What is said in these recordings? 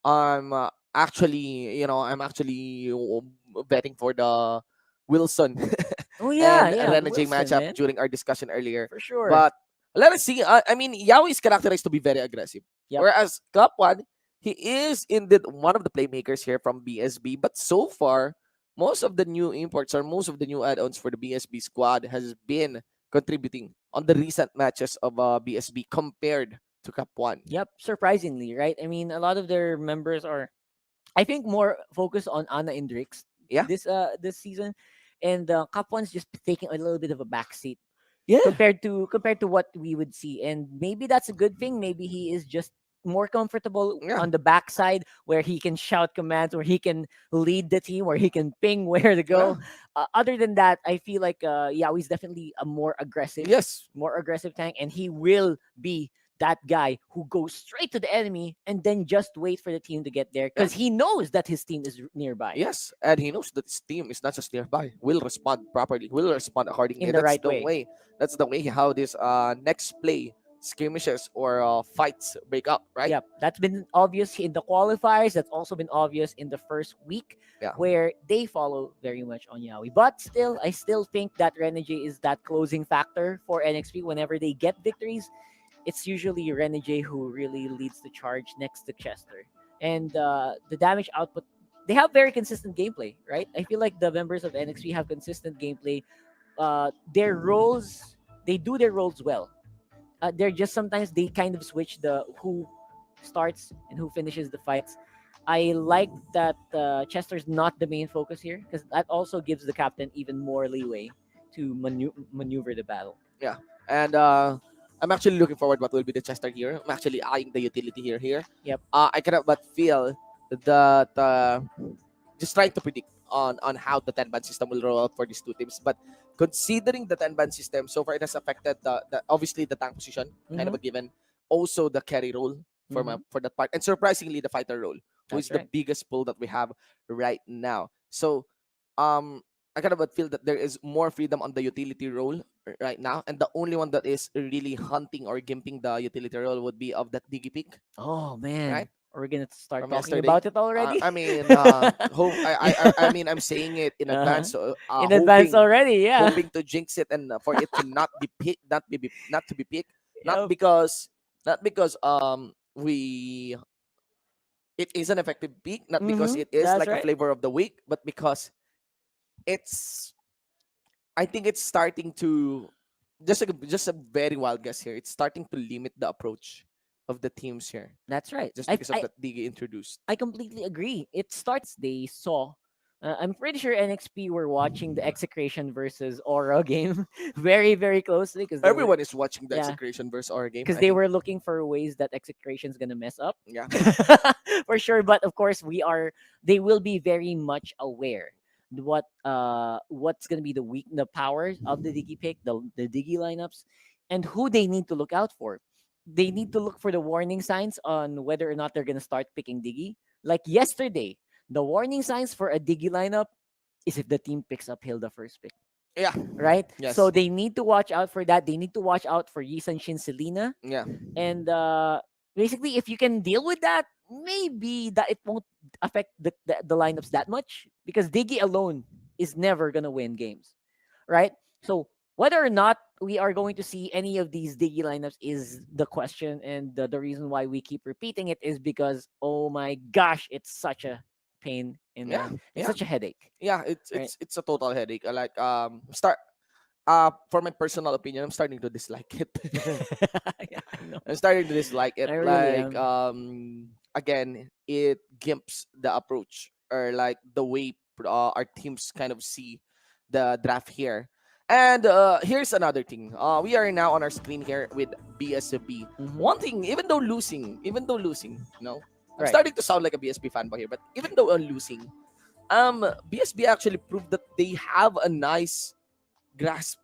I'm actually betting for the Wilson Oh yeah, and yeah, Renajay Wilson, matchup man, during our discussion earlier. for sure. But let us see. I mean, Yao is characterized to be very aggressive, Yep. whereas Cup One, he is indeed one of the playmakers here from BSB. But so far, most of the new imports or most of the new add-ons for the BSB squad has been contributing on the recent matches of BSB compared to Cup One. Yep, surprisingly, right? I mean, a lot of their members are, I think, more focused on Anna and Drix Yeah, this season, and Cup One's just taking a little bit of a backseat yeah, compared to what we would see, and maybe that's a good thing. Maybe he is just more comfortable yeah, on the backside where he can shout commands, where he can lead the team, where he can ping where to yeah. go. Other than that, I feel like Yaoi's definitely a Yes, more aggressive tank, and he will be that guy who goes straight to the enemy and then just wait for the team to get there yeah. because he knows that his team is nearby Yes, and he knows that his team is not just nearby. Will respond properly. Will respond accordingly. in the That's right the way. way. That's the way how this next play skirmishes or fights break up. Right? Yep, that's been obvious in the qualifiers. That's also been obvious in the first week, Yeah. where they follow very much on Yaoi. But still, I still think that Renege is that closing factor for NXP. Whenever they get victories, it's usually Renege who really leads the charge next to Chester. And the damage output, they have very consistent gameplay, right? I feel like the members of NXP have consistent gameplay. Their roles, they do their roles well. They're just sometimes they kind of switch the who starts and who finishes the fights. I like that Chester's not the main focus here because that also gives the captain even more leeway to maneuver the battle. Yeah. And I'm actually looking forward what will be the Chester here. I'm actually eyeing the utility here. Yep. I cannot but feel that just trying to predict on how the 10 band system will roll out for these two teams. But considering the 10 band system, so far it has affected the obviously the tank position, kind of Mm-hmm. a given. Also the carry role Mm-hmm. for that part. And surprisingly the fighter role, who is That's the right. biggest pull that we have right now. So um I kind of but feel that there is more freedom on the utility role right now. And the only one that is really hunting or gimping the utility role would be of that Diggy pick, Oh right? man, are we gonna start From talking yesterday. about it already? I mean, hope I mean, I'm saying it in Uh-huh. advance, so, In advance hoping, already, yeah. hoping to jinx it and for it to not be picked, not to be picked, not Yep. because, not because we it is an effective pick, not because Mm-hmm. it is That's like a right. flavor of the week, but because it's I think it's starting to just a very wild guess here. It's starting to limit the approach of the teams here That's right. just I because of I that DG introduced. I completely agree. It starts they saw. I'm pretty sure NXP were watching the Execration versus Aura game very, very closely because they were, Everyone is watching the yeah, Execration versus our game, because I they think. were looking for ways that Execration's gonna mess up, Yeah. for sure. But of course, they will be very much aware what's gonna be the powers of the Digi pick, the Digi lineups, and who they need to look out for. They need to look for the warning signs on whether or not they're gonna start picking Digi. Like yesterday, the warning signs for a Digi lineup is if the team picks up Hilda first pick, Yeah. right? So Yes. they need to watch out for that. They need to watch out for Yisan Shin Selena. Yeah. And basically, if you can deal with that, maybe that it won't affect the lineups that much because Diggy alone is never going to win games, right? So whether or not we are going to see any of these Diggy lineups is the question. And the reason why we keep repeating it is because, oh my gosh, it's such a pain Yeah. it's Yeah. such a headache, Yeah. right? It's a total headache. I like start for my personal opinion, I'm starting to dislike it. Yeah, I know. I'm starting to dislike it. I really Like am. again, it gimps the approach or like the way our teams kind of see the draft here. And here's another thing. We are now on our screen here with BSB. Hmm. One thing, even though losing, I'm Right. starting to sound like a BSB fanboy here, but even though losing, BSB actually proved that they have a nice grasp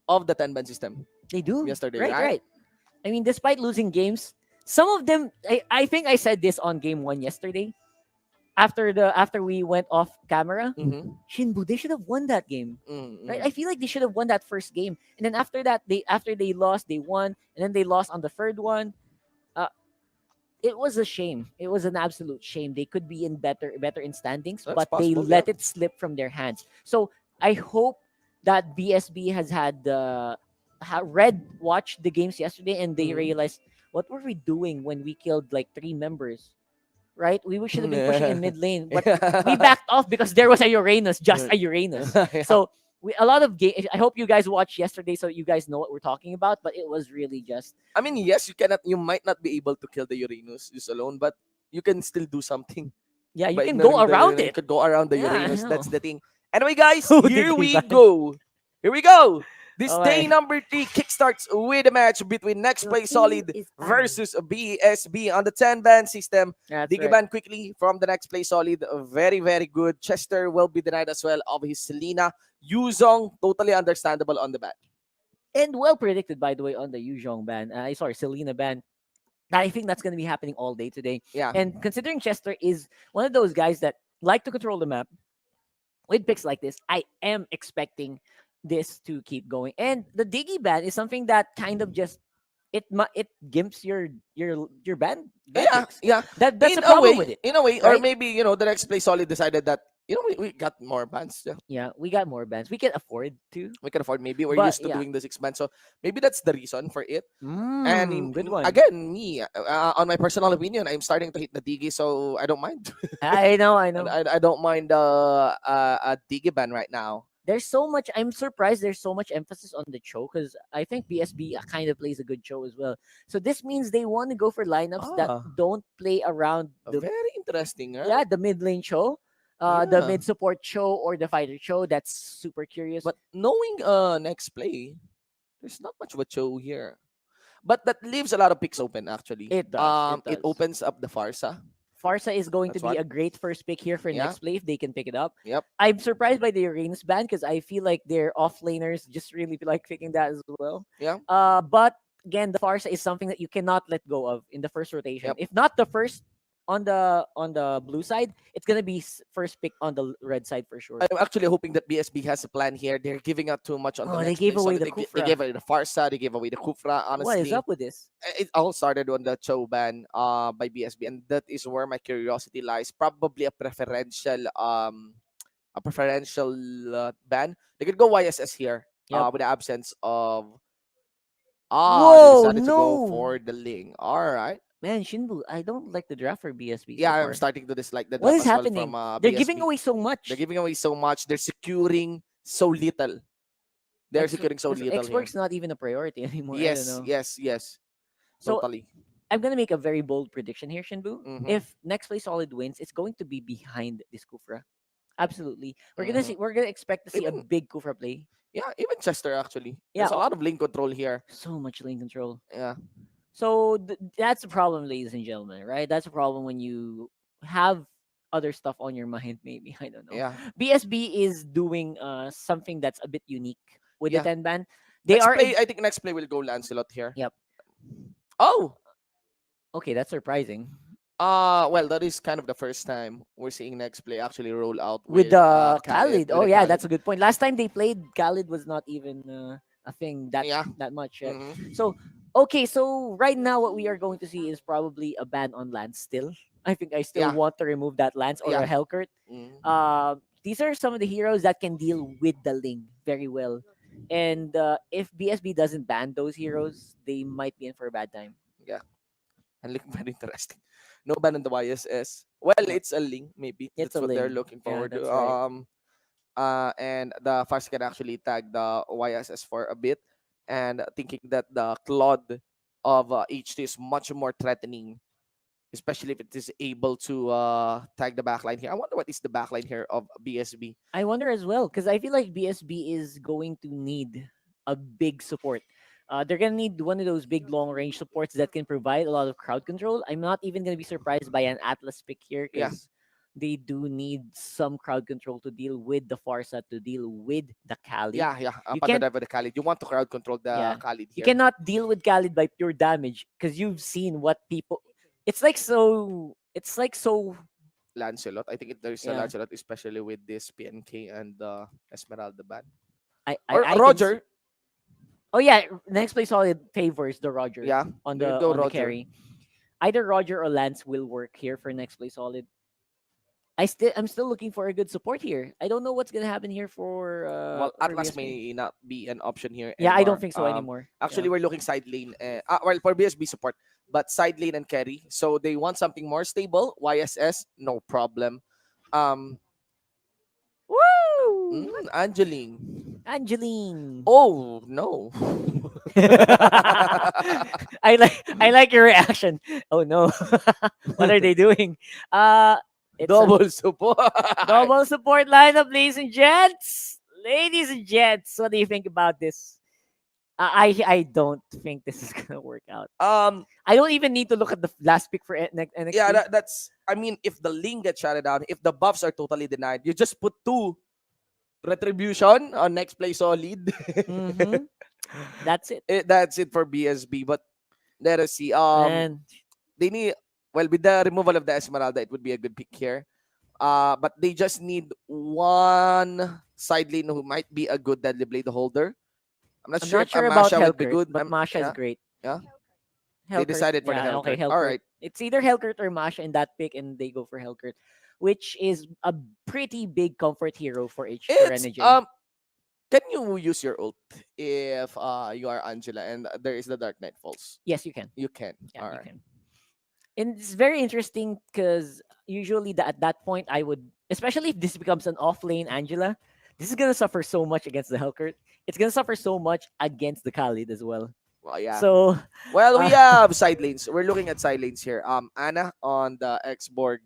of the 10 band system They do. yesterday, Right, right? right. I mean, despite losing games, some of them, I think I said this on game one yesterday. After we went off camera, Mm-hmm. Shinbu, they should have won that game. Right? I Mm-hmm. feel like they should have won that first game. And then after that, they lost, they won, and then they lost on the third one. Uh, it was a shame. It was an absolute shame. They could be in better in standings, That's but they possible. Yeah. let it slip from their hands. So I hope that BSB has read watched the games yesterday and they Mm-hmm. realized what were we doing when we killed like three members, right? We should have been pushing in mid lane, but we Yeah. backed off because there was a Uranus, just a Uranus. Yeah. So a lot of game. I hope you guys watched yesterday so you guys know what we're talking about. But it was really just I mean, yes, you might not be able to kill the Uranus just alone, but you can still do something yeah, you by can go ignoring the around Uranus. You it. could go around the Yeah, I Uranus. know. That's the thing. Anyway, guys, Who did here they we ban? go. Here we go. This day Okay. number 3 kickstarts with a match between Your Nexplay team Solid is banned. versus BSB on the 10 ban system. That's right. Digiban quickly from the Nexplay Solid. Very, very good. Chester will be denied as well of his Selena. Yuzong, totally understandable on the ban. And well predicted, by the way, on the Yuzhong ban. Sorry, Selena ban. I think that's going to be happening all day today. Yeah. And considering Chester is one of those guys that like to control the map with picks like this, I am expecting this to keep going. And the Diggy ban is something that kind of just it gimps your band Yeah, picks. yeah. That's a problem with it, In a way, or right? maybe the next play solid decided that we got more bands. Yeah, Yeah, we got more bands. We can afford to, we can afford. Maybe we're but used to yeah. doing the 6 bands, so maybe that's the reason for it. And Good one. again, me on my personal opinion, I'm starting to hit the digi, so I don't mind. I know, I And know. I don't mind a digi ban right now. There's so much. I'm surprised there's so much emphasis on the show because I think BSB kind of plays a good show as well. So this means they want to go for lineups that Ah, don't play around the very interesting, huh? yeah the mid lane show, the Yeah, mid support show or the fighter show. That's super curious. but knowing next play, there's not much of a show here. But that leaves a lot of picks open actually. It does. It It does. opens up the Farsa. Farsa is going to That's be one. a great first pick here for Yeah. next play if they can pick it up. Yep. I'm surprised by the Uranus ban because I feel like their off laners just really like picking that as well. Yeah. But again, the Farsa is something that you cannot let go of in the first rotation. Yep. If not the first on the blue side, it's gonna be first pick on the red side for sure. I'm actually hoping that BSB has a plan here. They're giving out too much on the Oh, they next gave place. So away they, the they gave Kufra. away the Farsa. They gave away the Kufra. What is Honestly, up with this? it all started on the Cho ban by BSB, and that is where my curiosity lies. Probably a preferential ban. They could go YSS here Yep. with the absence of they Whoa, decided to go no. for the Ling. All right. Man, Shinbu, I don't like the draft for BSB Yeah, so I'm far. starting to dislike the What draft is as well from happening? They're giving BSB. away so They're much. giving away so much. They're securing so little. They're securing so Because little here. Xwork's not even a priority anymore. I don't Yes, know. yes, yes. So Totally. I'm gonna make a very bold prediction here, Shinbu. Mm-hmm. If next play solid wins, it's going to be behind this Kufra. Absolutely. Mm-hmm. We're gonna expect to see a Even big Kufra play. yeah, even Chester actually. Yeah, There's a lot of link control here. so much lane control. Yeah, So that's a problem, ladies and gentlemen, right? That's a problem when you have other stuff on your mind, maybe. I don't know. yeah, BSB is doing something that's a bit unique with the yeah. 10 ban. They are I think next play will go Lancelot here. yep. Oh, Okay, that's surprising. well, that is kind of the first time we're seeing next play actually roll out With with the Khalid. Khalid. With Oh a yeah, Khalid. that's a good point. Last time they played, Khalid was not even a thing Yeah. that much yet. Mm-hmm. So okay, so right now what we are going to see is probably a ban on Lance still. I think I still Yeah. want to remove that Lance or Yeah. a Hellcurt. Mm-hmm. These are some of the heroes that can deal with the Ling very well. And if BSB doesn't ban those heroes, they might be in for a bad time. Yeah. And look very interesting. No ban on the YSS. Well, Yep. it's a link, maybe. It's That's a what they're Ling. looking Yeah, forward to. that's right. And the Fars can actually tag the YSS for a bit, and thinking that the Claude of H2 is much more threatening, especially if it is able to tag the backline here. I wonder what is the backline here of BSB. I wonder as well because I feel like BSB is going to need a big support. They're gonna need one of those big long range supports that can provide a lot of crowd control. I'm not even gonna be surprised by an Atlas pick here Yeah, because they do need some crowd control to deal with the Farsa, to deal with the Khalid. yeah, yeah. You Upon the can't, dive of the Khalid, you want to crowd control the yeah, Khalid you here. cannot deal with Khalid by pure damage because you've seen what people. It's like so. Lancelot, I think there's a Yeah, Lancelot, especially with this PNK and Esmeralda ban. I Or I can. Roger, Oh yeah, next play solid favors the Roger yeah, on they could go the Roger. carry. Either Roger or Lance will work here for Nexplay Solid. I'm still looking for a good support here. I don't know what's gonna happen here Well, for Atlas BSB. may not be an option here Yeah, I don't anymore. think so anymore. Actually, Yeah. we're looking side lane. Well, for BSB support, but side lane and carry. So they want something more stable. YSS, no problem. Um, Woo! Angeline. Angeline. Oh no. I like your reaction. Oh no. What are they doing? Uh it's a Double support. double support lineup, ladies and gents. Ladies and gents, what do you think about this? I don't think this is gonna work out. um, I don't even need to look at the last pick for yeah, NXT. that's. I mean, if the link gets shut down, if the buffs are totally denied, you just put two retribution on next play solid. Mm-hmm. That's it. That's it for BSB. But let us see. And They need, well, with the removal of the Esmeralda, it would be a good pick here. But they just need one side lane who might be a good deadly blade holder. I'm not I'm sure not if sure about Amasha would be Hellkurt, good. but Masha is Yeah, great. yeah. They Hellkurt. decided for the Yeah, okay, Hellkurt. All Hellkurt. right. It's either Hellkurt or Masha in that pick, and they go for Hellkurt, which is a pretty big comfort hero for It's NJ. can you use your ult if you are Angela and there is the Dark Knight Falls? Yes, you can. You can. Yeah, All you right. can. And it's very interesting because usually at that point I would, especially if this becomes an off lane Angela, this is gonna suffer so much against the Hellkurt. It's gonna suffer so much against the Khalid as well. Well, yeah. So, Well, we uh, have side lanes. We're looking at side lanes here. Anna on the Xborg,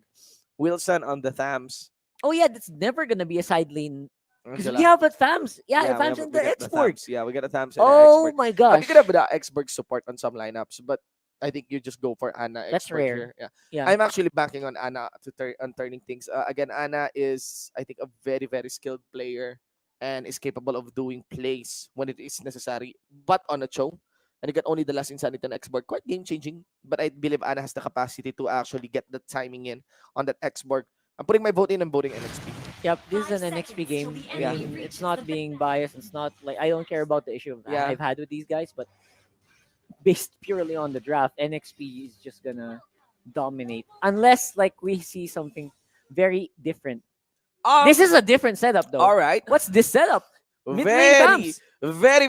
Wilson on the Thams, oh yeah, that's never gonna be a side lane because we Angela. have a Thams. Yeah, a Yeah, Thams in we the got the export. Thams. Yeah, we got the Thams and the Oh Xborg. my But you could have gosh, the Xborg support on some lineups, but I think you just go for Anna that's expert rare. here. Yeah, Yeah, I'm actually banking on Anna to on turning things. Again, Anna is I think a very skilled player and is capable of doing plays when it is necessary, but on a show. And you got only the last Insanity on Xborg, quite game changing. But I believe Anna has the capacity to actually get the timing in on that Xborg. I'm putting my vote in. I'm voting NXP. yep. This is an NXP game. I Yeah, mean, it's not being biased. It's not like I don't care about the issue yeah. I've had with these guys, but based purely on the draft, NXP is just gonna dominate unless like we see something very different. Um. This is a different setup though. All right. What's this setup? Mid lane Very, Thams. very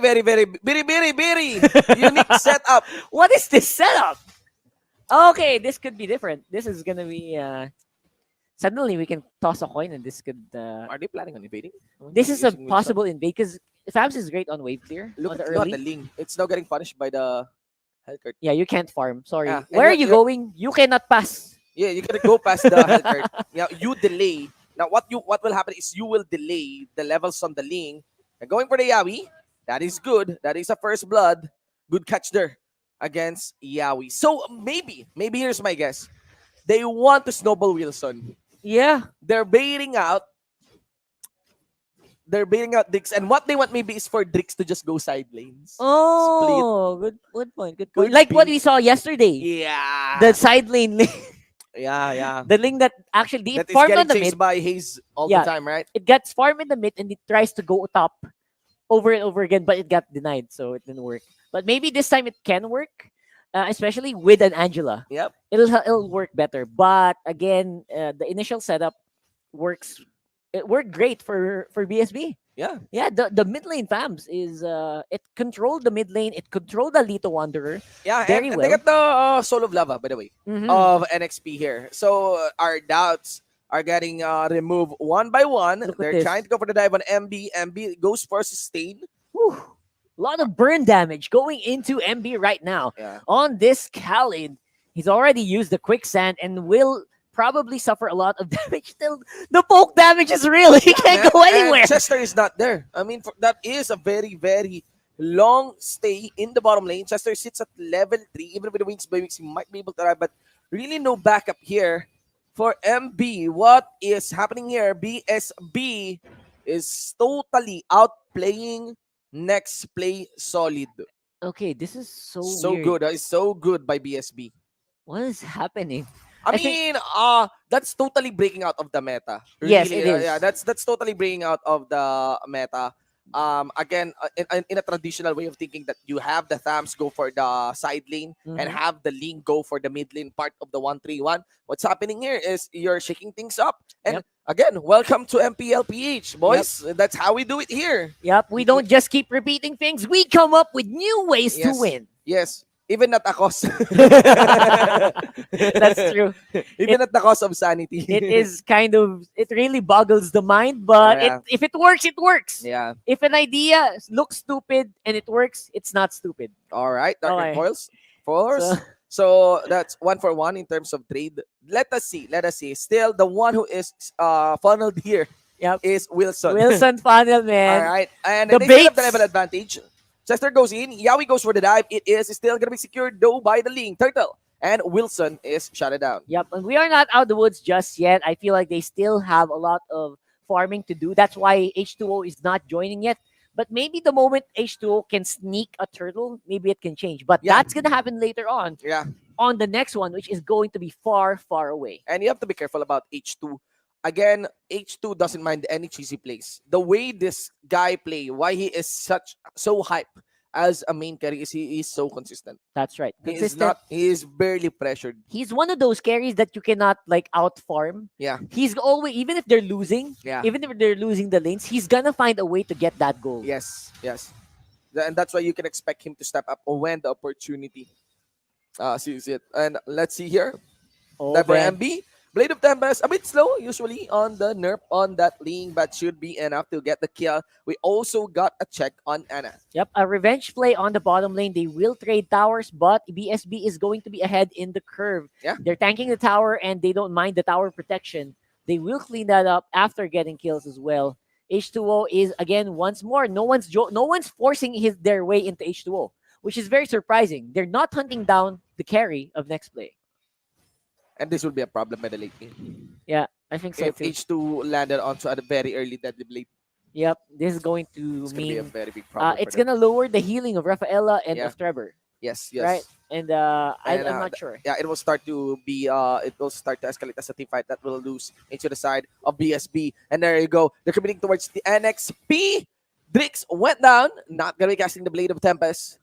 very unique setup. What is this setup? Okay, this could be different. This is gonna be suddenly we can toss a coin and this could Are they planning on invading? this is a Using Wilson? possible invade because Fabs is great on wave clear Look on the at look at the early. Ling. It's now getting punished by the Hellkurt. Yeah, you can't farm. Sorry. Yeah, and Where are you going? You cannot pass. yeah, you gotta go past the Hellkurt. Yeah, you delay. Now what will happen is you will delay the levels on the Ling. And going for the Yawi, that is good. That is a first blood. Good catch there against Yawi. So maybe here's my guess. They want to snowball Wilson. Yeah. They're baiting out Drix, and what they want maybe is for Drix to just go side lanes. Split. Oh, good point. Good point. Could Like what be. we saw yesterday. Yeah. The side lane, Yeah. the lane that actually That it is farmed getting on the chased mid. by Hayes all Yeah. the time, right? It gets farmed in the mid and it tries to go top over and over again, but it got denied, so it didn't work. But maybe this time it can work, especially with an Angela. Yep. It'll work better. But again, the initial setup works. It worked great for BSB. Yeah. Yeah, the mid lane fams is it controlled the mid lane. It controlled the Lito Wanderer Yeah, very and well. they got the Soul of Lava, by the way, Mhm. of NXP here. So our doubts are getting removed one by one. Look at They're this. trying to go for the dive on MB. MB goes for sustain. Whew. A lot of burn damage going into MB right now. Yeah. On this Khalid, he's already used the quicksand and will probably suffer a lot of damage. Still, the poke damage is real. He can't Man, go anywhere. and Chester is not there. I mean, that is a very long stay in the bottom lane. Chester sits at level 3. Even with the wings by wings, he might be able to arrive, but really no backup here for MB. What is happening here? BSB is totally outplaying Nexplay Solid. Okay, this is so So weird. good. It's so good by BSB. What is happening? I I think- mean, that's totally breaking out of the meta. Yes, it is. Yeah, that's totally breaking out of the meta. Again, in a traditional way of thinking that you have the Thams go for the side lane and Mm-hmm. have the Ling go for the mid lane part of the 1-3-1. What's happening here is you're shaking things up. And Yep. again, welcome to MPL-PH, Yep. boys. That's how we do it here. Yep. We don't just keep repeating things. We come up with new ways to Yes, win. yes. Even at the cost. That's true. It Even at the cost of sanity. it is kind of it really boggles the mind, but it Yeah, if it works, it works. yeah. If an idea looks stupid and it works, it's not stupid. All right, Darker Okay. Coils. So Force. So that's 1-for-1 in terms of trade. Let us see. Let us see. Still, the one who is funneled here yep. is Wilson. Wilson funnel All man. right, and The they still have the level baits. advantage. Chester goes in. Yawi goes for the dive. It is still gonna be secured though by the Ling Turtle, and Wilson is shut it down. Yep, and we are not out of the woods just yet. I feel like they still have a lot of farming to do. That's why H2O is not joining yet. But maybe the moment H2O can sneak a turtle, maybe it can change. But Yeah. that's gonna happen later Yeah, on the next one, which is going to be far, far away. and you have to be careful about H2. Again, H2 doesn't mind any cheesy plays. The way this guy play, why he is so hype as a main carry is he is so consistent. That's right. He is Consistent. not. He is barely pressured. He's one of those carries that you cannot like out farm. Yeah, He's always even if they're losing, yeah, even if they're losing the lanes, he's gonna find a way to get that goal. yes, yes. And that's why you can expect him to step up when the opportunity sees it. And let's see here. Oh, That for Bren. MB. Blade of Tempest, a bit slow usually on the nerf on that Ling, but should be enough to get the kill. We also got a check on Anna. Yep, a revenge play on the bottom lane. They will trade towers, but BSB is going to be ahead in the curve. Yeah. They're tanking the tower and they don't mind the tower protection. They will clean that up after getting kills as well. H2O is again once more. No one's forcing their way into H2O, which is very surprising. They're not hunting down the carry of Nexplay. And this will be a problem by the late game. Yeah, I think so If too. H2 landed onto a very early deadly blade, Yep, this is going to it's going to be a mean very big problem. it's for them. gonna lower the healing of Rafaela and Yeah. of Trevor, Yes, yes. right? And And, I'm not sure. Yeah, it will start to be it will start to escalate as a team fight that will lose into the side of BSB. And there you go. They're committing towards the NXP. Drix went down, not gonna be casting the Blade of Tempest.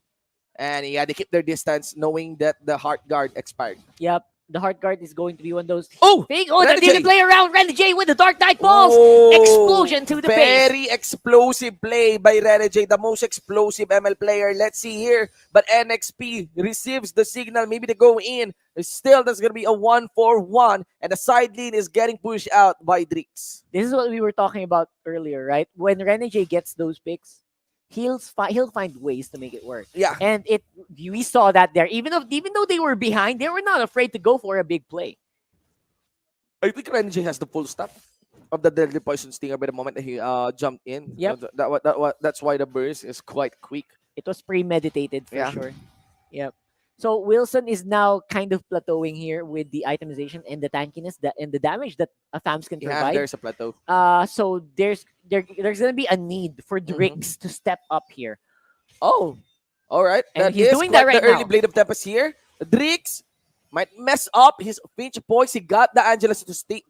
And yeah, they keep their distance, knowing that the Heart Guard expired. Yep, the heart guard is going to be one of those Oh! thing. Oh, that Renegade! didn't play around. Renegade with the Dark Knight balls. Oh, Explosion to the face. very explosive play by Renegade, the most explosive ML player. Let's see here. But NXP receives the signal, maybe to go in. Still, there's going to be a 1-for-1, and the side lane is getting pushed out by Drix. This is what we were talking about earlier, right? When Renegade gets those picks, he'll find ways to make it work. Yeah, And we saw that there. Even though they were behind, they were not afraid to go for a big play. I think Renegade has the full stop of the Deadly Poison Stinger by the moment that he jumped in. Yep. That's why the burst is quite quick. It was premeditated for Yeah. sure. Yep. So Wilson is now kind of plateauing here with the itemization and the tankiness and the damage that a FAMS can Yeah, provide. there's a plateau. So there's gonna be a need for Drix to step up here. Oh, all right. And That he's is doing that quite right the early now. Blade of Tempest here. Drix might mess up his pinch points. He got the Angelus to sustain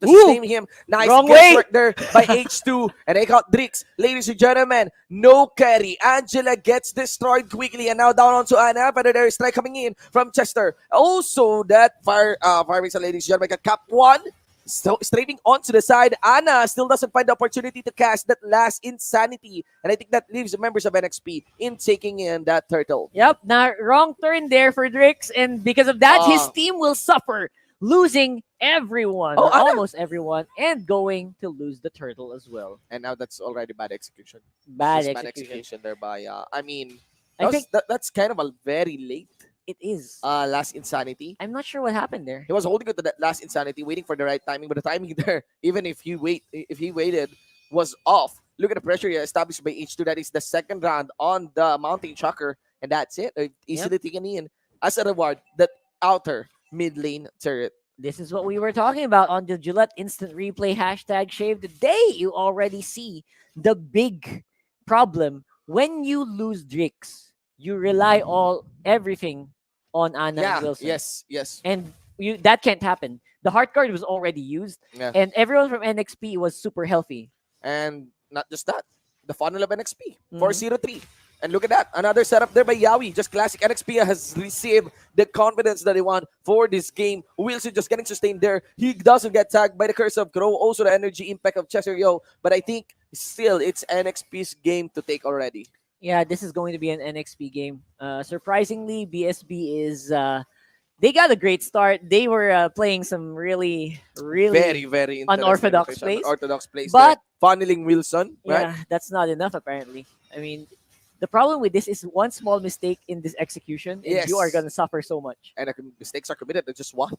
him. Nice Wrong guess way. work there by H2. And they got Drix. Ladies and gentlemen, no carry. Angela gets destroyed quickly and now down onto Anna. But there is strike coming in from Chester. Also, that fire missile, ladies and gentlemen, got cap one. So straighting onto the side, Anna still doesn't find the opportunity to cast that last insanity. And I think that leaves the members of NXP in taking in that turtle. Yep. Now wrong turn there for Drix, and because of that, his team will suffer, losing everyone, Oh, or Anna. almost everyone, and going to lose the turtle as well. And now that's already bad execution. Bad Just execution. there by I mean I think that's kind of a very late it is. last insanity. I'm not sure what happened there. He was holding it to that last insanity, waiting for the right timing, but the timing there, even if he waited, was off. Look at the pressure established by H2. That is the second round on the mounting tracker, and that's it. Easily taken in as a reward. That outer mid lane turret. This is what we were talking about on the Gillette Instant Replay hashtag Shave the Day. You already see the big problem when you lose Drix. You rely everything on Anna and Wilson. Yes. And that can't happen. The heart guard was already used, Yeah. and everyone from NXP was super healthy. And not just that, the funnel of NXP, Mhm. 403. And look at that, another setup there by Yawi. Just classic NXP has received the confidence that they want for this game. Wilson just getting sustained there. He doesn't get tagged by the curse of Crow. Also the energy impact of Chester Yo. But I think still it's NXP's game to take already. Yeah, this is going to be an NXP game. Surprisingly, BSB is they got a great start. They were playing some really, Very, really very interesting unorthodox rotation. plays, Orthodox plays there. but Funneling Wilson, right? yeah, that's not enough apparently. I mean, the problem with this is one small mistake in this execution, and you are Yes. gonna suffer so much. And mistakes are committed. Not just one,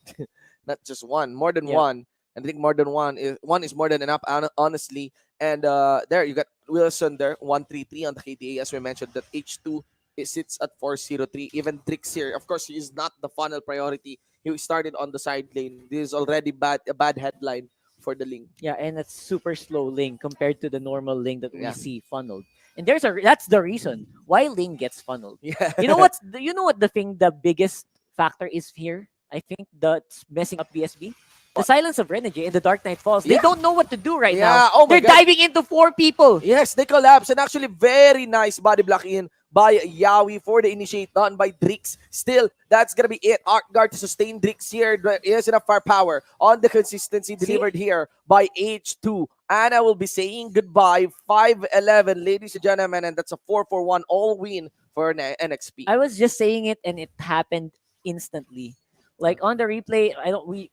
not just one, more than Yeah, one. And I think more than one is more than enough, honestly. And there you got Wilson there, 133 on the KDA, as we mentioned. That H2 it sits at 403. Even Tricks here, of course, he is not the final priority. He started on the side lane. This is already a bad headline for the Ling. yeah, and it's super slow link compared to the normal link that we Yeah, see funneled. And that's the reason why link gets funneled. You know yeah. you know what the biggest factor is here? I think that's messing up BSB. The What? silence of Renegade and the Dark Knight Falls. They Yeah, don't know what to do right now. yeah. Oh my They're God. diving into four people. Yes, they collapse, and actually very nice body block in by Yawi for the initiate done by Drix. Still, that's gonna be it. Artguard to sustain Drix here. There is enough firepower on the consistency See, delivered here by H2. Anna will be saying goodbye. 5-11, ladies and gentlemen, and that's a 4-4-1 all win for NXP. I was just saying it and it happened instantly. Like on the replay, I don't we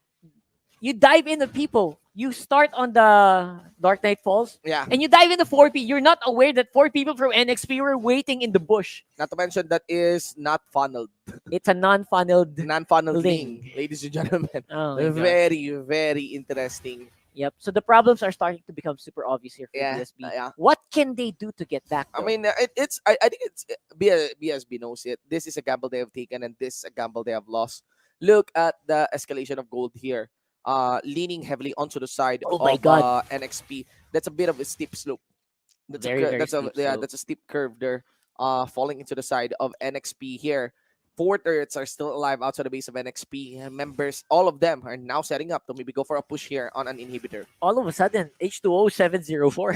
you dive into people. You start on the Dark Knight Falls Yeah, and you dive into four people. You're not aware that four people from NXP were waiting in the bush. not to mention that is not funneled, It's a non-funneled non-funneled link. link, ladies and gentlemen. Oh my gosh. Very, very interesting. Yep. So the problems are starting to become super obvious here for Yeah, BSB. yeah. What can they do to get back I though? mean, I think it's BSB knows it. This is a gamble they have taken, and this is a gamble they have lost. Look at the escalation of gold here. Leaning heavily onto the side Oh my of god. NXP. That's a bit of a steep slope. Very, very That's a steep yeah, slope. that's a steep curve there. Falling into the side of NXP here. Four turrets are still alive outside the base of NXP members. All of them are now setting up to maybe go for a push here on an inhibitor. All of a sudden, H2O 704.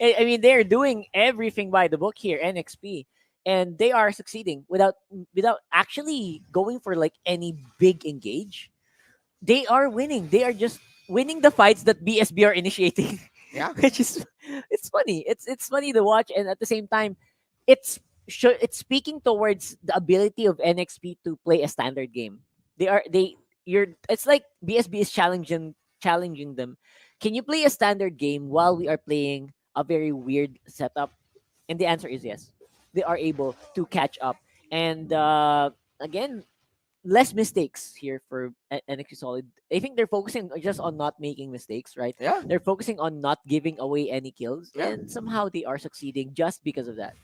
I mean, they're doing everything by the book here, NXP, and they are succeeding without actually going for like any big engage. They are winning. They are just winning the fights that BSB are initiating, Yeah, which is it's funny. It's funny to watch, and at the same time, it's speaking towards the ability of NXP to play a standard game. They you're it's like BSB is challenging them. Can you play a standard game while we are playing a very weird setup? And the answer is yes. They are able to catch up. And again, less mistakes here for NXT Solid. I think they're focusing just on not making mistakes, right? yeah, They're focusing on not giving away any kills, yeah. and somehow they are succeeding just because of that.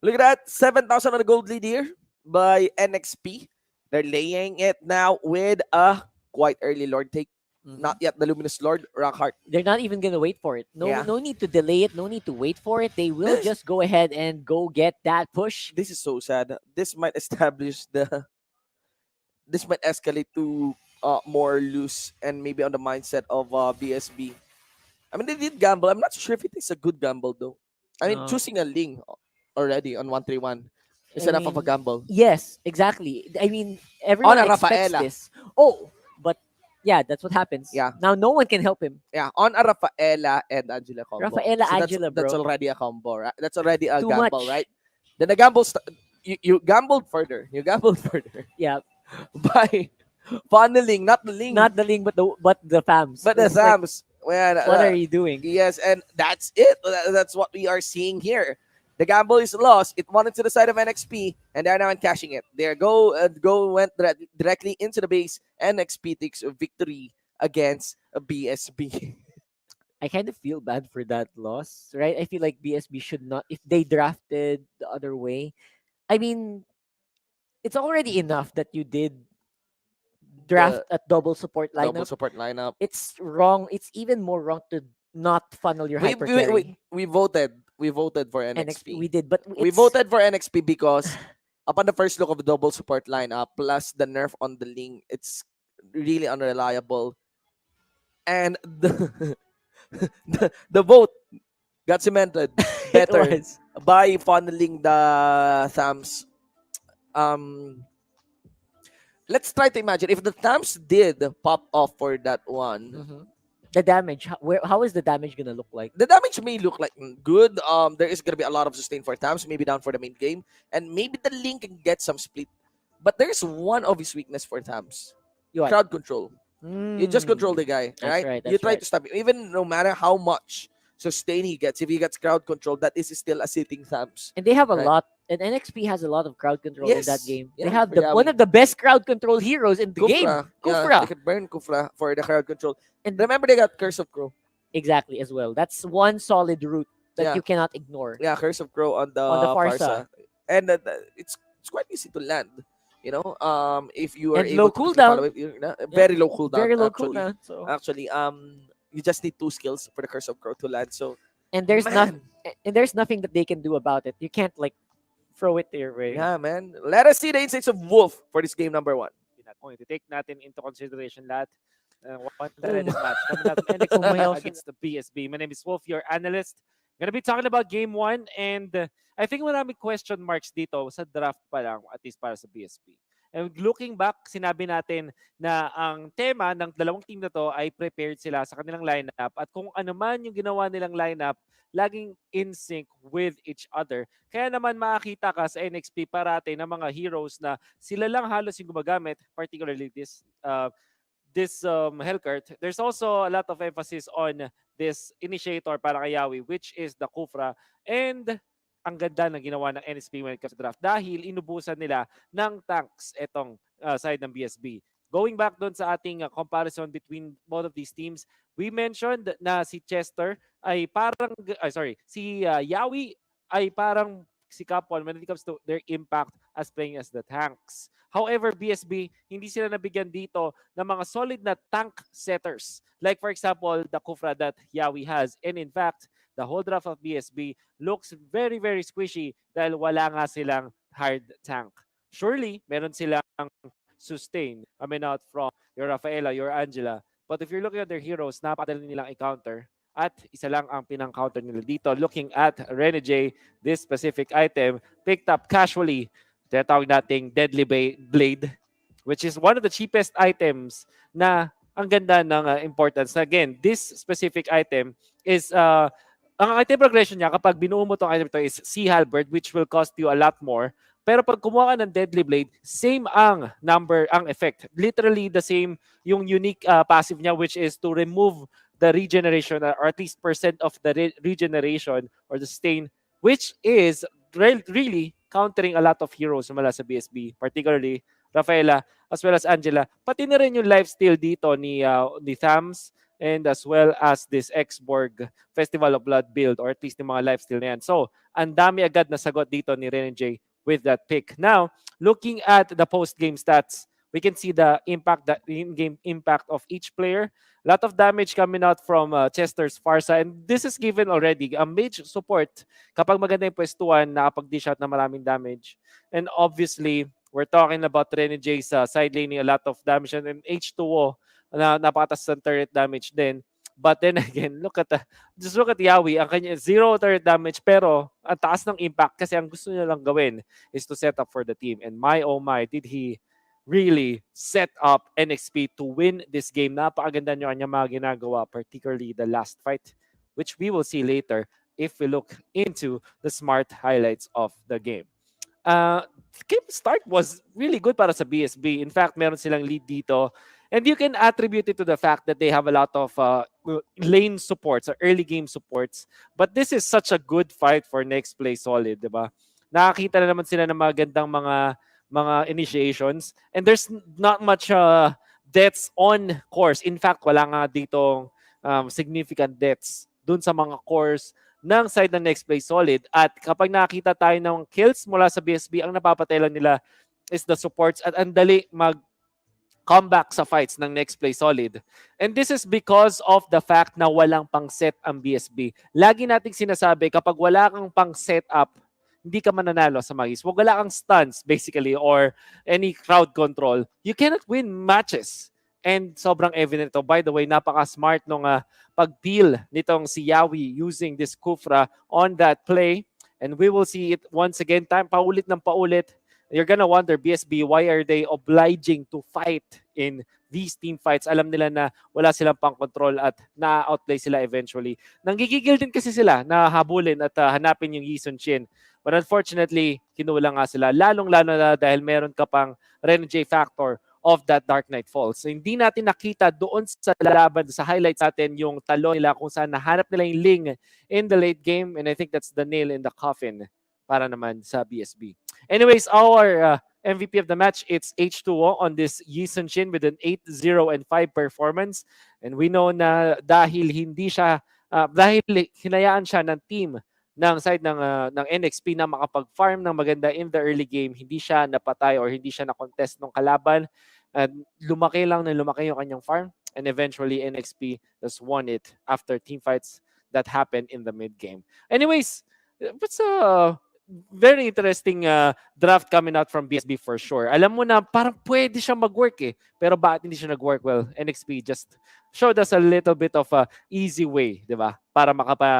Look at that, 7,000 on the gold lead here by NXP. They're laying it now with a quite early Lord take. Mhm. Not yet the Luminous Lord, Rockhart. They're not even gonna wait for it. Yeah. No need to delay it. No need to wait for it. They will This just go ahead and go get that push. this is so sad. This might establish the this might escalate to more loose and maybe on the mindset of BSB. I mean, they did gamble. I'm not sure if it is a good gamble though. I mean, Uh, choosing a Ling already on 131 is I enough of a mean, gamble. yes, exactly. I mean, On everyone a expects Rafaela, this. Oh, but yeah, that's what happens. yeah, Now no one can help him. yeah, on a Rafaela and Angela combo. Rafaela So Angela, that's bro. already a combo, right? That's already a Too gamble, much. right? Then the gamble, you gambled further. You gambled further Yeah, by funneling, not the Ling, not the link, but the fams. but the It's like, Sams. Well, what are you doing? yes, and that's it. That's what we are seeing here. The gamble is lost. It went into the side of NXP, and they're now cashing it. There go went directly into the base. NXP takes a victory against a BSB. I kind of feel bad for that loss, right? I feel like BSB should not if they drafted the other way. I mean, it's already enough that you did draft The a double support double lineup. support lineup. It's wrong. It's even more wrong to not funnel your We hyper carry. we voted. We voted for NXP NXP. we did, but We it's voted for NXP because upon the first look of the double support lineup, plus the nerf on the Ling, it's really unreliable. And the vote. got cemented It better was. by funneling the Thams. Um, let's try to imagine if the Thams did pop off for that one. Hmm. The damage. How is the damage gonna look like? The damage may look like good. There is gonna be a lot of sustain for Thams, maybe down for the main game, and maybe the Link can get some split. But there's one obvious weakness for Thams: You what? crowd control. You just control Mm, the guy, that's right? right. You That's try right. to stop him, even no matter how much sustain he gets. If he gets crowd control, that is still a sitting Thams, And they have a right? lot. And NXP has a lot of crowd control in that Yes, game. They yeah, have for the one Yawi. of the best crowd control heroes in the game, Kufra, yeah, they Kufra. could burn Kufra for the crowd control. And Remember, they got Curse of Crow. exactly as well. That's one solid route that Yeah, you cannot ignore yeah, Curse of Crow on on the the Farsa. Farsa, and it's quite easy to land. If you are And low able to quickly follow cooldown. it, Yeah, very low cooldown very low actually. cooldown. So Actually, you just need two skills for the Curse of Crow to land. So, and there's not man, and there's nothing that they can do about it. You can't like throw it their way. yeah, man. Let us see the insights of Wolf for this game number one. Kung i-take natin into consideration lahat Oh one-sided my. match coming out of Oh NXP my also. against the BSB. My name is Wolf, your analyst. Gonna be talking about game one and I think maraming question marks dito sa draft pa lang at least para sa BSB. And looking back, sinabi natin na ang tema ng dalawang team na to ay prepared sila sa kanilang lineup at kung ano man yung ginawa nilang lineup, laging in sync with each other. Kaya naman makakita ka sa NXP parate ng mga heroes na sila lang halos yung gumagamit, particularly this Hellcurt. There's also a lot of emphasis on this initiator para kay Yawi, which is the Kufra. And ang ganda ng ginawa ng NSP when it comes to draft dahil inubusan nila ng tanks etong side ng BSB. Going back doon sa ating comparison between both of these teams, we mentioned na si Chester ay parang, si Yawi ay parang si Capon when it comes to their impact as playing as the tanks. However, BSB, hindi sila nabigyan dito ng mga solid na tank setters. Like for example, the Kufra that Yawi has. And in fact, the whole draft of BSB looks very, very squishy dahil wala nga silang hard tank. Surely, meron silang sustain coming out from your Rafaela, your Angela. But if you're looking at their heroes, napakadali nilang i-counter. At isa lang ang pinang-counter nila dito. Looking at Renegade, this specific item picked up casually. Tinatawag nating Deadly Blade, which is one of the cheapest items na ang ganda ng importance. Again, this specific item is ang item progression niya kapag binuo mo tong item ito is Sea Halberd, which will cost you a lot more. Pero pag kumuha ka ng Deadly Blade, same ang number, ang effect. Literally the same yung unique passive niya, which is to remove the regeneration or at least percent of the regeneration or the stain, which is really countering a lot of heroes mula sa BSB, particularly Rafaela as well as Angela. Pati na rin yung lifesteal dito ni Thams and as well as this X-Borg Festival of Blood build or at least yung mga lifesteal na yan. So, ang dami agad na sagot dito ni Ren and Jay with that pick. Now, looking at the post-game stats, we can see the in-game impact of each player. A lot of damage coming out from Chester's Farsa. And this is given already. Ang mage support, kapag maganda yung pwestuhan, nakapag-dish out na maraming damage. And obviously, we're talking about Rene J's side laning, a lot of damage. And H2O, na napakatas ng turret damage din. But then again, just look at Yawi. Ang kanya, zero turret damage, pero ang taas ng impact kasi ang gusto niya lang gawin is to set up for the team. And my oh my, did he really set up NXP to win this game. Napakaganda nyo kanya mga ginagawa, particularly the last fight, which we will see later if we look into the smart highlights of the game. Game start was really good para sa BSB. In fact, meron silang lead dito. And you can attribute it to the fact that they have a lot of lane supports or early game supports. But this is such a good fight for Nexplay Solid, di ba? Nakakita na naman sila ng mga gandang mga initiations. And there's not much deaths on course. In fact, wala nga ditong significant deaths dun sa mga course ng side ng Nexplay Solid. At kapag nakita tayo ng kills mula sa BSB, ang napapatay lang nila is the supports at ang dali comeback sa fights ng Nexplay Solid. And this is because of the fact na walang pang set ang BSB. Lagi nating sinasabi, kapag wala kang pang set up, hindi ka mananalo sa magis. Wag wala kang stuns, basically, or any crowd control. You cannot win matches. And sobrang evident ito. By the way, napaka-smart nung pag-peel nitong si Yawi using this Kufra on that play. And we will see it once again, paulit ng paulit. You're gonna wonder, BSB, why are they obliging to fight in these team fights? Alam nila na wala silang pang-control at na-outplay sila eventually. Nanggigigil din kasi sila na habulin at hanapin yung Yisun Shin. But unfortunately, kinulang nga sila. Lalong-lalo na dahil meron ka pang Ren J factor of that Dark Knight Falls. So, hindi natin nakita doon sa laban, sa highlights natin, yung talo nila kung saan nahanap nila yung Ling in the late game. And I think that's the nail in the coffin para naman sa BSB. Anyways, our MVP of the match, it's H2O on this Yisun Shin with an 8-0 and 5 performance. And we know na dahil hindi siya, dahil hinayaan siya ng team ng side ng NXP na makapag-farm ng maganda in the early game, hindi siya napatay or hindi siya na-contest ng kalaban. And lumaki lang na lumaki yung kanyang farm. And eventually, NXP just won it after team fights that happened in the mid-game. Anyways, it's a very interesting draft coming out from BSB for sure. Alam mo na parang pwede siya mag-work eh. Pero bakit hindi siya nag-work? Well, NXP just showed us a little bit of a easy way, di ba? Para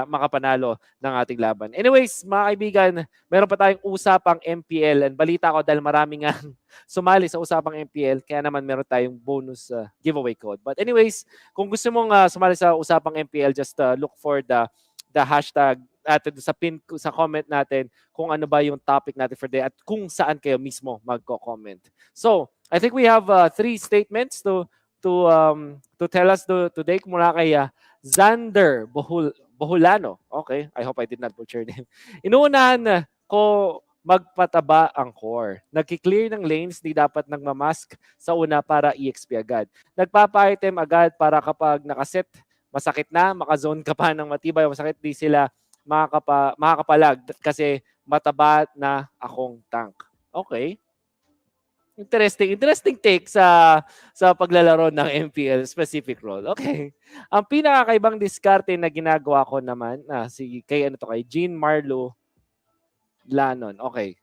makapanalo ng ating laban. Anyways, mga kaibigan, meron pa tayong usapang MPL. And balita ko dahil marami nga sumali sa usapang MPL, kaya naman meron tayong bonus giveaway code. But anyways, kung gusto mong sumali sa usapang MPL, just look for the hashtag at sa comment natin kung ano ba yung topic natin for today at kung saan kayo mismo magko-comment. So, I think we have 3 statements to tell us today mula kay Xander Bohulano. Okay, I hope I did not butcher name. Inuunahan ko magpataba ang core. Nagki-clear ng lanes, di dapat nagmamask sa una para EXP agad. Nagpapa-item agad para kapag nakaset, masakit na, makazone ka pa ng matibay, masakit, di sila makakapalag kasi mataba na akong tank. Okay. Interesting take sa paglalaro ng MPL specific role. Okay. Ang pinakakaibang diskarte na ginagawa ko naman kay Jean Marlo Lanon. Okay.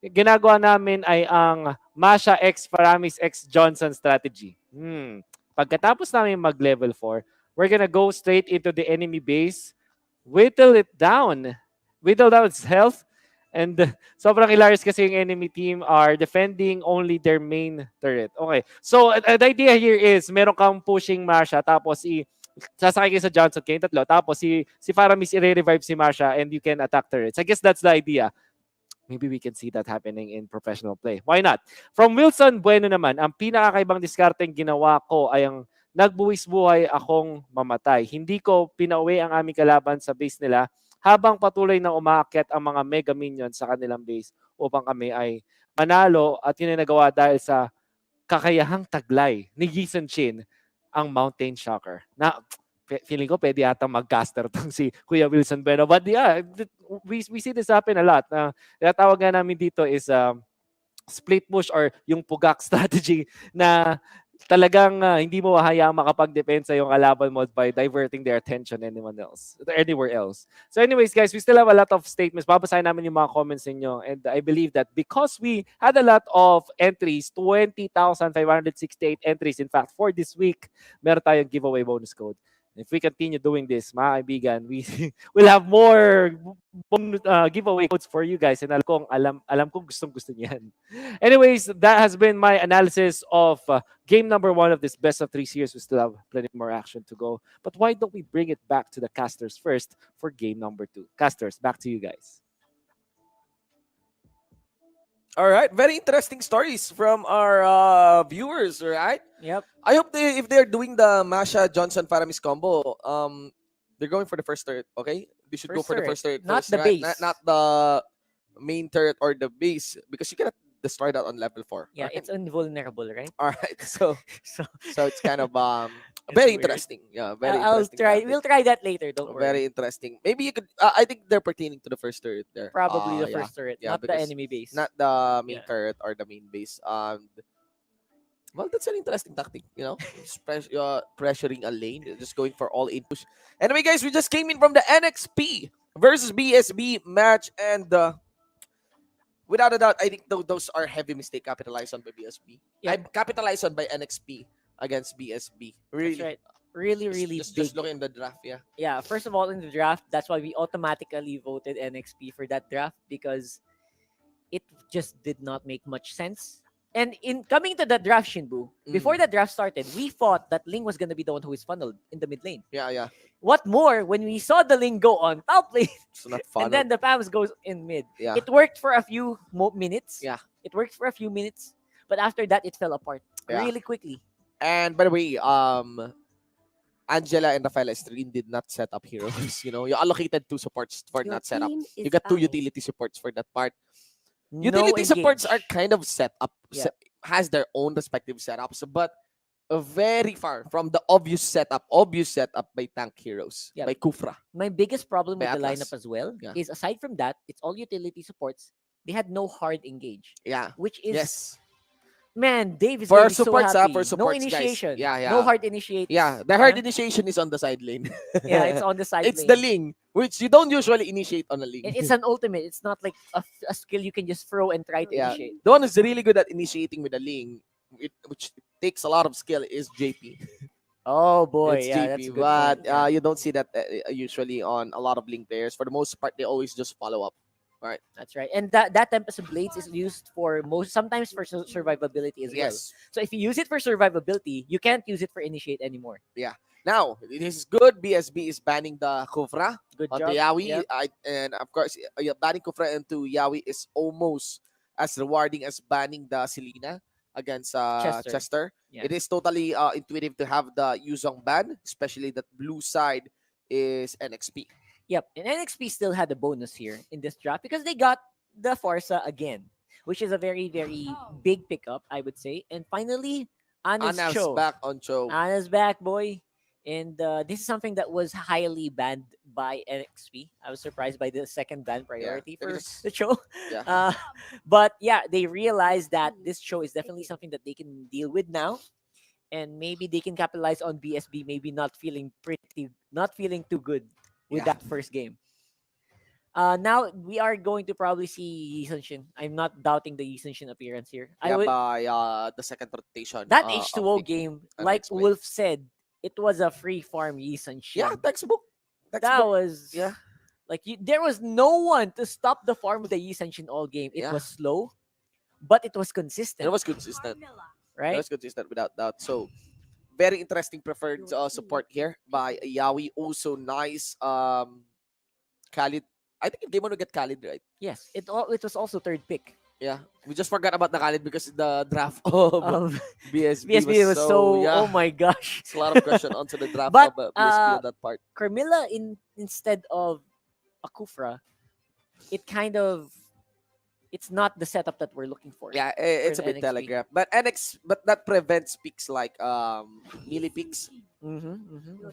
Ginagawa namin ay ang Masha X Paramis X Johnson strategy. Pagkatapos namin mag-level 4, we're gonna go straight into the enemy base, whittle down its health, and sobrang hilarious kasi yung enemy team are defending only their main turret. Okay. So, the idea here is meron kang pushing Masha tapos sasakay kayo sa Johnson kayong tatlo tapos si Faramis i-revive si Masha and you can attack turrets. I guess that's the idea. Maybe we can see that happening in professional play. Why not? From Wilson Bueno naman, ang pinakakaibang diskarteng ginawa ko ay ang nagbuwis buhay akong mamatay. Hindi ko pinauwi ang aming kalaban sa base nila habang patuloy na umaakyat ang mga mega minions sa kanilang base upang kami ay manalo at yun ay nagawa dahil sa kakayahang taglay ni Gisun Chin ang Mountain Shocker. Na feeling ko pwede yata mag-caster tong si Kuya Wilson Bueno. But yeah, we see this happen a lot. Tinatawag nga namin dito is split push or yung pugak strategy na talagang hindi mo hayaang makapagdepensa yung kalaban mo by diverting their attention anywhere else. So anyways, guys, we still have a lot of statements. Babasahin namin yung mga comments ninyo. And I believe that because we had a lot of entries, 20,568 entries, in fact, for this week, meron tayong giveaway bonus code. If we continue doing this, mga kaibigan, we'll have more giveaway codes for you guys. And alam kong gustong-gusto niyan. Anyways, that has been my analysis of game number 1 of this best of 3 series. We still have plenty more action to go. But why don't we bring it back to the casters first for game number 2? Casters, back to you guys. All right, very interesting stories from our viewers, right? Yep. I hope if they're doing the Masha Johnson Faramis combo, they're going for the first turret. Okay, they should go First for the turret, first turret not first, the right? base. Not the main turret or the base because you cannot destroy that on level 4. Yeah, right? it's invulnerable, right? All right. So So it's kind of It's very weird. interesting. Yeah, very I'll interesting. try. Tactic. We'll try that later. Don't worry. Very interesting. Maybe you could. I think they're pertaining to the first turret there. Probably the Yeah, first turret, yeah, not the because enemy base. not the main Yeah. turret or the main base. Well, that's an interesting tactic. Just pressuring a lane, just going for all in push. Anyway, guys, we just came in from the NXP versus BSB match, and without a doubt, I think those are heavy mistake capitalized on by BSB. Yep. I capitalized on by NXP. against BSB. That's Really. right. Really, really Just big. look in the draft, yeah. Yeah, first of all, in the draft, that's why we automatically voted NXP for that draft because it just did not make much sense. And in coming to the draft, Shinbu, before Mm. the draft started, we thought that Ling was gonna be the one who is funneled in the mid lane. Yeah, yeah. What more when we saw the Ling go on top lane It's not and fun. then the Pams goes in mid. Yeah. It worked for a few minutes. Yeah. It worked for a few minutes, but after that it fell apart Yeah. really quickly. And by the way, Angela and Rafael Estrin did not set up heroes. You allocated two supports for Your not set up. team You is got two out. utility supports for that part. No Utility supports are engage. kind of set up, Yeah. has their own respective setups, but very far from the obvious setup by tank heroes, Yeah. by Kufra, My biggest problem by with the Atlas. lineup as well Yeah. is aside from that, it's all utility supports. They had no hard engage, Yeah. which is Yes. man, Dave is For gonna be so supports, happy. for No supports, guys. initiation. Yeah, No yeah. hard initiate. Yeah, the hard initiation is on the side lane. Yeah, it's on the side It's lane. the Ling, which you don't usually initiate on a Ling. It's an ultimate. It's not like a skill you can just throw and try to Yeah. initiate. The one who's really good at initiating with a Ling, which takes a lot of skill, is JP. Oh boy, It's yeah, JP, that's a good but point. Yeah. you don't see that usually on a lot of Ling players. For the most part, they always just follow up. Right. That's right. And that Tempest of Blades is used for sometimes for survivability as well. Yes. So if you use it for survivability, you can't use it for initiate anymore. Now, this is good. BSB is banning the Kufra Good onto job. Yawi. Yep. And of course, banning Kufra into Yawi is almost as rewarding as banning the Selena against Chester. Chester. Yeah. It is totally intuitive to have the Yuzong ban, especially that blue side is NXP. Yep. And NXP still had a bonus here in this draft because they got the Forza again, which is a very, very big pickup, I would say. And finally, Anna's Anna's show. back on show. Anna's back, boy. And this is something that was highly banned by NXP. I was surprised by the second ban priority for because- the show. Yeah. But yeah, they realized that this show is definitely something that they can deal with now. And maybe they can capitalize on BSB, maybe not feeling too good with Yeah. that first game. Now we are going to probably see Yi Sun-shin. I'm not doubting the Yi Sun-shin appearance here. I would by the second rotation. that of H2O the- game, on like Nexplay. Wolf said, it was a free farm Yi Sun-shin. Yeah, textbook. That was Yeah. like there was no one to stop the farm of the Yi Sun-shin all game. It Yeah. was slow, but it was consistent. It was consistent. It right. was consistent without doubt. So very interesting preferred support here by Yawi. Also nice. Khalid. I think they want to get Khalid, right? Yes, it was also third pick. Yeah. We just forgot about the Khalid because the draft of Um, BSB, BSB was so yeah. oh my gosh. It's a lot of question onto the draft But, of BSB on that part. Carmilla instead of Akufra, it kind of it's not the setup that we're looking for. Yeah, it's a the bit NXP. telegraphed. But that prevents picks like melee picks.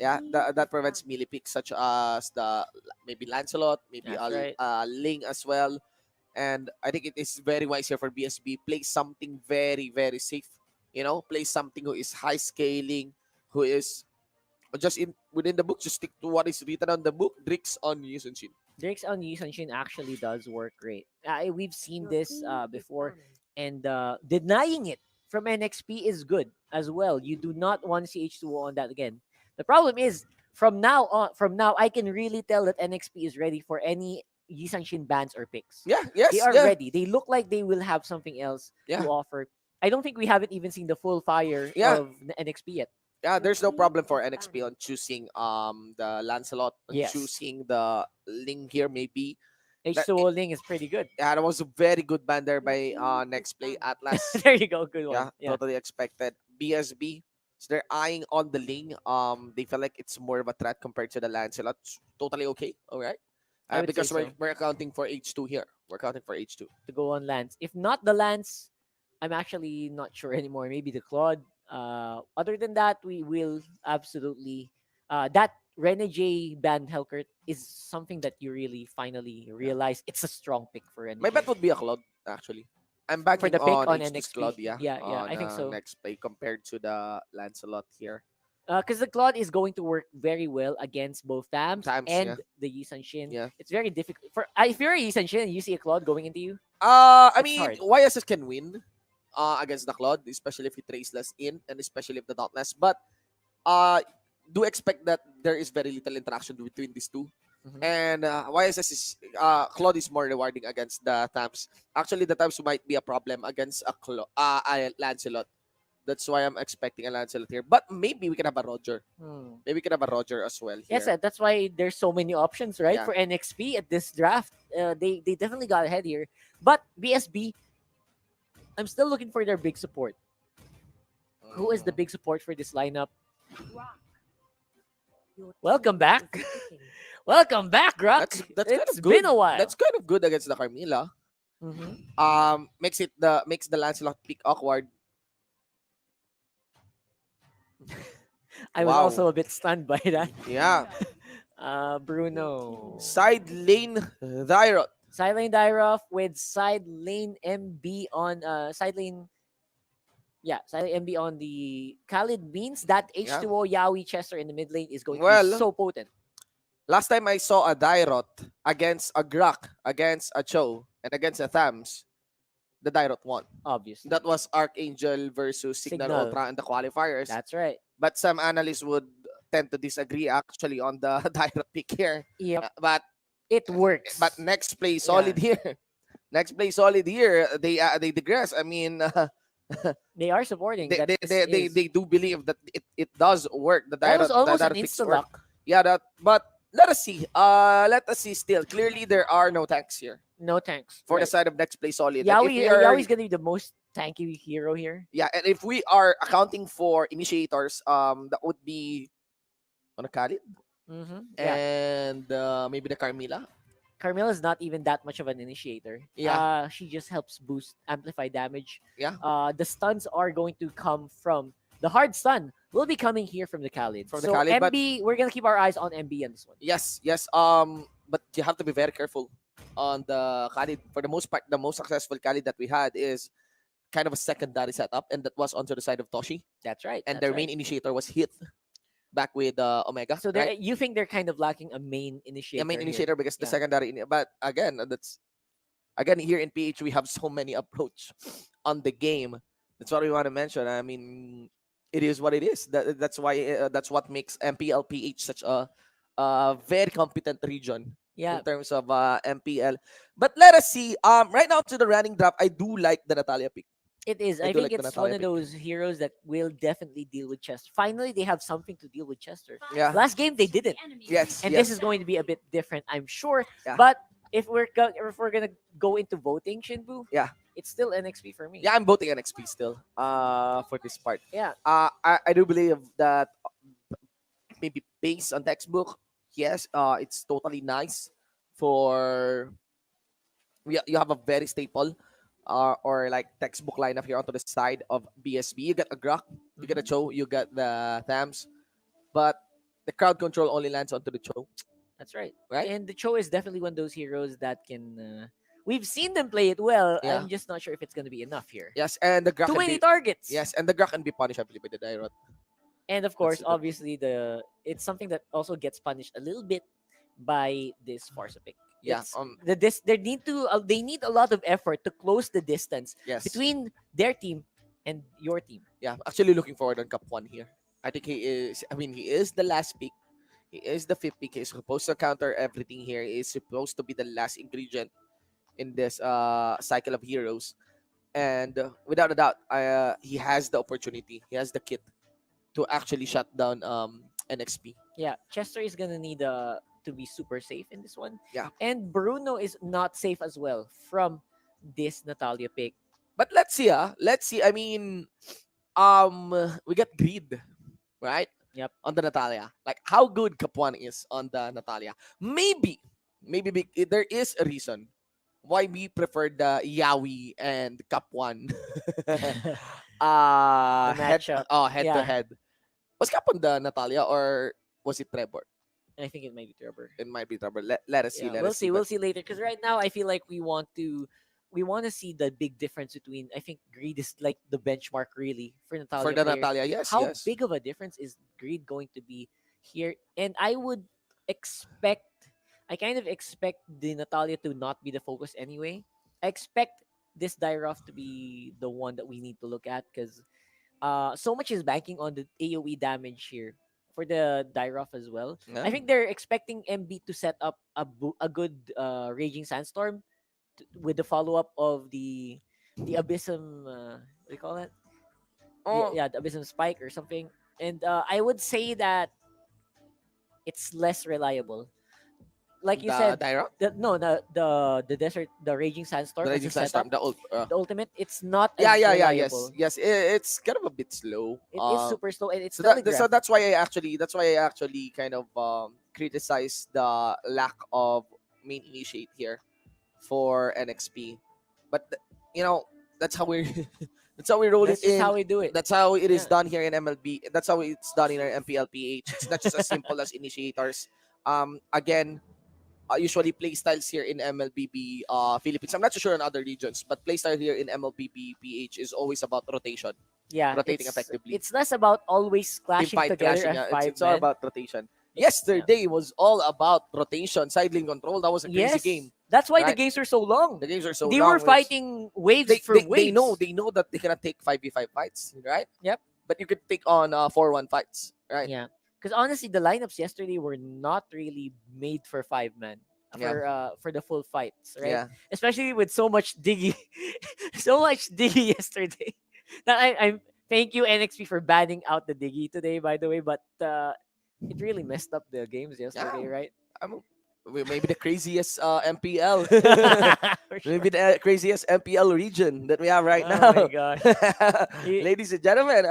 Yeah, that prevents melee picks such as the maybe Lancelot, maybe That's right. Ling as well. And I think it is very wise here for BSB. Play something very, very safe. Play something who is high scaling, who is just within the book. Just stick to what is written on the book. Drix on Yusunshin. Drake's on Yi Sun-shin actually does work great. We've seen this before, and denying it from NXP is good as well. You do not want to see H2O on that again. The problem is from now I can really tell that NXP is ready for any Yi Sun-shin bans or picks. Yeah, yes, They are yeah. ready. They look like they will have something else Yeah. to offer. I don't think we haven't even seen the full fire Yeah. of NXP yet. Yeah, there's no problem for NXP on choosing the Lancelot, on Yes. choosing the Ling here maybe. H2O Ling is pretty good. Yeah, that was a very good ban there by Nexplay Atlas. There you go, good one. Yeah, totally expected. BSB, so they're eyeing on the Ling. They feel like it's more of a threat compared to the Lancelot. Totally okay. All right. I would Because say so. we're accounting for H2 here. We're accounting for H2. To go on Lance. If not the Lance, I'm actually not sure anymore. Maybe the Claude. Other than that, we will absolutely that Rene J ban Helkert is something that you really finally realize it's a strong pick for Rene. My bet would be a Cloud, actually. I'm backing For the pick on H2's NXP. Cloud, yeah. Yeah, I think so. Next play compared to the Lancelot here. Because the Claude is going to work very well against both Tams Tams, and yeah. the Yi Sun-shin. Yeah. It's very difficult for if you're a Yi Sun-shin and you see a Claude going into you. I It's mean, hard. YSS can win. against the Claude, especially if he traceless in and especially if the Dauntless. But uh, do expect that there is very little interaction between these two. Mhm. And YSS is Claude is more rewarding against the Tams. Actually, the Tams might be a problem against a Lancelot. That's why I'm expecting a Lancelot here. But maybe we can have a Roger. Hmm. Maybe we can have a Roger as well Yes, here. that's why there's so many options, right, Yeah. for NXP at this draft. They definitely got ahead here, but BSB, I'm still looking for their big support. Who is the big support for this lineup? Welcome back. Welcome back, Rock. That's kind It's of good. been a while. That's kind of good against the Carmilla. Mhm. Makes the Lancelot pick awkward. I was Wow. also a bit stunned by that. Yeah. Bruno. Side lane Dyrot. Side lane Dyrov with side lane MB on side lane MB on the Khalid means that Yeah. H2O Yaoi Chester in the mid lane is going to be Well, so potent. last time I saw a Dyrot against a Grak, against a Cho, and against a Thams, the Dyrot won. Obviously. That was Archangel versus Signal Cignal. Ultra in the qualifiers. That's right. But some analysts would tend to disagree actually on the Dyrot pick here. Yep. But It works. next play solid here. Next play solid here. They digress. I mean, They are supporting they, that they, this they, they, is. they do believe that it does work. That was almost the an Dyrot picks insta work. lock. Yeah, that. But let us see. Let us see. Still, clearly there are no tanks here No tanks. for the Right. side of next play solid. And if Yaoi, we are, Yaoi's gonna be the most tanky hero here. yeah, and if we are accounting for initiators, that would be on a Khalid Yeah. and maybe the Carmilla. Carmilla is not even that much of an initiator. Yeah. She just helps boost amplify damage. Yeah. The stuns are going to come from the hard stun will be coming here from the Khalid. From the So Khalid, but MB, we're gonna keep our eyes on MB on this one. yes. But you have to be very careful on the Khalid. For the most part, the most successful Khalid that we had is kind of a secondary setup, and that was onto the side of Toshi. That's right. And that's their right. main initiator was Hit back with Omega. So right? you think they're kind of lacking a main initiator? Yeah, main here. initiator because the Yeah. secondary. But again, that's again here in PH we have so many approach on the game. That's what we want to mention. I mean, it is what it is. That's why that's what makes MPL-PH such a very competent region Yeah. in terms of MPL. But let us see. Right now to the running draft, I do like the Natalia pick. It is. I I do think like the it's one Natalia of pick. those heroes that will definitely deal with Chester. Finally, they have something to deal with Chester. Yeah. Last game they didn't, Yes. and yes. this is going to be a bit different, I'm sure. Yeah. But if we're gonna go into voting, Shinbu, Yeah. it's still NXP for me. Yeah, I'm voting NXP still. For this part. Yeah. I do believe that maybe based on textbook, yes, it's totally nice for you have a very staple or like textbook lineup here onto the side of BSB. You get a Grok, you get a Cho, you get the Thams, but the crowd control only lands onto the Cho, That's right. right? And the Cho is definitely one of those heroes that can. We've seen them play it well. Yeah. I'm just not sure if it's gonna be enough here. Yes, and the Grok Too can many be targets. yes, and the Grok can be punished, I believe, by the Dyrot. And of course, that- obviously, it's something that also gets punished a little bit by this Farsa pick. Yeah, It's they need a lot of effort to close the distance yes, between their team and your team. yeah. Actually, looking forward on Cup One here. I think he is. I mean, he is the last pick. He is the fifth pick. He's supposed to counter everything here. He's supposed to be the last ingredient in this cycle of heroes. And without a doubt, he has the opportunity. He has the kit to actually shut down NXP. Yeah, Chester is gonna need to be super safe in this one. Yeah. And Bruno is not safe as well from this Natalia pick. But let's see, Let's see. I mean, we get greed, right? Yep. On the Natalia. Like how good Capuan is on the Natalia. There is a reason why we prefer the Yawi and Capuan. matchup. Head Yeah. to head. Was Cap on the Natalia or was it Trevor? I think it might be Trevor. It might be Trevor. Let us see. Yeah, Let we'll us see. see. We'll see later. Because right now, I feel like we want to see the big difference between. I think Greed is like the benchmark really for Natalia. For the players. Natalia, yes, How yes. big of a difference is Greed going to be here? And I would expect. I kind of expect the Natalia to not be the focus anyway. I expect this Dairoff to be the one that we need to look at because so much is banking on the AoE damage here for the Dairoff as well. I Yeah. think they're expecting MB to set up a good Raging Sandstorm with the follow up of the Abyssum. What do you call that? Oh, Yeah, the Abyssum Spike or something. And I would say that it's less reliable. Like you the said, Dyra, the desert, the Raging the Sandstorm as a Raging setup, Sandstorm, the old. the ultimate, it's not Yeah, as yeah, yeah, yes, reliable. yes. It's kind of a bit slow. It is super slow and it's So so telegraphed. that's why I actually kind of criticize the lack of main initiate here for NXP. But you know, that's how we that's how we roll it That's just in. how we do it. That's how it is Yeah. done here in MLB. That's how it's done in our MPL-PH. It's not just as simple as initiators. Again, usually play styles here in MLBB Philippines. I'm not so sure in other regions, but play style here in MLBB PH is always about rotation, Yeah, rotating effectively. it's less about always Team clashing fight together clashing. as Yeah, five it's all men. about rotation. Yeah. Yesterday was all about rotation, side lane control. That was a crazy Yes. game, That's why the right? games are so long. The games are so They were long. Which fighting waves for waves. they know that they cannot take 5v5 fights, right? Yep. But you could take on 4-1 fights, right? Yeah. Because honestly, the lineups yesterday were not really made for five men Yeah, for the full fights, right? yeah. Especially with so much diggy, so much diggy yesterday. That I'm thank you NXP for banning out the diggy today, by the way. But it really messed up the games Yeah. yesterday, right? Maybe the craziest MPL. For sure. Maybe the craziest MPL region that we have right Oh my now. gosh. You- Ladies and gentlemen,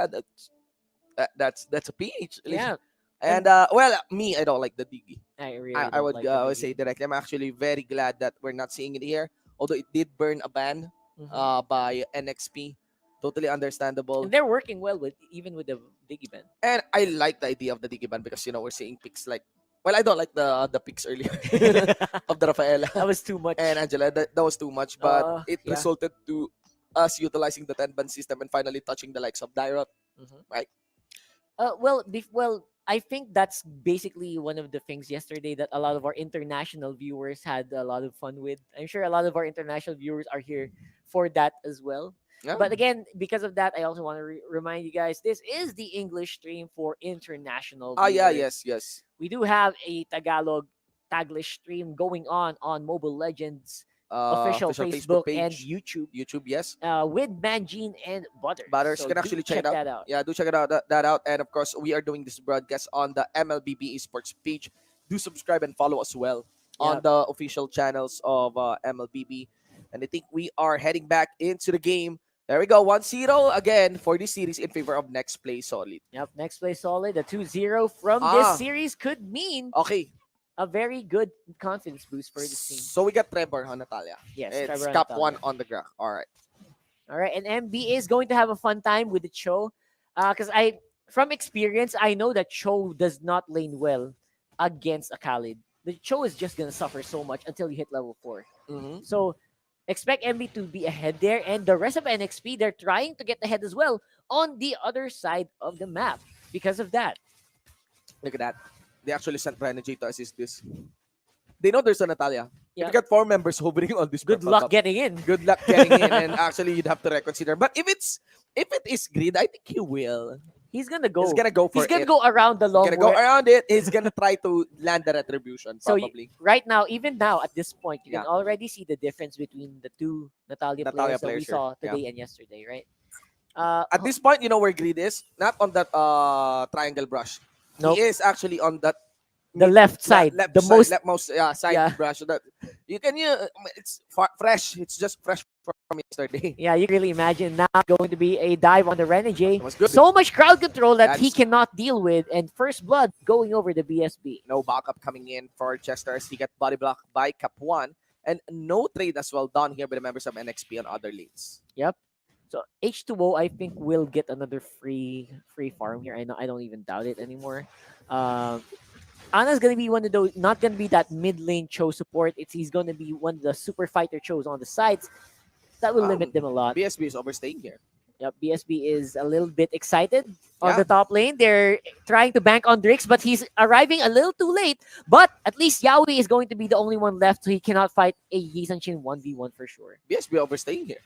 that's a PH. yeah, And and well, me, I don't like the Digi. I really I don't like the would say diggy. directly. I'm actually very glad that we're not seeing it here. Although it did burn a ban Mhm. by NXP. Totally And understandable. they're working well with even with the diggy band. And I like the idea of the Digi ban because we're seeing picks like, well, I don't like the picks earlier of the Rafaela That was too and much. Angela. That was too much, but it Yeah. resulted to us utilizing the 10 ban system and finally touching the likes of Dyrot, Mhm. right? Well, I think that's basically one of the things yesterday that a lot of our international viewers had a lot of fun with. I'm sure a lot of our international viewers are here for that as well. Yeah. But again, because of that, I also want to remind you guys this is the English stream for international Ah, yeah, viewers. yes, yes. We do have a Tagalog Taglish stream going on Mobile Legends official Official Facebook Facebook and page, YouTube YouTube, yes. with Mangine and Butter. Butters, you So can do actually check it check out. that out. Yeah, do check it out that out. And of course, we are doing this broadcast on the MLBB Esports page. Do subscribe and follow as well on Yep. the official channels of MLBB. And I think we are heading back into the game. There we go, 1-0 again for this series in favor of Nexplay Solid. Yep, Nexplay Solid, a 2-0 from this Ah, series could mean okay. a very good confidence boost for this team. So we got Trevor on Natalia. Yes, It's Trevor and Cup Natalia. 1 on the ground. All right. All right, and MB is going to have a fun time with the Cho. Because from experience, I know that Cho does not lane well against a Khalid. The Cho is just going to suffer so much until you hit level 4. Mm-hmm. So expect MB to be ahead there, and the rest of NXP, they're trying to get ahead as well on the other side of the map because of that. Look at that. They actually sent Renegade to assist this. They know there's a Natalia. If Yeah. you got 4 members hovering on this Good purple luck cup, getting in. good luck getting in. And actually, you'd have to reconsider. But if it is Grid, I think he will. He's gonna go. He's gonna go for He's gonna it. go around the He's long gonna go way. around it. He's gonna try to land the retribution, So probably. right now, even now at this point, you Yeah. can already see the difference between the two Natalia, Natalia players that we players here. saw Yeah. today and yesterday, right? At this point, you know where Grid is? Not on that triangle brush. Nope. He is actually on that The left side, left the side, most. leftmost side Yeah. brush. So that you can it's fresh. It's just fresh from yesterday. Yeah, you can really imagine now going to be a dive on the Renegade. It was good. So much crowd control that he That's- cannot deal with, and first blood going over the BSB. No backup coming in for Chester as he got body blocked by Cap 1. And no trade as well done here by the members of NXP on other lanes. Yep. So H2O, I think will get another free farm here. I don't even doubt it anymore. Ana's gonna be one of those, not gonna be that mid lane Cho support. He's gonna be one of the super fighter Chos on the sides. That will limit them a lot. BSB is overstaying here. Yep, BSB is a little bit excited on Yeah. the top lane. They're trying to bank on Drix, but he's arriving a little too late. But at least Yaoi is going to be the only one left, so he cannot fight a Yi Sanchin 1v1 for sure. BSB overstaying here.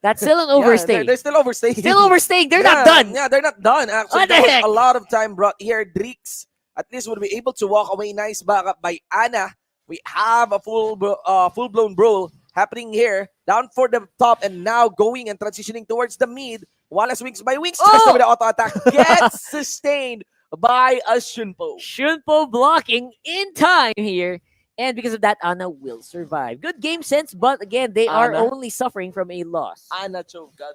That's still an Yeah, overstay. they're still overstaying. Still overstaying. They're not Yeah, done. yeah, they're not done. Actually, What the there was heck? a lot of time brought here. Drix at least would be able to walk away. Nice backup by Ana. We have a full blown brawl happening here. Down for the top and now going and transitioning towards the mid. Wallace wings by wings. Just with the auto attack gets sustained by a Shunpo. Shunpo blocking in time here. And because of that, Ana will survive. Good game sense, but again, they are Ana. only suffering from a loss. Ana Cho, God.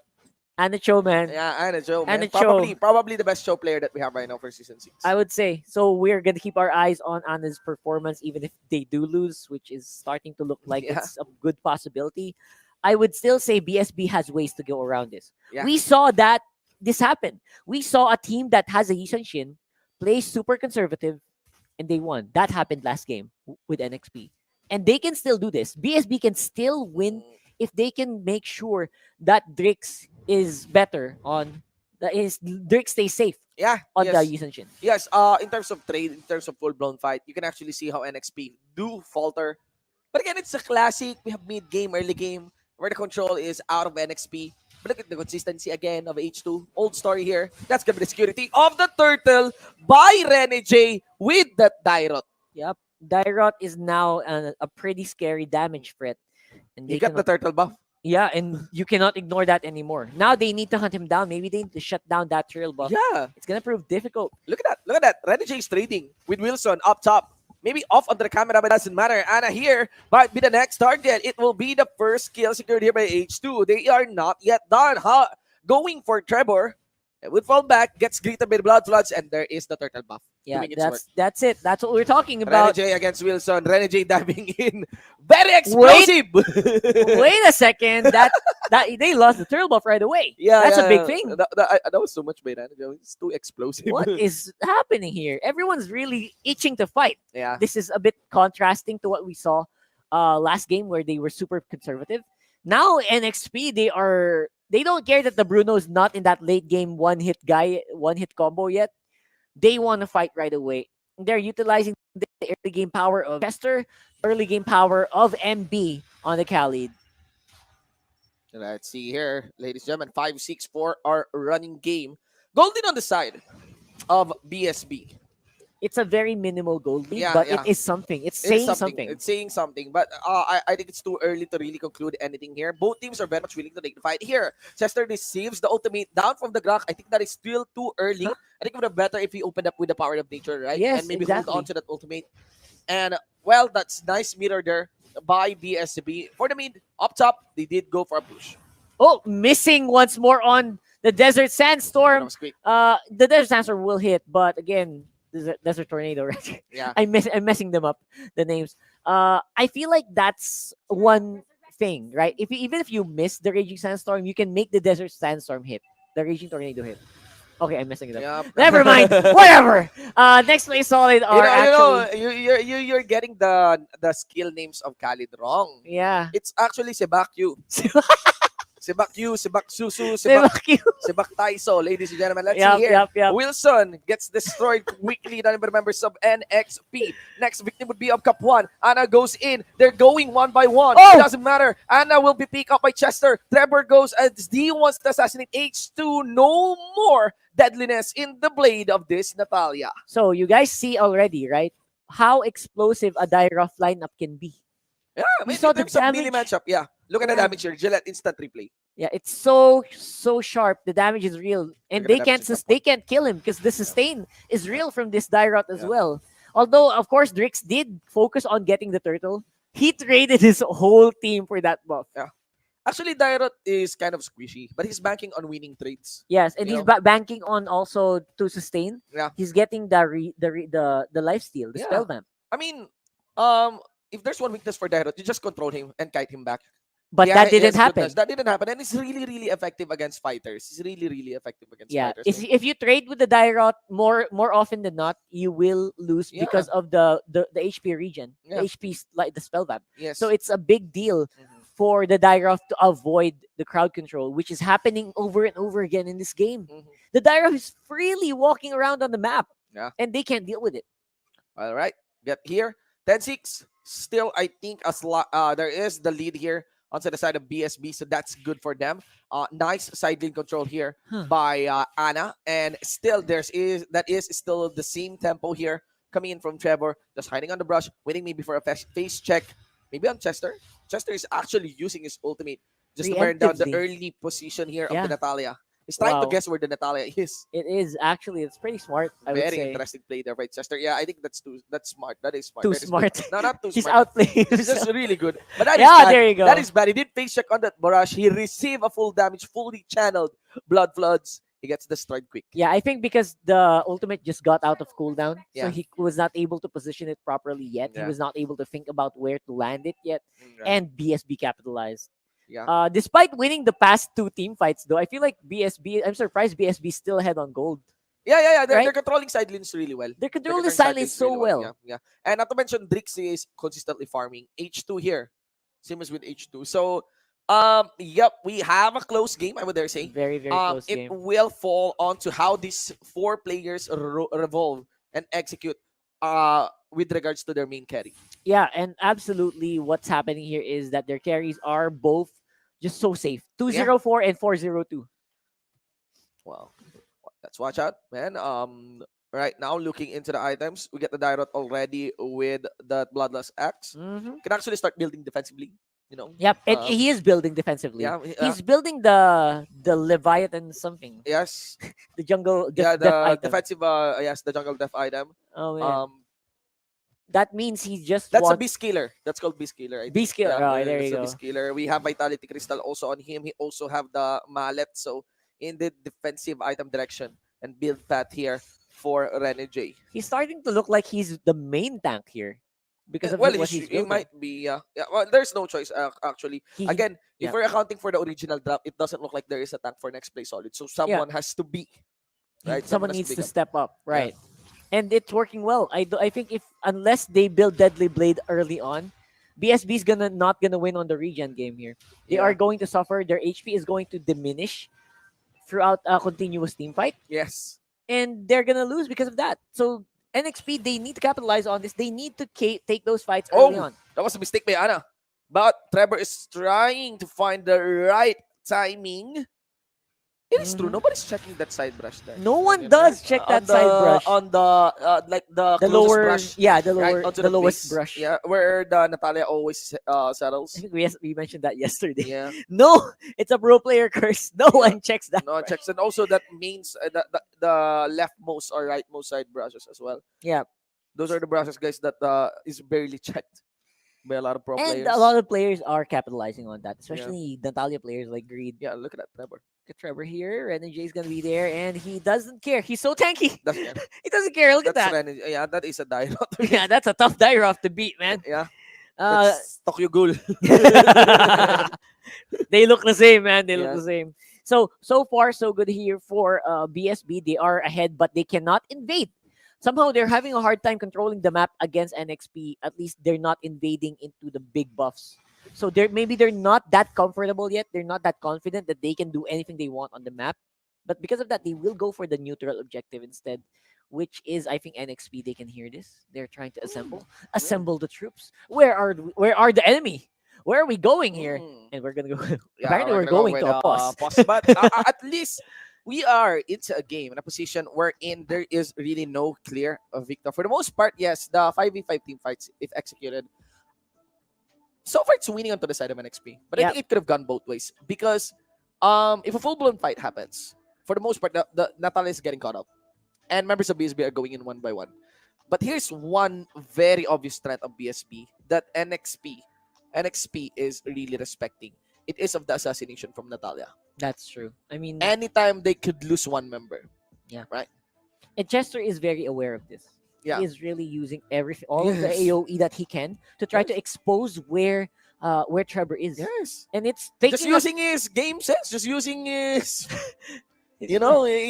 Ana Cho, man. Yeah, Ana Cho, man. Ana Cho. Probably the best show player that we have right now for season 6. I would say. So we're going to keep our eyes on Ana's performance, even if they do lose, which is starting to look like Yeah. it's a good possibility. I would still say BSB has ways to go around this. Yeah. We saw that this happen. We saw a team that has a Yisan Shin play super conservative and they won. That happened last game with NXP. And they can still do this. BSB can still win if they can make sure that Drix is better on Drix stays safe Yeah, on yes. the Yisan Shin. Yes, in terms of trade, in terms of full-blown fight, you can actually see how NXP do falter. But again, it's a classic. We have mid-game, early game, where the control is out of NXP. But look at the consistency again of H2. Old story here. That's gonna be the security of the turtle by Rene J with that Dyrot. Yep. Dyrot is now a pretty scary damage threat. And You they got the cannot, turtle buff. yeah, and you cannot ignore that anymore. Now they need to hunt him down. Maybe they need to shut down that trail buff. Yeah. It's gonna prove difficult. Look at that. Look at that. Rene J is trading with Wilson up top. Maybe off under the camera, but doesn't matter. Ana here might be the next target. It will be the first kill secured here by H2. They are not yet done. Going for Trevor. It would fall back, gets greeted by the blood floods, and there is the turtle buff. Yeah, doing its work. that's it. That's what we're talking Rene about. J against Wilson. Rene J diving in. Very explosive. Wait a second. That they lost the turtle buff right away. Yeah, That's yeah, a big yeah. thing. That was so much by Rene J. It's too explosive. What is happening here? Everyone's really itching to fight. Yeah. This is a bit contrasting to what we saw last game where they were super conservative. Now NXP they don't care that the Bruno's not in that late game one hit combo yet. They want to fight right away. They're utilizing the early game power of Chester, early game power of MB on the Khalid. Let's see here, ladies and gentlemen. 5-6 for our running game. Golden on the side of BSB. It's a very minimal gold lead, Yeah, but yeah. it is something. It's It is saying something. It's saying something, but I think it's too early to really conclude anything here. Both teams are very much willing to take the fight here. Chester receives the ultimate down from the Grok. I think that is still too early. Huh? I think it would have better if he opened up with the power of nature, right? Yes, and maybe exactly. hold on to that ultimate. And well, that's nice mirror there by BSB. For the mid, up top, they did go for a push. Oh, missing once more on the Desert That Sandstorm. was great. The Desert Sandstorm will hit, but again, Desert Tornado, right? Yeah. I'm messing them up, the names. I feel like that's one thing, right? Even if you miss the Raging Sandstorm, you can make the Desert Sandstorm hit, the Raging Tornado hit. Okay, I'm messing it up. Yeah. Never mind. Whatever. Nexplay Solid are actually. You're getting the skill names of Khalid wrong. Yeah. It's actually Sebakyu. Sebakyu, Sebaksusu, Sebak Taiso, ladies and gentlemen. Let's see here. Yep. Wilson gets destroyed quickly. None of the members of NXP. Next victim would be of Cup 1. Anna goes in. They're going one by one. Oh! It doesn't matter. Anna will be picked up by Chester. Trevor goes as D wants to assassinate H2. No more deadliness in the blade of this Natalia. So you guys see already, right? How explosive a Dyroff lineup can be. Yeah, You in saw the terms of melee damage? matchup, yeah. Look at the Yeah. damage here. Gillette instant replay. Yeah, it's so sharp. The damage is real, and Look at they the can't damage in they can't kill him because the sustain is real from this Dyrot as Yeah. well. Although of course Drix did focus on getting the turtle, he traded his whole team for that buff. Actually, Dyrot is kind of squishy, but he's banking on winning trades. Yes, and You he's know? banking on also to sustain. Yeah. He's getting the life steal, the Yeah. spell vamp. I mean, if there's one weakness for Dyrot, you just control him and kite him back. But Yeah, that didn't yes, happen. goodness, That didn't happen, and it's really, really effective against fighters. It's really, really effective against Yeah, fighters. if you trade with the Dyrot more often than not, you will lose Yeah. because of the HP region, Yeah. the HP like the spell vamp. Yes. So it's a big deal Mhm. for the Dyrov to avoid the crowd control, which is happening over and over again in this game. Mhm. The Dyrov is freely walking around on the map, Yeah. and they can't deal with it. All right. Get here. 10-6. Still, I think there is the lead here onto the side of BSB, so that's good for them. Nice side lane control here Huh. by Anna, and still that is still the same tempo here coming in from Trevor, just hiding on the brush, waiting maybe for a face check, maybe on Chester. Chester is actually using his ultimate just to burn down the Preemptively. early position here of Yeah. the Natalia. He's trying to Wow. guess where the Natalia is. It is actually, it's pretty smart, I would Very say. interesting play there, right, Chester? Yeah, I think that's smart. That is smart. Too That is good. smart. No, not too He's smart. outplaying It's just himself. really good. But that is Yeah, bad. there you go. That is bad. He did face check on that barrage. He received a full damage, fully channeled blood floods. He gets destroyed quick. Yeah, I think because the ultimate just got out of cooldown, Yeah. so he was not able to position it properly yet. He Yeah. was not able to think about where to land it yet, Yeah. and BSB capitalized. Yeah. Despite winning the past 2 team fights, though, I feel like BSB. I'm surprised BSB still ahead on gold. Yeah. They're Right? controlling side lanes really well. They're They're controlling the controlling side lanes so really well. Yeah. And not to mention, Drix is consistently farming. H2 here. Same as with H2. So, yep, we have a close game, I would dare say. Very, very close It game. will fall onto how these 4 players revolve and execute with regards to their main carry. Yeah, and absolutely, what's happening here is that their carries are both just so safe. 204 and 402. Wow. Let's watch out, man. Right now, looking into the items, we get the Dyrot already with the Bloodlust Axe. Mm-hmm. Can actually start building defensively, you know. Yep, and Um, he is building defensively. Yeah. He's building the Leviathan something, Yes. the jungle Yeah, def the item. defensive, yes, the jungle def item. Oh man, That that means he just That's a wants beast killer. That's called beast killer. I beast think. killer. Yeah, Oh, there that's you a go. beast killer. We have Vitality Crystal also on him. He also have the mallet. So in the defensive item direction and build path here for Rene J. He's starting to look like he's the main tank here because of Well, what he's he building. might be. Yeah. Well, there's no choice actually. He- Again, yeah. if we're accounting for the original draft, it doesn't look like there is a tank for Nexplay Solid. So someone has to be. Right. Someone has needs to become- step up, right? And it's working well. I think if unless they build Deadly Blade early on, BSB is not gonna win on the regen game here. They Yeah. are going to suffer. Their HP is going to diminish throughout a continuous team fight, Yes. and they're gonna lose because of that. So NXP, they need to capitalize on this. They need to take those fights early on. That was a mistake by Anna. But Trevor is trying to find the right timing. It is true. Mhm. Nobody's checking that side brush there. No one does check that side brush. On the like the The closest lower, brush. yeah, the Right lower, onto the lowest base. brush. Yeah, where the Natalia always I settles. think we mentioned that yesterday. Yeah. No, it's a pro player curse. No Yeah. one checks that. No brush. checks, and also that means the leftmost or rightmost side brushes as well. Yeah. Those are the brushes, guys, that is barely checked by a lot of pro And players. a lot of players are capitalizing on that, especially Natalia players like Greed. Yeah, look at that Trevor. Look at Trevor here. Ren J is gonna be there, and he doesn't care. He's so tanky. That's yeah, He doesn't care. Look at that's that. yeah, that is a dialogue. Yeah, that's a tough Dyrov to beat, man. Yeah. Uh, That's Tokyo Ghoul. they look the same, man. They Yeah. look the same. So far so good here for BSB. They are ahead, but they cannot invade. Somehow they're having a hard time controlling the map against NXP. At least they're not invading into the big buffs. So they're not that comfortable yet. They're not that confident that they can do anything they want on the map. But because of that, they will go for the neutral objective instead, which is, I think, NXP. They can hear this. They're trying to assemble the troops. Where are the enemy? Where are we going here? Mm. And we're gonna go. Yeah, Apparently, we're gonna go going with, to a pause. But at least we are into a game in a position wherein there is really no clear victor. For the most part, yes, the 5v5 team fights, if executed, so far it's winning onto the side of NXP. But I Yep. think it could have gone both ways because if a full-blown fight happens, for the most part, the Natalia is getting caught up. And members of BSB are going in one by one. But here's one very obvious strength of BSB that NXP is really respecting. It is of the assassination from Natalia. That's true. I mean, Anytime they could lose one member. and Chester is very aware of this. Yeah. He is really using all of the Yes. AOE that he can to try to expose where Trevor is. Yes. And it's Just taking us using his game sense, just using his, he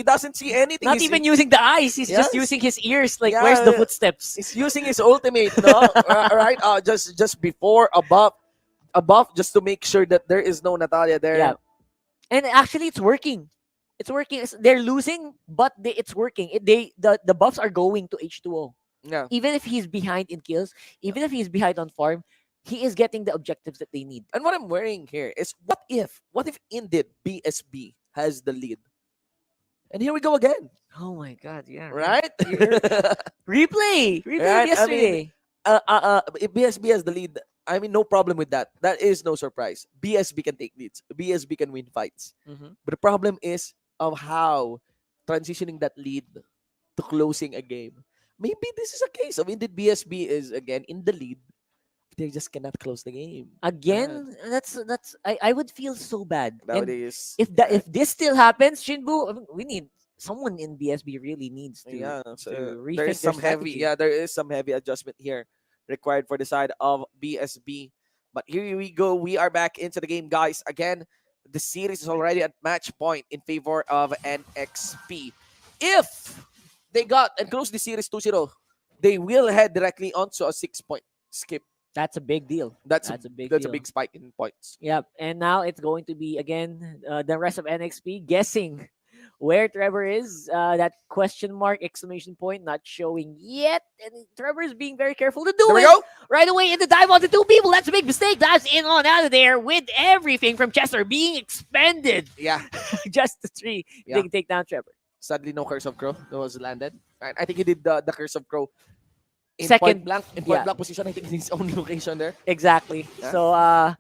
doesn't see anything. not He's- even using the eyes. He's just Yes. using his ears. Like, where's the Yeah. footsteps? He's using his ultimate, no? Right? Just before, above, a buff just to make sure that there is no Natalia there. Yeah. And actually, it's working. It's working. They're losing, but it's working. The buffs are going to H2O. Yeah. Even if he's behind in kills, even if he's behind on farm, he is getting the objectives that they need. And what I'm worrying here is what if indeed BSB has the lead? And here we go again, Oh my god, yeah. right? Replay Right? of yesterday. If BSB has the lead, I mean, no problem with that. That is no surprise. BSB can take leads. BSB can win fights. Mhm. But the problem is of how transitioning that lead to closing a game. Maybe this is a case of indeed BSB is again in the lead. They just cannot close the game. Again, that's I would feel so bad. And Nowadays. if this still happens, Shinbu, I mean, we need someone in BSB really needs to Yeah, so rethink there is their some heavy. strategy. Yeah, there is some heavy adjustment here required for the side of BSB. But here we go. We are back into the game, guys. Again, the series is already at match point in favor of NXP. If they got and close the series 2-0, they will head directly onto a 6-point skip. That's a big deal. That's That's a big that's a deal. big spike in points. Yep. And now it's going to be again the rest of NXP guessing where Trevor is. That question mark exclamation point not showing yet, and Trevor is being very careful to do There we it go. right away in the dive onto two people. That's a big mistake. That's in on out of there with everything from Chester being expended. Yeah. Just the three. Yeah. They can take down Trevor. Sadly, no Curse of Crow that was landed. Right. I think he did the Curse of Crow in Second- point blank. In point yeah. blank position, I think in his own location there. Exactly. Yeah. So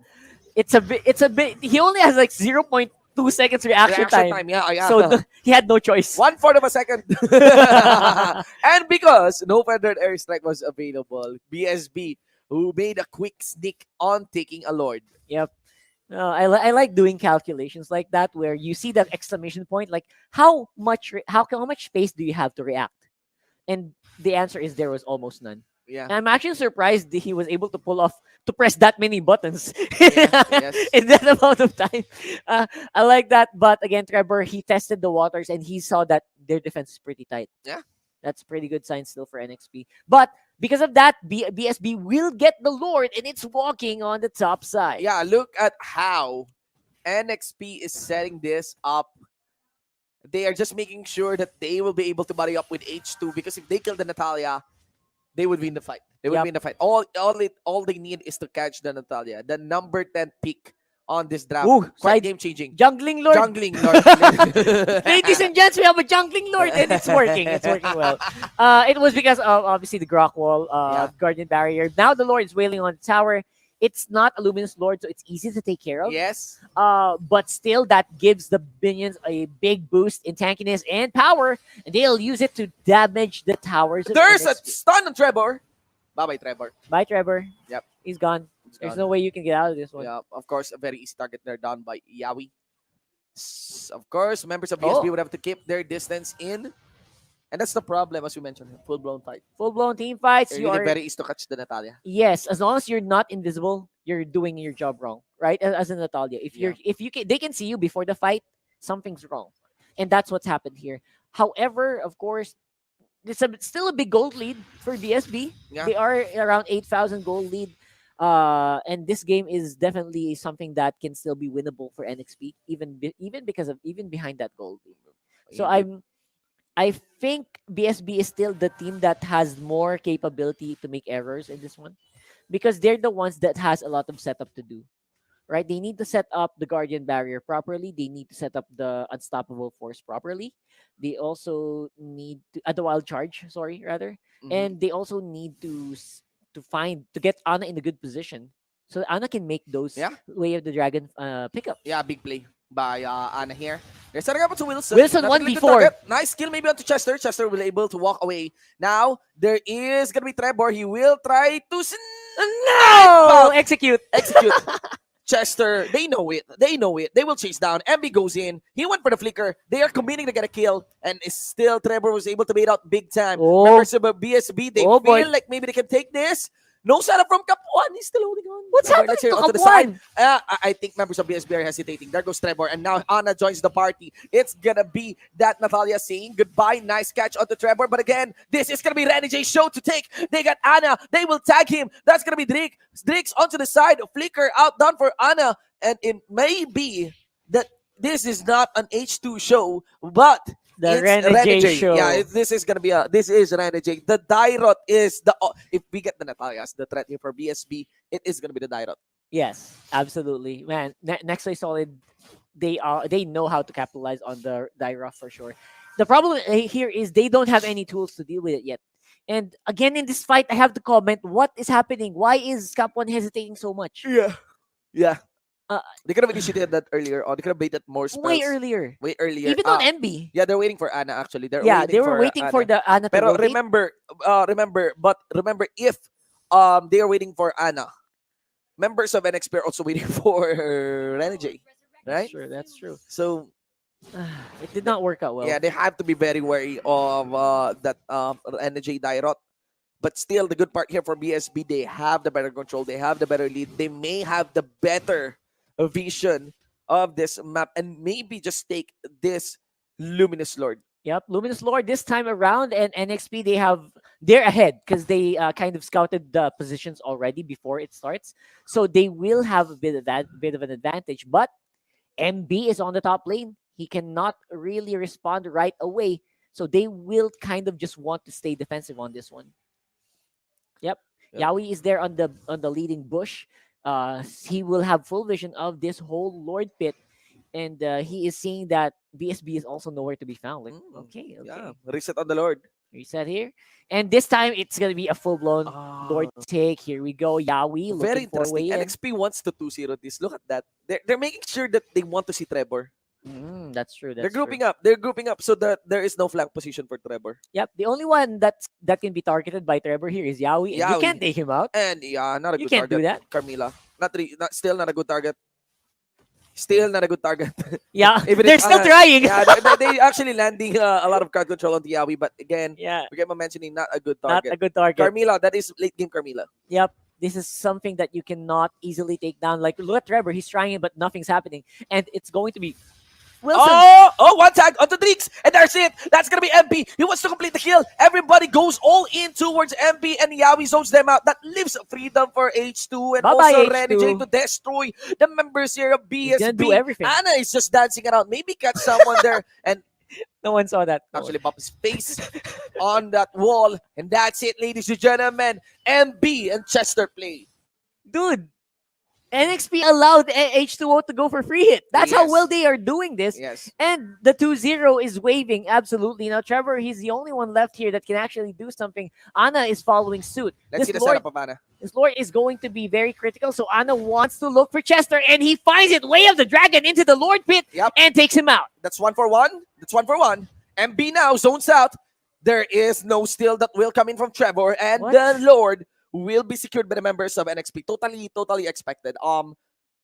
it's a bit. He only has like 0.2 seconds reaction time. Yeah, yeah. So he had no choice. 1/4 of a second. And because no feathered airstrike was available, BSB, who made a quick sneak on taking a Lord. Yep. I like doing calculations like that where you see that exclamation point, like how much space do you have to react? And the answer is there was almost none. Yeah. And I'm actually surprised that he was able to press that many buttons Yes. in that amount of time. I like that, but again, Trevor, he tested the waters and he saw that their defense is pretty tight. Yeah. That's pretty good sign still for NXP. But because of that, BSB will get the Lord and it's walking on the top side. Yeah, look at how NXP is setting this up. They are just making sure that they will be able to buddy up with H2 because if they kill the Natalia, they would win the fight. They would Yep. win the fight. All they need is to catch the Natalia, the number 10 pick on this draft. Ooh, Quite side game changing. jungling Lord. Jungling Lord. Ladies and gents, we have a jungling Lord and it's working. It's working well. It was because of obviously the Grok wall, Yeah. Guardian Barrier. Now the Lord is wailing on the tower. It's not a Luminous Lord, so it's easy to take care of. Yes. But still, that gives the minions a big boost in tankiness and power, and they'll use it to damage the towers. of There's a NXP. stun on Trevor. Bye-bye, Trevor. Bye, Trevor. Yep. He's gone. He's There's gone. no way you can get out of this one. Yeah, of course, a very easy target there done by Yawi. Of course, members of BSB Oh. would have to keep their distance in. And that's the problem, as we mentioned, full-blown fight. Full-blown team fights. It's You really are very easy to catch the Natalia. yes, as long as you're not invisible, you're doing your job wrong, right? As in Natalia, if you can, they can see you before the fight, something's wrong, and that's what's happened here. However, of course, still a big gold lead for BSB. Yeah. They are around 8,000 gold lead. And this game is definitely something that can still be winnable for NXP, even because of even behind that gold lead. So I think BSB is still the team that has more capability to make errors in this one because they're the ones that has a lot of setup to do. Right? They need to set up the Guardian Barrier properly. They need to set up the Unstoppable Force properly. They also need to the Wild Charge, sorry, rather. Mhm. And they also need to get Ana in a good position. So Ana can make those Yeah. Way of the Dragon pickups. Yeah, big play by Ana here. They're setting up to Wilson. Wilson Nothing like the 1v4. target. Nice kill maybe onto Chester. Chester will able to walk away. Now, there is going to be Trevor. He will try to No! Execute. execute. Chester, they know it. They know it. They will chase down. MB goes in. He went for the flicker. They are committing to get a kill. And still, Trevor was able to bait out big time. Oh. Members of BSB, they Oh, feel boy. like maybe they can take this. No setup from Capuan. He's still holding on. What's Trevor, happening let's hear to it onto the side. Kapuan? I think members of BSB are hesitating. There goes Trevor. And now Anna joins the party. It's gonna be that Natalia saying goodbye. Nice catch onto Trevor. But again, this is gonna be Renny J's show to take. They got Anna. They will tag him. That's gonna be Drake. Drake's onto the side. Flicker out done for Anna. And it may be that this is not an H2 show, but The it's Renegade Renegade. show. Yeah, this is gonna be this is Renegade. The Dairot is the if we get the Natalias, the threat here for BSB, it is gonna be the Dairot. Yes, absolutely, man. Nexplay Solid, they know how to capitalize on the Dyra for sure. The problem here is they don't have any tools to deal with it yet. And again, in this fight, I have to comment: what is happening? Why is Cap1 hesitating so much? Yeah. Yeah. Uh, They could have initiated that earlier on. They could have baited more spells. Way earlier, Way earlier. even on MB. Yeah, they're waiting for Anna actually. Yeah, they were waiting for Anna. the Anna to Pero rotate. remember if they are waiting for Anna, members of NXP are also waiting for Renegade, right? That's true. So It did not work out well. yeah, they have to be very wary of that Energy Dairot. But still, the good part here for BSB, they have the better control, they have the better lead, they may have the better vision of this map, and maybe just take this Luminous Lord. Yep, Luminous Lord this time around, and NXP they're ahead because they kind of scouted the positions already before it starts, so they will have a bit of that bit of an advantage. But MB is on the top lane; he cannot really respond right away, so they will kind of just want to stay defensive on this one. Yep, Yep. Yaoi is there on the leading bush. He will have full vision of this whole Lord pit, and he is seeing that BSB is also nowhere to be found. Like, okay, Yeah, reset on the Lord. reset here, and this time it's gonna be a full blown Lord Ah, take. Here we go, Yaoi very looking for a way interesting. in. NXP wants to 2-0 this. Look at that. They're making sure that they want to see Trevor. That's true. They're That's true. grouping up. They're grouping up so that there is no flank position for Trevor. Yep, the only one that can be targeted by Trevor here is Yaoi, and you Yaoi. can't take him out. And yeah, not a You good can't target. do that. Carmilla. Still not a good target. Still not a good target. Yeah, Even they're if, still trying. Yeah, they actually landing a lot of card control on Yaoi, but again, Yeah, we keep on mentioning not a good not target. a good target. Carmilla, that is late game Carmilla. Yep. This is something that you cannot easily take down. Like, look at Trevor. He's trying it, but nothing's happening. And it's going to be Wilson. One tag onto Drix, and that's it. That's gonna be MP. He wants to complete the kill. Everybody goes all in towards MP, and Yawi zones them out. That leaves freedom for H2 and Bye-bye, also H2. Renegade to destroy the members here of He's gonna do BSB. everything. Anna is just dancing around. Maybe catch someone there, and No one saw that. No one. actually bump his face on that wall, and that's it, ladies and gentlemen. MB and Chester play. Dude, NXP allowed H2O to go for free hit. That's how Yes. well they are doing this. Yes. And the 2-0 is waving, absolutely. Now, Trevor, he's the only one left here that can actually do something. Anna is following suit. Let's see the setup of Anna. This Lord is going to be very critical, so Anna wants to look for Chester, and he finds it, way of the dragon into the Lord pit, Yep. and takes him out. That's 1-for-1. That's 1-for-1. MB now zones out. There is no steal that will come in from Trevor, and What? the Lord will be secured by the members of NXP. Totally expected.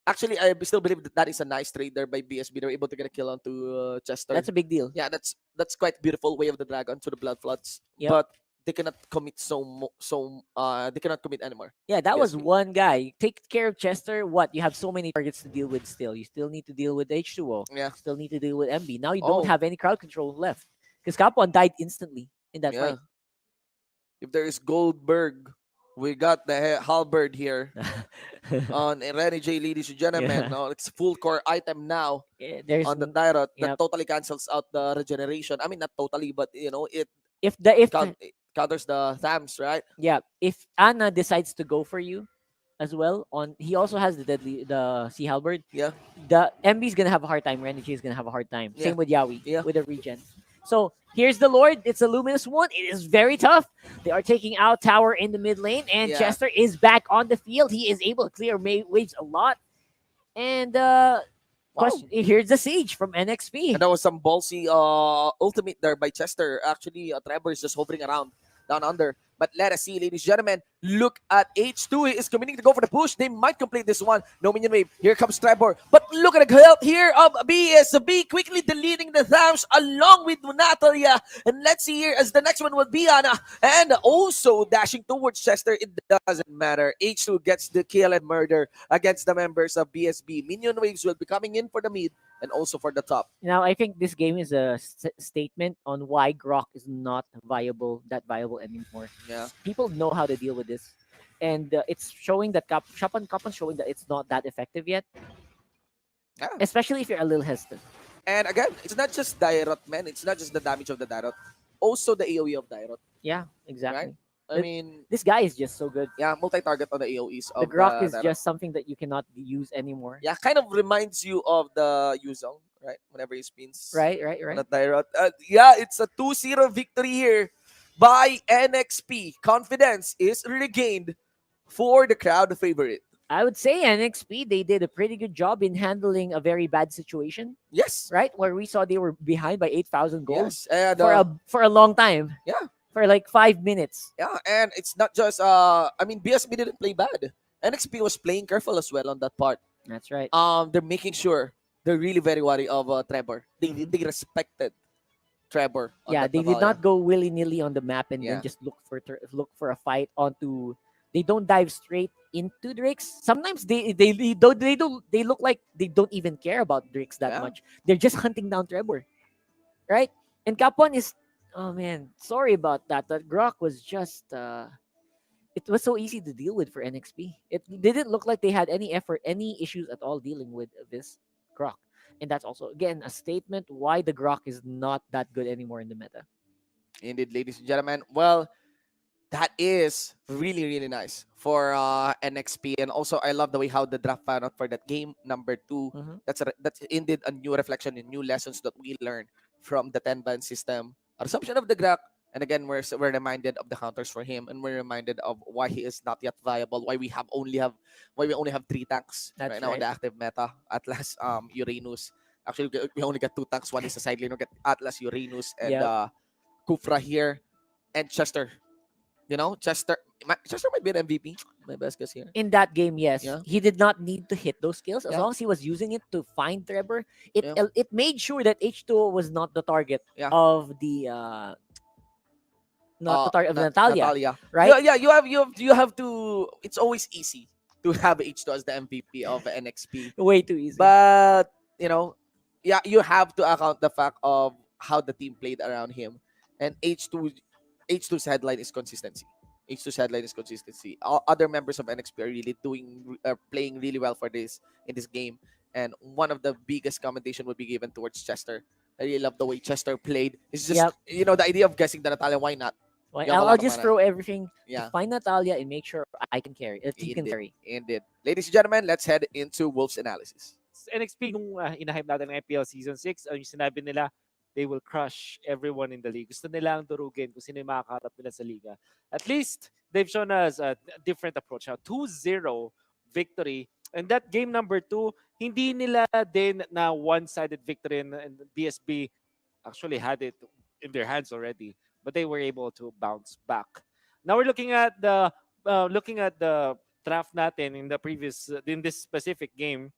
Actually, I still believe that is a nice trade there by BSB. They're able to get a kill onto Chester. That's a big deal. Yeah, that's quite beautiful. Way of the dragon to the blood floods, Yep. but they cannot commit they cannot commit anymore. Yeah, that was BSB. one guy. Take care of Chester. What? You have so many targets to deal with still. You still need to deal with H2O. Yeah. Still need to deal with MB. Now you Oh. don't have any crowd control left. Because Capone died instantly in that Yeah. If there is Goldberg, we got the halberd here fight. on Renny J, ladies and gentlemen. Yeah. No, it's full core item now. There's On the Dyrot that Yep. totally cancels out the regeneration. I mean, not totally, but it if it counters the Thams, right? yeah, if Anna decides to go for you as well, he also has the Sea Halberd. Yeah. The MB's gonna have a hard time. Renegade is gonna have a hard time. Yeah. Same with Yaoi. Yeah. With the regen. So here's the Lord. It's a luminous one. It is very tough. They are taking out tower in the mid lane, and Yeah. Chester is back on the field. He is able to clear waves a lot. And here's the siege from NXP. And that was some ballsy ultimate there by Chester. Actually, Trevor is just hovering around. down under. But let us see, ladies and gentlemen. Look at H2. He is committing to go for the push. They might complete this one. No minion wave. Here comes Trevor. But look at the help here of BSB quickly deleting the Thams along with Natalia. And let's see here as the next one will be Anna. And also dashing towards Chester. It doesn't matter. H2 gets the kill and murder against the members of BSB. Minion waves will be coming in for the mid and also for the top. Now, I think this game is a statement on why Grok is not viable anymore. Yeah. People know how to deal with this, and it's showing that Kapan's showing that it's not that effective yet, Yeah. especially if you're a little hesitant. And again, it's not just Dairot, man. It's not just the damage of the Dairot. Also the AoE of Dairot. Yeah, exactly. I mean, This guy is just so good. yeah, multi-target on the AoEs The of Grok is Dairot. just something that you cannot use anymore. Yeah, kind of reminds you of the Yuzong, right? Whenever he spins. Right. On a Dairot. Yeah, it's a 2-0 victory here by NXP. Confidence is regained for the crowd favorite. I would say NXP, they did a pretty good job in handling a very bad situation, Yes. right? Where we saw they were behind by 8,000 gold Yes. And for a long time. yeah. For like 5 minutes. Yeah, and it's not just I mean BSB didn't play bad. NXP was playing careful as well on that part. That's right. They're making sure they're really very wary of Trevor. They respected Trevor. On Yeah, that they did Natalia. not go willy nilly on the map and Yeah. then just look for a fight onto. They don't dive straight into Drakes. Sometimes they look like they don't even care about Drakes that Yeah. much. They're just hunting down Trevor, right? And Capon is, oh man, sorry about that. That Grok was just it was so easy to deal with for NXP. It didn't look like they had any effort, any issues at all dealing with this Grok. And that's also again a statement why the Grok is not that good anymore in the meta. Indeed, ladies and gentlemen. Well, that is really really nice for NXP, and also I love the way how the draft pan out for that game number 2. Mhm. That's indeed a new reflection and new lessons that we learned from the 10-ban system, a resumption of the Grak, and again we're reminded of the counters for him, and we're reminded of why he is not yet viable, why we only have 3 tanks That's right now in right. the active meta. Atlas, Uranus. Actually, we only got 2 tanks. One is a side laner. We got Atlas, Uranus, and Yep. Kufra here, and Chester. You know, Chester might be an MVP. My best guess here. In that game, yes, Yeah. he did not need to hit those skills as Yeah. long as he was using it to find Trevor. It Yeah. it made sure that H2O was not the target Yeah. of the not the target of Natalia, Natalia. right? Yeah, you have to. It's always easy to have H2 as the MVP of NXP, Way too easy. but you know, yeah, you have to account the fact of how the team played around him, and H2's headline is consistency. H2's headline is consistency. All other members of NXP are really playing really well for this in this game, and one of the biggest commendation would be given towards Chester. I really love the way Chester played. It's just Yep. the idea of guessing the Natalia. Why not? Why- You have a I'll lot of just mana. throw everything Yeah. to find Natalia and make sure I can carry. He can Indeed. carry. Indeed. Ladies and gentlemen, let's head into Wolves analysis. NXP nung inahype natin ng MPL Season 6, yung sinabi nila, they will crush everyone in the league. Gusto nila ang durugin kung sino yung makakaharap nila sa liga. At least, they've shown us a different approach. Now, 2-0 victory. And that game number 2, hindi nila din na one-sided victory, and BSB actually had it in their hands already, but they were able to bounce back. Now we're looking at the draft natin in the previous in this specific game.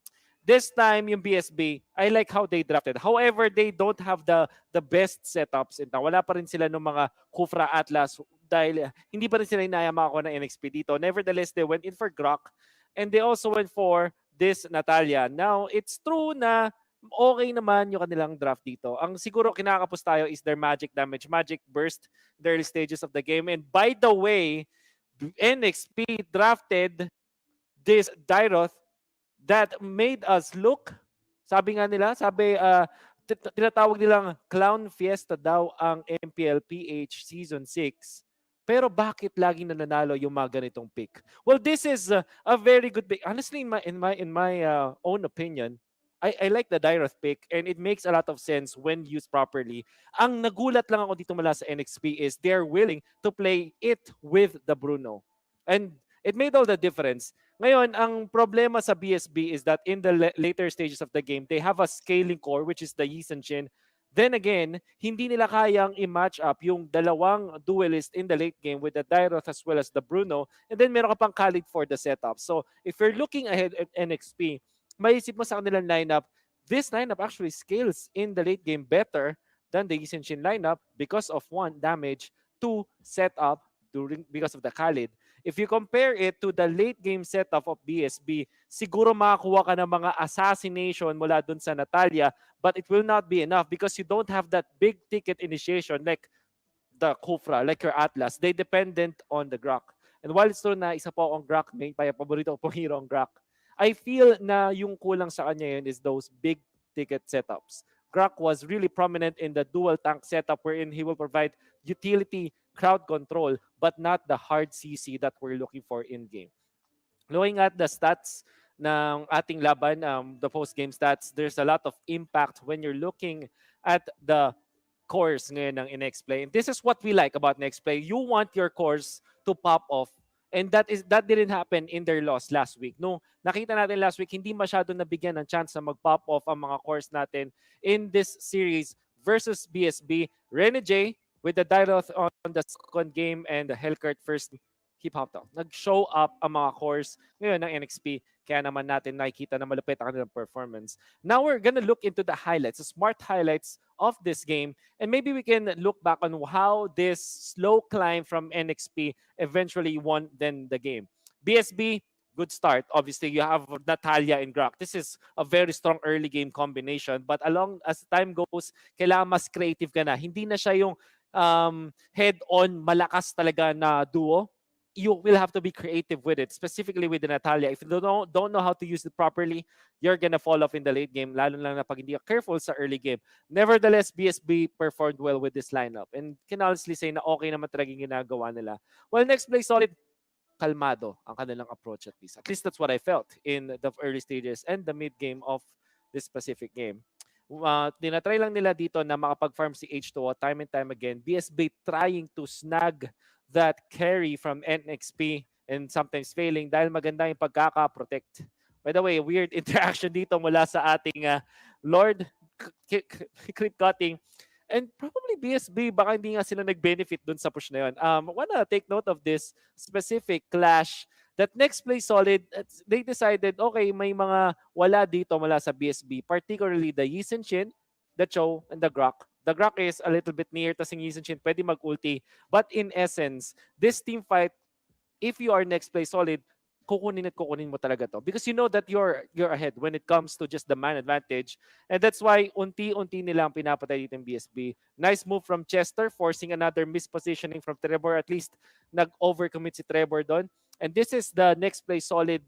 This time yung BSB, I like how they drafted. However, they don't have the best setups. And wala pa rin sila ng mga Kufra Atlas dahil hindi pa rin sila inayama ako ng NXP dito. Nevertheless, they went in for Grok and they also went for this Natalia. Now, it's true na okay naman yung kanilang draft dito. Ang siguro kinakapos tayo is their magic damage, magic burst, the early stages of the game. And by the way, NXP drafted this Dairoth that made us look, sabi nga nila, tinatawag nilang Clown Fiesta daw ang MPL-PH Season 6. Pero bakit laging nananalo yung mga ganitong pick? Well, this is a very good pick. Honestly, in my own opinion, I like the Dairoth pick and it makes a lot of sense when used properly. Ang nagulat lang ako dito mula sa NXP is they're willing to play it with the Bruno. And it made all the difference. Ngayon, ang problema sa BSB is that in the later stages of the game, they have a scaling core, which is the Yi Shin Then again, hindi nila kayang i-match up yung dalawang duelist in the late game with the Dairoth as well as the Bruno. And then meron ka pang Khalid for the setup. So if you're looking ahead at NXP, maisip mo sa kanilang lineup, this lineup actually scales in the late game better than the Yisenshin lineup because of one, damage, two, setup during because of the Khalid. If you compare it to the late game setup of BSB, siguro makakuha ka ng mga assassination mula dun sa Natalia, but it will not be enough because you don't have that big ticket initiation like the Kufra, like your Atlas. They dependent on the Grok. And while it's true na isa po akong Grok main, kaya paborito ko pong hero ang Grok, I feel na yung kulang sa kanya yun is those big ticket setups. Grok was really prominent in the dual tank setup wherein he will provide utility, crowd control, but not the hard CC that we're looking for in game. Looking at the stats ng ating laban, the post-game stats, there's a lot of impact when you're looking at the cores ngayon ng Nexplay. And this is what we like about Nexplay. You want your cores to pop off. And that didn't happen in their loss last week. No, nakita natin last week, hindi masyado nabigyan ng chance na mag-pop off ang mga cores natin in this series versus BSB. Rene J with the Dairoth on the second game and the Hellcurt first hip-hop to. Nag-show up ang mga cores ngayon ng NXP. Kaya naman natin nakikita na malupit ang kanilang performance. Now we're gonna look into the highlights, the smart highlights of this game. And maybe we can look back on how this slow climb from NXP eventually won then the game. BSB, good start. Obviously, you have Natalia and Grok. This is a very strong early game combination. But along as time goes, kailangan mas creative ka na. Hindi na siya yung head-on, malakas talaga na duo. You will have to be creative with it, specifically with the Natalia. If you don't know how to use it properly, you're gonna fall off in the late game, lalo lang na pag hindi ka careful sa early game. Nevertheless, BSB performed well with this lineup and can honestly say na okay naman talaga yung ginagawa nila. Well, Nexplay Solid, kalmado ang kanilang approach at least. At least that's what I felt in the early stages and the mid game of this specific game. Tinatry lang nila dito na makapag-farm si H2O time and time again. BSB trying to snag that carry from NXP and sometimes failing dahil maganda yung pagkaka-protect. By the way, weird interaction dito mula sa ating Lord creep cutting. And probably BSB, baka hindi nga sila nag-benefit dun sa push na yun. Wanna take note of this specific clash that Nexplay Solid, they decided, okay, may mga wala dito mula sa BSB, particularly the Yisen Shin, the Cho, and the Grok. The Grok is a little bit near, tas yung Yisen Shin pwede mag-ulti. But in essence, this team fight, if you are Nexplay Solid, kukunin at kukunin mo talaga to. Because you know that you're ahead when it comes to just the man advantage. And that's why unti-unti nilang pinapatay dito yung BSB. Nice move from Chester, forcing another mispositioning from Trevor. At least nag-overcommit si Trevor doon. And this is the Nexplay Solid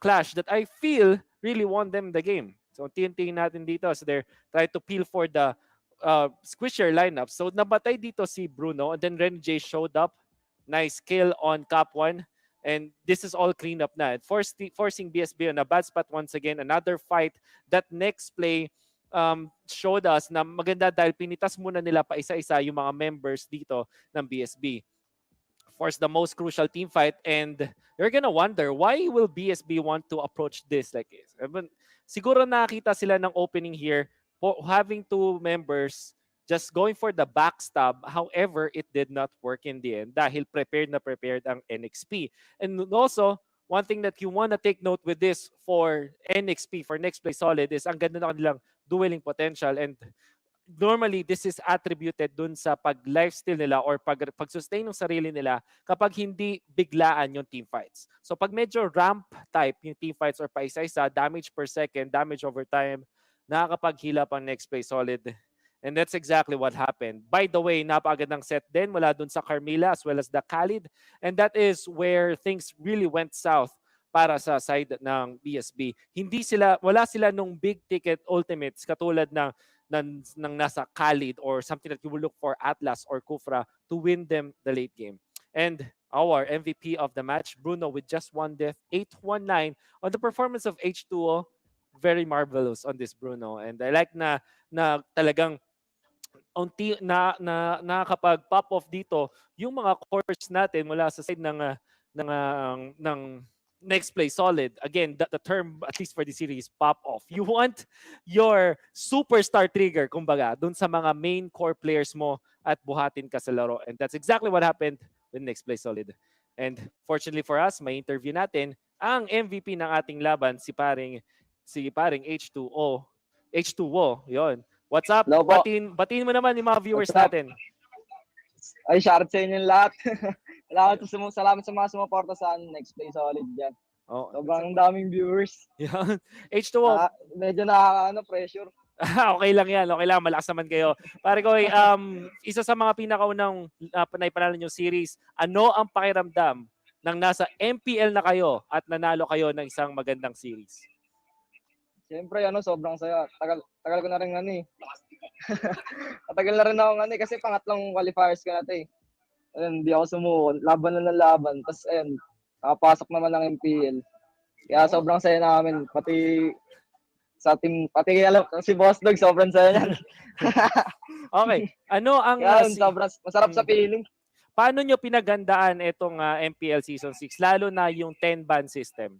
clash that I feel really won them the game. So unti-unti natin dito. So they're trying to peel for the squisher lineup. So nabatay dito si Bruno. And then Ren J showed up. Nice kill on Cap 1. And this is all cleaned up na. Forcing BSB on a bad spot once again. Another fight that Nexplay showed us na maganda dahil pinitas muna nila pa isa-isa yung mga members dito ng BSB. Force the most crucial team fight, and you're gonna wonder, why will BSB want to approach this like this? Siguro nakita sila ng opening here, having two members just going for the backstab. However, it did not work in the end dahil prepared ang NXP. And also, one thing that you want to take note with this for NXP, for Nexplay Solid, is ang ganda na kanilang dueling potential. And normally, this is attributed dun sa pag-lifesteal nila or pag-sustain ng sarili nila kapag hindi biglaan yung team fights. So pag medyo ramp type yung team fights or paisa-isa, damage per second, damage over time, nakakapaghilap ang Nexplay Solid. And that's exactly what happened. By the way, napakagandang set din mula dun sa Carmilla as well as the Khalid. And that is where things really went south para sa side ng BSB. Wala sila nung big ticket ultimates katulad ng nasa Khalid or something that you will look for Atlas or Kufra to win them the late game. And our MVP of the match, Bruno, with just one death, 819 on the performance of H2O. Very marvelous on this Bruno. And I like na talagang unti nakakapag pop off dito yung mga cores natin mula sa side ng Nexplay Solid. Again, the term, at least for the series, pop off. You want your superstar trigger, kumbaga, dun sa mga main core players mo at buhatin ka sa laro. And that's exactly what happened with Nexplay Solid. And fortunately for us, may interview natin ang MVP ng ating laban, si paring H2O. H2O, yon. What's up? Hello po. Batiin mo naman yung mga viewers What's up? natin. Ay, shoutout sa inyong lahat. Salamat sa mga sumuporta sa Nexplay Solid dyan. Oh, Sobrang daming viewers. yan. H2O, Medyo pressure. okay lang yan. Okay lang. Malakas naman kayo. Pare ko, isa sa mga pinakaunang panay-panalo nyo series, ano ang pakiramdam nang nasa MPL na kayo at nanalo kayo ng isang magandang series? Siyempre, sobrang saya. Tagal ko na rin Tagal na rin ako kasi pangatlong qualifiers ko na ito eh. Ayun, hindi ako sumuko. Laban na ng laban. Tapos ayun, nakapasok naman ng MPL. Kaya sobrang saya namin. Pati sa team, pati si Boss Dog, sobrang saya niyan. Okay. Ano ang... Kaya sobrang masarap sa feeling. Paano nyo pinagandaan itong MPL Season 6? Lalo na yung 10-ban system.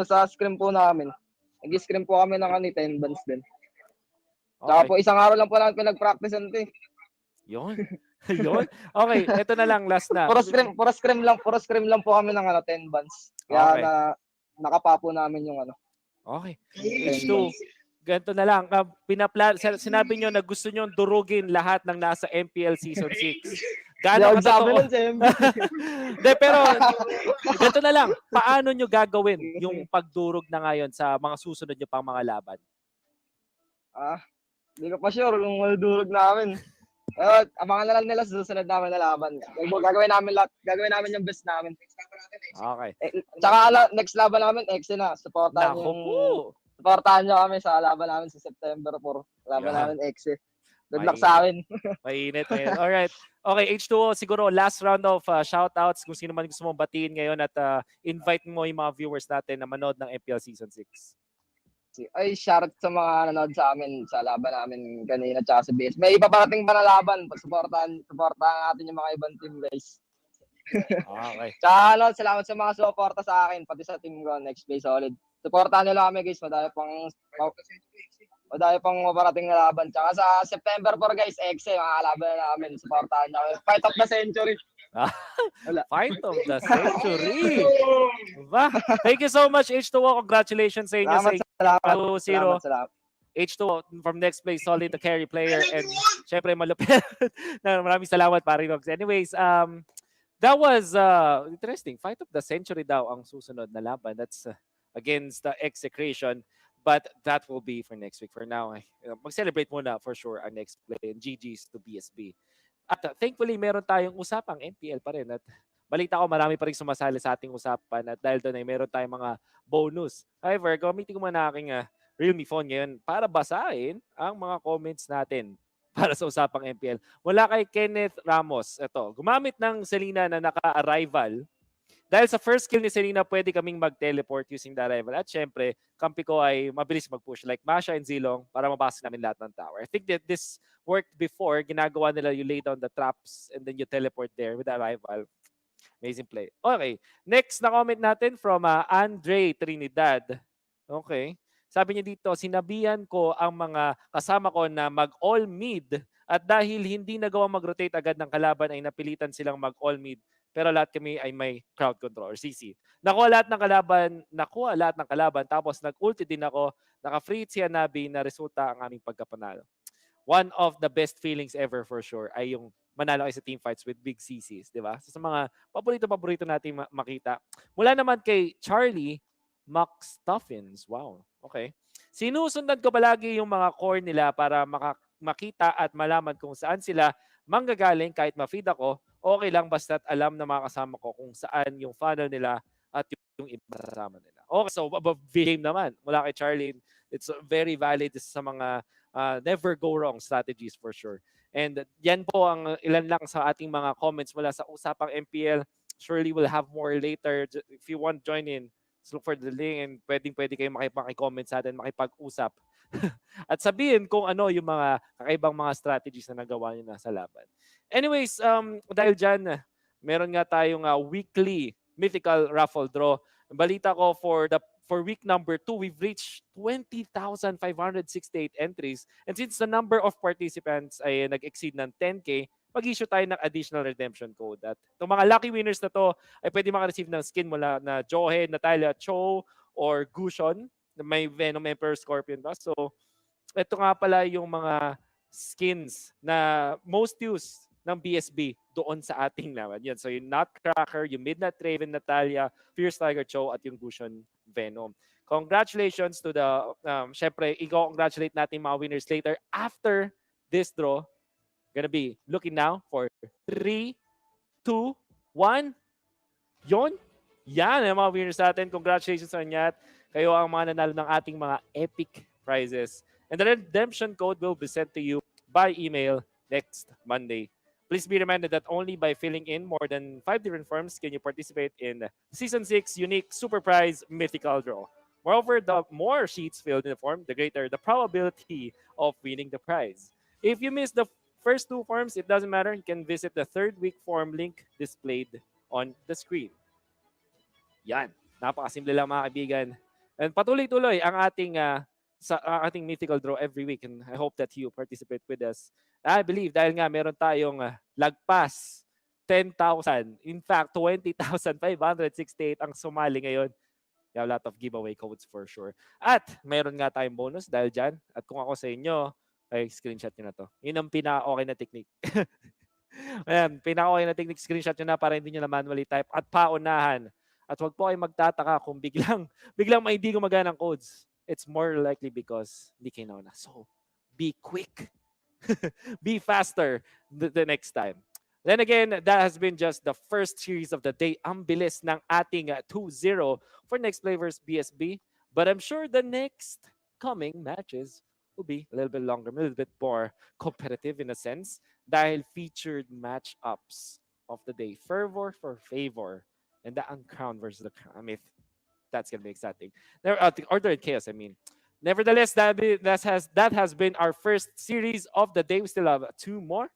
Sa scrim po namin. Nag-scrim po kami ng 10 bans din. Okay. Tsaka po isang araw lang po namin pinag-practice ito eh. Yun. Yun. Okay, ito na lang, last na. Puro scrim lang po kami ng 10 bans. Kaya Okay. nakapa po namin yung Okay. H2, ganito na lang. Sinabi nyo na gusto nyo durugin lahat ng nasa MPL Season 6. Gaano ka totoo? De, pero ganito na lang. Paano nyo gagawin yung pagdurog na ngayon sa mga susunod nyo pang mga laban? Hindi ko pa sure kung madudurog namin. Abangan na lang nila sa susunod namin na laban. Gagawin namin yung best namin. Okay. Tsaka next laban namin, Exe na. Supportahan Naku po. nyo kami sa laban namin sa September 4. Laban namin, Exe. Good luck Mainit. sa amin. Mainit. Alright. Okay, H2O, siguro last round of shoutouts kung sino man gusto mong batiin ngayon at invite mo yung mga viewers natin na manood ng MPL Season 6. Ay, shoutout sa mga nanood sa amin sa laban namin kanina tsaka sa BS. May iba parating pa na laban. Supportahan natin yung mga ibang team, guys. Okay. Tsaka salamat sa mga suporta sa akin, pati sa team ko, Nexplay Solid. Supportahan nyo lang kami, guys. Madami pang maparating na laban. Tsaka sa September 4, guys, Exe, mga laban na namin. Supportahan nyo kami. Fight of the century. Fight of the century. Diba? Thank you so much, H2O. Congratulations sa inyo. Salamat. H2O from Nexplay Solid, the carry player. And syempre, malupit. Maraming salamat, pare Rogs. Anyways, that was interesting. Fight of the century daw ang susunod na laban. That's against the Execration. But that will be for next week. For now, mag-celebrate muna for sure ang next play. And GG's to BSB. At thankfully, meron tayong usapang MPL pa rin. At balita ko, marami pa rin sumasali sa ating usapan. At dahil doon ay meron tayong mga bonus. However, gamitin ko muna aking Realme phone ngayon para basahin ang mga comments natin para sa usapang MPL. Mula kay Kenneth Ramos. Ito, gumamit ng Selena na naka-arrival. Dahil sa first skill ni Selena, pwede kaming mag-teleport using the arrival. At syempre, kampi ko ay mabilis mag-push like Masha and Zilong para mabasa namin lahat ng tower. I think that this worked before. Ginagawa nila, you lay down the traps and then you teleport there with the arrival. Amazing play. Okay. Next na comment natin from Andre Trinidad. Okay. Sabi niya dito, sinabihan ko ang mga kasama ko na mag-all mid at dahil hindi nagawang mag-rotate agad ng kalaban ay napilitan silang mag-all mid. Pero lahat kami ay may crowd control or CC. Nakuha lahat ng kalaban tapos nag-ulti din ako. Naka-free si Hanabi na resulta ang aming pagkapanalo. One of the best feelings ever for sure ay yung manalo kayo sa team fights with big CCs, di ba? So, sa mga paborito natin makita. Mula naman kay Charlie McStuffins. Wow. Okay. Sinusundan ko palagi yung mga core nila para makita at malaman kung saan sila manggagaling kahit ma-feed ako. Okay lang basta't alam na mga kasama ko kung saan yung funnel nila at yung iba kasama nila. Okay, so above game naman. Mula kay Charlie, it's very valid sa mga never go wrong strategies for sure. And yan po ang ilan lang sa ating mga comments mula sa usapang MPL. Surely we'll have more later. If you want to join in, just look for the link and pwede kayo makipag-comment sa atin, makipag-usap. At sabihin kung ano yung mga kakaibang mga strategies na nagawa niyo na sa laban. Anyways, dahil dyan, meron nga tayong weekly mythical raffle draw. Ang balita ko for week number 2, we've reached 20,568 entries. And since the number of participants ay nag-exceed ng 10K, mag-issue tayo ng additional redemption code. At itong mga lucky winners na to ay pwede maka-receive ng skin mula na Johe, Natalia Cho, or Gushon na may Venom Emperor Scorpion ba. So, ito nga pala yung mga skins na most used ng BSB doon sa ating laban. Yan. So yung Nutcracker, yung Midnight Raven, Natalia, Fierce Tiger Cho, at yung Gushon Venom. Congratulations to the, syempre, i-congratulate natin mga winners later after this draw. Gonna be looking now for 3, 2, 1. Yon. Yan ang mga winners natin. Congratulations sa inyo. Kayo ang mga nanalo ng ating mga epic prizes. And the redemption code will be sent to you by email next Monday. Please be reminded that only by filling in more than 5 different forms can you participate in Season 6 unique Super Prize Mythical Draw. Moreover, the more sheets filled in the form, the greater the probability of winning the prize. If you miss the first 2 forms, it doesn't matter. You can visit the third week form link displayed on the screen. Yan. Napakasimple lang mga kaibigan. And patuloy-tuloy ang ating ating mythical draw every week, and I hope that you participate with us. I believe dahil nga meron tayong lagpas 10,000. In fact, 20,568 ang sumali ngayon. We have a lot of giveaway codes for sure. At meron nga tayong bonus dahil dyan. At kung ako sa inyo, ay screenshot nyo na to. Yun ang pinaka-okay na technique. Ayan, pinaka-okay na technique, screenshot nyo na para hindi nyo na manually type at paunahan. At huwag po kayo magtataka kung biglang may hindi gumagana ng codes. It's more likely because hindi kayo nauna. So, be quick. Be faster the next time. Then again, that has been just the first series of the day. Ang bilis ng ating 2-0 for Nexplay vs BSB. But I'm sure the next coming matches will be a little bit longer, a little bit more competitive in a sense dahil featured matchups of the day. Fervor for Favor and the Uncrowned versus the Crown. I mean, that's going to be exciting. Order and Chaos, I mean. Nevertheless, that has been our first series of the day. We still have 2 more.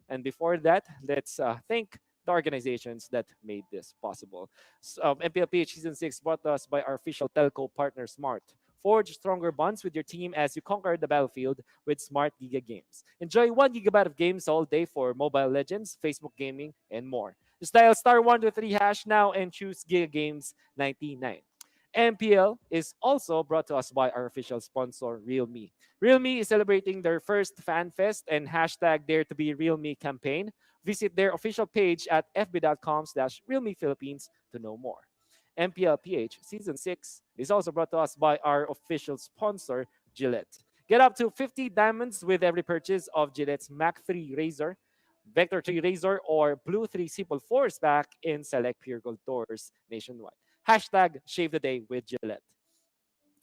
And before that, let's thank the organizations that made this possible. So, MPL-PH Season 6 brought to us by our official telco partner, Smart. Forge stronger bonds with your team as you conquer the battlefield with Smart Giga Games. Enjoy 1 gigabyte of games all day for Mobile Legends, Facebook Gaming, and more. Just dial *123# now and choose Giga Games 99. MPL is also brought to us by our official sponsor, Realme. Realme is celebrating their first Fan Fest and #DareToBeRealme campaign. Visit their official page at fb.com/RealmePhilippines to know more. MPL-PH Season 6 is also brought to us by our official sponsor, Gillette. Get up to 50 diamonds with every purchase of Gillette's Mach 3 Razor, Vector 3 Razor, or Blue 3 Simple Force Pack in select Pure Gold stores nationwide. #Shave the Day with Gillette.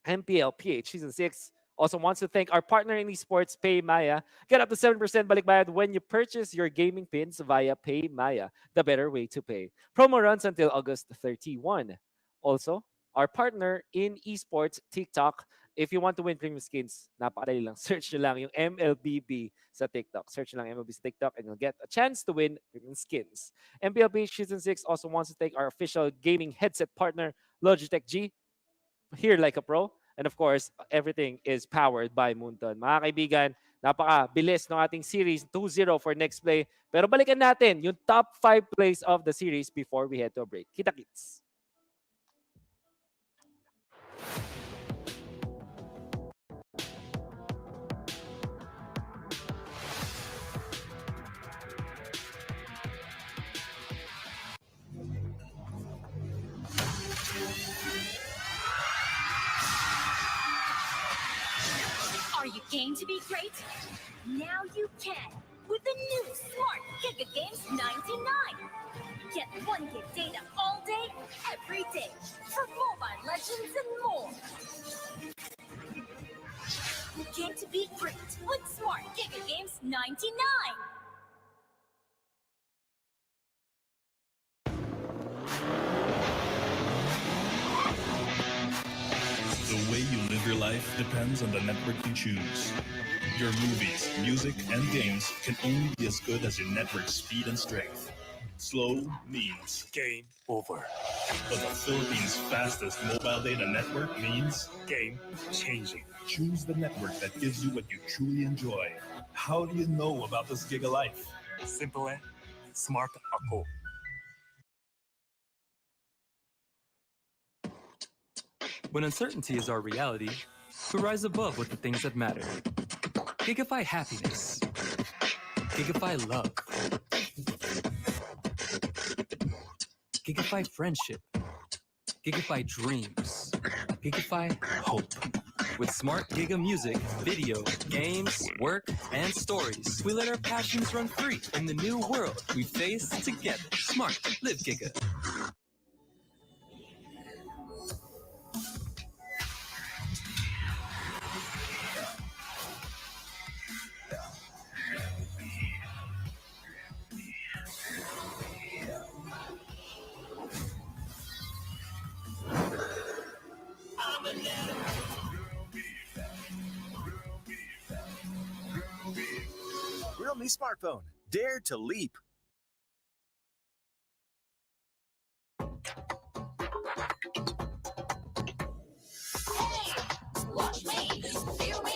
MPL-PH Season 6 also wants to thank our partner in esports, PayMaya. Get up to 7% balikbayad when you purchase your gaming pins via PayMaya, the better way to pay. Promo runs until August 31. Also, our partner in esports, TikTok. If you want to win premium skins, napakadali lang. Search nyo lang yung MLBB sa TikTok. Search nyo lang MLB sa TikTok and you'll get a chance to win premium skins. MPL-PH Season 6 also wants to thank our official gaming headset partner, Logitech G. Here like a pro. And of course, everything is powered by Moonton. Mga kaibigan, napaka-bilis ng ating series 2-0 for Nexplay. Pero balikan natin yung top 5 plays of the series before we head to a break. Kita-kits! Are you game to be great? Now you can with the new Smart Giga Games 99. Get 1 gig data all day, every day for Mobile Legends and more. Game to be great with Smart Giga Games 99. The way you live your life depends on the network you choose. Your movies, music, and games can only be as good as your network speed and strength. slow means game over. But the Philippines' fastest mobile data network means game changing. Choose the network that gives you what you truly enjoy. How do you know about this Giga Life? Simple eh? Smart ako. When uncertainty is our reality, we rise above with the things that matter. Gigafy happiness. Gigafy love. Gigafy friendship. Gigafy dreams. Gigafy hope. With smart Giga music, video, games, work, and stories, we let our passions run free in the new world we face together. Smart, live Giga. Realme smartphone. Dare to leap. Watch me, feel me,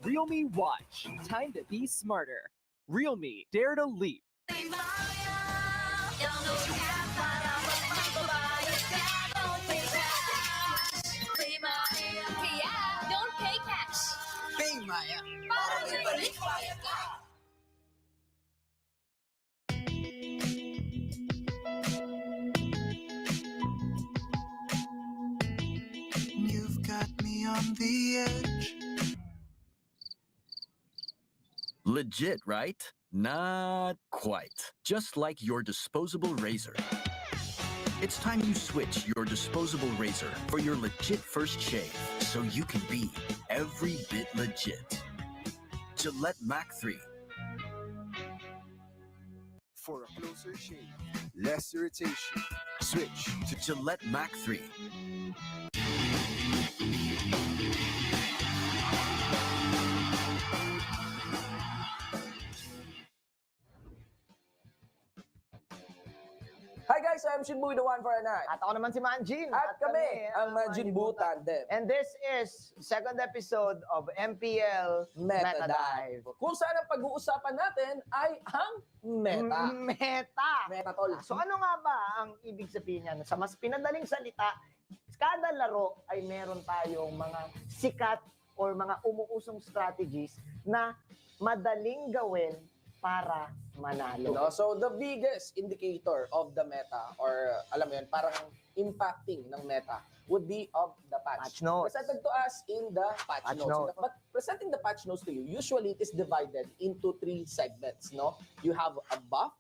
Realme Watch. Time to be smarter. Realme Dare to Leap. Don't pay cash. Pay Maya. Para may balik bayad ka. You've got me on the edge. Legit, right? Not quite. Just like your disposable razor. It's time you switch your disposable razor for your legit first shave so you can be every bit legit. Gillette Mac 3. For a closer shave, less irritation, switch To Gillette Mac 3. Hi guys, I'm Shinboy, the one for a night. At ako naman si Manjin. At kami, ang Majin Tandem. And this is second episode of MPL Meta Meta Dive. Dive. Kung saan ang pag-uusapan natin ay ang meta. Meta. Meta, tol. So ano nga ba ang ibig sabihin niyan? Sa mas pinadaling salita, kada laro ay meron tayong mga sikat or mga umuusong strategies na madaling gawin para manalo. So the biggest indicator of the meta, or alam mo yun, parang impacting ng meta, would be of the patch. Patch notes. Presented to us in the patch notes. But presenting the patch notes to you, usually it is divided into 3 segments, no? You have a buff,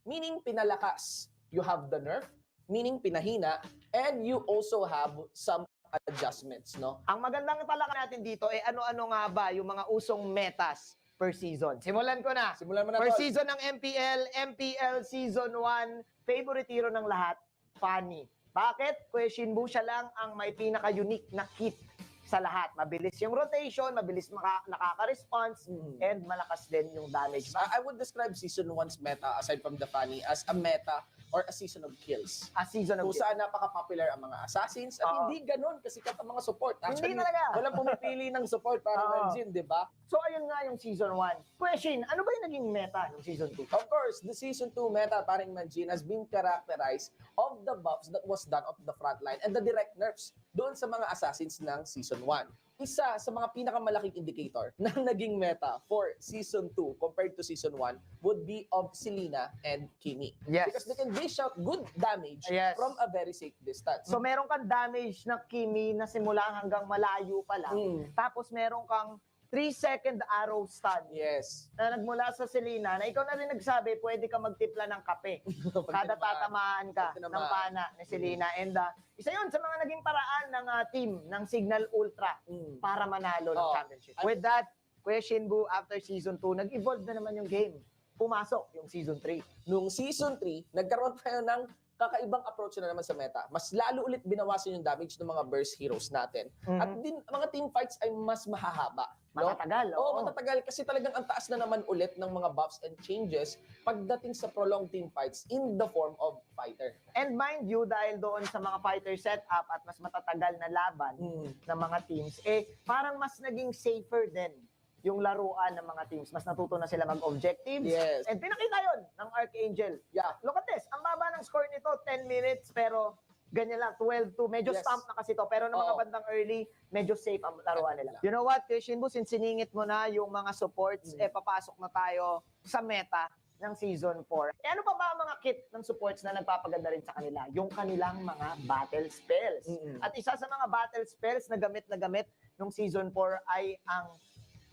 meaning pinalakas. You have the nerf, meaning pinahina. And you also have some adjustments, no? Ang magandang talaga natin dito ay ano-ano nga ba yung mga usong metas per season. Simulan ko na. Simulan mo na, Per tol. season ng MPL Season 1, favorite hero ng lahat, Fanny. Bakit? Kuya Shinbu, siya lang ang may pinaka-unique na kit sa lahat. Mabilis yung rotation, mabilis nakaka-response, and malakas din yung damage. I would describe Season 1's meta, aside from the funny, as a meta or a season of kills. A season of Kung saan napaka-popular ang mga assassins at hindi ganun kasikat ang mga support. Actually, Hindi talaga. walang pumipili ng support para Manjin, di ba? So, ayun nga yung Season 1. Question, ano ba yung naging meta ng Season 2? Of course, the Season 2 meta, paring Manjin, has been characterized of the buffs that was done of the front line and the direct nerfs doon sa mga assassins ng Season 1. Isa sa mga pinakamalaking indicator ng naging meta for Season 2 compared to Season 1 would be of Selena and Kimi. Yes. Because they can dish out good damage from a very safe distance. So, meron kang damage na Kimi na simula hanggang malayo pa lang. Tapos, meron kang 3-second arrow stun. Yes. Na nagmula sa Selena, na ikaw na rin nagsabi, pwede ka magtimpla ng kape. Kada tatamaan ka ng pana ni Selena. And isa yun sa mga naging paraan ng team ng Cignal Ultra para manalo ng championship. With that, Kuya Shinbu, after Season 2, nag-evolve na naman yung game. Pumasok yung Season 3. Nung Season 3, nagkaroon tayo ng kakaibang approach na naman sa meta. Mas lalo ulit binawasan yung damage ng mga burst heroes natin. At din, mga team fights ay mas mahahaba. No? Matatagal, Oo, matatagal. Kasi talagang ang taas na naman ulit ng mga buffs and changes pagdating sa prolonged team fights in the form of fighter. And mind you, dahil doon sa mga fighter setup at mas matatagal na laban ng mga teams, parang mas naging safer din yung laruan ng mga teams. Mas natuto na sila mag-objectives. Yes. And pinakita yun ng Archangel. Yeah. Look at this. Ang baba ng score nito, 10 minutes, pero ganyan lang, 12-2. Medyo Yes. stamp na kasi to. Pero ng mga bandang early, medyo safe ang laruan nila. You know what, Shinbu, since siningit mo na yung mga supports, papasok na tayo sa meta ng Season 4. Ano pa ba ang mga kit ng supports na nagpapaganda rin sa kanila? Yung kanilang mga battle spells. At isa sa mga battle spells na gamit nung Season 4 ay ang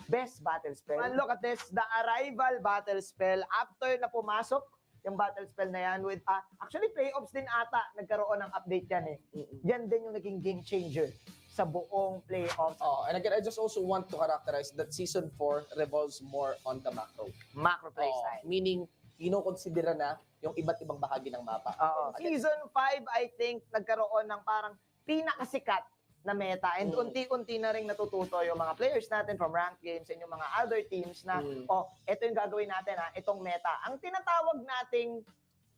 best battle spell. And look at this, the arrival battle spell. After na pumasok yung battle spell na yan with, actually playoffs din ata, nagkaroon ng update yan eh. Yan din yung naging game changer sa buong playoffs. And again, I just also want to characterize that Season 4 revolves more on the macro. Macro playstyle. Meaning, kinokonsidera na yung iba't ibang bahagi ng mapa. Season 5, I think, nagkaroon ng parang pinakasikat na meta. And unti-unti na rin natututo yung mga players natin from ranked games and yung mga other teams na, ito yung gagawin natin itong meta. Ang tinatawag nating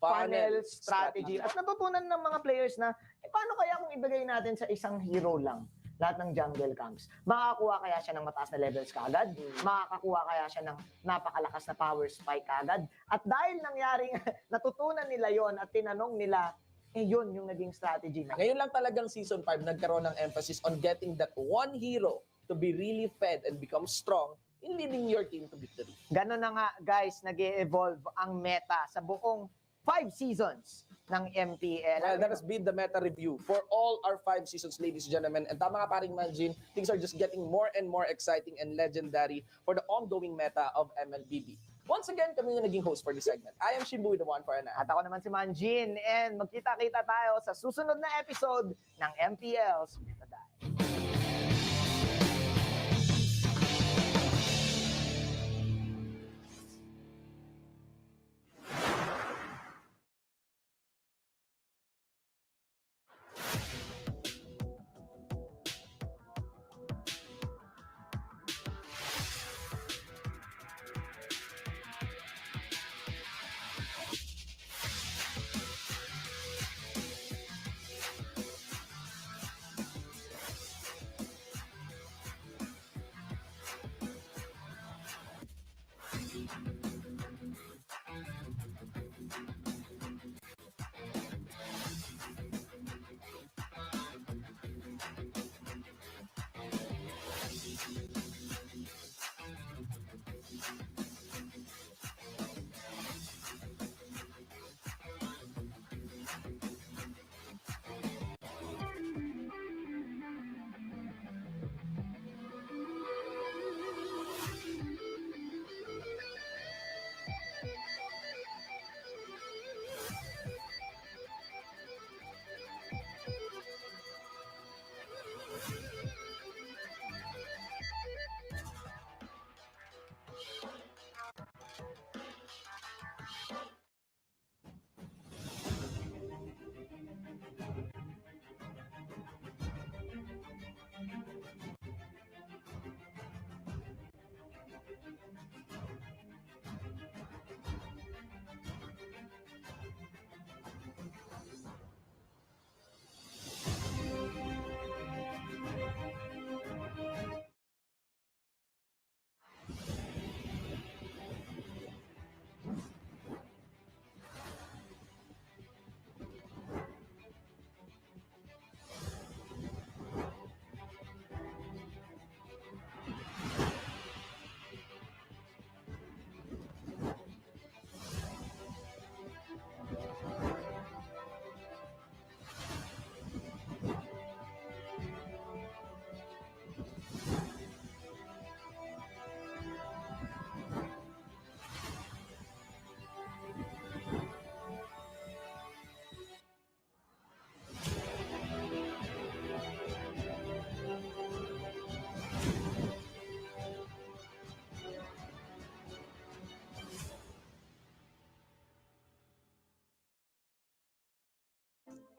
funnel strategy. At natutunan ng mga players na, paano kaya kung ibigay natin sa isang hero lang lahat ng jungle camps? Makakakuha kaya siya ng mataas na levels kagad? Makakakuha kaya siya ng napakalakas na power spike kagad? At dahil nangyaring natutunan nila yon at tinanong nila, yun yung naging strategy na. Ngayon lang talagang Season 5 nagkaroon ng emphasis on getting that one hero to be really fed and become strong in leading your team to victory. Ganon na nga, guys, nag-evolve ang meta sa buong 5 seasons ng MPL. Well, that has been the meta review for all our 5 seasons, ladies and gentlemen. And tama nga paring Manjin, things are just getting more and more exciting and legendary for the ongoing meta of MLBB. Once again, kami yung naging host for this segment. I am Shimbu, the one for an At ako naman si Manjin. And magkita-kita tayo sa susunod na episode ng MPL Solid.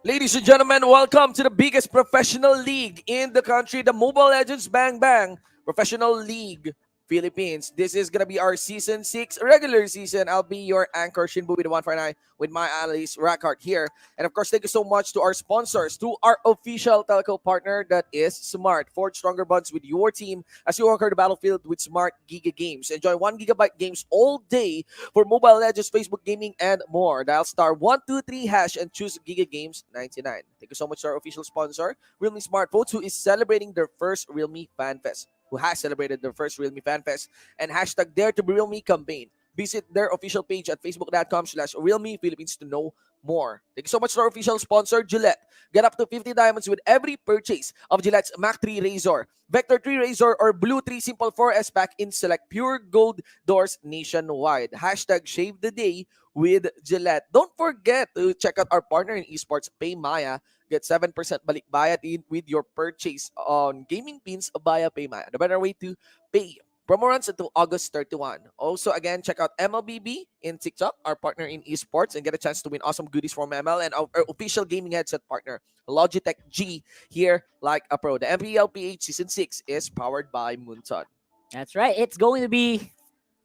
Ladies and gentlemen, welcome to the biggest professional league in the country, the Mobile Legends Bang Bang Professional League Philippines. This is going to be our Season 6 regular season. I'll be your anchor, Shinbu with the 149, with my analyst, Rackart here. And of course, thank you so much to our sponsors, to our official telco partner, that is Smart. Forge stronger bonds with your team as you conquer the battlefield with Smart Giga Games. Enjoy 1 gigabyte games all day for Mobile Legends, Facebook Gaming, and more. Dial star 123 hash and choose Giga Games 99. Thank you so much to our official sponsor, Realme Smartphones, who is celebrating their first Realme Fan Fest. Who has celebrated their first Realme Fan Fest and hashtag Dare to be Realme campaign. Visit their official page at facebook.com/Realme Philippines to know more. Thank you so much to our official sponsor, Gillette. Get up to 50 diamonds with every purchase of Gillette's Mach 3 Razor, Vector 3 Razor, or Blue 3 Simple 4S pack in select pure gold doors nationwide. Hashtag Shave the Day with Gillette. Don't forget to check out our partner in esports, PayMaya. Get 7% balikbayad in with your purchase on gaming pins via PayMaya. The better way to pay. Promo runs until August 31. Also, again, check out MLBB in TikTok, our partner in esports, and get a chance to win awesome goodies from ML, and our official gaming headset partner, Logitech G, here like a pro. The MPL-PH Season 6 is powered by Moonton. That's right. It's going to be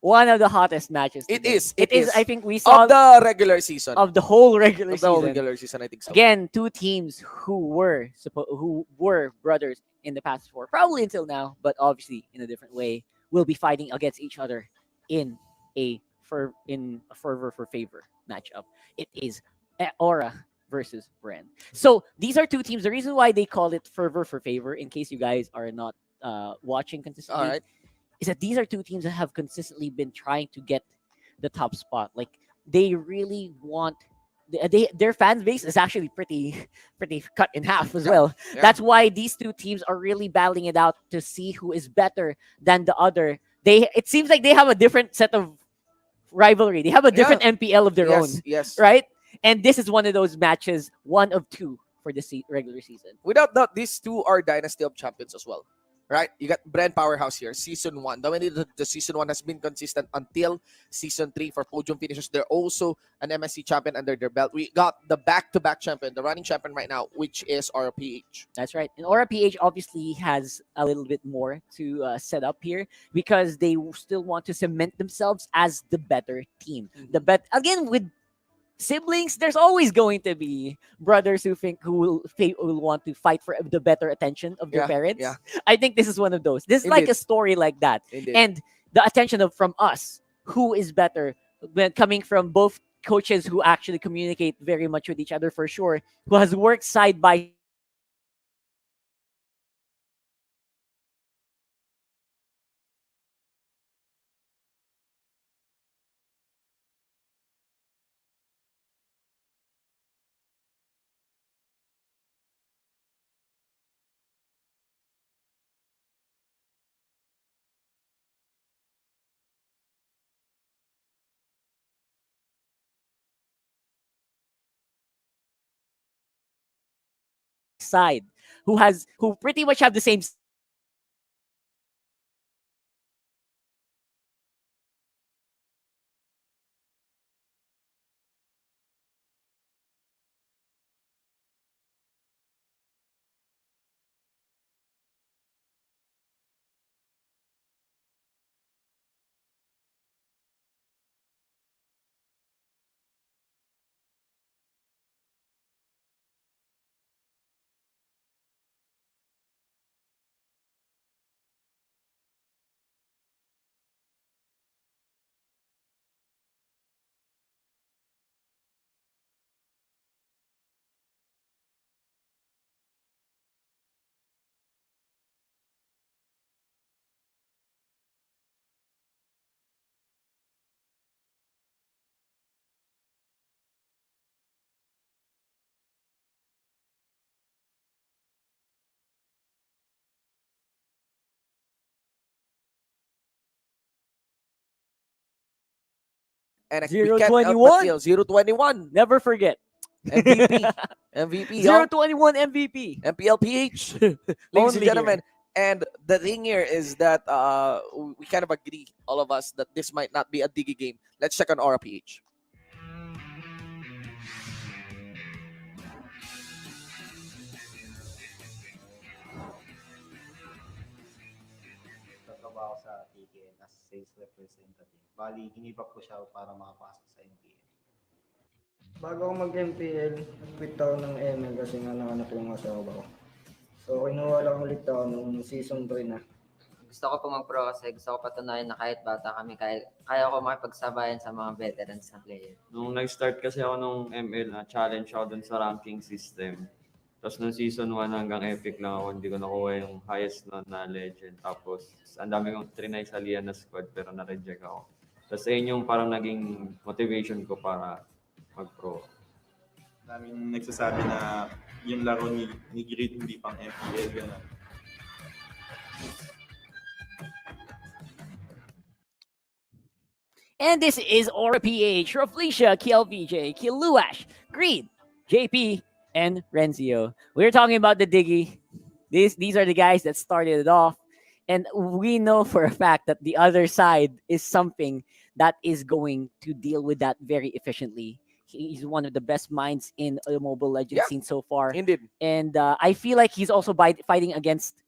one of the hottest matches It today. is. It is. is. I think we Of saw the regular season. of the whole regular Of the whole season. regular season, I think so. Again, two teams who were brothers in the past four, probably until now, but obviously in a different way, will be fighting against each other in a fervor for favor matchup. It is Aura versus Bren. So these are two teams. The reason why they call it fervor for favor, in case you guys are not watching All consistently, right. is that these are two teams that have consistently been trying to get the top spot. Like they really want their fan base is actually pretty cut in half as Yeah. well. Yeah. That's why these two teams are really battling it out to see who is better than the other. It seems like they have a different set of rivalry. They have a different Yeah. MPL of their own, Yes. right? And this is one of those matches, one of two for the regular season. Without doubt, these two are Dynasty of Champions as well. Right? You got Bren Powerhouse here, Season 1. The Season 1 has been consistent until Season 3 for podium finishes. They're also an MSC champion under their belt. We got the back-to-back champion, the running champion right now, which is RPH. That's right. And Aura PH obviously has a little bit more to set up here because they still want to cement themselves as the better team. The bet again with siblings, there's always going to be brothers who think who will want to fight for the better attention of their Yeah, parents. yeah. I think this is one of those. This is like Indeed. a story like that. Indeed. And the attention from us, who is better, when coming from both coaches who actually communicate very much with each other for sure, who has worked side by side, who pretty much have the same And we Zero can't help but 21. feel 021 Never forget. MVP. MVP, y'all. 021 MVP. MPL-PH. Ladies and Only gentlemen. And the thing here is that we kind of agree, all of us, that this might not be a Digi game. Let's check on Aura PH. ako sa TKN as sales representative. Bali, ginibak ko siya para makapasok sa MPL. Bago ako mag-MPL, quit ako ng ML kasi nga nanganak yung asawa ko. So, kinuha lang ulit ako nung season 3 na. Gusto ko po mag-pro kasi gusto ko patunayan na kahit bata kami, kaya ko makipagsabayan sa mga veterans na player. Nung nag-start kasi ako nung ML, na-challenge ako dun sa ranking system. Tapos nung season 1 hanggang epic lang ako, hindi ko nakuha yung highest na legend. Tapos ang dami kong trinay sa Lian na squad pero na-reject ako. Tapos ayun yung parang naging motivation ko para mag-pro. Daming nagsasabi na yung laro ni Grid hindi pang MPL, gano'n. And this is Aura PH, Raflesia, KLVJ, Kiluash, Greed, JP, and Renzio. We're talking about the Diggy. These are the guys that started it off. And we know for a fact that the other side is something that is going to deal with that very efficiently. He's one of the best minds in the Mobile Legends scene so far. Indeed. And I feel like he's also fighting against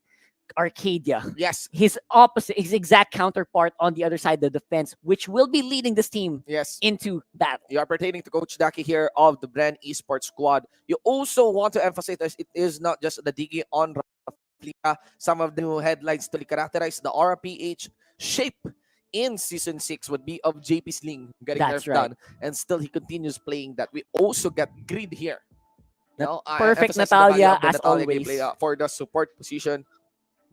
Arcadia. Yes. His opposite, his exact counterpart on the other side of the fence, which will be leading this team into battle. You are pertaining to Coach Daki here of the Bren Esports squad. You also want to emphasize that it is not just the Digi on Raflesia. Some of the new headlines to characterize the RPH shape in Season 6 would be of JP Sling getting That's nerfed right. down. And still he continues playing that. We also get Greed here. The I perfect emphasize the value Natalia of the as Natalia always. gameplay, for the support position.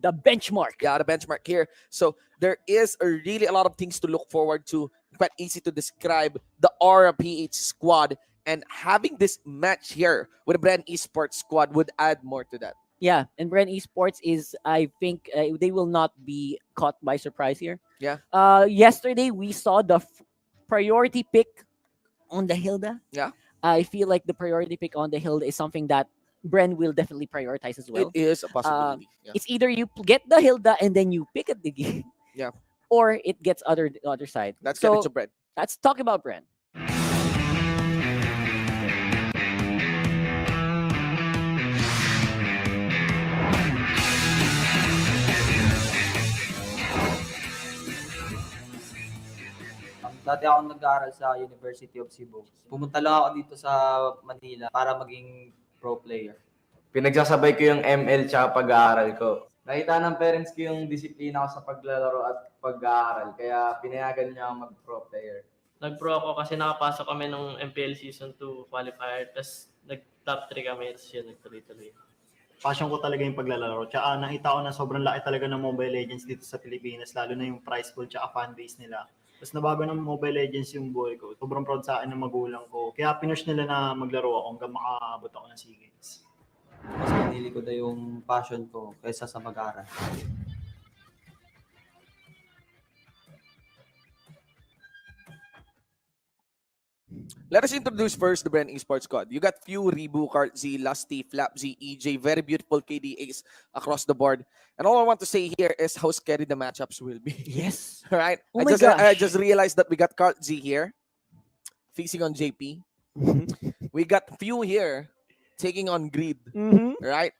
The benchmark. Yeah, the benchmark here. So there is really a lot of things to look forward to. Quite easy to describe the RPH squad. And having this match here with the Bren Esports squad would add more to that. Yeah, and Bren Esports is, I think, they will not be caught by surprise here. Yeah. Yesterday, we saw the priority pick on the Hilda. Yeah. I feel like the priority pick on the Hilda is something that Bren will definitely prioritize as well. It is a possibility. It's either you get the Hilda and then you pick a Diggy, Yeah. or it gets the other side. Let's get into Bren. Let's talk about Bren. Dati ako nag-aaral sa University of Cebu. Pumunta lang ako dito sa Manila para maging pro player. Pinagsasabay ko yung ML tsaka pag-aaral ko. Nakita ng parents ko yung disiplina ko sa paglalaro at pag-aaral, kaya pinayagan niya ako mag-pro player. Nag-pro ako kasi nakapasok kami ng MPL Season 2 qualifier, tapos nag-top 3 kami, tapos yun, nagtuloy-tuloy. Passion ko talaga yung paglalaro. Tsaka nakita ko na sobrang laki talaga ng Mobile Legends dito sa Pilipinas, lalo na yung prize pool tsaka fanbase nila. Tapos nabago ng Mobile Legends yung buhay ko. Sobrang proud sa akin ng magulang ko. Kaya pinush nila na maglaro ako hanggang makaabot ako ng SEA Games. Mas pinili ko na yung passion ko kaysa sa mag-aaral. Let us introduce first the Bren Esports squad. You got Few, Rebu, Kart Z, Lusty, Flap Z, EJ. Very beautiful KDAs across the board. And all I want to say here is how scary the matchups will be. Yes. All right. Oh I my just gosh. I just realized that we got Kart Z here, facing on JP. We got Few here, taking on Greed. Right.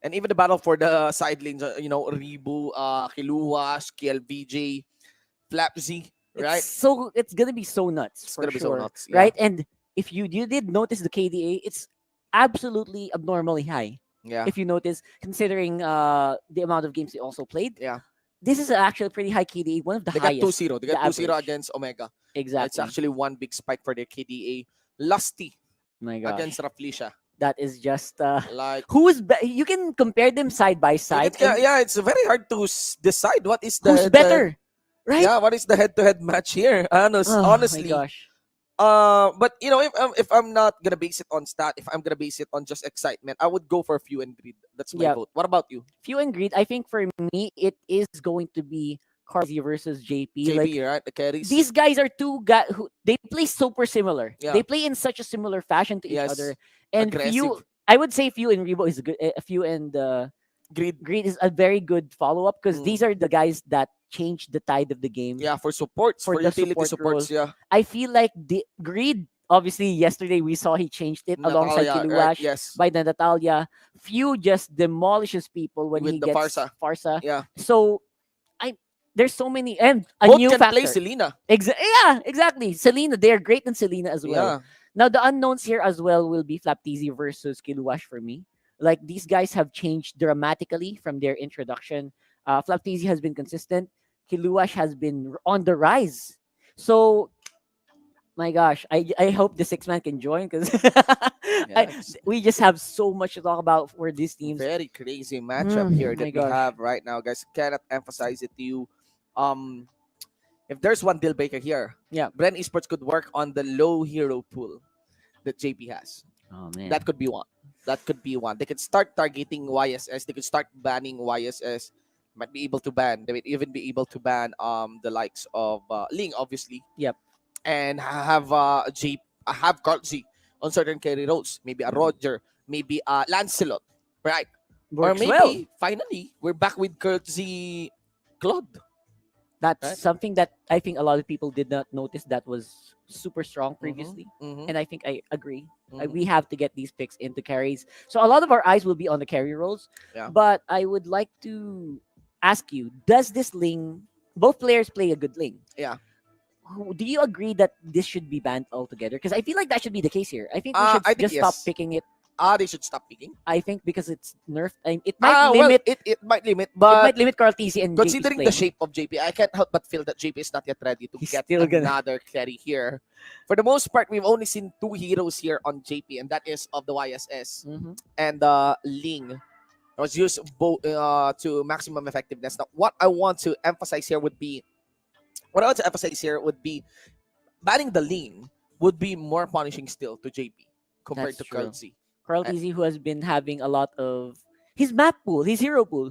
And even the battle for the side lanes, Rebu, Kiluwas, KLVJ, Flap Z. Right. It's gonna be so nuts. It's for gonna be so sure, nuts, right? And if you did notice the KDA, it's absolutely abnormally high. Yeah. If you notice, considering the amount of games they also played. Yeah. This is actually pretty high KDA, one of the They highest. got 2-0. They got the 2-0 average. against Omega. Exactly. It's actually one big spike for their KDA. Lusty My gosh. against Raflesia. That is just Like you can compare them side by side. and it's very hard to decide what is the who's better, right? Yeah, what is the head-to-head match here? Honestly, my gosh. But if I'm not gonna base it on stat, if I'm gonna base it on just excitement, I would go for Few and Greed. That's my Yeah. vote. What about you? Few and Greed, I think for me, it is going to be Carzy versus JP. JP, Like, right? The carries. these guys are two guys who they play super similar. Yeah. They play in such a similar fashion to each Yes. other. And Few, Aggressive. I would say Few and Rebo is good. Few and Greed is a very good follow up because these are the guys that change the tide of the game. Yeah, for supports, for the utility support supports. role. Yeah. I feel like the Greed. Obviously, yesterday we saw he changed it alongside Natalia, Kiluash right, yes. by the Natalia. Few just demolishes people when With he the gets Farsa. Farsa. Yeah. So there's so many, and a Both new can play factor. Selena. Yeah, exactly. Selena, they're great in Selena as well. Yeah. Now the unknowns here as well will be Flaptizi versus Kiluwash for me. Like these guys have changed dramatically from their introduction. Flaptizi has been consistent. Kiluwash has been on the rise. So my gosh, I hope the six man can join because Yeah, it's we just have so much to talk about for these teams. very crazy matchup here My that we gosh. have right now, guys. Cannot emphasize it to you. Um, if there's one deal breaker here, Yeah. Bren Esports could work on the low hero pool that JP has. Oh man. That could be one. That could be one. They could start targeting YSS. They could start banning YSS. Might be able to ban. They might even be able to ban the likes of Ling, obviously, Yep. and have have Carl Z on certain carry roles. Maybe a Roger, maybe a Lancelot, right? Or Works maybe well. finally we're back with Courtesy Claude. That's Right. something that I think a lot of people did not notice that was super strong Mm-hmm. previously. Mm-hmm. And I think I agree. Mhm. We have to get these picks into carries. So a lot of our eyes will be on the carry roles. Yeah. But I would like to ask you, does this Ling, both players play a good Ling? Yeah. Do you agree that this should be banned altogether? Because I feel like that should be the case here. I think we should I think just stop yes. picking it. They should stop picking. I think because it's nerfed. It might Well, limit. it might limit, It but might limit Carl TC and considering JP's the shape of JP, I can't help but feel that JP is not yet ready to He's get still gonna- another carry here. For the most part, we've only seen two heroes here on JP, and that is of the YSS Mhm. and Ling. It was used both to maximum effectiveness. Now, what I want to emphasize here would be banning the Ling would be more punishing still to JP compared That's to true. Carl Z. Carl Uh, TZ, who has been having a lot of his map pool, his hero pool,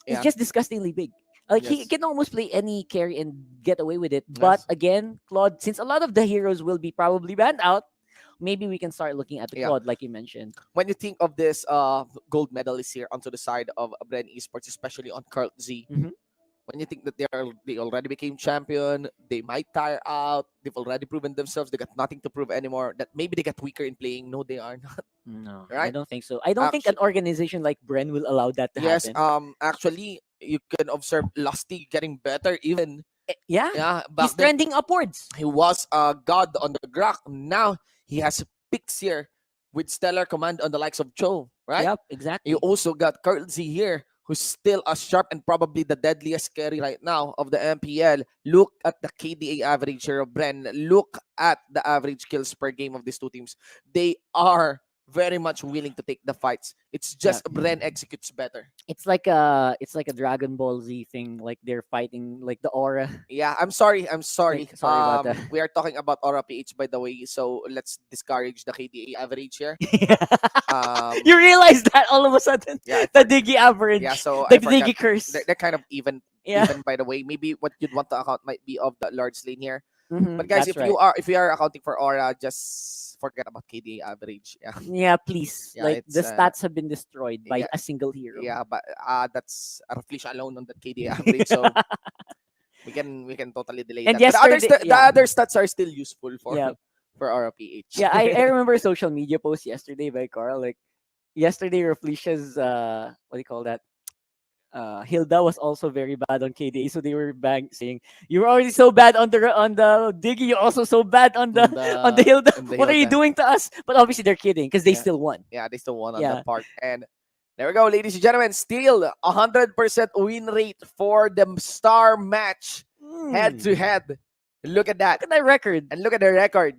is Yeah. just disgustingly big. Like he Yes. can almost play any carry and get away with it. But Yes. again, Claude, since a lot of the heroes will be probably banned out, maybe we can start looking at the Yeah. Claude, like you mentioned. When you think of this gold medalist here onto the side of Bren Esports, especially on Cart Z, Mhm. when you think that they already became champion, they might tire out, they've already proven themselves, they got nothing to prove anymore, that maybe they get weaker in playing. No, they are not. No, I Right? don't think so. I don't think an organization like Bren will allow that to Yes, happen. actually you can observe Lusty getting better even. Yeah, Yeah, he's back then trending upwards. he was a god on the Grok. Now he has picks here with stellar command on the likes of Cho, right? Yep, exactly. You also got Carl Z here, who's still as sharp and probably the deadliest carry right now of the MPL. Look at the KDA average here of Bren. Look at the average kills per game of these two teams. They are very much willing to take the fights. It's just Bren executes better. It's like a Dragon Ball Z thing. Like they're fighting like the aura. Yeah, I'm sorry. Sorry about that. We are talking about Aura PH, by the way, so let's discourage the KDA average here. You realize that all of a sudden, Yeah, the Diggy average, Yeah, so the I forgot. Diggy curse. They're kind of even. Yeah. Even by the way, maybe what you'd want to account might be of the large lane here. Mhm, But guys, that's if you are accounting for Aura, just forget about KDA average. Yeah. Yeah, please. Yeah, like the it's, stats have been destroyed by yeah, a single hero. Yeah, but that's a reflection alone on that KDA average. So we can totally delay And that. But yesterday- the yeah. other stats are still useful for Yeah. for Aura PH. Yeah, I remember a social media post yesterday by Carl. Like yesterday, Reflicia's what do you call that? Hilda was also very bad on KDA, so they were saying you were already so bad on the Diggy, you're also so bad on the on the Hilda. on the What are you Hilda. doing to us? But obviously they're kidding because they Yeah. still won. Yeah, they still won on Yeah. the part. And there we go, ladies and gentlemen. Still 100% win rate for the star match head to head. Look at that. Look at that record. And look at the record.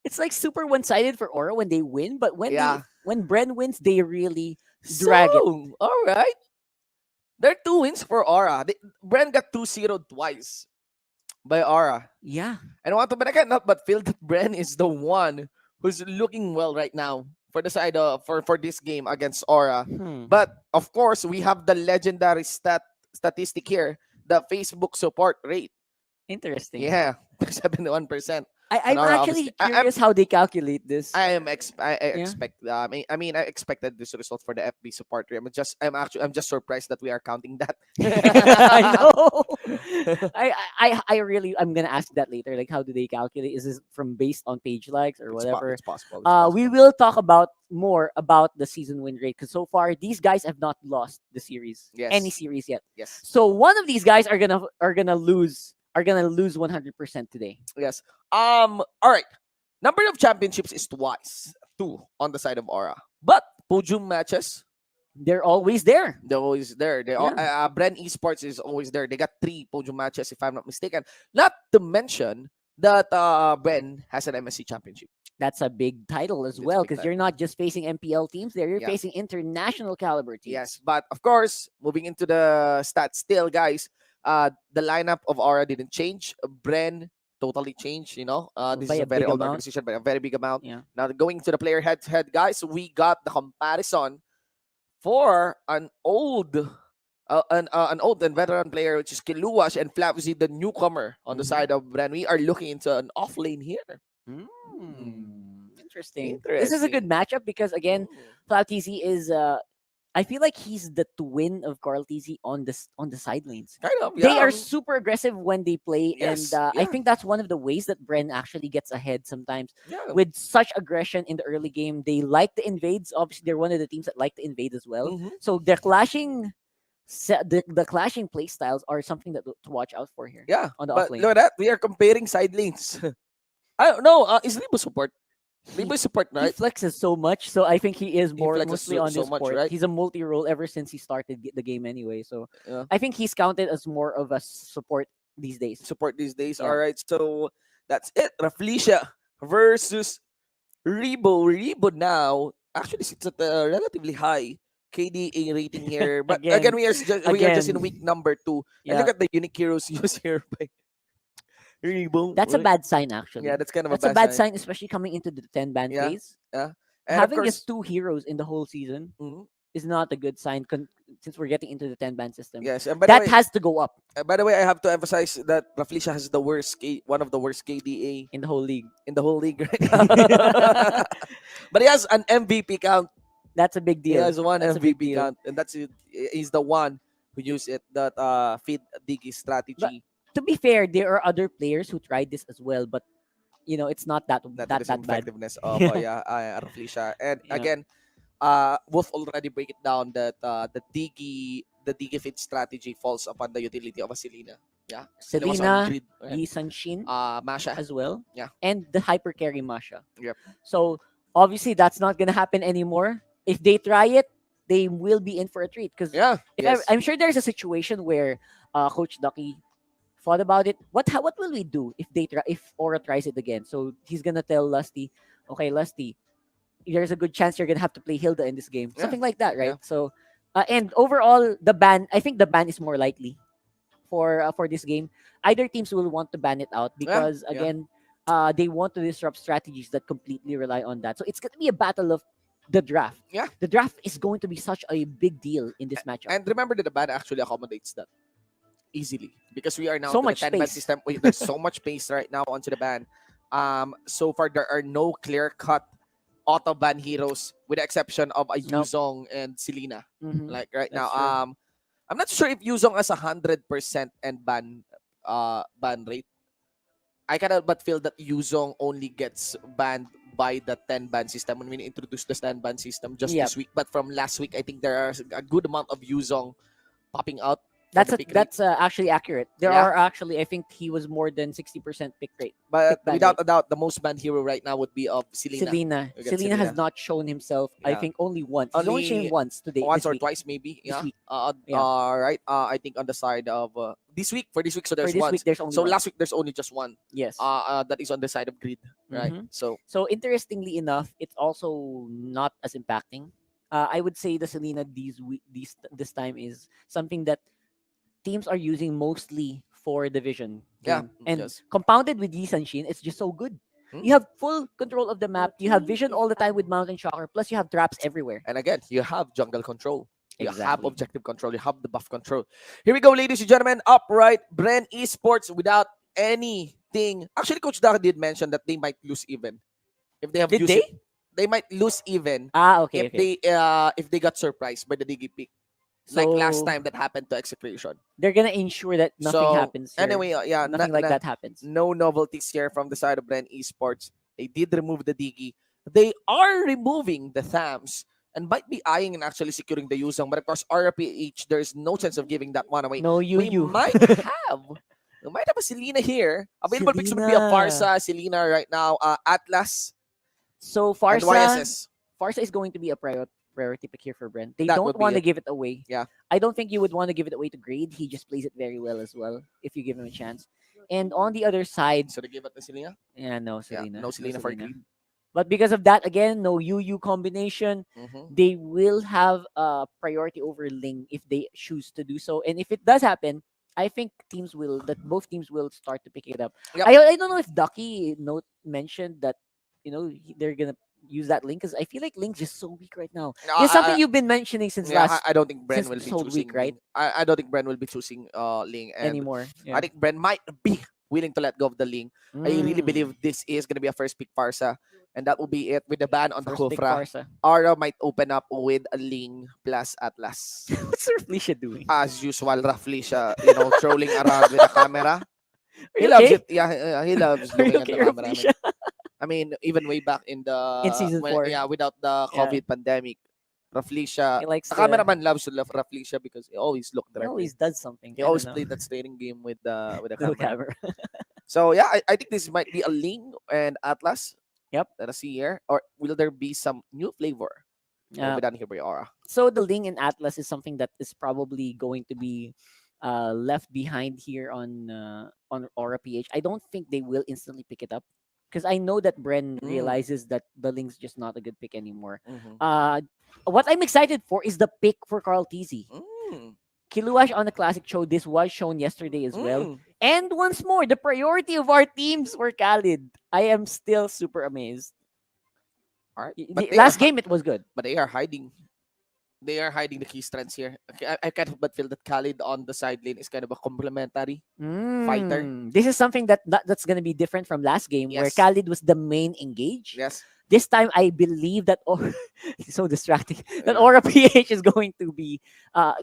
It's like super one-sided for Aura when they win, but when Yeah. when Bren wins, they really drag it. So, all right. There are 2 wins for Aura. Bren got 2-0 twice by Aura. Yeah. And I can't help but feel that Bren is the one who's looking well right now for the side of for this game against Aura. Hmm. But of course, we have the legendary statistic here, the Facebook support rate. Interesting. Yeah, 71%. I'm actually curious how they calculate this. I Yeah. expect. I expected this result for the FB support. I'm just surprised that we are counting that. I know. I'm gonna ask that later. Like, how do they calculate? Is this from based on page likes or whatever? It's possible. It's possible. We will talk about more about the season win rate because so far these guys have not lost the series, any Yes. series yet. Yes. So one of these guys are gonna lose 100% today. Yes. All right. Number of championships is twice, two on the side of Aura, but podium matches. They're always there. They're always there. Bren Esports is always there. They got 3 podium matches, if I'm not mistaken. Not to mention that Bren has an MSC championship. That's a big title as It's a well big because you're not just facing MPL teams there. You're Yeah. facing international caliber teams. Yes, but of course, moving into the stats, still, guys, the lineup of Aura didn't change. Bren totally changed. This By is a a very big old amount. organization, by a very big amount. Yeah. Now going to the player head-to-head, guys, we got the comparison for an old and veteran player, which is Kiluash, and Flavzy, the newcomer on the side of Bren. We are looking into an off lane here. Interesting. This is a good matchup because again, Cloud TZ is I feel like he's the twin of Carl TZ on the side lanes. Kind of, They yeah. are super aggressive when they play, Yes, and I yeah. think that's one of the ways that Bren actually gets ahead sometimes. Yeah. With such aggression in the early game, they like the invades. Obviously, they're one of the teams that like to invade as well. Mhm. So their clashing, the clashing play styles are something that to watch out for here. Yeah, on the but offlane. look at that. We are comparing side lanes. I don't know. Is Rebo support? Rebo support, He right? flexes so much, so I think he is more flexes mostly so- on so this much, court. right? He's a multi-role ever since he started the game anyway. So Yeah. I think he's counted as more of a support these days. Support these days. Yeah. All right, so that's it. Raflesia versus Rebo. Rebo now actually sits at a relatively high KDA rating here, but again, we are just in again. week number 2. And Yeah. look at the unique heroes used here by Rebo. That's a bad sign, actually. Yeah, that's kind of That's a bad sign. sign, especially coming into the 10-ban Yeah, phase. yeah. And of Having course, just 2 heroes in the whole season Mhm. is not a good sign since we're getting into the 10-ban system. yes. And by the That way, has to go up by the way, I have to emphasize that Raflesia has the one of the worst KDA in the whole league. in the whole league right now. But he has an MVP count. That's a big He deal. has one That's a big MVP deal. count, and that's it. He's the one who used it. That feed Diggy strategy. To be fair, there are other players who tried this as well, but it's not that Not that the that bad. effectiveness of Raflesia. And Yeah. again, Wolf already break it down that the Diggy feed strategy falls upon the utility of a Selena. Yeah, Selena was on Selena, grid, right? Lee Sanshin, Masha as well. Yeah. And the hyper carry Masha. Yep. So obviously that's not gonna happen anymore. If they try it, they will be in for a treat. Because Yeah. Yes. I'm sure there's a situation where Coach Ducky thought about it. What will we do if Aura tries it again? So he's gonna tell Lusty, okay, Lusty, there's a good chance you're gonna have to play Hilda in this game. Yeah. Something like that, right? Yeah. So and overall I think the ban is more likely for this game. Either teams will want to ban it out because yeah. again, they want to disrupt strategies that completely rely on that. So it's gonna be a battle of the draft. Yeah. The draft is going to be such a big deal in this matchup. And remember that the ban actually accommodates that easily because we are now So to much the 10-ban space. system. There's so much space right now onto the ban. So far there are no clear-cut auto ban heroes with the exception of a Nope. Yuzong and Selena. Mhm. Like right That's now, true. I'm not sure if Yuzong has 100% and ban rate. I cannot but feel that Yuzong only gets banned by the 10-ban system when we introduced the 10-ban system just Yep. this week. But from last week, I think there are a good amount of Yuzong popping out. for That's the pick rate. that's actually accurate. There Yeah. are actually, I think he was more than 60% pick rate. But pick ban without rate. a doubt, the most banned hero right now would be of Selena. Selena. We got Selena has not shown himself. I Yeah. think only once. He's only shown once today. Once this or week. twice maybe. This Yeah. week. Right. I think on the side of this week. For this week, so there's this one. week, there's only So one. last week there's only just one. Yes. That is on the side of grid. Right. Mhm. So So interestingly enough, it's also not as impacting. I would say the Selena this time is something that teams are using mostly for the vision Yeah, game. And yes. compounded with Yi Sanshin, it's just so good. Hmm? You have full control of the map. You have vision all the time with Mountain Shocker. Plus, you have traps everywhere. And again, you have jungle control. You have Exactly. objective control. You have the buff control. Here we go, ladies and gentlemen. Upright Bren Esports without any thing, actually, Coach Daka did mention that they might lose even if they have Did used they? it. They might lose even Okay, okay. if they got surprised by the Digi pick, like last So time that happened to Execration. they're gonna ensure that nothing So happens here. anyway, yeah, Nothing like that happens. no novelties here from the side of Bren Esports. They did remove the Digi. They are removing the Thams and might be eyeing and actually securing the Yuzong. But of course, RPH, there's no chance of giving that one away. No We you. might have a Selena here. Available picks would be a Selena. Farsa, Selena right now, Atlas, So and Farsa, YSS. Farsa is going to be a priority pick here for Brent. They That don't would be want to it. give it away. Yeah. I don't think you would want to give it away to Grade. He just plays it very well as well if you give him a chance. And on the other side, So they give it to Selena? yeah, no Selena. No Selena for Green. But because of that, again, no UU combination, they will have a priority over Ling if they choose to do so. And if it does happen, I think both teams will start to pick it up. Yep. I don't know if Ducky mentioned that they're gonna use that Link because I feel like Link's just so weak right now. No, It's something you've been mentioning since I don't think Bren since will be Soul choosing Week, right? Ling. I don't think Bren will be choosing Ling and Anymore. I think Bren might be willing to let go of the Ling. I really Mm. believe this is gonna be a first pick Farsa, and that will be it with the ban on First the pick Kufra. Farsa. Aura might open up with a Ling plus Atlas. What's Raflesia doing? As usual, Raflesia, trolling around with the camera. Are He you loves okay? it. Yeah, he loves Are you looking at okay, the camera. Raflesia? I mean, even way back in season 4. yeah, without the Yeah. COVID pandemic, Raflesia, He likes the the- cameraman loves to love Raflesia because he always looked He directly. always does something. He I always don't know. played that staring game with the The camera. camera. So yeah, I think this might be a Ling and Atlas. Yep. Let us see here. Or will there be some new flavor? Will be done here by Aura. So the Ling and Atlas is something that is probably going to be left behind here on Aura PH. I don't think they will instantly pick it up because I know that Bren realizes that the Ling's just not a good pick anymore. What I'm excited for is the pick for Carl TZ. Kiluash on the classic show. This was shown yesterday as well. And once more, the priority of our teams were Khalid. I am still super amazed. All right. The last game it was good. But they are hiding. They are hiding the key strengths here. I can't help but feel that Khalid on the side lane is kind of a complementary fighter. This is something that's going to be different from last game where Yes. Khalid was the main engage. Yes. This time I believe that it's so distracting that Aura PH is going to be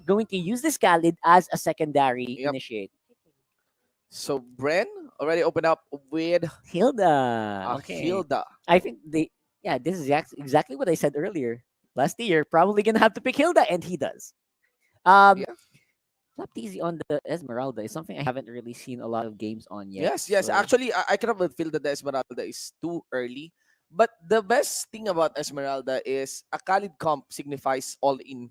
going to use this Khalid as a secondary initiate. So Bren already opened up with Hilda. Okay. Hilda. I think this is exactly what I said earlier. Last year, probably gonna have to pick Hilda, and he does. Flap easy on the Esmeralda is something I haven't really seen a lot of games on yet. Yes. so- Actually, I cannot but feel that the Esmeralda is too early. But the best thing about Esmeralda is a Khalid comp signifies all in.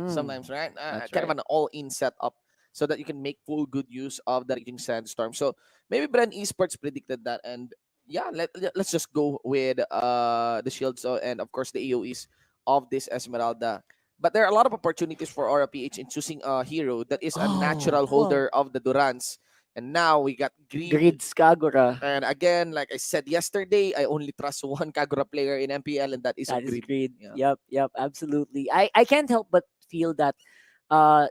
Sometimes, right? That's Kind of right. an all-in setup so that you can make full good use of the Raging Sandstorm. So maybe Bren Esports predicted that, and yeah, let's just go with the shields and of course the AOEs of this Esmeralda. But there are a lot of opportunities for Aura PH in choosing a hero that is a natural holder of the Durans. And now we got Grids Kagura. And again, like I said yesterday, I only trust one Kagura player in MPL, and that is That is Grid. great. Yeah. Yep, absolutely. I can't help but feel that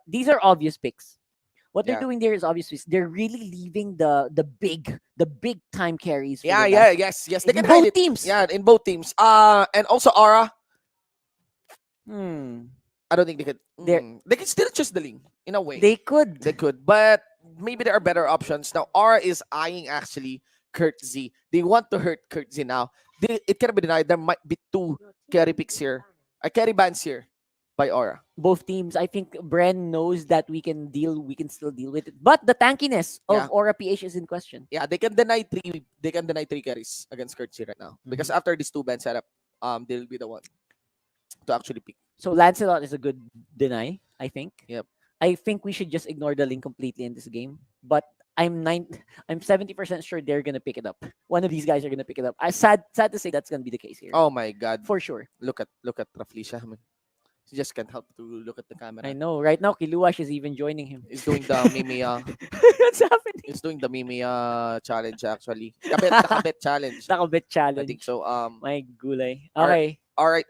these are obvious picks. What they're Yeah. doing there is obvious. They're really leaving the big time carries. For Yeah, the yeah, last- yes. They in can hide both it. teams. Yeah, in both teams. And also Aura. Hmm. I don't think they could. They're- They can still choose the link in a way. They could. They could, but maybe there are better options. Now, Aura is eyeing actually Kurt Z. They want to hurt Kurt Z now. It cannot be denied. There might be two carry picks here. Carry bans here by Aura. Both teams. I think Bren knows that we can still deal with it. But the tankiness of Yeah. Aura PH is in question. Yeah, they can deny three. They can deny three carries against Kurt Z right now because after this two ban setup, they'll be the one to actually pick. So Lancelot is a good deny, I think. Yep. I think we should just ignore the link completely in this game. But I'm 70% sure they're gonna pick it up. One of these guys are gonna pick it up. I sad to say that's gonna be the case here. Oh my God! For sure. Look at Raflesia. Man. She just can't help to look at the camera. I know. Right now, Kiluash is even joining him. He's doing the Mimia. What's happening? He's doing the Mimia challenge actually. The kabit challenge. Nakabit challenge. I think so. My gulay. Alright. Okay. All right.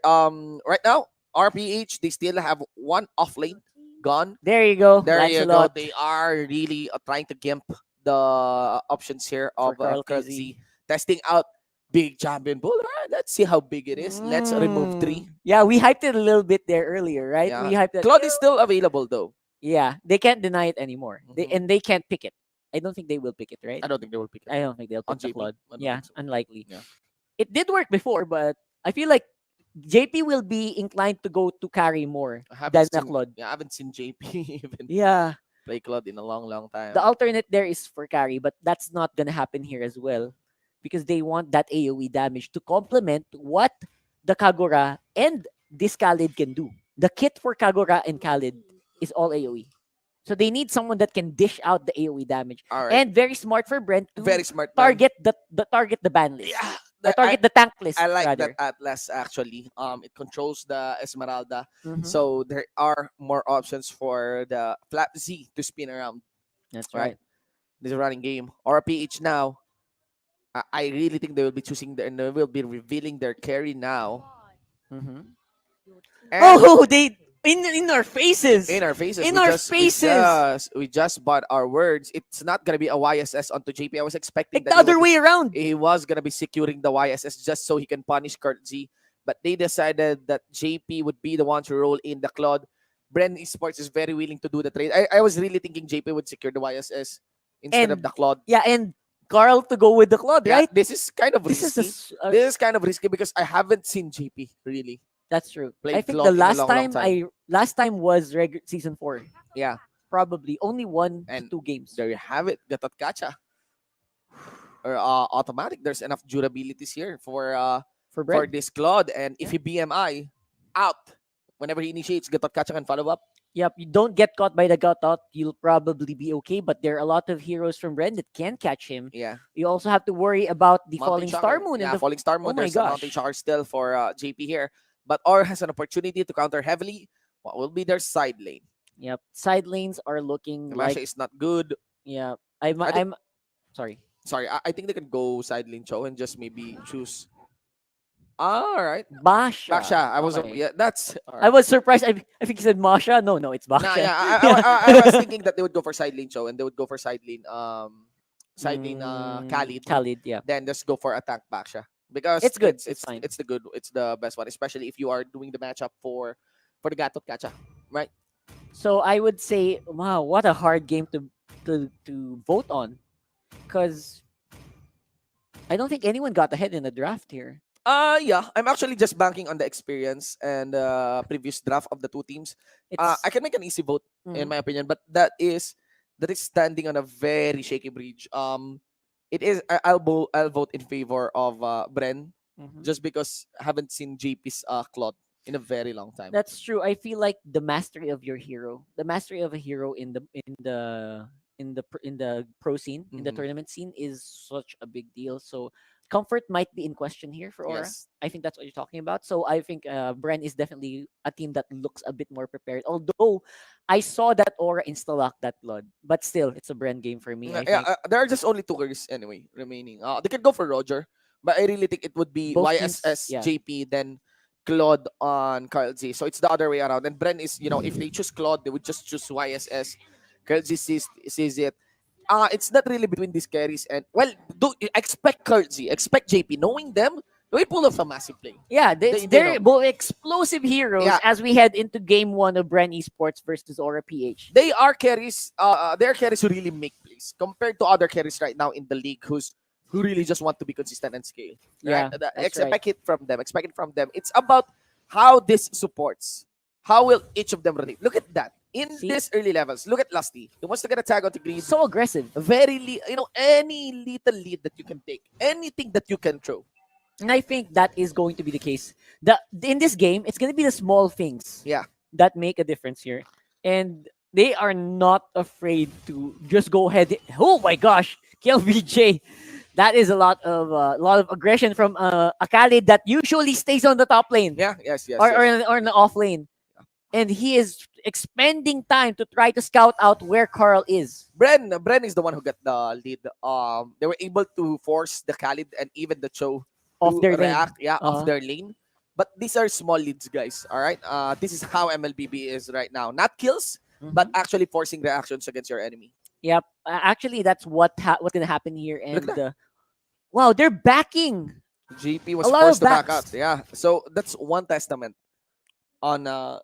Right now, RPH they still have one off lane gone. There you go. There you go. Lancelot. They are really trying to gimp the options here For of Carl Carl KZ. Z testing out big champion bull. Let's see how big it is. Let's remove 3. Yeah, we hyped it a little bit there earlier, right? Yeah, We hyped it. Claude is still available though. Yeah, they can't deny it anymore. They can't pick it. I don't think they will pick it, right? I don't think they will pick it I don't think they'll on pick the JP. Claude. I don't Yeah, think so. unlikely. Yeah. It did work before, but I feel like JP will be inclined to go to carry more I haven't than seen, Claude. yeah, I haven't seen JP even Yeah. play Claude in a long time. The alternate there is for carry, but that's not gonna happen here as well because they want that AoE damage to complement what the Kagura and this Khalid can do. The kit for Kagura and Khalid is all AoE. So they need someone that can dish out the AoE damage. All right. And very smart for Brent to Very smart, man. target the ban list. Yeah. Target the tank list. I like rather. that Atlas actually. It controls the Esmeralda, Mhm. so there are more options for the Flap Z to spin around. That's right. This is a running game. RPH now. I really think they will be choosing and they will be revealing their carry now. Mhm. And Oh, they in our faces. in our faces. In we our just, faces. We just bought our words. It's not gonna be a YSS onto JP. I was expecting Like that the other way around. he was gonna be securing the YSS just so he can punish Kurt Z. But they decided that JP would be the one to roll in the Claude. Bren Esports is very willing to do the trade. I was really thinking JP would secure the YSS instead of And the Claude. yeah, and Carl to go with the Claude, Yeah, right? this is kind of This is risky. a This is kind of risky because I haven't seen JP really. That's true. Played I think Claude the in a last long, long time last time was season 4. Yeah. Probably only 1 And to 2 games. there you have it. Gatot Kacha. Or automatic. There's enough durabilities here for Brent. this Claude. And if he BMI out, whenever he initiates, Gatot Kacha can follow up. Yep, you don't get caught by the gut out, you'll probably be okay. But there are a lot of heroes from Bren that can catch him. Yeah. You also have to worry about the Mountain Falling Star Shocker. Moon. Yeah, and the Falling Star Moon. Oh my There's a Mountain gosh. Shocker still for JP here. But Or has an opportunity to counter heavily. What will be their side lane? Yep, side lanes are looking Kamasha like is not good. yeah. I think- I'm sorry. Sorry, I think they can go side lane Cho and just maybe choose. All right. Basha. Basha. I was Okay. yeah, that's all I right. was surprised. I think he said Masha. No, it's Basha. Nah, yeah, I was thinking that they would go for side lane Cho and they would go for side lane Khalid. Khalid, yeah. Then just go for attack Basha. Because It's good. It's It's fine. it's the best one, especially if you are doing the matchup for the Gatot Kacha, right? So I would say, wow, what a hard game to vote on, because I don't think anyone got ahead in the draft here. Yeah, I'm actually just banking on the experience and previous draft of the two teams. I can make an easy vote in Mhm. my opinion, but that is standing on a very shaky bridge. It is I'll vote in favor of Bren Mhm. just because I haven't seen JP's Claude in a very long time. That's true. I feel like the mastery of your hero, the mastery of a hero in the pro scene, in the Mhm. tournament scene, is such a big deal. So comfort might be in question here for Aura. Yes. I think that's what you're talking about. So I think Bren is definitely a team that looks a bit more prepared. Although I saw that Aura insta-lock that blood, but still, it's a Bren game for me. I Yeah, think there are just only two carries anyway remaining. They could go for Roger, but I really think it would be Both teams, YSS yeah. JP then Claude on Carl Z. So it's the other way around. And Bren is, if they choose Claude, they would just choose YSS. Carl Z sees it. It's not really between these carries and do expect Carl Z, expect JP. Knowing them, they pull off a massive play. yeah, They they're know. both explosive heroes Yeah. as we head into game 1 of Bren Esports versus Aura PH. They are carries. They are carries who really make plays compared to other carries right now in the league who really just want to be consistent and scale. Yeah, Right? that's Expect it from them. Expect it from them. It's about how this supports. How will each of them rotate? Look at that. In these early levels, look at Lusty. He wants to get a tag onto Green. So aggressive. Any little lead that you can take, anything that you can throw. And I think that is going to be the case. In this game, it's going to be the small things Yeah. that make a difference here. And they are not afraid to just go ahead. Oh my gosh, kill VJ. That is a lot of aggression from a Khalid that usually stays on the top lane. Yeah, yes. Or in the off lane. And he is expending time to try to scout out where Carl is. Bren is the one who got the lead. They were able to force the Khalid and even the Cho Off to their lane. react, Uh-huh. off their lane. But these are small leads, guys. All right. This is how MLBB is right now. Not kills, but actually forcing reactions against your enemy. Yep. Actually, that's what's gonna happen here. Look And at that. wow, they're backing JP a was lot of forced to back out. backs. Yeah. So that's one testament on Uh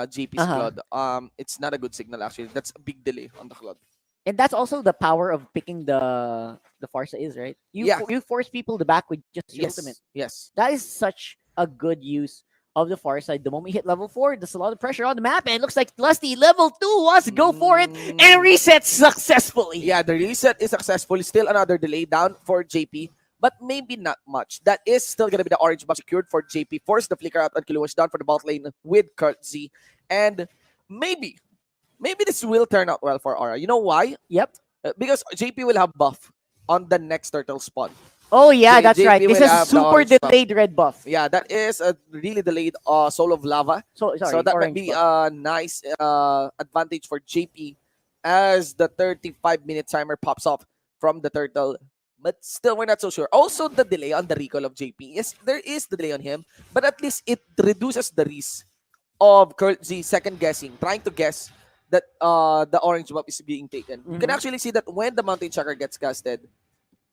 JP's huh. cloud. It's not a good signal actually. That's a big delay on the cloud. And that's also the power of picking the Farsa is, right? Yeah. You force people to back with just your ultimate. Yes. Yes. That is such a good use of the far side. The moment you hit level 4, there's a lot of pressure on the map, and it looks like Lusty level 2 wants to go for it and reset successfully. Yeah, the reset is successful. Still another delay down for JP, but maybe not much. That is still gonna be the orange buff secured for JP. Force the flicker out on Kiluash down for the bot lane with Kurt Z. And maybe, maybe this will turn out well for Aura. You know why? Yep. Because JP will have buff on the next turtle spawn. Oh yeah, that's right. JP This will is have the super orange buff. delayed red buff. Yeah, that is a really delayed Soul of Lava. So So sorry, that might orange be buff. a nice advantage for JP as the 35-minute timer pops off from the turtle. But still, we're not so sure. Also, the delay on the recall of JP. Yes, there is the delay on him, but at least it reduces the risk of Kurt Z second guessing, trying to guess that the orange buff is being taken. You can Mhm. actually see that when the mountain chakra gets casted,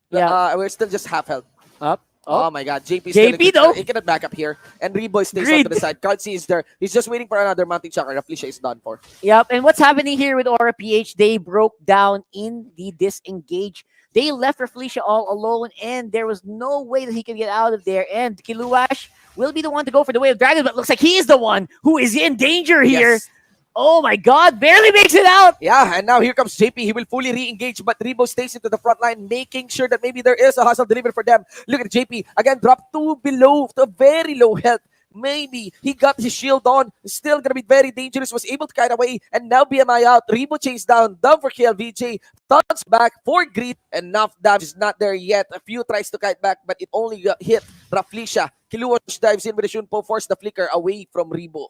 Yeah. we're still just half health. Up. Oh my god, JP JP still though. he cannot back up here. And Reboy stays Grid. onto the side. Kartzi is there. He's just waiting for another mounting chakra. The Felicia is done for. Yep. And what's happening here with Aura PH? They broke down in the disengage. They left Felicia all alone, and there was no way that he could get out of there. And Kiluash will be the one to go for the Way of Dragon, but looks like he is the one who is in danger here. Yes. Oh my god, barely makes it out. Yeah, and now here comes JP. He will fully re-engage, but Rebo stays into the front line, making sure that maybe there is a hustle delivered for them. Look at JP. Again, drop to below, to very low health. Maybe he got his shield on. Still gonna be very dangerous. Was able to kite away, and now BMI out. Rebo chase down for KLVJ. Touch back for Greed. Enough damage is not there yet. A few tries to kite back, but it only got hit Raflisha. Kiluash dives in with a Shunpo, force the flicker away from Rebo.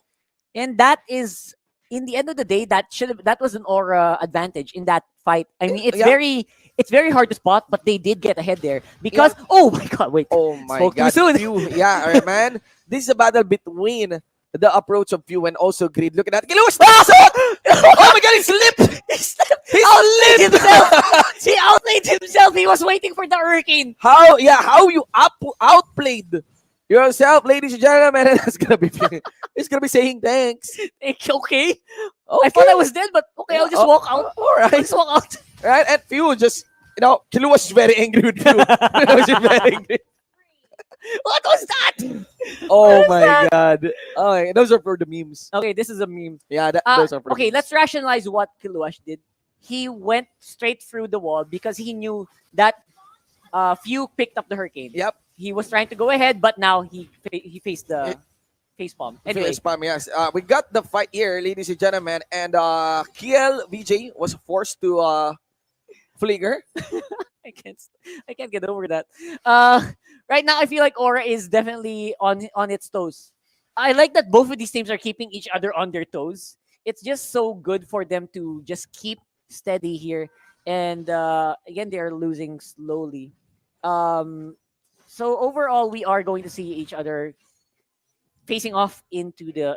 And that is, in the end of the day, that was an Aura advantage in that fight. I mean, it's Yeah. very hard to spot, but they did get ahead there because oh my god, wait. Oh my Spoke too god, soon. Few. Yeah, alright, man. This is a battle between the approach of Few and also Grid. Look at that. Kiluash! Oh my god, he slipped! He outplayed himself. He outplayed himself. He was waiting for the hurricane. How you outplayed yourself, ladies and gentlemen. And it's gonna be it's gonna be saying thanks. Okay. I thought I was dead, but okay, I'll just walk out. Alright. I'll just walk out. Right? And Few just Kiluash is very angry with Few. She's very angry. What was that? Oh my god. Okay, those are for the memes. Okay, this is a meme. Yeah, those are for the Okay, memes. let's rationalize what Kiluash did. He went straight through the wall because he knew that Few picked up the hurricane. Yep. He was trying to go ahead, but now he faced the face palm. Anyway, Spam, yes. We got the fight here, ladies and gentlemen, and Kiel VJ was forced to flicker. I can't get over that. Right now I feel like Aura is definitely on its toes. I like that both of these teams are keeping each other on their toes. It's just so good for them to just keep steady here. And again, they are losing slowly. So overall, we are going to see each other facing off into the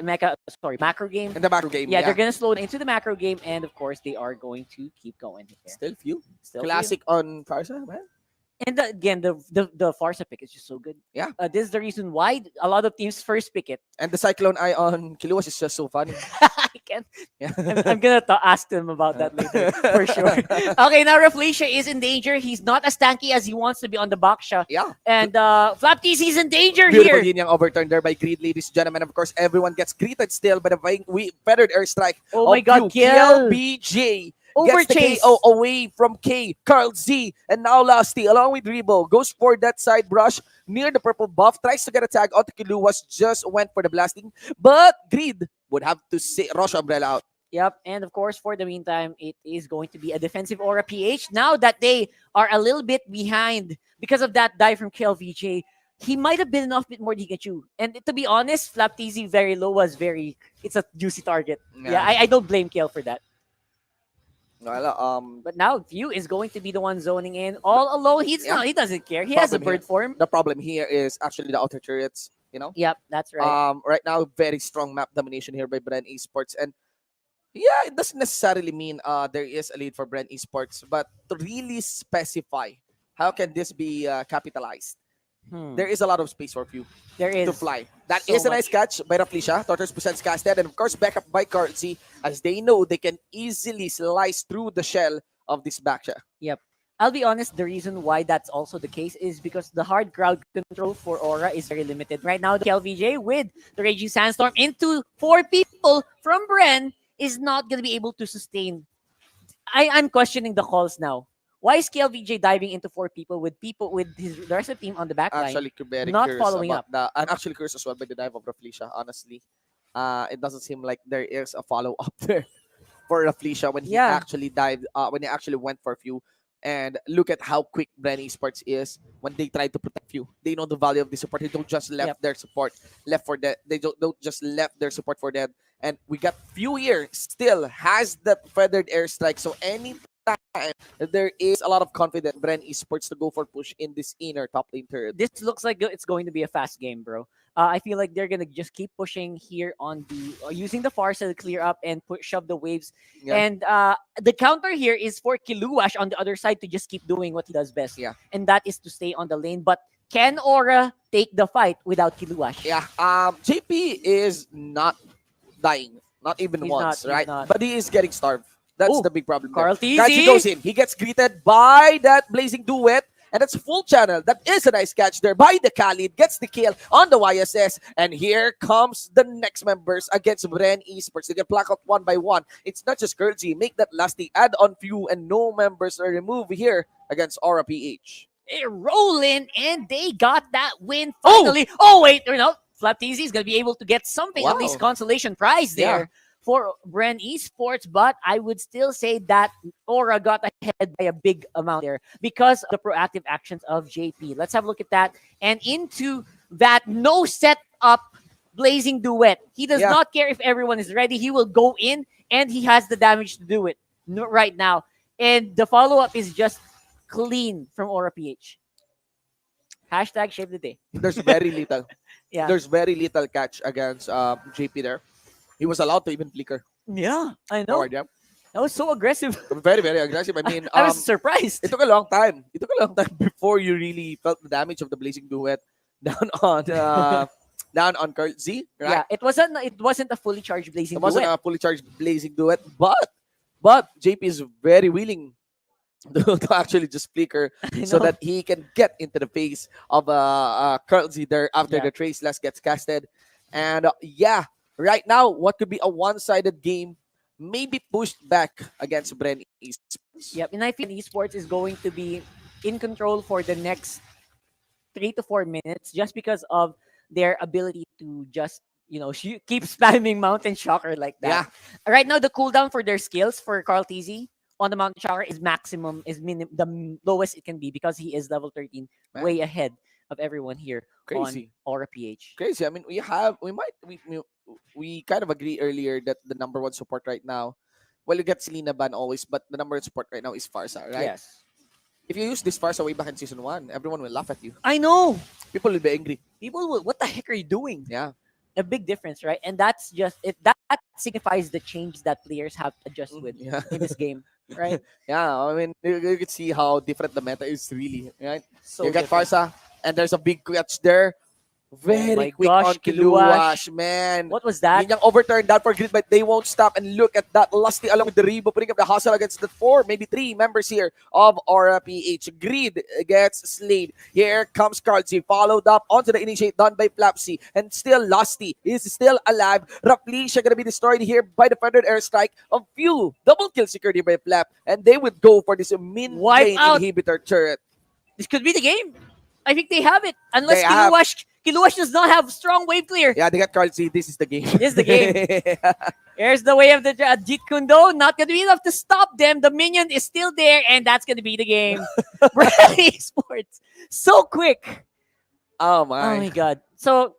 macro game. In the macro game, Yeah, yeah. they're gonna slow it into the macro game, and of course, they are going to keep going here. Still Few. Still Classic on Farsa, man. And again, the Farsa pick is just so good. Yeah. This is the reason why a lot of teams first pick it. And the Cyclone Eye on Kiluash is just so funny. I can't. Yeah. I'm gonna ask them about that later for sure. Okay, now Raflisha is in danger. He's not as tanky as he wants to be on the Baksha. Yeah. And Flap TC is in danger Beautiful here. yin yang overturned there by Greed, ladies and gentlemen. Of course, everyone gets greeted still by the feathered airstrike. Oh my god, Kill kill! BJ. Over Gets the chase. KO away from K. Carl Z. And now Lusty, along with Rebo, goes for that side brush near the purple buff. Tries to get a tag. Onto Kiluash, just went for the blasting. But Greed would have to rush Umbrella out. Yep, and of course, for the meantime, it is going to be a defensive Aura PH. Now that they are a little bit behind because of that dive from KLVJ, he might have been enough bit more Pikachu. And to be honest, Flap TZ very low it's a juicy target. Yeah, I don't blame Kel for that. Well, But now View is going to be the one zoning in all alone. He doesn't care. He has a bird form. The problem here is actually the outer turrets, Yep, that's right. Right now, very strong map domination here by Bren Esports. And Yeah, it doesn't necessarily mean there is a lead for Bren Esports, but to really specify how can this be capitalized, there is a lot of space for you There to is fly. That so is a nice much. catch by Raflisha. Tortoise presents casted, and of course back up by Currency, as they know they can easily slice through the shell of this backshot. Yep. I'll be honest, the reason why that's also the case is because the hard crowd control for Aura is very limited. Right now, the KLVJ with the Raging Sandstorm into 4 people from Bren is not going to be able to sustain. I'm questioning the calls now. Why is KLVJ diving into 4 people with the rest of the team on the back line, Actually, very not curious following about up? the. I'm actually curious as well by the dive of Raflisha. Honestly, it doesn't seem like there is a follow up there for Raflisha when he Yeah. actually dived. When he actually went for few. And look at how quick Bren Esports is when they try to protect you. They know the value of the support. They don't just left Yep. their support left for that. They don't just left their support for dead. And we got few here still has that feathered airstrike. So anytime there is a lot of confidence Bren Esports to go for push in this inner top lane turret. This looks like it's going to be a fast game, bro. I feel like they're gonna just keep pushing here on the using the Farsa to clear up and shove the waves. Yeah. And the counter here is for Kiluash on the other side to just keep doing what he does best. Yeah. And that is to stay on the lane. But can Aura take the fight without Kiluash? Yeah. JP is not dying, not even He's once, not, he's right? not. But he is getting starved. That's Ooh, the big problem. Carl There. Catchy TZ. goes in. He gets greeted by that blazing duet. And that's full channel. That is a nice catch there by the Khalid. Gets the kill on the YSS. And here comes the next members against Bren Esports. They get plucked out one by one. It's not just Kurzi. Make that lasting add-on few and no members are removed here against Aura PH. They're rolling and they got that win finally. Oh wait, Flap TZ is gonna be able to get something, at least Wow. consolation prize there Yeah. for Bren Esports, but I would still say that Aura got ahead by a big amount there because of the proactive actions of JP. Let's have a look at that. And into that no setup blazing duet. He does Yeah. not care if everyone is ready. He will go in and he has the damage to do it right now. And the follow-up is just clean from Aura PH. Hashtag shave the day. There's very little. Yeah. There's very little catch against JP there. He was allowed to even flicker Yeah, I know. forward, yeah. That was so aggressive. Very, very aggressive. I mean, I was surprised. It took a long time. It took a long time before you really felt the damage of the blazing duet down on down on Kurt Z, right? Yeah, it wasn't a fully charged blazing It wasn't duet. a fully charged blazing duet, but JP is very willing to actually just flicker so know. that he can get into the face of Kurt Z there after Yeah. the traceless gets casted. And right now, what could be a one-sided game maybe pushed back against Bren Esports. Yep, and I feel Esports is going to be in control for the next 3 to 4 minutes just because of their ability to just keep spamming Mountain Shocker like that. Right now, the cooldown for their skills for Carl TZ on the Mountain Shocker is the lowest it can be because he is level 13, Man. way ahead of everyone here Crazy. on Aura PH. Crazy. I mean, we kind of agree earlier that the number one support right now, well, you get Selena Ban always, but the number one support right now is Farsa, right? Yes. If you use this Farsa way back in season 1, everyone will laugh at you. I know. People will be angry. People will, what the heck are you doing? Yeah. A big difference, right? And that's just that signifies the change that players have to adjust with Yeah. in this game, right? Yeah, I mean, you can see how different the meta is really, right? So you got different. Farsa, and there's a big catch there. Very my quick gosh, on Kiluash. Kiluash, man. What was that? Yun yung overturned down for grid, but they won't stop. And look at that. Lusty along with the Rebo putting up the hustle against the 4, maybe 3 members here of Aura PH. Grid gets slayed. Here comes Carlsy, followed up onto the initiate done by Flapsy. And still Lusty is still alive. Raplisha gonna be destroyed here by the feathered airstrike of few. Double kill secured here by Flap. And they would go for this min Wipe lane out. inhibitor turret. This could be the game. I think they have it. Unless They have- Kiluash does not have strong wave clear. Yeah, they got Carlsy. This is the game. This is the game. Here's the way of the Jeet Kundo. Not going to be enough to stop them. The minion is still there, and that's going to be the game. Bren Esports. So quick. Oh Oh my God. So,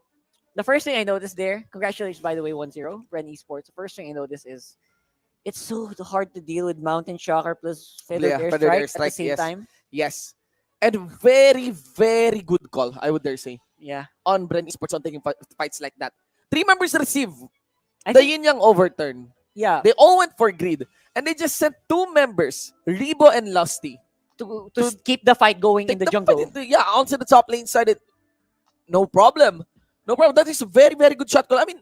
the first thing I noticed there, congratulations, by the way, 1-0, Bren Esports. The first thing I noticed is it's so hard to deal with Mountain Shocker plus Feathered Feathered Airstrike at the Airstrike, same yes. time. Yes. And very, very good call, I would dare say. Yeah. On Bren Esports on taking fights like that. 3 members receive. I The think- yin yang overturn. Yeah. They all went for greed. And they just sent two members, Rebo and Lusty, To keep the fight going in take the the fight jungle. into, onto the top lane side. No problem. No problem. That is a very, very good shot call. I mean,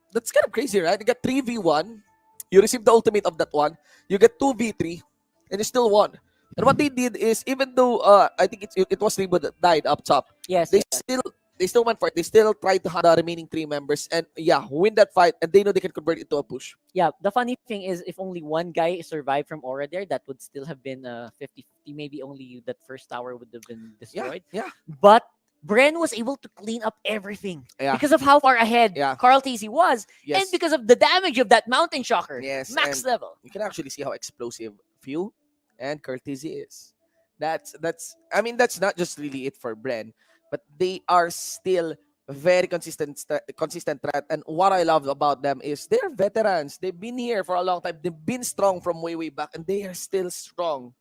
that's kind of crazy, right? You got 3v1. You receive the ultimate of that one. You get 2v3, and you still won. And what they did is, even though I think it was Rebo that died up top, Yes, they yes. still went for it. They still tried to hunt the remaining three members and win that fight. And they know they can convert it to a push. Yeah, the funny thing is, if only one guy survived from Aura there, that would still have been 50-50. Maybe only that first tower would have been destroyed. Yeah. But Bren was able to clean up everything Yeah. because of how far ahead Carl TC was, and Yes. because of the damage of that Mountain Shocker. Yes, Max and level. you can actually see how explosive Few and Courtesy is. That's I mean that's not just really it for Bren, but they are still very consistent threat. And what I love about them is they're veterans. They've been here for a long time. They've been strong from way back, and they are still strong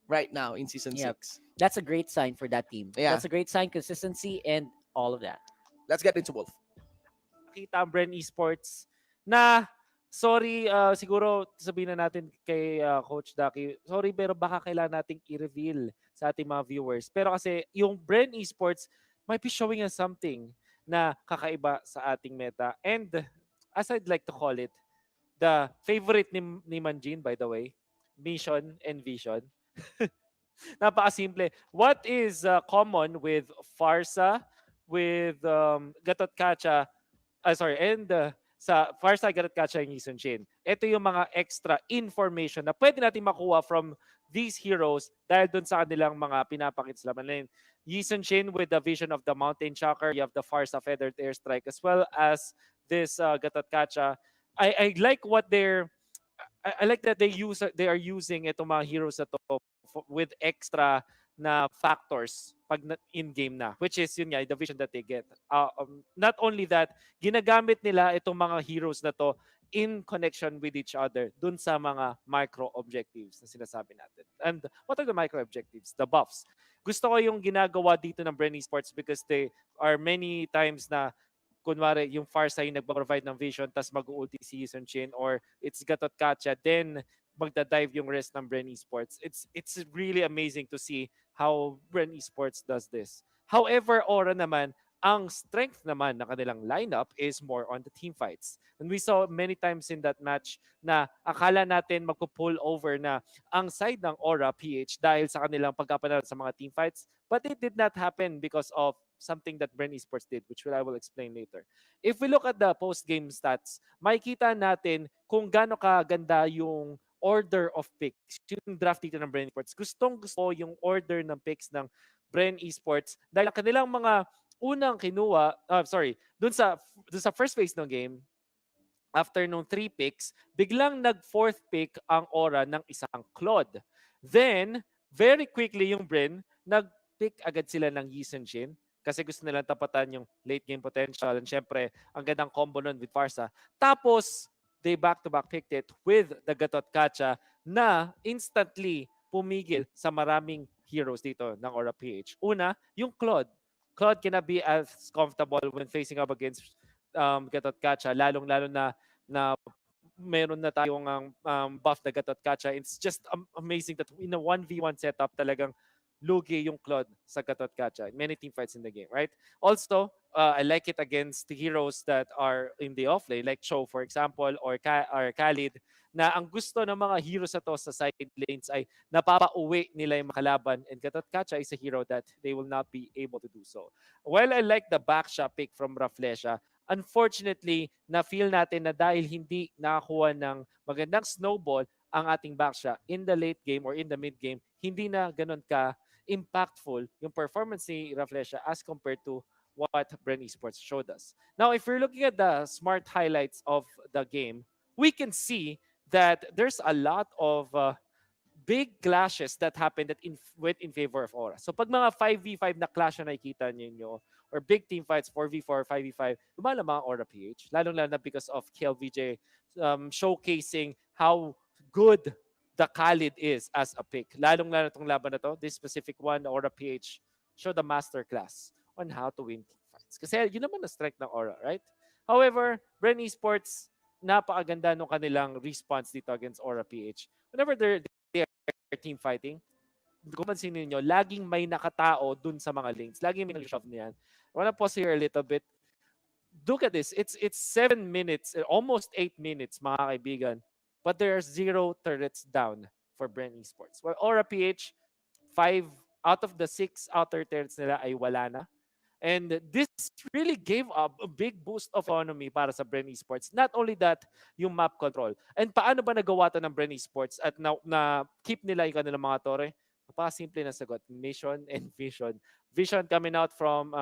right now in season Yeah, 6. that's a great sign for that team. Yeah. That's a great sign, consistency and all of that. Let's get into Wolf. Nakita ang Bren Esports na sorry, siguro sabihin na natin kay Coach Ducky, sorry pero baka kailangan nating i-reveal sa ating mga viewers. Pero kasi yung Bren Esports might be showing us something na kakaiba sa ating meta. And as I'd like to call it, the favorite ni Manjin, by the way, mission and vision. Napakasimple. What is common with Farsa, with Gatot Kacha, and sa Farsa, Gatot Kacha, and Yisun Shin? Ito yung mga extra information na pwede natin makuha from these heroes dahil dun sa kanilang mga pinapakita sila. And Yisun Shin with the vision of the Mountain Shocker, you have the Farsa Feathered Airstrike, as well as this Gatot Kacha. I like what I like that they are using itong mga heroes na to with extra na factors pag in-game na, which is yun nga, the vision that they get. Not only that, ginagamit nila itong mga heroes na to in connection with each other dun sa mga micro objectives na sinasabi natin. And what are the micro objectives? The buffs. Gusto ko yung ginagawa dito ng Bren Esports because they are many times na kunwari yung Farsa yung nagpo-provide ng vision tas mag-ulti si Yisun Chin or it's Gatot Kacha, then magda-dive yung rest ng Bren Esports. It's really amazing to see how Bren Esports does this. However, Aura naman, ang strength naman ng kanilang lineup is more on the team fights. And we saw many times in that match na akala natin magpo-pull over na ang side ng Aura PH dahil sa kanilang pagkapanalo sa mga team fights. But it did not happen because of something that Bren Esports did, which I will explain later. If we look at the post-game stats, makikita natin kung gaano kaganda yung order of picks. Yung draft dito ng Bren Esports. Gustong gusto yung order ng picks ng Bren Esports dahil ang kanilang mga unang kinuha, dun sa first phase ng game, after nung 3 picks, biglang nag-fourth pick ang Aura ng isang Claude. Then, very quickly yung Bren, nag-pick agad sila ng Yisun Shin kasi gusto nilang tapatan yung late game potential. And syempre, ang gandang combo nun with Farsa. Tapos, they back-to-back picked it with the Gatot Kacha na instantly pumigil sa maraming heroes dito ng Aura PH. Una, yung Claude. Claude cannot be as comfortable when facing up against Gatot Kacha, lalong-lalo na meron na tayong buff na Gatot Kacha. It's just amazing that in a 1v1 setup talagang lugi yung Claude sa Gatot Kacha. Many team fights in the game, right? Also, I like it against the heroes that are in the offlane, like Cho, for example, or Khalid, na ang gusto ng mga heroes na to sa side lanes ay napapauwi nila yung makalaban, and Gatot Kacha is a hero that they will not be able to do so. While I like the backshot pick from Raflesha, unfortunately, na-feel natin na dahil hindi nakakuha ng magandang snowball ang ating backshot in the late game or in the mid game, hindi na ganun ka impactful yung performance ni Raflesha as compared to what Bren Esports showed us. Now, if we're looking at the smart highlights of the game, we can see that there's a lot of big clashes that happened that went in favor of Aura. So pag mga 5v5 na clash na nakikita niyo or big team fights, 4v4, 5v5, lumalamang ang Aura PH. Lalong-lalo na because of KLVJ showcasing how good the Khalid is as a pick. Lalong-lalo itong laban na to, this specific one, Aura PH, showed a masterclass on how to win team fights. Kasi yun naman ang strength ng Aura, right? However, Bren Esports, napakaganda nung kanilang response dito against Aura PH. Whenever they are team fighting, kung pansin niyo, laging may nakatao dun sa mga lanes. Laging may nag-shove niyan. I wanna pause here a little bit. Look at this. It's 7 minutes, almost 8 minutes, mga kaibigan. But there are 0 turrets down for Bren Esports. Well, Aura PH, 5 out of the 6 outer turrets nila ay wala na. And this really gave up a big boost of economy para sa Bren Esports. Not only that, yung map control. And paano ba nagawa to ng Bren Esports at na keep nila yung kanilang mga tore? Napaka-simple na sagot. Mission and vision. Vision coming out from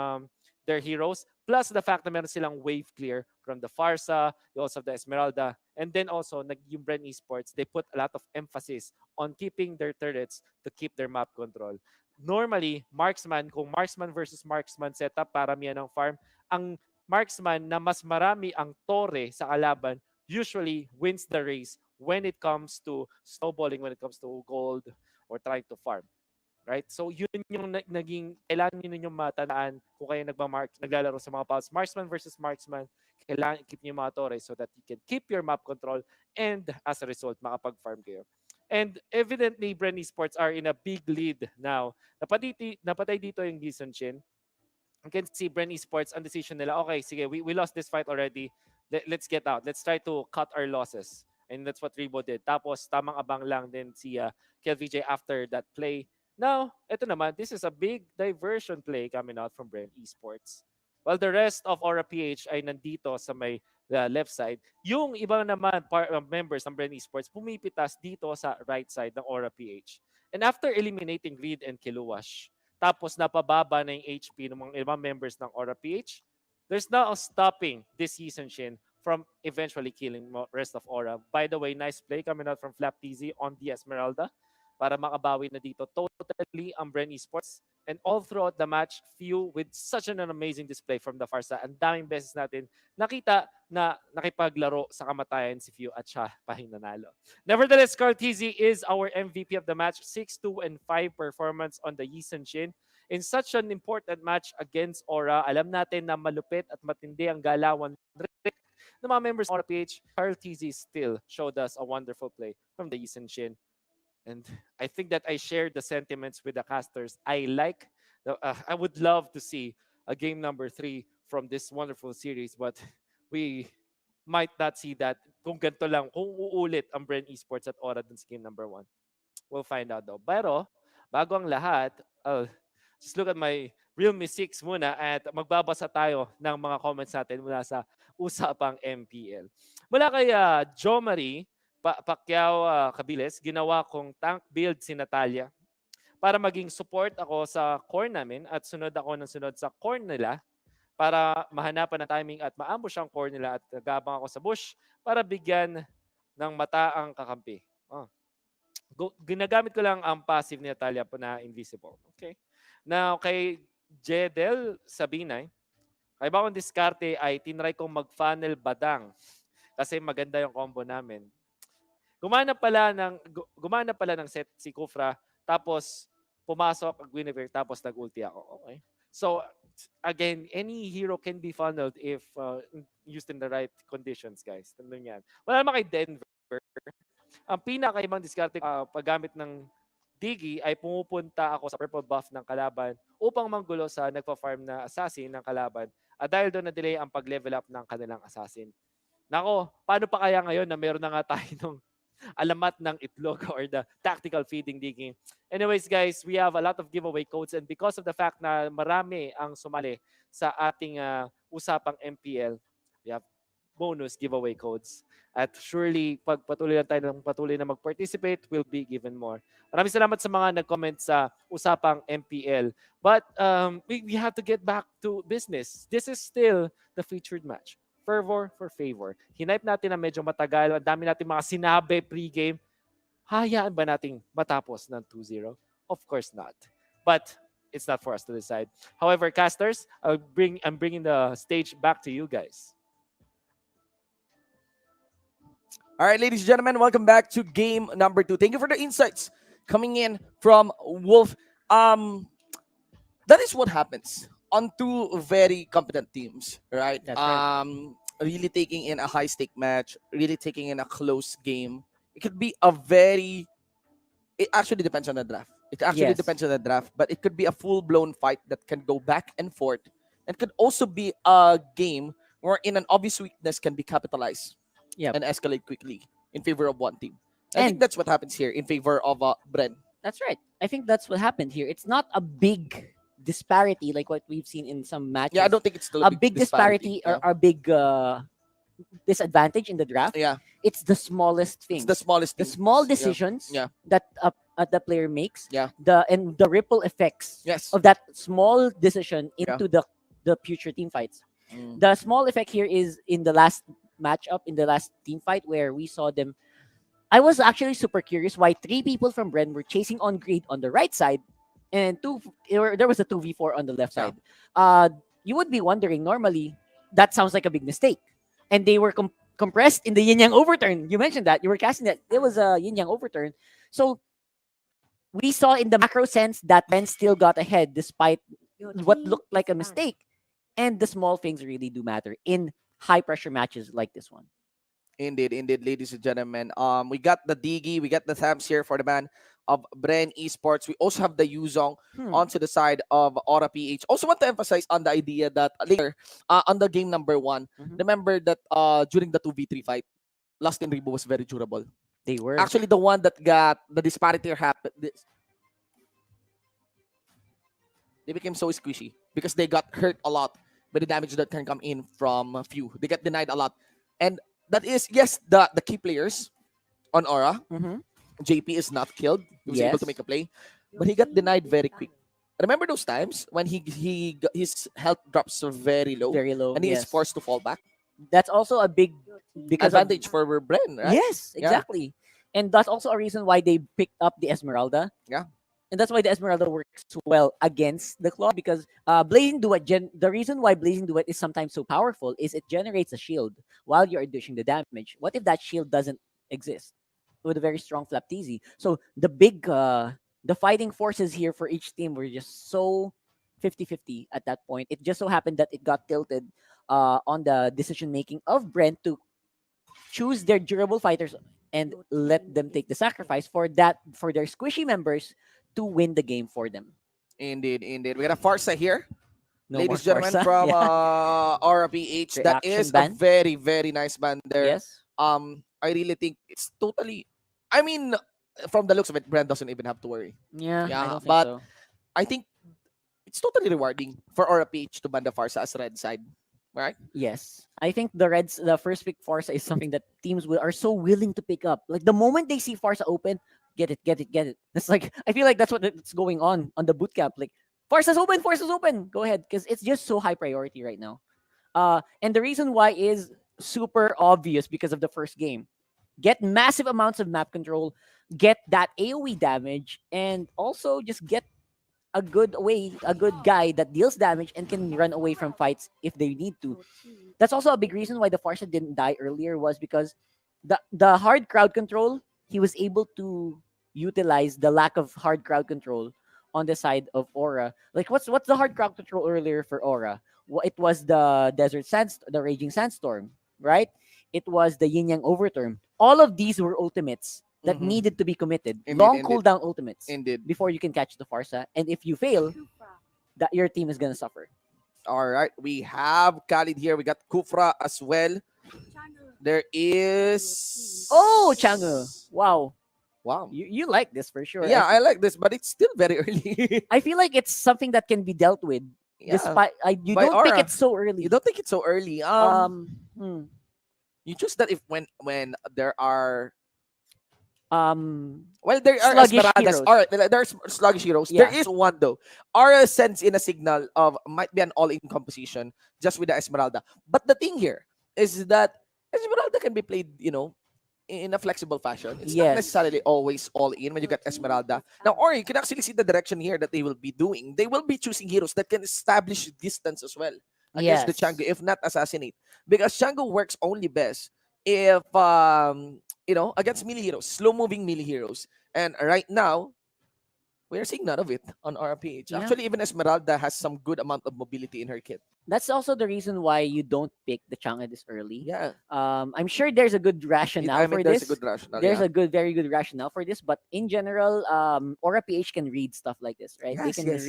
their heroes. Plus the fact na meron silang wave clear from the Farsa, you also have the Esmeralda. And then also, yung Bren Esports, they put a lot of emphasis on keeping their turrets to keep their map control. Normally, marksman, kung marksman versus marksman setup, paramihan ng farm, ang marksman na mas marami ang tore sa kalaban usually wins the race when it comes to snowballing, when it comes to gold or trying to farm. Right? So yun yung naging, kailangan nyo ninyong matandaan kung kayo naglalaro sa mga pals. Marksman versus marksman, kailangan keep nyo yung mga tore so that you can keep your map control and as a result, makapag-farm kayo. And evidently, Bren Esports are in a big lead now. Napatay dito yung Gison Shin. You can see Bren Esports, ang decision nila, okay, sige, we lost this fight already. Let's get out. Let's try to cut our losses. And that's what Rebo did. Tapos, tamang abang lang din si KLVJ after that play. Now, ito naman, this is a big diversion play coming out from Bren Esports. While the rest of Aura PH ay nandito sa may left side, yung ibang naman members ng Bren Esports pumipitas dito sa right side ng Aura PH. And after eliminating Greed and Kiluwash, tapos napababa na yung HP ng mga ibang members ng Aura PH, there's now stopping this season Shin from eventually killing rest of Aura. By the way, nice play coming out from Flap TZ on the Esmeralda para makabawi na dito totally ang Bren Esports. And all throughout the match, Few with such an amazing display from the Farsa. Ang daming beses natin nakita na nakipaglaro sa kamatayan si Few at siya pahing nanalo. Nevertheless, Carl TZ is our MVP of the match. 6-2 and 5 performance on the Yisun Shin. In such an important match against Aura, alam natin na malupit at matindi ang galawan ng mga members of Aura PH. Carl TZ still showed us a wonderful play from the Yisun Shin. And I think that I shared the sentiments with the casters. I would love to see a game number 3 from this wonderful series, but we might not see that kung ganito lang, kung uulit ang Bren Esports at Aura dun sa game number 1. We'll find out though. Pero, bago ang lahat, just look at my Realme 6 muna at magbabasa tayo ng mga comments natin mula sa Usapang MPL. Mula kay Jo Marie, Pacquiao Cabiles, ginawa kong tank build si Natalia para maging support ako sa core namin at sunod ako ng sunod sa core nila para mahanapan ng timing at ma-ambush ang core nila at gabang ako sa bush para bigyan ng mata ang kakampi. Ginagamit ko lang ang passive ni Natalia po na invisible. Okay. Now, kay Jedel Sabinay, kaya ba akong diskarte ay tinry kong mag-funnel badang kasi maganda yung combo namin. Gumana pala ng set si Kufra, tapos pumasok ang Guinevere, tapos nag-ulti ako. Okay. So, again, any hero can be funneled if used in the right conditions, guys. Tandaan yan. Wala naman kay Denver. Ang pinakaibang diskarte paggamit ng Digi ay pumupunta ako sa purple buff ng kalaban upang manggulo sa nagpa-farm na assassin ng kalaban at dahil doon na-delay ang pag-level up ng kanilang assassin. Nako, paano pa kaya ngayon na meron na nga tayo ng alamat ng itlog or the tactical feeding digging. Anyways guys, we have a lot of giveaway codes and because of the fact na marami ang sumali sa ating usapang MPL, we have bonus giveaway codes. At surely, pag patuloy na mag-participate, we'll be given more. Maraming salamat sa mga nag-comment sa usapang MPL. But we have to get back to business. This is still the featured match. Fervor for favor. Hinipe natin na medyo matagal. Ang dami natin mga sinabi pre-game. Hayaan ba nating matapos ng 2-0? Of course not. But it's not for us to decide. However, casters, I'm bringing the stage back to you guys. All right, ladies and gentlemen, welcome back to game number 2. Thank you for the insights coming in from Wolf. That is what happens on two very competent teams, right? That's right. really taking in a high stake match, really taking in a close game. It could be a very. It actually depends on the draft. It actually Yes. depends on the draft, but it could be a full blown fight that can go back and forth, and could also be a game where in an obvious weakness can be capitalized Yep. and escalate quickly in favor of one team. I think And that's what happens here in favor of Bren. that's right. I think that's what happened here. It's not a big disparity like what we've seen in some matches. Yeah, I don't think it's still a a big big disparity. disparity or a big disadvantage in the draft. Yeah. It's the smallest It's things. the smallest The things. small Yeah. decisions Yeah. that the player makes. Yeah. The ripple effects Yes. of that small decision Yeah. into the future team fights. Mm. The small effect here is in the last matchup, in the last team fight where we saw them. I was actually super curious why three people from Bren were chasing on Greed on the right side, and there was a 2v4 on the left Yeah. side. You would be wondering, normally, that sounds like a big mistake. And they were compressed in the yin yang overturn. You mentioned that. You were casting that. It was a yin yang overturn. So we saw in the macro sense that Ben still got ahead despite what looked like a mistake. And the small things really do matter in high pressure matches like this one. Indeed, indeed, ladies and gentlemen. We got the Digi, we got the Thams here for the man of Bren Esports. We also have the Yuzong onto the side of Aura PH. Also want to emphasize on the idea that later on the game number 1, remember that during the 2v3 fight, Lost in Rebo was very durable. They were. Actually, the one that got the disparity happened. They became so squishy because they got hurt a lot by the damage that can come in from a few. They got denied a lot. And that is, yes, the key players on Aura. JP is not killed. He was able to Yes. make a play. But he got denied very quick. Remember those times when his health drops very low? Very low, And he is yes. forced to fall back? That's also a big because of- Advantage for Bren, right? Yes, Yeah. exactly. And that's also a reason why they picked up the Esmeralda. Yeah. And that's why the Esmeralda works well against the Claw because Blazing Duet, the reason why Blazing Duet is sometimes so powerful is it generates a shield while you're dishing the damage. What if that shield doesn't exist with a very strong Flaptizi? So the fighting forces here for each team were just so 50-50 at that point. It just so happened that it got tilted on the decision making of Brent to choose their durable fighters and let them take the sacrifice for their squishy members to win the game for them. Indeed, indeed. We got a Farsa here. No Ladies more and gentlemen, Farsa. from Yeah. RPH. That Reaction is ban. a very, very nice band there. Yes. I really think it's totally. I mean, from the looks of it, Brand doesn't even have to worry. Yeah, I don't think but so. I think it's totally rewarding for RPH to ban the Farsa as red side, right? Yes. I think the first pick Farsa is something that teams are so willing to pick up. Like the moment they see Farsa open, get it. That's like I feel like that's what's going on the boot camp. Like Farsa's open, go ahead, because it's just so high priority right now. And the reason why is super obvious because of the first game. Get massive amounts of map control, get that AoE damage, and also just get a good guy that deals damage and can run away from fights if they need to. That's also a big reason why the Farsa didn't die earlier was because the hard crowd control, he was able to utilize the lack of hard crowd control on the side of Aura. Like what's the hard crowd control earlier for Aura? It was the the raging sandstorm, right? It was the yin yang overturn. All of these were ultimates that needed to be committed. Long Indeed. cooldown ultimates. Indeed. Before you can catch the Farsa. And if you fail, that your team is gonna suffer. All right, we have Khalid here. We got Kufra as well. There is Changu. Wow. Wow. You like this for sure. Yeah, I like this, but it's still very early. I feel like it's something that can be dealt with. Yeah. Despite you By don't pick Aura. it so early. You don't think it's so early. Hmm. You choose that if when there are well, there are sluggish Esmeraldas. heroes. All right, there's sluggish heroes. Yeah. There is one though. Aura sends in a signal of might be an all-in composition just with the Esmeralda. But the thing here is that Esmeralda can be played, in a flexible fashion. It's not Yes. necessarily always all in when you get Esmeralda. Now, or you can actually see the direction here that they will be doing. They will be choosing heroes that can establish distance as well against the Yes. Chango, if not assassinate. Because Chango works only best if against melee heroes, slow moving melee heroes. And right now, We are seeing none of it on RPH. Yeah. Actually, even Esmeralda has some good amount of mobility in her kit. That's also the reason why you don't pick the Chang'e this early. Yeah. I'm sure there's a good rationale I mean, for there's a this. good rationale. There's Yeah. a very good rationale for this, but in general, Aura PH can read stuff like this, right? Yes, yes.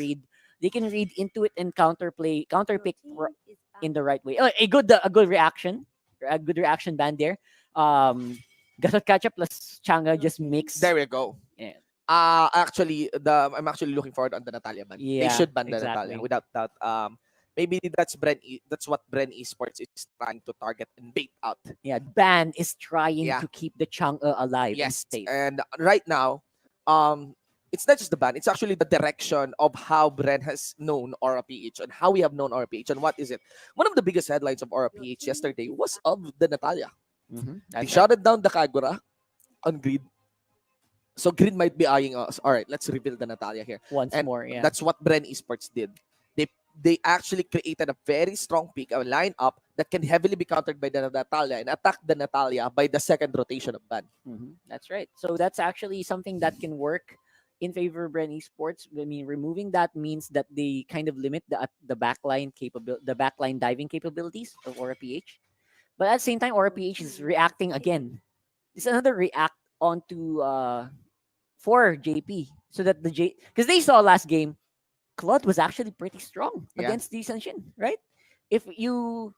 They can read into it and counterpick in the right way. Oh, a good reaction band there. Gasot Kacha plus Changa just makes. There we go. Yeah. Actually, I'm actually looking forward on the Natalia ban. They Yeah, should ban the exactly. Natalia without that. Maybe that's that's what Bren Esports is trying to target and bait out. Yeah, ban is trying Yeah. to keep the Chang'e alive and Yes, safe. and right now, it's not just the ban; it's actually the direction of how Bren has known Aura PH and how we have known Aura PH and what is it. One of the biggest headlines of Aura PH yesterday was of the Natalia. They shouted down the Kagura on Grid. So Grid might be eyeing us. All right, let's reveal the Natalia here. Once And more, yeah. that's what Bren Esports did. They actually created a very strong pick, a lineup that can heavily be countered by the Natalia and attack the Natalia by the second rotation of ban. That's right. So that's actually something that can work in favor of Bren Esports. I mean, removing that means that they kind of limit the backline diving capabilities of Aura PH. But at the same time, Aura PH is reacting again. It's another react onto for JP, so that because they saw last game, Claude was actually pretty strong Yeah. against the Senshin, right? If you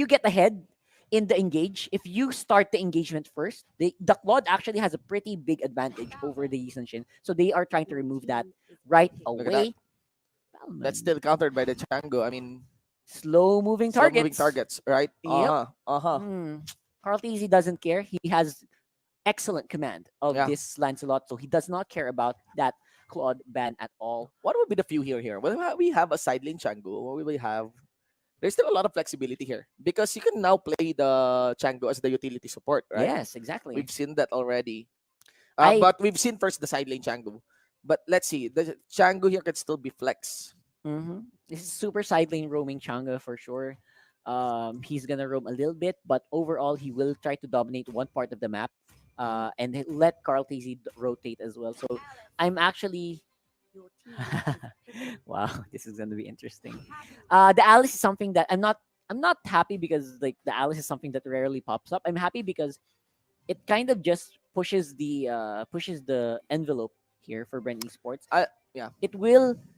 get ahead in the engage, if you start the engagement first, the Claude actually has a pretty big advantage over the Senshin. So they are trying to remove that right Look at away. That's still countered by the Chango. I mean, Slow moving targets. right? Yep. Uh-huh. Carl Tizzy doesn't care. He has excellent command of Yeah. this Lancelot, so he does not care about that Claude ban at all. What would be the few here? Well, we have a side lane Chango. What will we have? There's still a lot of flexibility here because you can now play the Chango as the utility support, right? Yes, exactly. We've seen that already. I- But we've seen first the side lane Chango. But let's see. The Chango here can still be flex. This is super side lane roaming Changa for sure. He's gonna roam a little bit, but overall he will try to dominate one part of the map, and let Carl Tizzy rotate as well. So I'm actually wow, this is gonna be interesting. The Alice is something that I'm not happy because like the Alice is something that rarely pops up. I'm happy because it kind of just pushes the envelope here for Bren Esports. Yeah.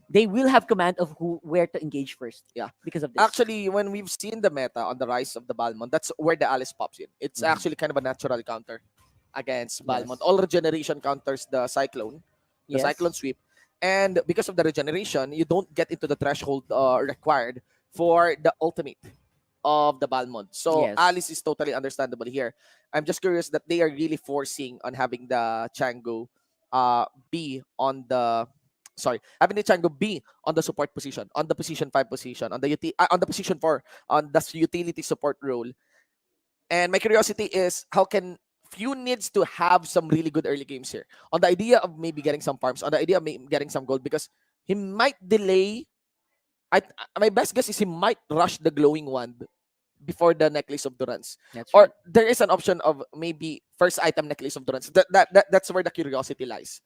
They will have command of where to engage first. Yeah. Because of this. Actually, when we've seen the meta on the rise of the Balmond, that's where the Alice pops in. It's actually kind of a natural counter against Balmond. All regeneration counters the Cyclone, the Yes. Cyclone sweep. And because of the regeneration, you don't get into the threshold required for the ultimate of the Balmond. So Yes. Alice is totally understandable here. I'm just curious that they are really forcing on having the Chango be on the having the Chango be on the support position, on the position 5 position, on the position 4, on the utility support role. And my curiosity is how can Few needs to have some really good early games here on the idea of maybe getting some farms, on the idea of getting some gold, because he might delay. My best guess is he might rush the glowing wand before the necklace of Durance. That's Or right. there is an option of maybe first item necklace of Durance. That's where the curiosity lies.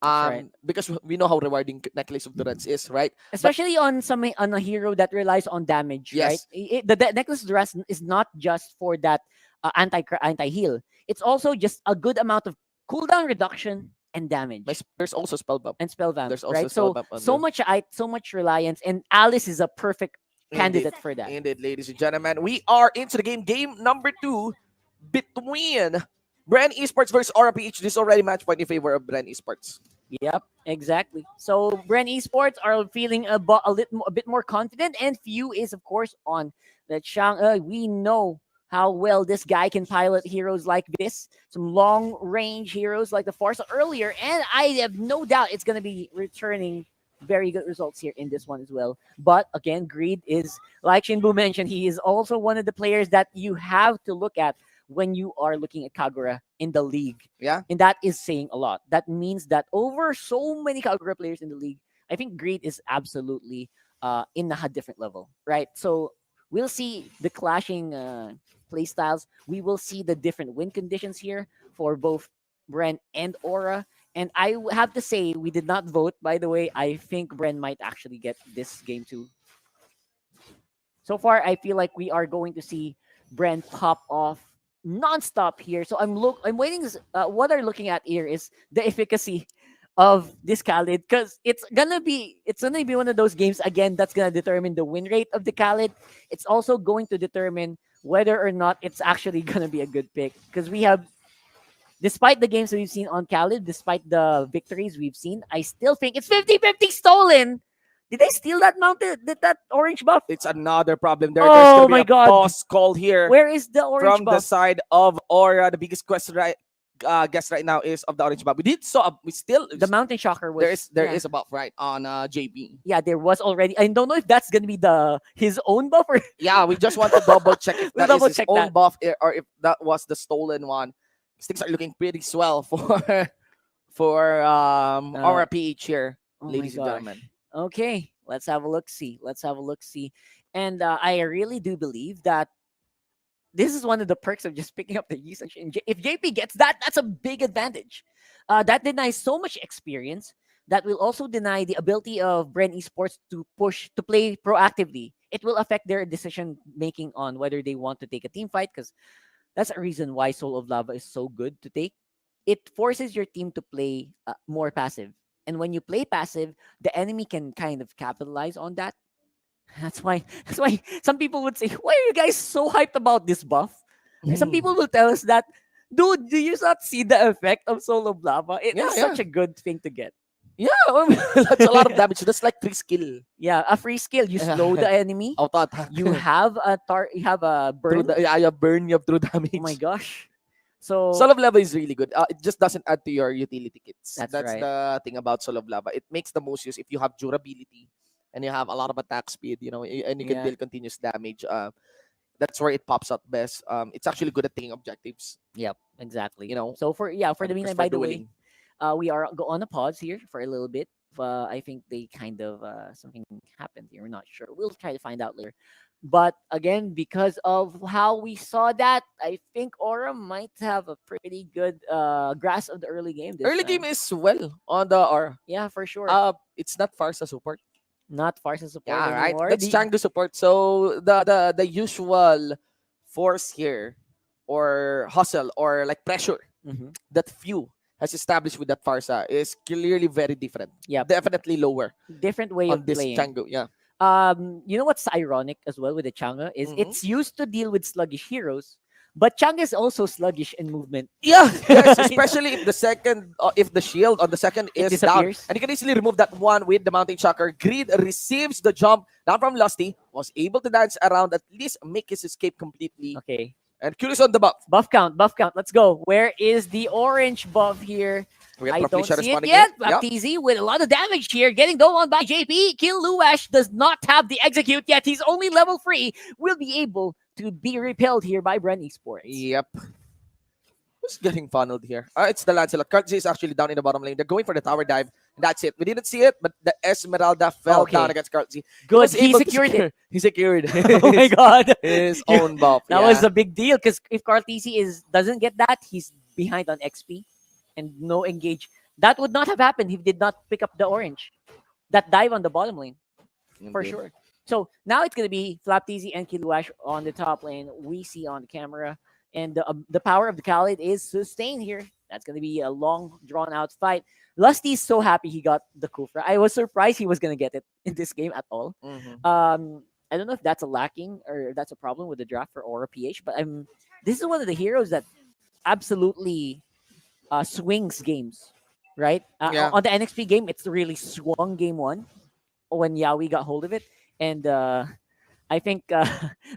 right. Because we know how rewarding necklace of Durance is, right? But Especially on a hero that relies on damage, Yes. right? The necklace of Duress is not just for that anti heal. It's also just a good amount of cooldown reduction and damage. there's also spell bump. And spell vamp, There's also right? spell So bump on so there. much reliance, and Alice is a perfect candidate Indeed. for that. Indeed, ladies and gentlemen, we are into the game. Game number 2 between Bren Esports versus Aura PH. This is already match point in favor of Bren Esports. Yep, exactly. So Bren Esports are feeling a bit more confident, and Few is of course on the Chang'e. We know how well this guy can pilot heroes like this, some long range heroes like the Force earlier, and I have no doubt it's going to be returning very good results here in this one as well. But again, Greed is, like Shinbu mentioned, he is also one of the players that you have to look at when you are looking at Kagura in the league. Yeah. And that is saying a lot. That means that over so many Kagura players in the league, I think Greed is absolutely in a different level, right? So we'll see the clashing play styles. We will see the different win conditions here for both Bren and Aura. And have to say, we did not vote. By the way, I think Bren might actually get this game too. So far, I feel like we are going to see Bren pop off nonstop here. So I'm waiting. What I'm looking at here is the efficacy of this Khalid, because it's gonna be one of those games again that's gonna determine the win rate of the Khalid. It's also going to determine whether or not it's actually gonna be a good pick, because we have, despite the games that we've seen on Khalid, despite the victories we've seen, I still think it's 50-50 stolen. Did they steal that mounted? Did that orange buff? It's another problem. There's Oh gonna be my a god. boss call here Where is the orange from the buff? side of Aura. The biggest question guess right now is of the orange buff. We still The mountain shocker was there is a buff right on JB. Yeah, there was already. I don't know if that's gonna be his own buff or Yeah, we just want to double check if We'll that is double his check own that. buff or if that was the stolen one. Things are looking pretty swell for Aura PH here, Oh my ladies and gosh. gentlemen. Okay, let's have a look. See, and I really do believe that this is one of the perks of just picking up the usage. And if JP gets that, that's a big advantage. That denies so much experience. That will also deny the ability of Bren Esports to play proactively. It will affect their decision making on whether they want to take a team fight, because that's a reason why Soul of Lava is so good to take. It forces your team to play more passive. And when you play passive, the enemy can kind of capitalize on that. That's why some people would say, "Why are you guys so hyped about this buff?" And some people will tell us that, "Dude, do you not see the effect of Soul of Lava? It is such a good thing to get." Yeah, that's a lot of damage. That's like 3 skill. Yeah, a free skill. You slow the enemy. Auto attack. You have a burn. You burn, you have true damage. Oh my gosh. So Soul of Lava is really good. It just doesn't add to your utility kits. That's right. the thing about Soul of Lava. It makes the most use if you have durability and you have a lot of attack speed, and you can Yeah. deal continuous damage. That's where it pops out best. It's actually good at taking objectives. Yep, exactly. You know. So for the because meantime, for by the way, dueling. we are on a pause here for a little bit. I think they kind of something happened here. We're not sure. We'll try to find out later. But again, because of how we saw that, I think Aura might have a pretty good grasp of the early game. Early game is well on the R. Yeah, for sure. It's not Farsa support. Not Farsa support Yeah, right. anymore. That's Chango support. So the usual force here, or hustle, or like pressure Mhm. that few has established with that Farsa is clearly very different. Yeah, Definitely lower different way on of this playing. Chango. Yeah. You know what's ironic as well with the Chang'e is Mhm. it's used to deal with sluggish heroes, but Chang'e is also sluggish in movement. Yeah, yes, especially if the shield on the second It is down, disappears. and you can easily remove that one with the mountain shocker. Greed receives the jump down from Lusty, was able to dance around, at least make his escape completely. Okay. And curious on the buff. Buff count. Let's go. Where is the orange buff here? We got I don't Proplisha see it responding yet. here. Yep. Baptizi with a lot of damage here. Getting done on by JP. Kill Luash does not have the execute yet. He's only level 3. Will be able to be repelled here by Bren Esports. Yep. Who's getting funneled here? It's the Lancelot. Kurtz is actually down in the bottom lane. They're going for the tower dive. And that's it. We didn't see it, but the Esmeralda fell Okay. down against Kurtz. Good. He secured it. He secured Oh my god. his own buff. That yeah. was a big deal because if Cartesi doesn't get that, he's behind on XP and no engage. That would not have happened if he did not pick up the orange. That dive on the bottom lane. For Indeed. sure. So now it's going to be Flapteasy and Kiluash on the top lane. We see on the camera. And the power of the Khalid is sustained here. That's going to be a long, drawn-out fight. Lusty's so happy he got the Kufra. I was surprised he was going to get it in this game at all. Mhm. I don't know if that's a lacking or that's a problem with the draft for Aura PH, but this is one of the heroes that absolutely swings games, right? Yeah. On the NXP game, it's really swung game 1 when Yaoi got hold of it. And I think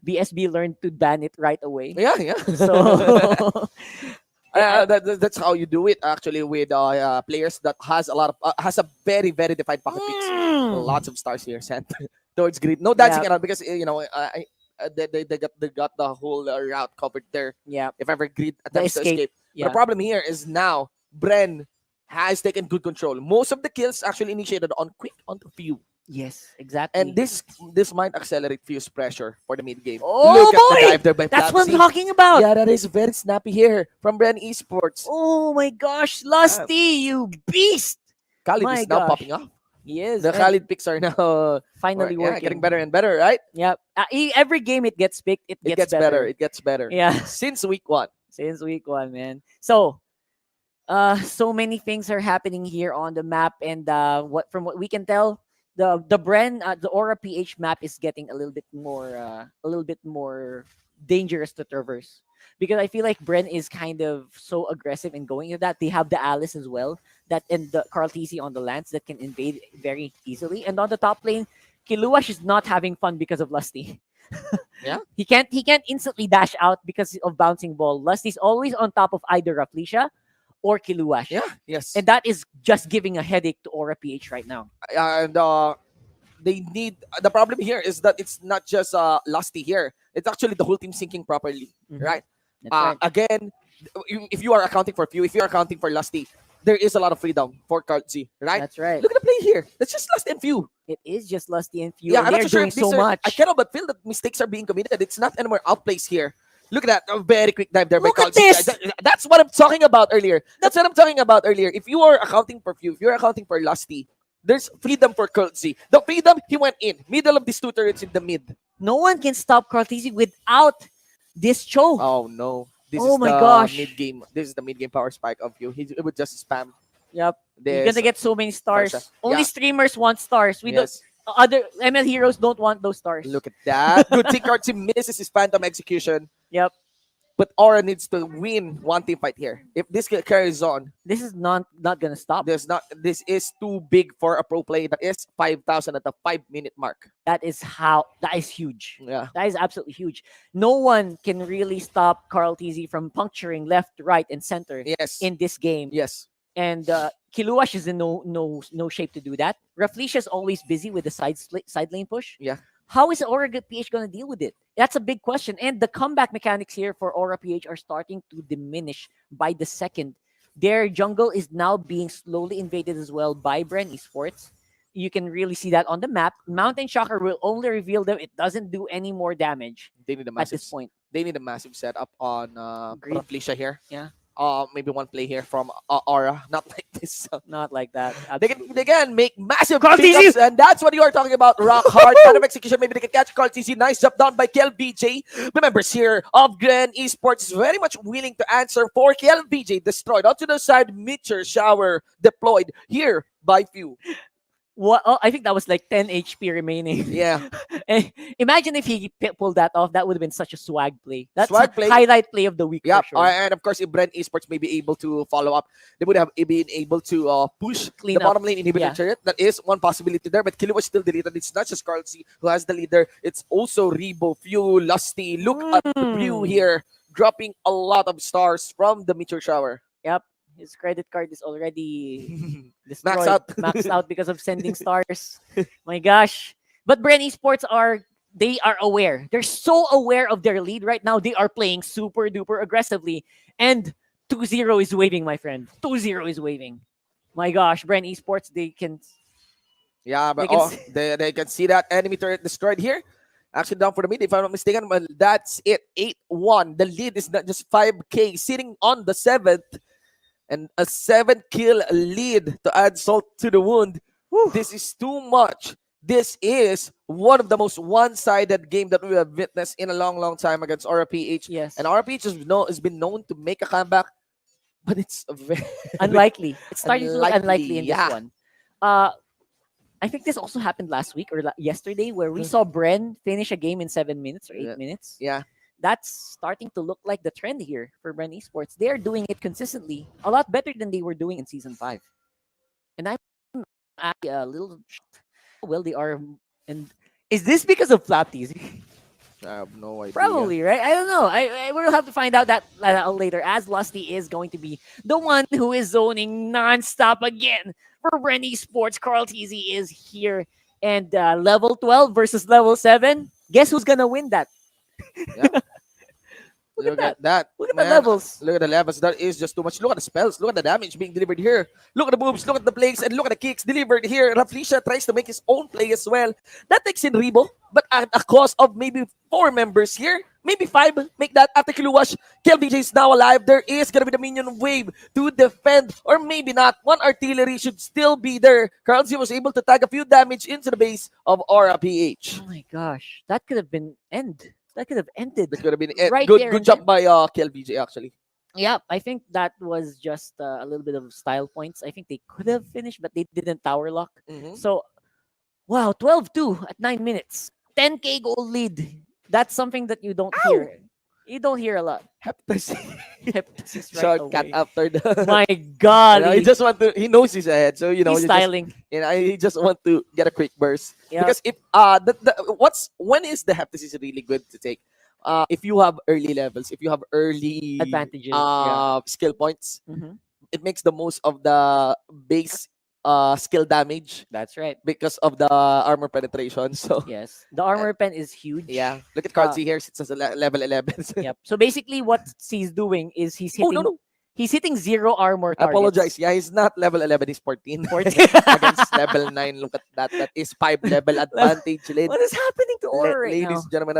BSB learned to ban it right away. Yeah, yeah. So that's how you do it actually with players that has a very very defined pocket picks. Lots of stars here sent towards Greed. No dancing Yeah. around because they got the whole route covered there. Yeah. If ever Greed attempts to escape, escape. yeah. But the problem here is now Bren has taken good control. Most of the kills actually initiated on quick onto few. Yes, exactly. And this might accelerate Fuse pressure for the mid game. Oh Look at the boy! dive there by That's what I'm Flapsy. talking about. Yeah, that is very snappy here from Bren Esports. Oh my gosh, Lusty, you beast! Khalid My is now gosh. popping off. He is. The and Khalid picks are now finally working. getting better and better, right? Yep. Every game it gets picked, it It gets gets better. better. It gets better. Yeah. Since week 1. Since week 1, man. So, so many things are happening here on the map, and what we can tell, the Aura PH map is getting a little bit more dangerous to traverse, because I feel like Bren is kind of so aggressive in going to that. They have the Alice as well, that and the Carl TC on the lands that can invade very easily, and on the top lane, Kiluash is not having fun because of Lusty. Yeah. He can't instantly dash out because of bouncing ball. Lusty's always on top of either Raflisha or Kiluash. Yeah. Yes. And that is just giving a headache to Aura PH right now. And they need the problem here is that it's not just Lusty here. It's actually the whole team syncing properly, right? That's right. Again, if you are accounting for few, if you are accounting for Lusty, there is a lot of freedom for Card-Z, right? That's right. Look at the play here. That's just Lust and Few. It is just Lusty and Few. Yeah, and I'm they're not so sure doing if so these are, much. I cannot but feel that mistakes are being committed. It's not anymore outplays here. Look at that. A very quick dive there by Look at Card-Z. this! That's what I'm talking about earlier. That's what I'm talking about earlier. If you are accounting for Few, if you're accounting for Lusty, there's freedom for Card-Z. The freedom, he went in. Middle of these two turrets in the mid. No one can stop Cartesi without this choke. Oh, no. This Oh is my the gosh. mid-game. This is the mid-game power spike of Few. He would just spam. Yep. You're This. gonna get so many stars. Stars, Only yeah. streamers want stars. We Yes. don't. Other ML heroes don't want those stars. Look at that. Good thing Card-Z misses his Phantom Execution. Yep. But Aura needs to win one team fight here. If this carries on, This is not gonna stop. this is too big for a pro play. That is 5,000 at the 5-minute mark. That is huge. Yeah. That is absolutely huge. No one can really stop Carl TZ from puncturing left, right, and center Yes. in this game. Yes. And Kiluash is in no shape to do that. Raflisha is always busy with the side lane push. Yeah. How is Aura PH going to deal with it? That's a big question. And the comeback mechanics here for Aura PH are starting to diminish by the second. Their jungle is now being slowly invaded as well by Bren Esports. You can really see that on the map. Mountain Shocker will only reveal them. It doesn't do any more damage They need a at massive this point. They need a massive setup on Agreed. Felicia here. Yeah. Maybe one play here from Aura. Not like this. Not like that. They can make massive Carl pickups, TC! and that's what you are talking about. Rock hard kind of execution. Maybe they can catch Carl TC. Nice jump down by KLBJ. The members here of Bren Esports is very much willing to answer for KLBJ. Destroyed onto the side. Meteor shower deployed here by Few. What? Oh, I think that was like 10 HP remaining. Yeah. Eh, imagine if he pulled that off. That would have been such a swag play. That's Swag a play. highlight play of the week. Yeah, For sure. and of course, if Bren Esports may be able to follow up, they would have been able to push Clean the up. bottom lane inhibitor Yeah. turret. That is one possibility there, but Kilo was still deleted. It's not just Carl C who has the leader. It's also Rebo, Few, Lusty. Look at the Brew here, dropping a lot of stars from the Meteor Shower. Yep. His credit card is already destroyed, Maxed out. because of sending stars. My gosh. But Bren Esports they are aware. They're so aware of their lead right now. They are playing super duper aggressively. And 2-0 is waving, my friend. 2-0 is waving. My gosh, Bren Esports, they can. Yeah, but They can they can see that enemy turret destroyed here. Actually, down for the mid, if I'm not mistaken. Well, that's it. 8-1. The lead is not just 5K, sitting on the 7th. And a 7-kill lead to add salt to the wound. This is too much. This is one of the most one-sided game that we have witnessed in a long, long time against RPH. Yes. And RPH has been known to make a comeback, but it's very Unlikely. It's starting to look unlikely in yeah. this one. I think this also happened last week or yesterday, where we saw Bren finish a game in 7 minutes or 8 minutes. Yeah. That's starting to look like the trend here for Bren Esports. They're doing it consistently, a lot better than they were doing in Season 5. And I'm actually a little shocked how well they are. And is this because of Flapties? I have no idea. Probably, right? I don't know. I will have to find out that later, as Lusty is going to be the one who is zoning nonstop again for Bren Esports. Carl TZ is here. And level 12 versus level 7. Guess who's going to win that? Look at that. Look at the Man, levels. look at the levels. That is just too much. Look at the spells. Look at the damage being delivered here. Look at the moves. Look at the plays. And look at the kicks delivered here. Raflisha tries to make his own play as well. That takes in Rebo, but at a cost of maybe 4 members here. Maybe 5. Make that after Kiluwash. KLBJ is now alive. There is going to be the minion wave to defend. Or maybe not. One artillery should still be there. Carl Z was able to tag a few damage into the base of Aura PH. Oh my gosh. That could have been That could have ended. That could have been right good. there Good and job then. by KLBJ actually. Yeah, I think that was just a little bit of style points. I think they could have finished, but they didn't tower lock. Mhm. So, wow, 12-2 at 9 minutes. 10K goal lead. That's something that you don't hear. You don't hear a lot. Heptasis. Heptasis right Shortcut away. after the. My God. You know, he just want to. He knows he's ahead, so you know. He's you just- styling. he just want to get a quick burst. Yeah. Because if when is the heptasis really good to take? If you have early levels, if you have early Advantages, yeah. skill points, Mhm. it makes the most of the base skill damage. That's right. Because of the armor penetration. So Yes. The armor pen is huge. yeah, look at Cardsy here. Sits as a level 11. Yep. So basically what he's doing is he's Oh, hitting no. he's hitting 0 armor I targets. apologize. Yeah, he's not level 11. He's 14. 14. Against level 9. Look at that. That is 5 level advantage. What is happening to Aura right Ladies now? and gentlemen,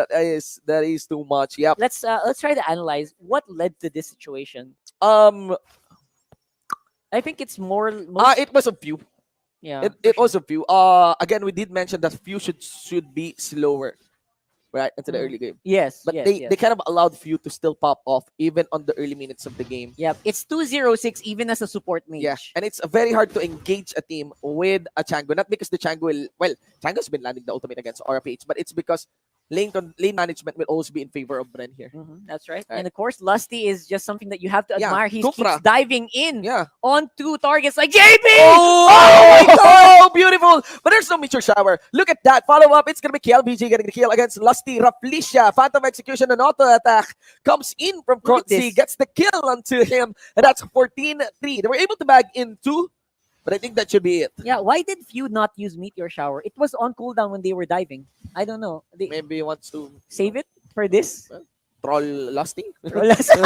that is too much. Yep. Let's try to analyze what led to this situation. I think it's It was a few. Yeah. It was a few. Again, we did mention that few should be slower, right, into the Mhm. early game. Yes, But yes, they yes. they kind of allowed few to still pop off even on the early minutes of the game. Yep. It's 206 even as a support mage. Yeah, and it's very hard to engage a team with a Chango. Not because the Chango Chango's been landing the ultimate against RPH, but it's because lane management will always be in favor of Bren here. That's right. Right. And of course, Lusty is just something that you have to Yeah, admire. He Kufra. keeps diving in Yeah. on 2 targets like JB! Oh, my God! Beautiful! But there's no meteor shower. Look at that. Follow up. It's going to be KLBJ getting the kill against Lusty. Raflisha. Phantom Execution and auto attack comes in from Look at Crotzy. this. Gets the kill onto him. And that's 14-3. They were able to bag in 2. But I think that should be it. Yeah, why did Feud not use Meteor Shower? It was on cooldown when they were diving. I don't know. They Maybe he wants to save it for this. troll Lusty. Troll Lusty.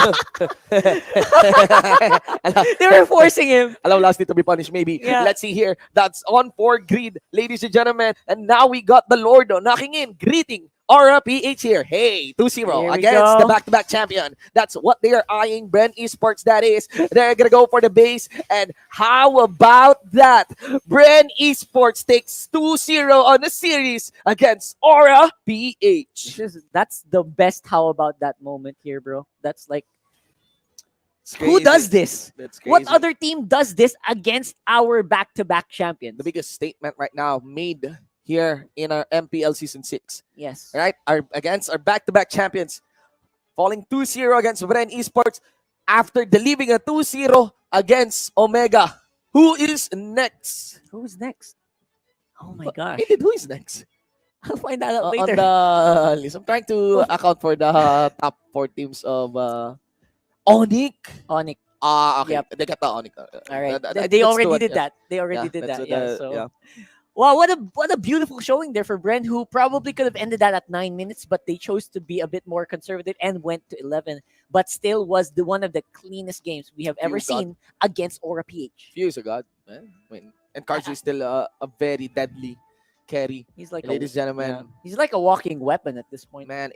They were forcing him. Allow Lusty to be punished, maybe. Yeah. Let's see here. That's on for Greed, ladies and gentlemen. And now we got the Lordo knocking in, greeting RPH here. Hey, 2-0 Here we against go. the back-to-back champion. That's what they are eyeing. Bren Esports, that is. They're going to go for the base. And how about that? Bren Esports takes 2-0 on the series against Aura PH. That's the best how about that moment here, bro. That's like, It's who crazy. does this? That's What crazy. other team does this against our back-to-back champions? The biggest statement right now made here in our MPL Season 6. Yes. Right? Against our back-to-back champions. Falling 2-0 against Bren Esports after delivering a 2-0 against Omega. Who is next? Who's next? Oh my gosh. Indeed, who is next? I'll find that out On later. the list. I'm trying to account for the top 4 teams of Onyx. Onyx. Okay. Yep. They got the Onyx. All right. That's They already two, did yeah. that. They already Yeah, did that's that. what Yeah. the- So yeah. wow, what a beautiful showing there for Bren, who probably could have ended that at 9 minutes, but they chose to be a bit more conservative and went to 11. But still was the one of the cleanest games we have ever Few God. seen against Aura PH. Fuse, God. Man. And Karju is still a very deadly carry. He's like ladies and gentlemen. yeah. He's like a walking weapon at this point. Man,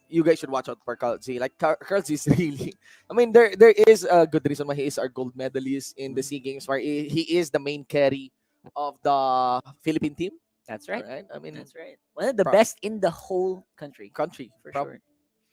you guys should watch out for Karlzy. Like Karlzy is really, I mean, there is a good reason why he is our gold medalist in the SEA Games, where he is the main carry of the Philippine team. That's right. Right? I mean, That's right. One of the Prob- best in the whole country. For Prob- sure.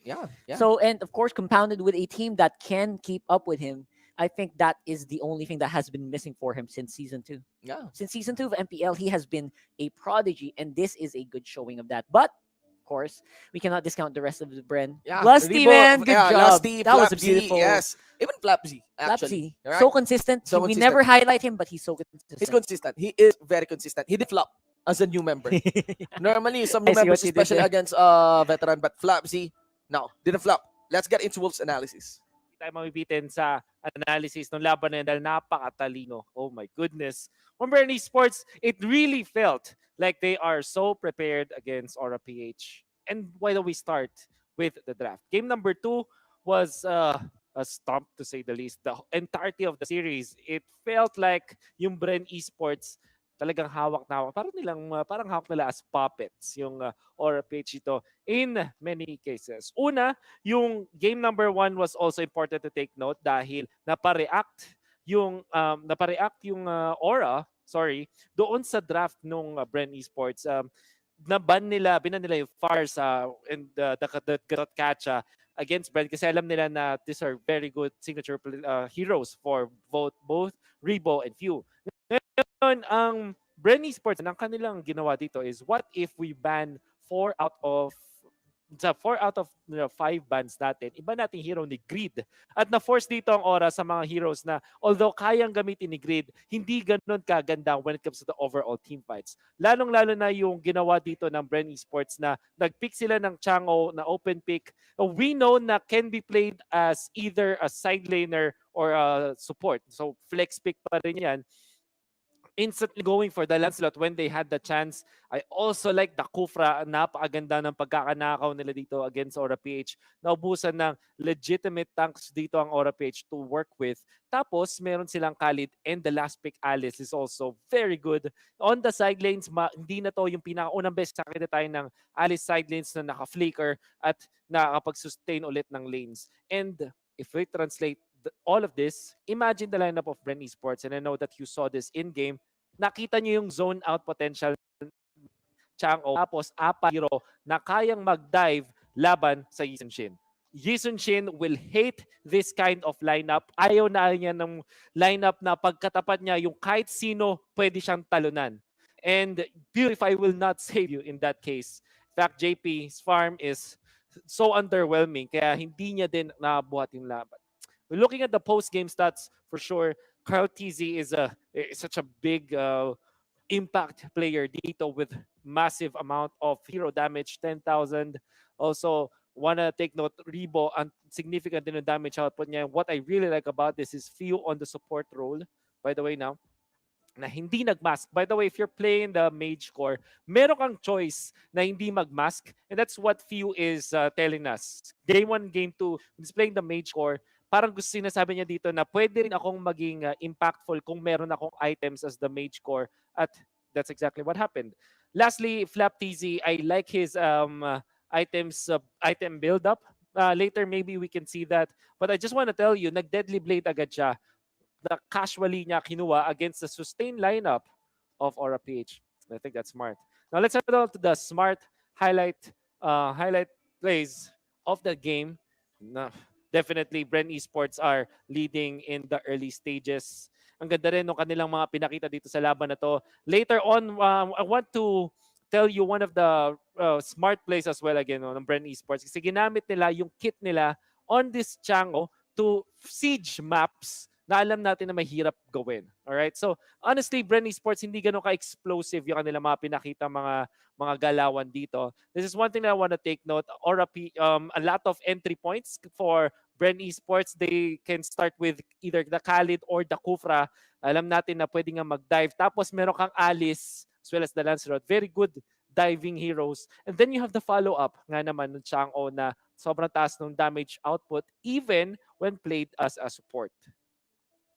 Yeah, yeah. So, and of course, compounded with a team that can keep up with him, I think that is the only thing that has been missing for him since season 2. Yeah. Since season 2 of MPL, he has been a prodigy, and this is a good showing of that. But, of course, we cannot discount the rest of the Bren. Yeah, Lusty, Rebo, man, good yeah, job. Lusty, that was a Flapsy, beautiful. yes. Even Flapsy, actually. Flapsy, Right? so consistent. So we consistent. never highlight him, but he's so consistent. He's consistent. He is very consistent. He did flop as a new member. Normally, some I new see members, what you did especially there. against veteran, but Flapsy, no, didn't flop. Let's get into Wolves analysis. Hindi tayo mabibitin sa analysis ng laban na yun dahil napakatalino. Oh my goodness. On Bren Esports, it really felt like they are so prepared against Aura PH. And why don't we start with the draft. Game number 2 was a stomp to say the least. The entirety of the series, it felt like yung Bren Esports talagang hawak na hawak. Parang hawak nila as puppets yung Aura PH ito in many cases. Una, yung game number 1 was also important to take note dahil napareact yung Aura, sorry, doon sa draft nung Bren Esports. Binan nila yung Fars and the Garot Kacha against Bren kasi alam nila na these are very good signature heroes for both Rebo and Few. Ngayon, ang Bren Esports, ang kanilang ginawa dito is what if we ban 4 out of 5 bans natin, iba nating hero ni Grid. At na-force dito ang Aura sa mga heroes na although kayang gamitin ni Grid, hindi ganun kaganda when it comes to the overall team fights. Lalong-lalo na yung ginawa dito ng Bren Esports na nag-pick sila ng Chango na open pick. We know na can be played as either a side laner or a support. So flex pick pa rin yan, instantly going for the Lancelot when they had the chance. I also like the Kufra. Napakaganda ng pagkakanakaw nila dito against Aura PH. Naubusan ng legitimate tanks dito ang Aura PH to work with. Tapos, meron silang Khalid and the last pick Alice is also very good. On the side lanes, hindi na to yung pinakaunang best nakita tayo ng Alice side lanes na naka-flicker at nakakapag-sustain ulit ng lanes. And if we translate all of this, imagine the lineup of Bren Esports, and I know that you saw this in-game. Nakita nyo yung zone out potential Chang'o, tapos hero na kayang mag-dive laban sa Yi Sun-shin. Yi Sun-shin will hate this kind of lineup. Ayaw na niya ng lineup na pagkatapat niya, yung kahit sino pwede siyang talunan. And Purify will not save you in that case. In fact, JP's farm is so underwhelming, kaya hindi niya din nabuhat yung laban. Looking at the post-game stats, for sure, Carl TZ is such a big impact player dito with massive amount of hero damage, 10,000. Also, wanna take note, Rebo, and significant din yung damage output niya. What I really like about this is Few on the support role, by the way now, na hindi nagmask. By the way, if you're playing the mage core, meron kang choice na hindi magmask. And that's what Few is telling us. Game 1, Game 2, displaying the mage core, parang gusto sinasabi niya dito na pwede rin akong maging impactful kung meron akong items as the mage core. At that's exactly what happened. Lastly, Flap TZ, I like his item build-up. Later, maybe we can see that. But I just want to tell you, nag-Deadly Blade agad siya na casually niya kinuha against the sustained lineup of Aura PH. I think that's smart. Now let's head on to the smart highlight plays of the game. Definitely, Bren Esports are leading in the early stages. Ang ganda rin ng kanilang mga pinakita dito sa laban na to. Later on, I want to tell you one of the smart plays as well again ng Bren Esports. Kasi ginamit nila yung kit nila on this Chango to siege maps na alam natin na mahirap gawin. Alright? So, honestly, Bren Esports, hindi ganun ka-explosive yung kanilang mga pinakita mga galawan dito. This is one thing that I want to take note. A lot of entry points for Bren Esports. They can start with either the Khalid or the Kufra. Alam natin na pwede nga mag-dive. Tapos meron kang Alice as well as the Lancelot. Very good diving heroes. And then you have the follow-up nga naman ng Chang'o na sobrang taas ng damage output even when played as a support.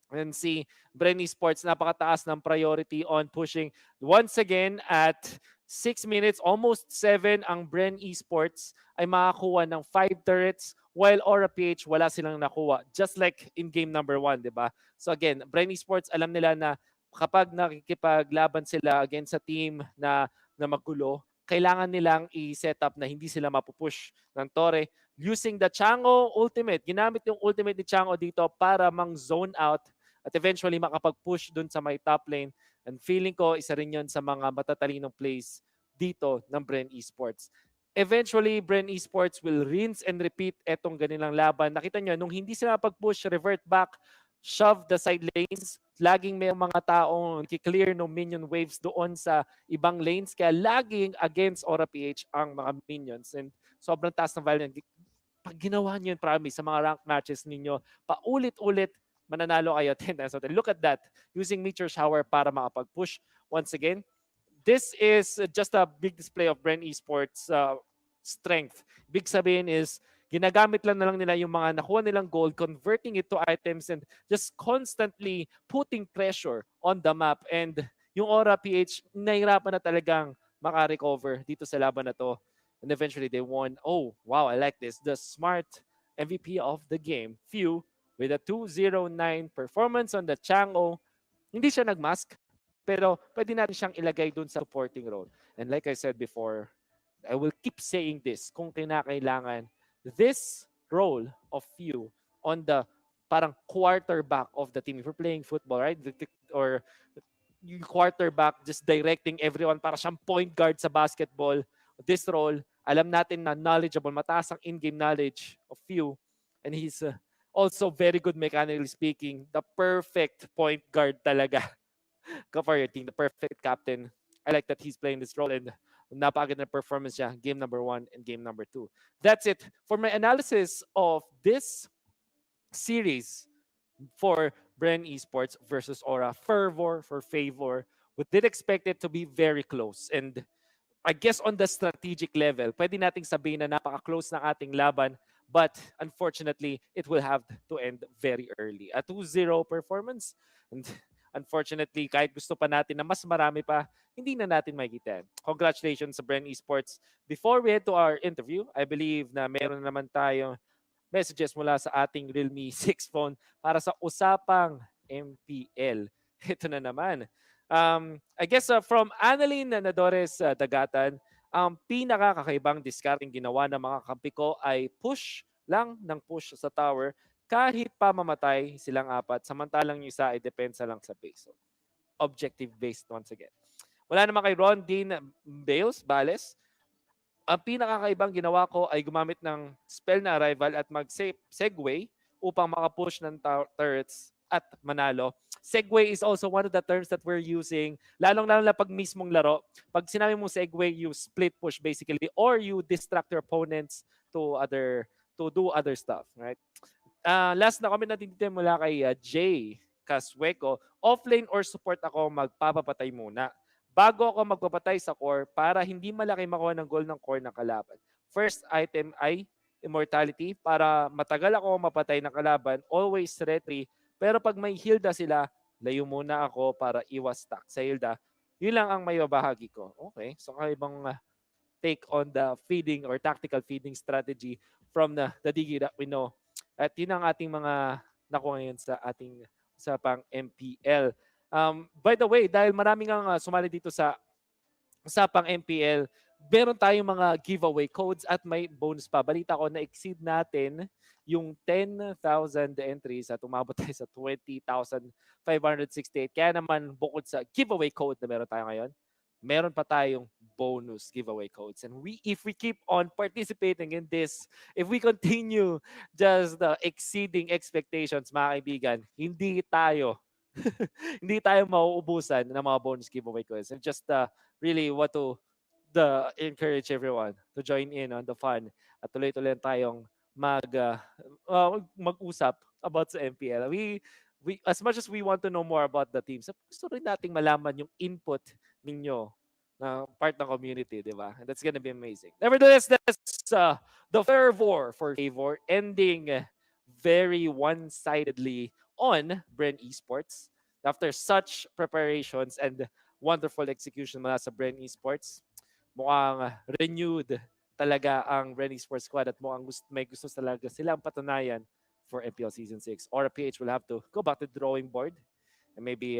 And si Bren Esports, napakataas ng priority on pushing. Once again, at 6 minutes, almost 7, ang Bren Esports ay makakuha ng 5 turrets while Aura PH wala silang nakuha. Just like in game number 1, di ba? So again, Bren Esports, alam nila na kapag nakikipaglaban sila against sa team na magulo, kailangan nilang i-set up na hindi sila mapupush ng Torre. Using the Chango ultimate, ginamit yung ultimate ni Chango dito para mang-zone out at eventually makapag-push dun sa may top lane. And feeling ko, isa rin yun sa mga matatalinong plays dito ng Bren Esports. Eventually, Bren Esports will rinse and repeat etong ganilang laban. Nakita nyo, nung hindi sila pag-push, revert back, shove the side lanes, laging may mga taong clear no minion waves doon sa ibang lanes. Kaya laging against Aura PH ang mga minions. And sobrang taas ng value. Pag ginawa nyo yun, promise, sa mga ranked matches ninyo, paulit-ulit, mananalo kayo 10 times. So look at that. Using Meteor Shower para makapag-push. Once again, this is just a big display of Bren Esports strength. Big sabihin is, ginagamit lang na lang nila yung mga nakuha nilang gold, converting it to items and just constantly putting pressure on the map. And yung Aura PH, nahirapan na talagang maka-recover dito sa laban na to. And eventually they won. Oh, wow, I like this. The smart MVP of the game, Few, with a 209 performance on the Chang'o. Hindi siya nagmask, pero pwede natin siyang ilagay dun sa supporting role. And like I said before, I will keep saying this kung kinakailangan, this role of Few on the parang quarterback of the team. If we're playing football, right? Or yung quarterback just directing everyone para siyang point guard sa basketball. This role, alam natin na knowledgeable, mataas ang in-game knowledge of Few. And he's also very good mechanically speaking. The perfect point guard talaga for your team. The perfect captain. I like that he's playing this role and napakaganda na performance niya game number 1 and game number 2. That's it for my analysis of this series for Bren Esports versus Aura. Fervor for favor. We did expect it to be very close. And I guess on the strategic level, pwede nating sabihin na napaka-close ng ating laban. But unfortunately, it will have to end very early. A 2-0 performance. And unfortunately, kahit gusto pa natin na mas marami pa, hindi na natin makikita. Congratulations sa Bren Esports. Before we head to our interview, I believe na meron naman tayong messages mula sa ating Realme 6 phone para sa usapang MPL. Ito na naman. I guess from Annalyn Nadores Dagatan, ang pinakakakaibang discarding ginawa ng mga kampi ko ay push lang ng push sa tower kahit pa mamatay silang apat. Samantalang yung isa ay depensa lang sa base. So, objective based once again. Wala naman kay Ron Dean Bales. Ang pinakakaibang ginawa ko ay gumamit ng spell na arrival at mag-segue upang makapush ng turrets at manalo. Segue is also one of the terms that we're using, lalong-lalo na pag mismong laro. Pag sinabi mong segue, you split push basically or you distract your opponents to do other stuff, right? Last na comment natin dito mula kay Jay Casweco, offlane or support ako, magpapapatay muna bago ako magpapatay sa core para hindi malaki makuha ng goal ng core ng kalaban. First item ay immortality para matagal ako mapatay ng kalaban, always retry. Pero pag may Hilda sila, layo muna ako para iwas stack sa Hilda. Yun lang ang may babahagi ko. Okay, so kaibang take on the feeding or tactical feeding strategy from the Digi that we know. At yun ang ating mga nakuha ngayon sa ating usapang MPL. By the way, dahil maraming ang sumali dito sa usapang MPL, meron tayong mga giveaway codes at may bonus pa. Balita ko na exceed natin yung 10,000 entries at umabot tayo sa 20,568. Kaya naman bukod sa giveaway code na meron tayo ngayon, meron pa tayong bonus giveaway codes. And if we keep on participating in this, if we continue just exceeding expectations, mga kaibigan, hindi tayo hindi tayo mauubusan ng mga bonus giveaway codes. And just really want to encourage everyone to join in on the fun at tuloy-tuloy tayong mag-usap about sa MPL. We as much as we want to know more about the teams, gusto rin nating malaman yung input ninyo na part ng community, di ba? And that's gonna be amazing. Nevertheless, that's the fervor for favor ending very one-sidedly on Bren Esports. After such preparations and wonderful execution mula sa Bren Esports, mukhang renewed talaga ang Bren Esports squad at mukhang may gusto talaga silang patunayan for MPL Season 6. Or PH will have to go back to the drawing board and maybe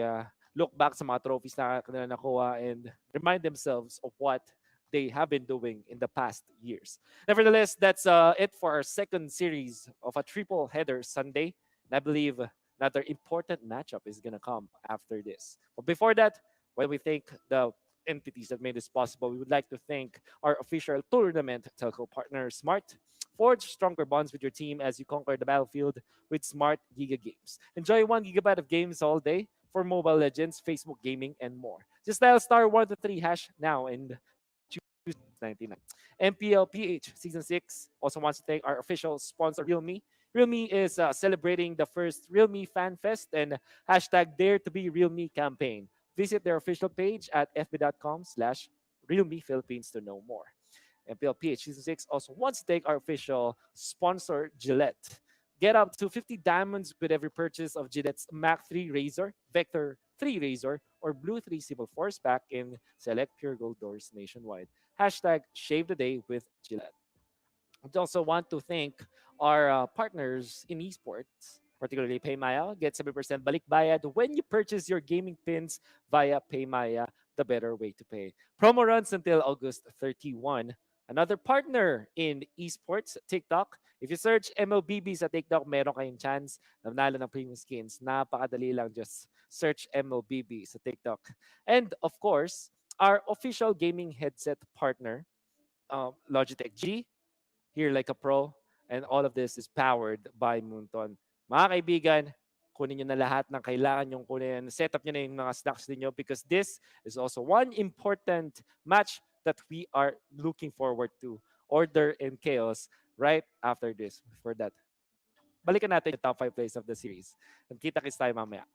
look back sa mga trophies na kanila nakuha and remind themselves of what they have been doing in the past years. Nevertheless, that's it for our second series of a triple header Sunday. And I believe another important matchup is going to come after this. But before that, while we thank the entities that made this possible, we would like to thank our official tournament telco partner, Smart. Forge stronger bonds with your team as you conquer the battlefield with Smart Giga Games. Enjoy 1 gigabyte of games all day for Mobile Legends, Facebook Gaming, and more. Just dial *123# now and choose 99. MPL-PH Season 6 also wants to thank our official sponsor, Realme. Realme is celebrating the first Realme Fan Fest and #Dare to be Realme campaign. Visit their official page at fb.com/RealmePhilippines to know more. MPL-PH Season 6 also wants to thank our official sponsor, Gillette. Get up to 50 diamonds with every purchase of Gillette's Mac 3 Razor, Vector 3 Razor, or Blue 3 Simple Force Pack in select Pure Gold doors nationwide. Hashtag Shave the Day with Gillette. I also want to thank our partners in esports, particularly Paymaya. Get 7% balik bayad when you purchase your gaming pins via Paymaya, the better way to pay. Promo runs until August 31. Another partner in esports, TikTok. If you search MLBB sa TikTok, meron kayong chance na manalo ng premium skins. Napakadali lang, just search MLBB sa TikTok. And of course, our official gaming headset partner, Logitech G, Here Like a Pro, and all of this is powered by Moonton. Mga kaibigan, kunin nyo na lahat ng kailangan nyong kunin. Set up nyo na yung mga stocks ninyo because this is also one important match that we are looking forward to. Order and Chaos right after this. For that, balikan natin yung top 5 plays of the series. Kita-kits tayo mamaya.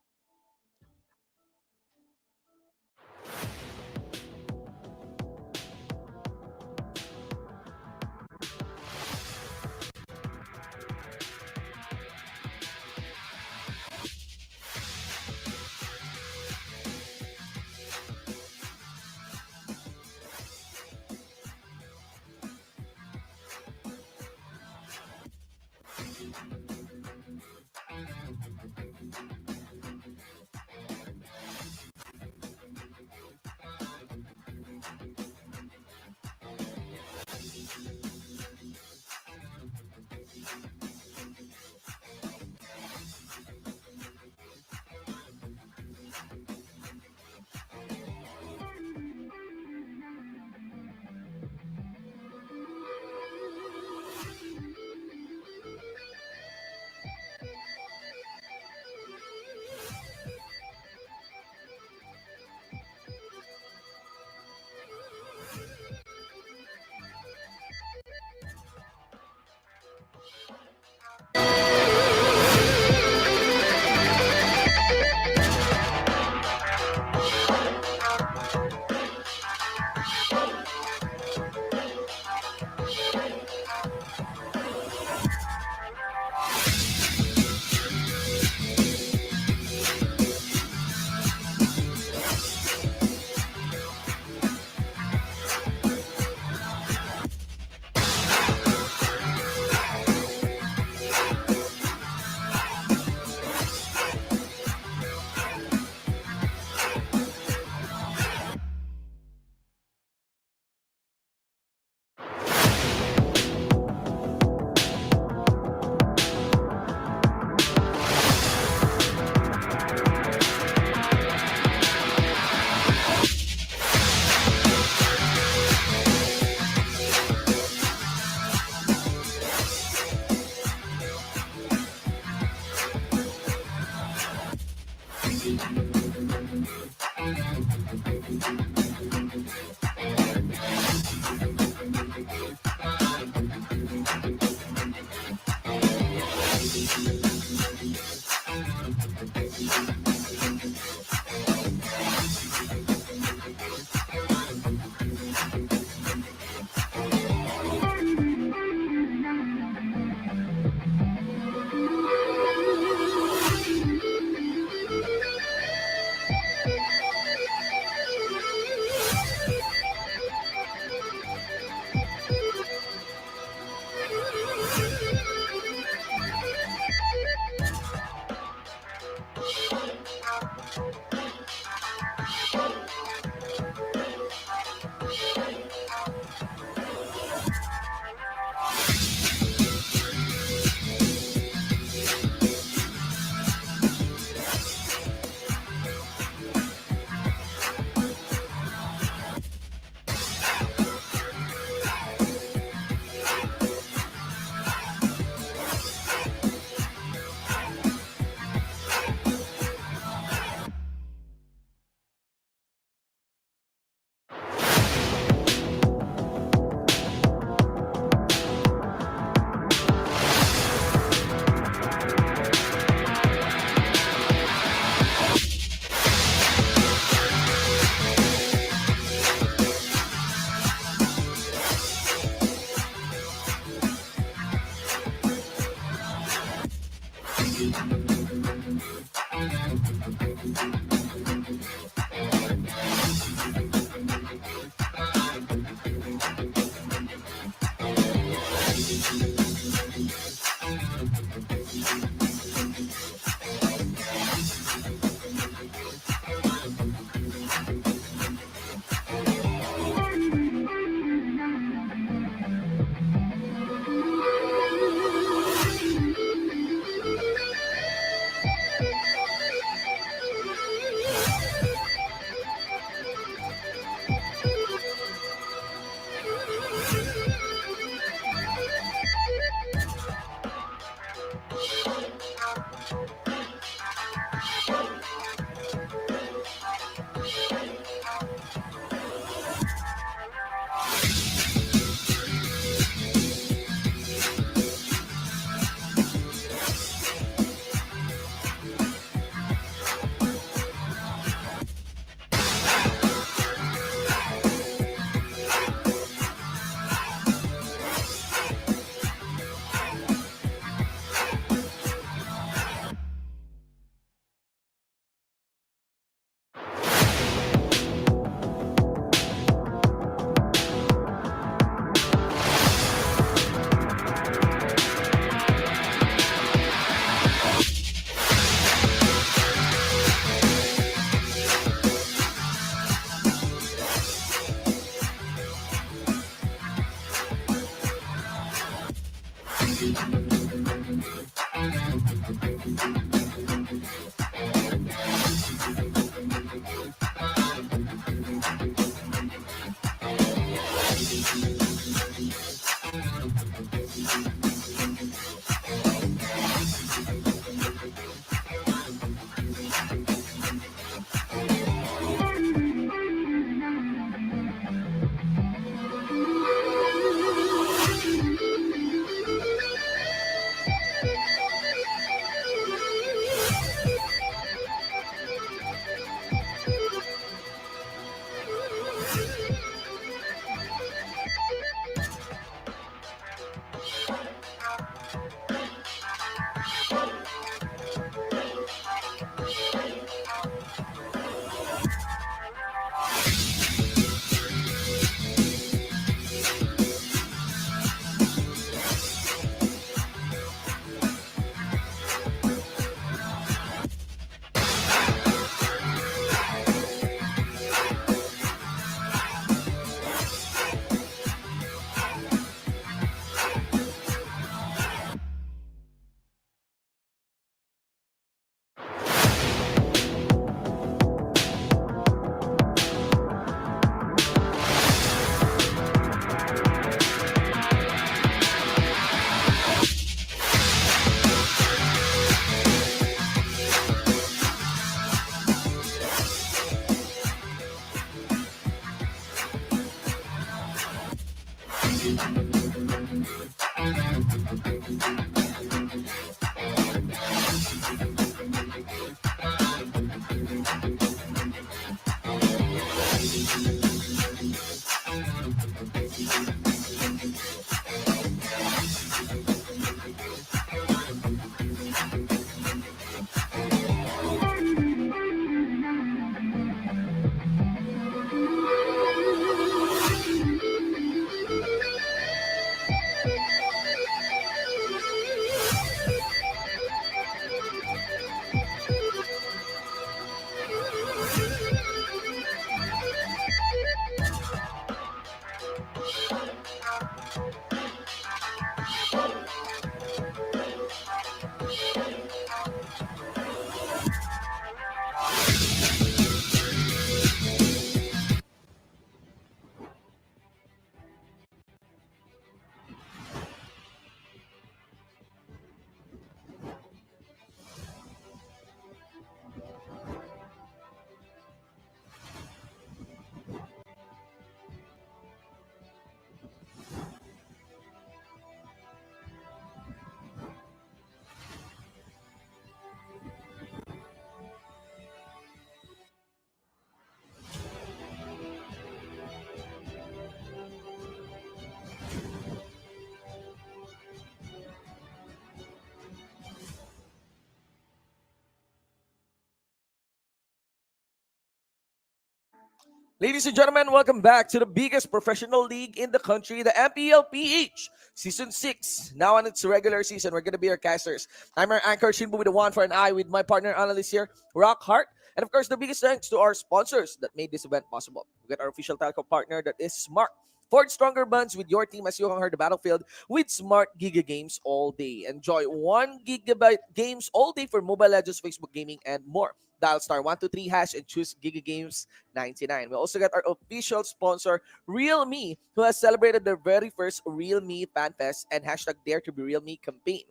Ladies and gentlemen, welcome back to the biggest professional league in the country, the MPL-PH Season 6. Now on its regular season, we're going to be your casters. I'm your anchor, Shinbu with a one for an eye with my partner analyst here, Rock Hart. And of course, the biggest thanks to our sponsors that made this event possible. We got our official telco partner that is Smart. Forge stronger bonds with your team as you conquer the battlefield with Smart Giga Games all day. Enjoy 1 GB games all day for Mobile Legends, Facebook Gaming, and more. Dial star 123 hash and choose Giga Games 99. We also got our official sponsor, Realme, who has celebrated their very first Realme Fan Fest and hashtag Dare to be Realme campaign.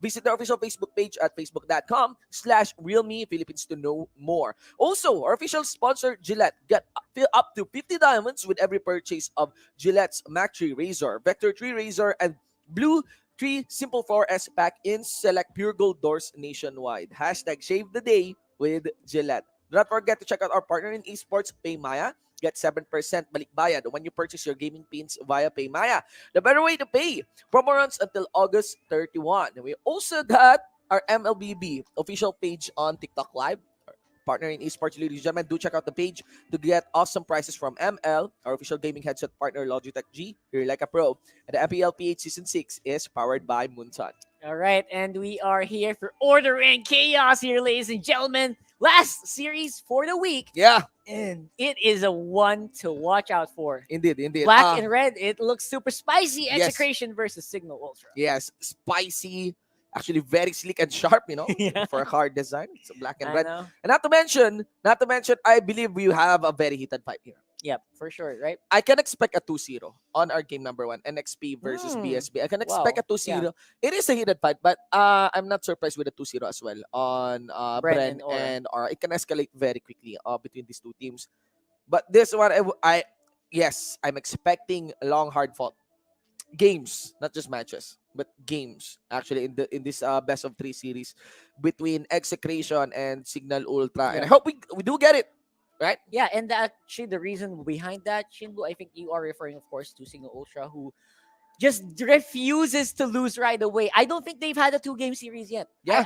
Visit their official Facebook page at facebook.com/Realme Philippines to know more. Also, our official sponsor, Gillette, get up to 50 diamonds with every purchase of Gillette's Mac 3 Razor, Vector 3 Razor, and Blue 3 Simple 4S pack in select Pure Gold doors nationwide. Hashtag Shave the Day with Gillette. Do not forget to check out our partner in esports, Paymaya. Get 7% balikbayad when you purchase your gaming pins via Paymaya. The better way to pay. Promo runs until August 31. And we also got our MLBB official page on TikTok Live. Partner in esports, ladies and gentlemen, do check out the page to get awesome prices from ML, our official gaming headset partner, Logitech G. You're like a pro. And the MPL-PH Season 6 is powered by Moonton. All right, and we are here for order and chaos here, ladies and gentlemen. Last series for the week. Yeah. And it is a one to watch out for. Indeed, indeed. Black and red, it looks super spicy. Yes. Execration versus Cignal Ultra. Yes, spicy, actually very sleek and sharp, Yeah. for a card design. It's black and I red. know. And not to mention, I believe we have a very heated fight here. Yep, for sure, right? I can expect a 2-0 on our game number 1, NXP versus Hmm. BSB. I can expect Wow. a 2-0. It is a heated fight, but I'm not surprised with a 2-0 as well on Bren Bren and Aura. and Aura. It can escalate very quickly between these two teams. But this one, yes, I'm expecting long, hard fought games, not just matches, but games actually in this best of 3 series between Execration and Cignal Ultra. And I Yeah. hope we do get it, right? Yeah, and actually the reason behind that, Shinbu, I think you are referring, of course, to Cignal Ultra, who just refuses to lose right away. I don't think they've had a 2-game series yet. Yeah.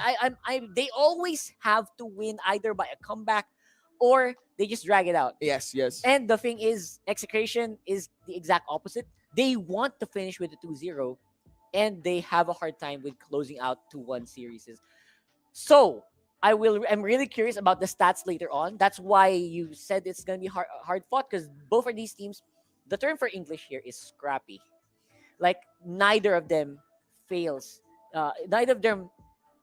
They always have to win either by a comeback or they just drag it out. Yes, yes. And the thing is, Execration is the exact opposite. They want to finish with a 2-0, and they have a hard time with closing out 2-1 series. So I'm really curious about the stats later on. That's why you said it's gonna be hard fought, because both of these teams, the term for English here is scrappy. Like neither of them fails. Neither of them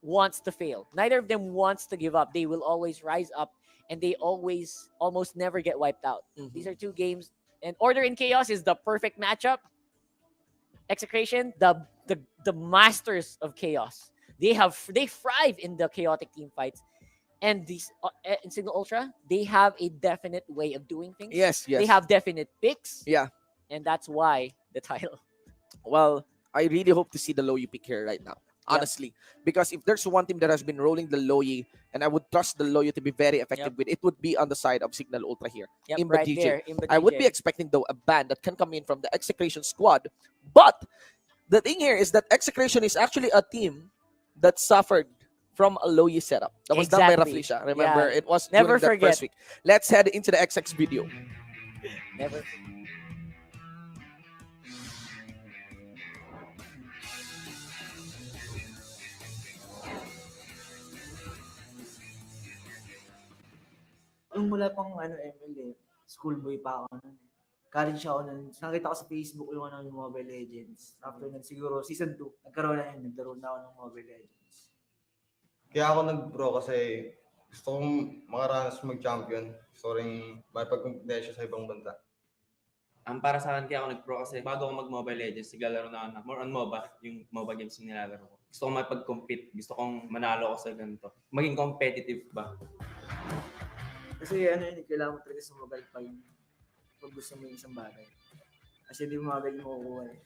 wants to fail. Neither of them wants to give up. They will always rise up, and they always almost never get wiped out. These are two games, and Order in Chaos is the perfect matchup. Execration, the masters of chaos. They thrive in the chaotic team fights. And these in Cignal Ultra, they have a definite way of doing things. Yes, yes. They have definite picks. Yeah. And that's why the title. Well, I really hope to see the Loyi pick here right now. Honestly, because if there's one team that has been rolling the Loyi, and I would trust the Loyi to be very effective with, it would be on the side of Cignal Ultra here. Yep, Imba right DJ. there, Imba I would DJ. be expecting though a band that can come in from the Execration squad. But the thing here is that Execration is actually a team that suffered from a Loyi setup. That was done by Exactly. Raflisha. Remember, Yeah. it was Never during that forget. first week. Let's head into the XX video. Never. Nung wala pang ML schoolboy pa ako nun. College ako nun. Nakita ko sa Facebook yung yung Mobile Legends. After nun, siguro season 2, nagkaroon na yun. Naglaro na ako ng Mobile Legends. Kaya ako nag-pro kasi gusto kong makaranas mag-champion. Gusto ko rin makipag-competition sa ibang bansa. Para sa akin, kaya ako nag-pro kasi bago ako mag-Mobile Legends, naglalaro na ako na more on MOBA, yung MOBA games yung nilalaro ko. Gusto kong makipag-compete, gusto kong manalo ako sa ganito. Maging competitive ba? Kasi kailangan mo talaga sa mobile pag gusto mo yung isang bagay. Kasi di mo magay mo makukuha eh.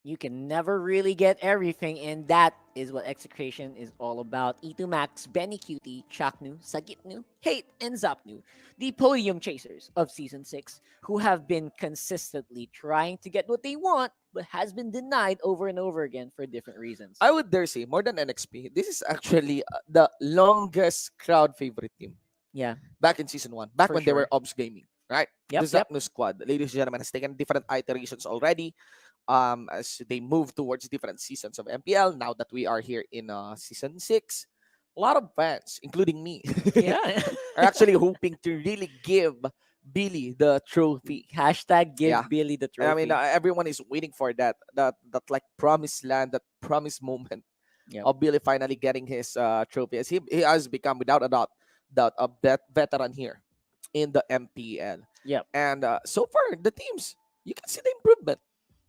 You can never really get everything, and that is what Execration is all about. E2 Max, Benny Cutie, Chaknu, Sagitnu, Hate, and Zapnu, the podium chasers of Season 6, who have been consistently trying to get what they want but has been denied over and over again for different reasons. I would dare say more than NXP. This is actually the longest crowd favorite team. Yeah. Back in season 1, back For when they were sure. Obs Gaming, right? Yep, The yep. Zapno squad, ladies and gentlemen, has taken different iterations already. As they move towards different seasons of MPL. Now that we are here in season 6, a lot of fans, including me, Yeah. are actually hoping to really give Billy the trophy. Hashtag give Yeah. Billy the I mean, trophy. everyone is waiting for that like promised land, that promised moment Yep. of Billy finally getting his trophy, as he has become without a doubt a veteran here in the MPL. Yep. And so far, the teams, you can see the improvement.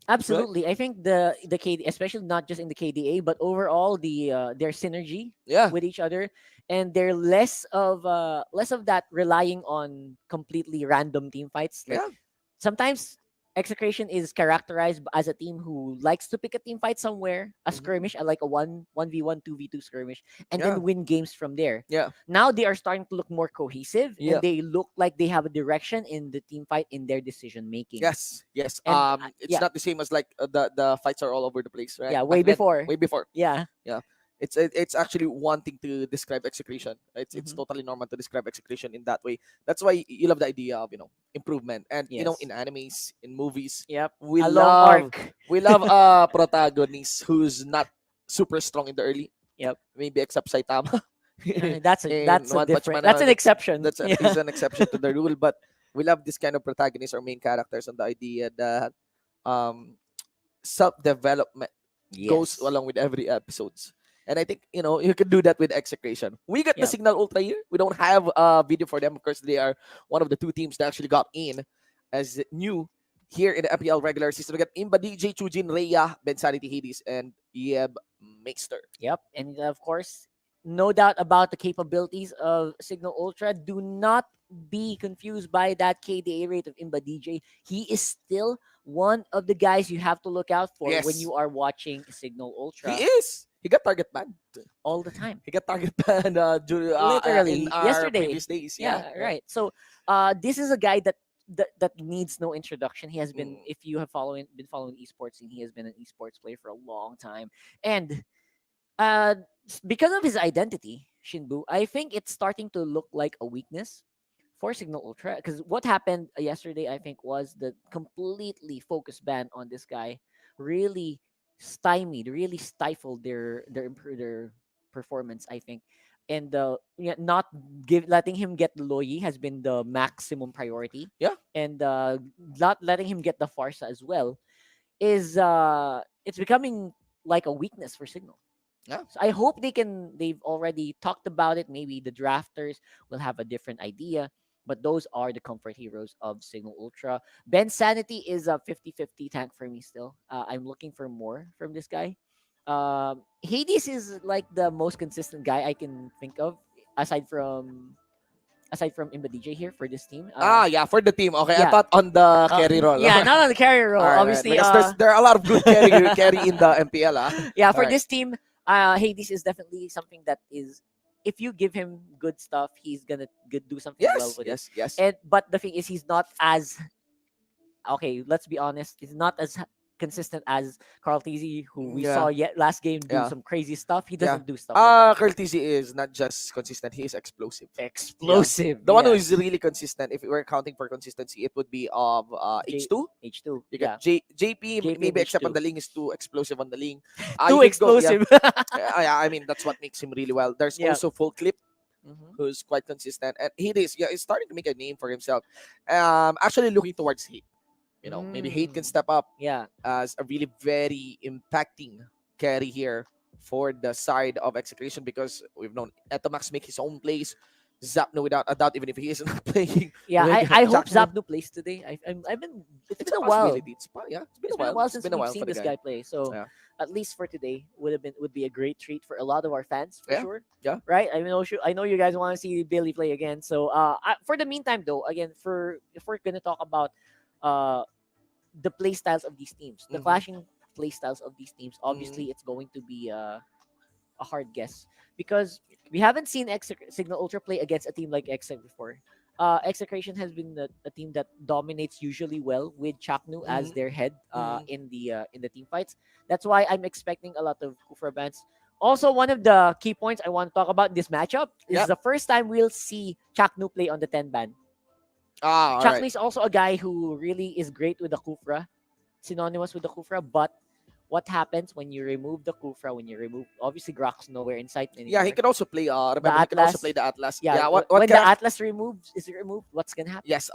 Absolutely. I think the KD, especially not just in the KDA, but overall their synergy Yeah. with each other, and they're less of that relying on completely random team fights. Like Yeah. sometimes Execration is characterized as a team who likes to pick a team fight somewhere, a skirmish, like a 1v1, 2v2 skirmish, and Yeah. then win games from there. Yeah. Now they are starting to look more cohesive, Yeah. and they look like they have a direction in the team fight in their decision making. Yes, yes. And It's yeah, not the same as like the fights are all over the place, right? yeah, Back way then, before. way before. Yeah. Yeah. It's actually wanting to describe execution. It's Mhm. totally normal to describe execution in that way. That's why you love the idea of improvement, and Yes. in animes, in movies, Yep. we A long love arc. we love a protagonist who's not super strong in the early. Yep. Maybe except Saitama. That's In a One Punch different. Man, That's an exception. that's he's an exception to the rule. But we love this kind of protagonists or main characters, and the idea that um self development goes Yes. along with every episodes. And I think you can do that with Execration. We got the Yep. Cignal Ultra here. We don't have a video for them because they are one of the two teams that actually got in as new here in the MPL regular season. We got Imba DJ, Chujin, Rhea, Ben Sanity, Hades, and Yeb Mixter. Yep, and of course, no doubt about the capabilities of Signal Ultra. Do not be confused by that KDA rate of Imba DJ. He is still one of the guys you have to look out for when Yes. you are watching Signal Ultra. He is. He got target banned all the time. He got target banned Literally in our yesterday. previous days. Yeah, Yeah. right. So, this is a guy that needs no introduction. He has been, Mm. if you have been following esports, scene, he has been an esports player for a long time, and because of his identity, Shinbu, I think it's starting to look like a weakness for Signal Ultra. Because what happened yesterday, I think, was the completely focused ban on this guy really really stifled their performance. I think, and not letting him get the Loyi has been the maximum priority. Yeah, and not letting him get the Farsa as well is it's becoming like a weakness for Signal. Yeah. So I hope they've already talked about it. Maybe the drafters will have a different idea, but those are the comfort heroes of Signal Ultra. Ben Sanity is a 50-50 tank for me still. I'm looking for more from this guy. Hades is like the most consistent guy I can think of aside from Imba DJ here for this team. Yeah, for the team. Okay, I yeah. thought on the carry role. Yeah, not on the carry role. All right, Obviously, because there are a lot of good carry in the MPL. yeah, for All right. this team, Hades is definitely something that is, if you give him good stuff, he's gonna do something well with it. Yes. And but the thing is, he's not as okay. Let's be honest, he's not as consistent as Carl TZ, who we saw yet last game do some crazy stuff. He doesn't do stuff. Like Carl TZ is not just consistent; he is explosive. Explosive. The one who yes. is really consistent. If we're counting for consistency, it would be of H2. H2. You Yeah. got JP, JP maybe and except on H2. the link is too explosive on the link. Too explosive. Yeah, I mean that's what makes him really well. There's Yeah. also Full Clip, Mhm. who's quite consistent, and he is he's starting to make a name for himself. Actually looking towards Hate. Maybe Hate can step up Yeah. as a really very impacting carry here for the side of Execration, because we've known Etomax make his own plays. Zapno without a doubt, even if he isn't playing. Yeah, with I hope Zapno. Zapno plays today. I've been it's It's been a a while. possibility. It's been It's a been a while. while It's since been a we've while seen for the this guy. guy play. So Yeah. at least for today would be a great treat for a lot of our fans for Yeah. sure. Yeah. Right? I know you guys want to see Billy play again. So for the meantime though, again, if we're gonna talk about uh the play styles of these teams, the Mhm. clashing play styles of these teams, obviously it's going to be a hard guess because we haven't seen Signal Ultra play against a team like Exec before. Execration has been a team that dominates usually well with Chaknu as Mhm. their head Mhm. in the team fights. That's why I'm expecting a lot of Kufra bans. Also, one of the key points I want to talk about in this matchup is Yep. the first time we'll see Chaknu play on the 10 ban. All right. Chaknu is also a guy who really is great with the Kufra, synonymous with the Kufra, but what happens when you remove the Kufra, when you remove obviously Grok's nowhere in sight Yeah, he anymore. can also play. The Remember, he can also Atlas, play the Atlas. yeah, Yeah. What when the character? Atlas removes is removed, what's gonna happen? Yes.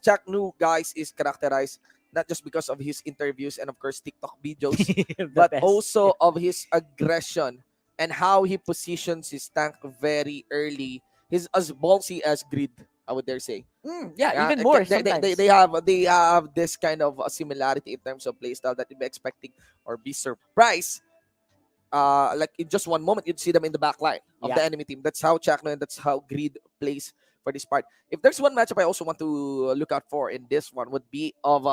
Jack Nu guys is characterized not just because of his interviews and of course TikTok videos, The but best. also of his aggression and how he positions his tank very early. He's as ballsy as Grid, I would dare say. Yeah, Yeah, even more they sometimes. have this kind of similarity in terms of playstyle that you'd be expecting or be surprised. Like in just one moment, you'd see them in the back line of Yeah. the enemy team. That's how Chakno and that's how Greed plays for this part. If there's one matchup I also want to look out for in this one would be of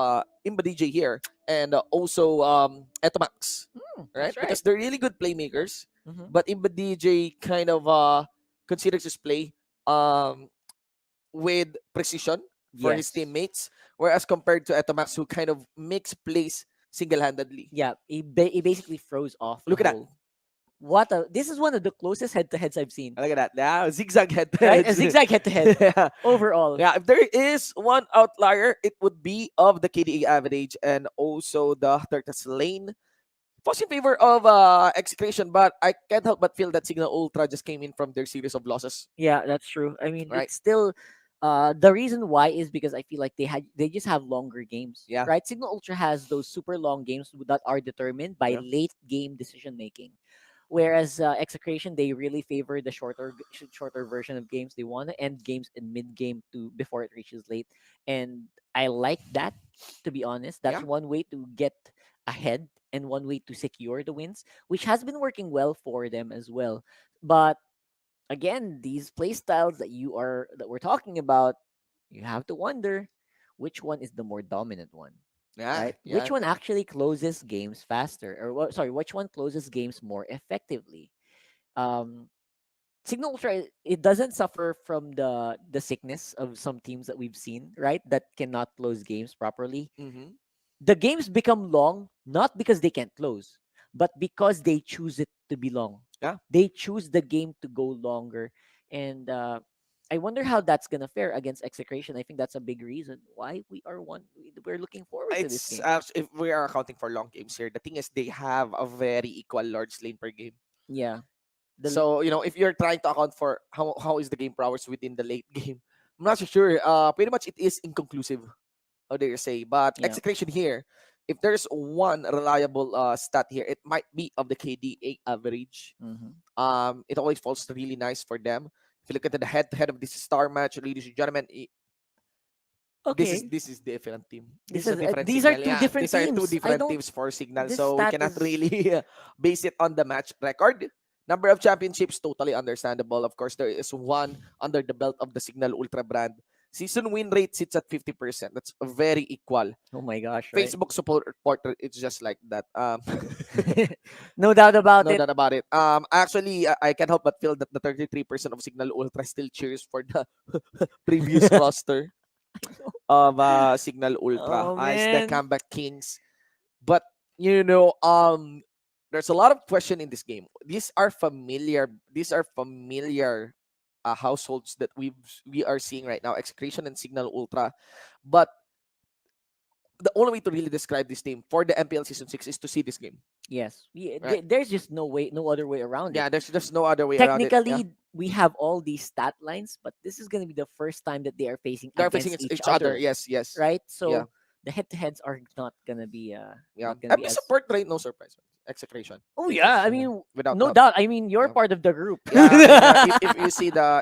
Imba DJ here and also Etomax, right? That's right. Because they're really good playmakers, Mhm. but Imba DJ kind of considers his play um with precision for his Yes. teammates, whereas compared to Etomax who kind of makes plays single-handedly. Yeah, he basically froze off the Look at that. whole. This is one of the closest head-to-heads I've seen. Look at that. Now, zigzag head to Right, head. a zigzag head-to-head Yeah. overall. Yeah, if there is one outlier, it would be of the KDA average and also the Turtles lane. Was in favor of Execration, but I can't help but feel that Cignal Ultra just came in from their series of losses. Yeah, that's true. I mean, Right. it's still the reason why is because I feel like they just have longer games. Yeah. Right? Signal Ultra has those super long games that are determined by Yeah. late game decision making. Whereas Execration, they really favor the shorter version of games. They want to end games in mid game to before it reaches late, and I like that. To be honest, that's Yeah. one way to get ahead and one way to secure the wins, which has been working well for them as well. But again, these play styles that we're talking about, you have to wonder which one is the more dominant one, Yeah. right? Yeah. Which one actually closes games faster, or sorry, which one closes games more effectively? Um, Signal Ultra, it doesn't suffer from the sickness of some teams that we've seen, right? That cannot close games properly. Mm-hmm. The games become long not because they can't close, but because they choose it to be long. Yeah. They choose the game to go longer, and I wonder how that's gonna fare against Execration. I think that's a big reason why we're looking forward to this It's game. actually, if we are accounting for long games here, the thing is they have a very equal large lane per game. Yeah, the So, if you're trying to account for how is the game prowess within the late game, I'm not so sure. Pretty much it is inconclusive, how do you say? But yeah. Execution here, if there's one reliable stat here, it might be of the KDA average. Mhm. It always falls really nice for them. If you look at the head-to-head of this star match, ladies and gentlemen, Okay, this is different team. this This is a is different these are Signal. two Yeah, different these are two teams. I different don't. teams for Signal, This so we stat cannot is really base it on the match record. Number of championships, totally understandable. Of course, there is one under the belt of the Signal Ultra brand. Season win rate sits at 50%. That's very equal. oh my gosh, right? Facebook support reporter, it's just like that. No doubt about No it. doubt about it. Actually, I can't help but feel that the 33% of Signal Ultra still cheers for the previous roster of Signal Ultra Oh as the man. comeback kings. But there's a lot of question in this game. These are familiar. These are familiar households that we are seeing right now. Execration and Signal Ultra, but the only way to really describe this team for the MPL Season 6 is to see this game. Yes, Right. there's just no other way around it. Yeah, there's no other way around it. Yeah. Technically, we have all these stat lines, but this is gonna be the first time that they are facing They're facing against each each other. other, Yes, yes. right? Yeah. So the head-to-heads are Yeah. not gonna be MP as. support rate, no surprise. Execration. Oh yeah, I Yeah, mean, without no doubt. doubt. I mean, you're part of the group. Yeah, I mean, if you see For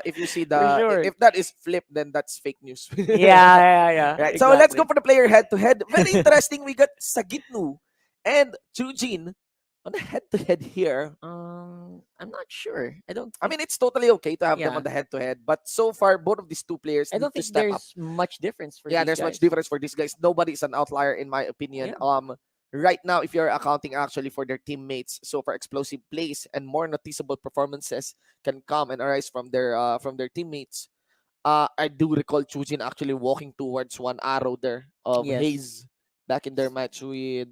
sure. if that is flipped, then that's fake news. Yeah. Right. So let's go Exactly. for the player head to head. Very interesting. We got Sagitnu and Chujin on the head to head here. I'm not sure. I don't. I mean, it's totally okay to have them Yeah. on the head to head, but so far both of these two players I need don't to think step up. there's much difference for Yeah, these there's much guys. difference for these guys. Nobody is an outlier in my opinion. Yeah. Right now, if you're accounting actually for their teammates, so for explosive plays and more noticeable performances can come and arise from their teammates. I do recall Chujin actually walking towards one arrow there of Yes. Hayes back in their match with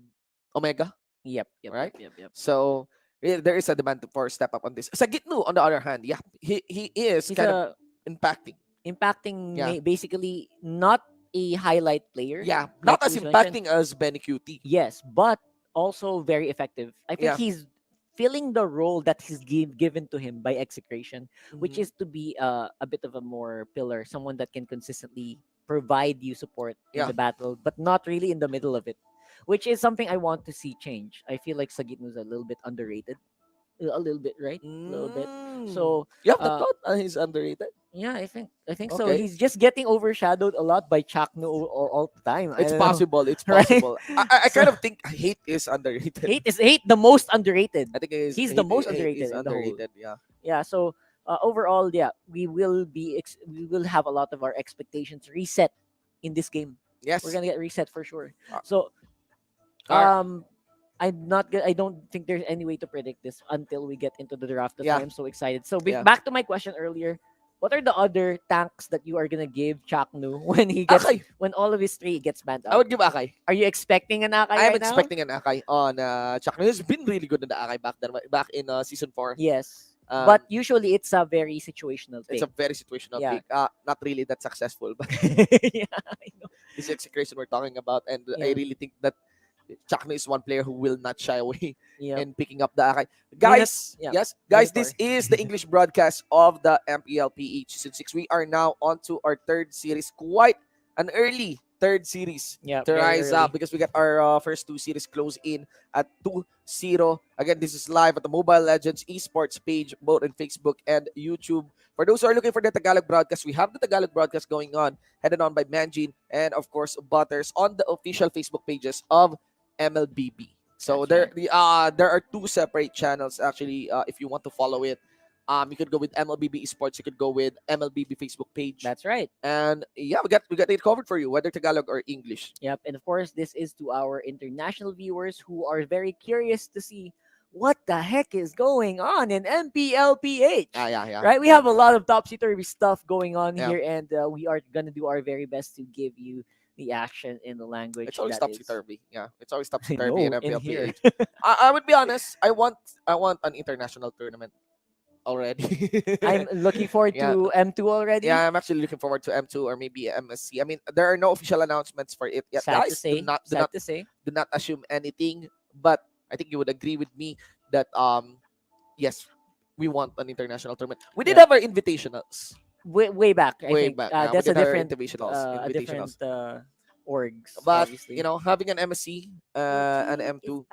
Omega, Yep. Yep. right? Yep. Yep. Yep. So there is a demand for a step up on this. Sagitnu, on the other hand, yeah, he is He's kind of a impacting. impacting, Yeah, basically not a highlight player. yeah, Like not as Uz mentioned. impacting as Benny QT. Yes, but also very effective. I think Yeah. he's filling the role that he's given to him by Execration, which Mhm. is to be a bit of a more pillar, someone that can consistently provide you support in Yeah. the battle, but not really in the middle of it, which is something I want to see change. I feel like Sagitno's a little bit underrated, a little bit, right? A little bit. So, You have the uh, thought he's underrated. yeah, I think so. Okay. He's just getting overshadowed a lot by Chakno all the time. I It's don't know, possible. It's right? possible. I So kind of think hate is underrated. hate the most underrated. I think He's the most hate is underrated in the whole. underrated. Yeah. Yeah. So overall, yeah, we will have a lot of our expectations reset in this game. Yes. We're gonna get reset for sure. Uh, So Alright. I don't think there's any way to predict this until we get into the draft. That's Yeah. why I'm so excited. So Yeah. back to my question earlier. What are the other tanks that you are gonna give Chaknu when he gets Akai. when all of his three gets banned I out? would give Akai. Are you expecting an Akai I am right now? expecting an Akai on Chuck. He's been really good in the Akai back then, back in season 4. Yes. Um, But usually it's a very situational it's pick. a very situational Yeah. pick. Not really that successful, but Yeah, I know. this execution we're talking about, and I Yeah. really think that Chakno is one player who will not shy away Yep. in picking up the Akai. Minute- Guys, yeah. yes, guys, Minotaur. this is the English broadcast of the MPL-PH Season 6. We are now on to our third series, quite an early third series Yeah, to very rise up early. because we got our first two series close in at 2-0. Again, this is live at the Mobile Legends Esports page, both on Facebook and YouTube. For those who are looking for the Tagalog broadcast, we have the Tagalog broadcast going on, headed on by Manjin and, of course, Butters on the official Facebook pages of MLBB. So That's there are two separate channels actually. If you want to follow it, you could go with MLBB Esports. You could go with MLBB Facebook page. That's right. And yeah, we got it covered for you, whether Tagalog or English. Yep. And of course, this is to our international viewers who are very curious to see what the heck is going on in MPL-PH. Yeah. Right? We have a lot of topsy-turvy stuff going on Yeah. here, and we are going to do our very best to give you the action in the language. It's always that topsy is- turvy. Yeah, it's always I topsy turvy in know, in here. MPL-PH. I would be honest. I want an international tournament already. I'm looking forward Yeah. to M2 already. Yeah, I'm actually looking forward to M2 or maybe MSC. I mean, there are no official announcements for it yet, Sad to guys. say. Sad to say. Do not assume anything. But I think you would agree with me that yes, we want an international tournament. We did Yeah. have our invitationals. Way back. I Way think back. that's we a did our different invitationals. a different orgs, But obviously. you know, having an MSC, an M2,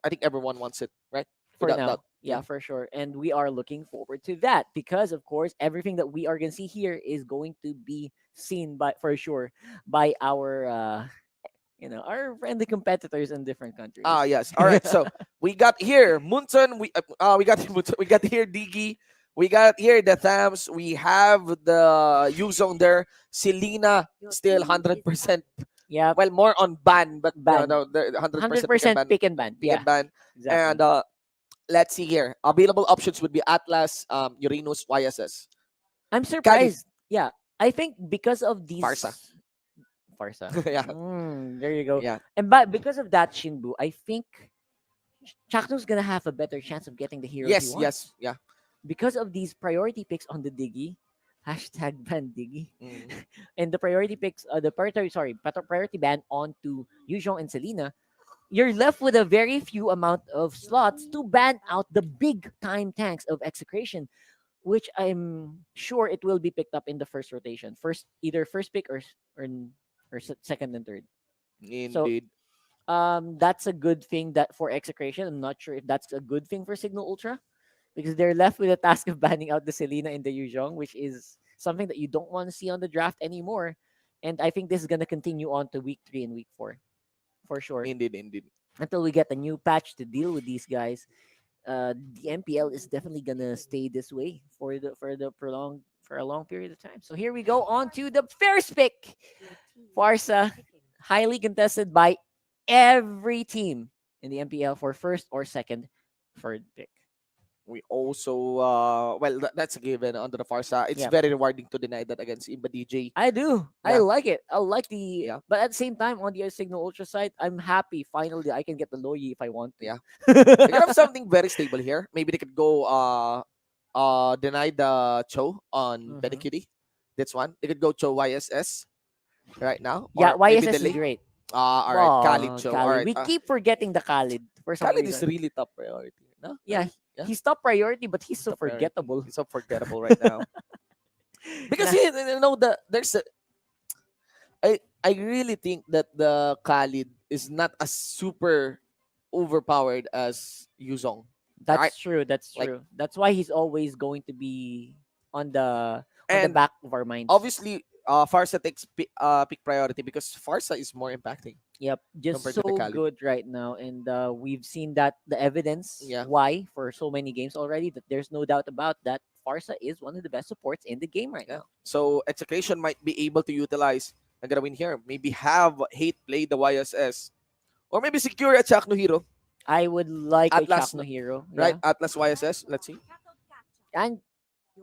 I think everyone wants it, right? For Without now. doubt. Yeah, for sure. And we are looking forward to that because, of course, everything that we are going to see here is going to be seen by, for sure, by our, our friendly competitors in different countries. Yes. All right. So we got here Munson. We got Munson, we got here Digi. We got here the Thams. We have the U-Zone there. Selena still 100%. Yeah. Well, more on ban, but Ban. no, the 100% 100% pick and ban. Pick Yeah. and ban. Exactly. And let's see here. Available options would be Atlas, Uranus, YSS. I'm surprised. Yeah. I think because of these. Farsa. Yeah. There you go. Yeah. And because of that, Shinbu, I think Chakno's going to have a better chance of getting the hero he Yes. wants. Yes. Yeah. Because of these priority picks on the Diggy, hashtag ban Diggy, Mm. and the priority picks, priority ban onto Yuzhong and Selena, you're left with a very few amount of slots to ban out the big time tanks of Execration, which I'm sure it will be picked up in the first rotation, either first pick or second and third. Indeed. That's a good thing that for Execration. I'm not sure if that's a good thing for Cignal Ultra, because they're left with the task of banning out the Selena and the Yuzhong, which is something that you don't want to see on the draft anymore. And I think this is going to continue on to week 3 and week 4, for sure. Indeed. Until we get a new patch to deal with these guys, the MPL is definitely gonna stay this way for a long period of time. So here we go on to the first pick. Farsa, highly contested by every team in the MPL for first or second third pick. We also well that's a given under the Farsa. It's Yeah. very rewarding to deny that against Imba DJ. I do. I Yeah. like it. I like the. Yeah. But at the same time, on the Signal Ultra side, I'm happy. Finally, I can get the Loyi if I want to. Yeah. They could have something very stable here. Maybe they could go deny the Cho on Mhm. Benikidi. That's one. They could go Cho YSS right now. Yeah, Or maybe YSS is delay. great. All right, Khalid Cho. All Khalid. right. We keep forgetting the Khalid for some Khalid is reason. really top priority. No? Yeah, Yeah. he's top priority, but he's so Top priority. forgettable. He's so forgettable right now. Because Nah. you know there's a I really think that the Khalid is not as super overpowered as Yuzong. That's right? true. That's Like, true. That's why he's always going to be on the and back of our minds. obviously, Farsa takes pick priority because Farsa is more impacting. Yep, just compared so to the Khalid. good right now, and we've seen that the evidence Yeah. why for so many games already. That there's no doubt about that. Farsa is one of the best supports in the game right Yeah. now. So Execration might be able to utilize. I'm gonna win here. Maybe have Hate play the YSS, or maybe secure a Chak no Hero. I would like a Atlas, Chak no Hero, right? yeah. Atlas YSS. Let's see. And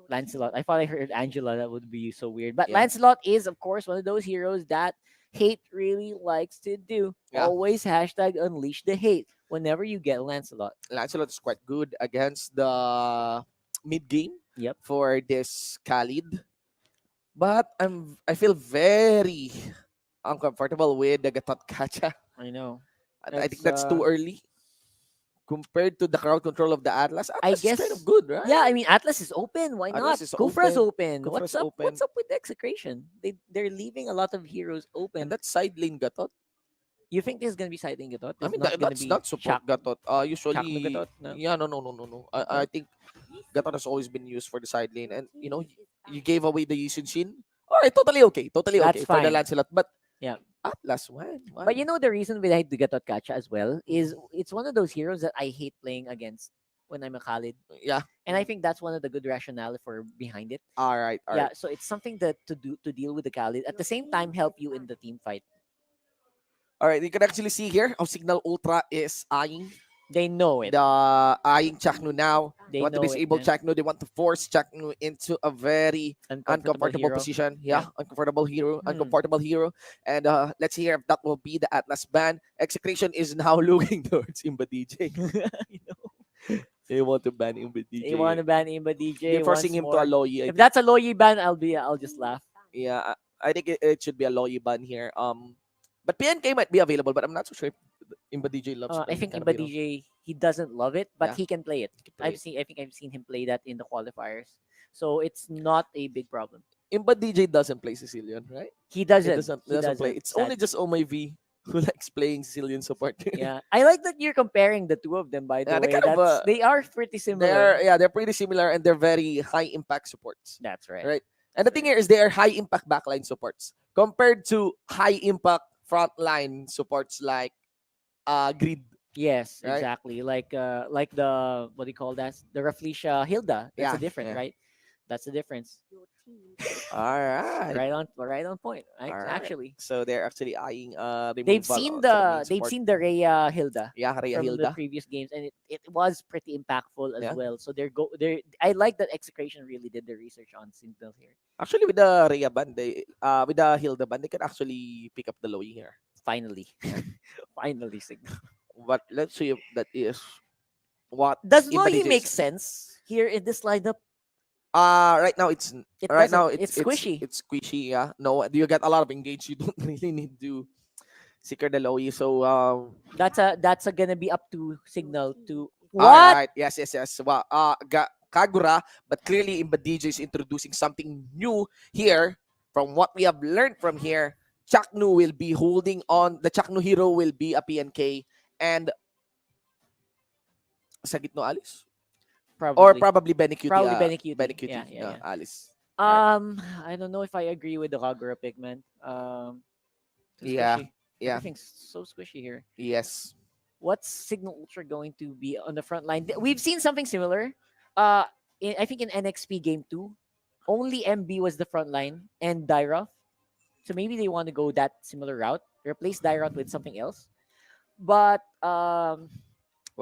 Lancelot. I thought I heard Angela. That would be so weird. But Yeah. Lancelot is, of course, one of those heroes that hate really likes to do. Yeah. Always hashtag unleash the hate whenever you get Lancelot. Lancelot is quite good against the mid game. Yep. For this Khalid, but I feel very uncomfortable with the Gatot Kacha. I know. And I think That's, that's too early compared to the crowd control of the Atlas. I Atlas guess is kind of good, right? Yeah, I mean Atlas is open. Why not? Atlas is Kufra's open. open. Kufra's What's up? open. What's up with Execration? They're leaving a lot of heroes open. And that's side lane Gatot. You think this is gonna be siding Gatot? I It's mean, not gonna that's be not support Shaq- Gatot. Shaq no Usually, Gatot? No? yeah, no. I think Gatot has always been used for the side lane, and you know, you gave away the Yushin Shin. All right, totally okay, That's for the fine. Lancelot, but Yeah. Atlas, why? But you know the reason why I hate the Gatot Kacha as well is it's one of those heroes that I hate playing against when I'm a Khalid. Yeah. And I think that's one of the good rationale for behind it. All right, all Yeah, right. so it's something that to deal with the Khalid at the same time help you in the team fight. All right, you can actually see here how Cignal Ultra is eyeing They know it. the eyeing Chaknu now. They They want to know it, disable man. Chaknu. They want to force Chaknu into a very uncomfortable hero. position. Yeah. Yeah, uncomfortable hero, Hmm. uncomfortable hero. And let's hear if that will be the Atlas ban. Execration is now looking towards Imba DJ. They want to ban Imba DJ. They want to ban Imba DJ. They're forcing once him to more. a Loyi. I If think. that's a Loyi ban, I'll just laugh. Yeah, I think it should be a Loyi ban here. But PNK might be available, but I'm not so sure if Imba DJ loves. I playing think kind of Imba hero. DJ he doesn't love it, but Yeah. he can play it. play it. I think I've seen him play that in the qualifiers, so it's not a big problem. Imba DJ doesn't play Sicilian, right? He doesn't. He doesn't play. It's only just Oh My V who likes playing Sicilian support. Yeah, I like that you're comparing the two of them. By the Yeah, way, they kind of, they are pretty similar. they're pretty similar and they're very high impact supports. That's right. Right. And the thing here is they are high impact backline supports compared to high impact frontline supports like Grid. Yes, Right? exactly. Like the what do you call that? The Raflesia Hilda. That's Yeah, the difference, yeah. right? That's the difference. All right. Right on point. Right? All right. Actually, So they're actually eyeing they've removal seen onto main they've support. seen the Rhea Hilda. Yeah, Rhea from the Hilda. previous games, and it was pretty impactful as Yeah. well. So they're I like that Execration really did the research on Cignal here. Actually, with the Rhea band, with the Hilda band, they can actually pick up the Lowy here. Finally, finally, Cignal. But let's see if that is what Does Imba Loyi DJ make is. sense here in this lineup? Right now it's It right now doesn't- it's squishy. It's squishy. Yeah. No, you get a lot of engage. You don't really need to secure the Lowy. So That's gonna be up to Cignal to all what? right. Yes. Well, Kagura, but clearly Imba DJ is introducing something new here. From what we have learned from here, Chaknu will be holding on. The Chaknu hero will be a PNK and sa gitno Alice? Probably. Or probably Benecutie. Probably Benecutie. Benecutie, Yeah. Alice. I don't know if I agree with the Kagura pick, man. Too Yeah, squishy. yeah. Everything's so squishy here. Yes. What's Cignal Ultra going to be on the front line? We've seen something similar. I think in NXP Game 2, only MB was the front line and Dairoth. So maybe they want to go that similar route, replace Dairoth with something else. But Well,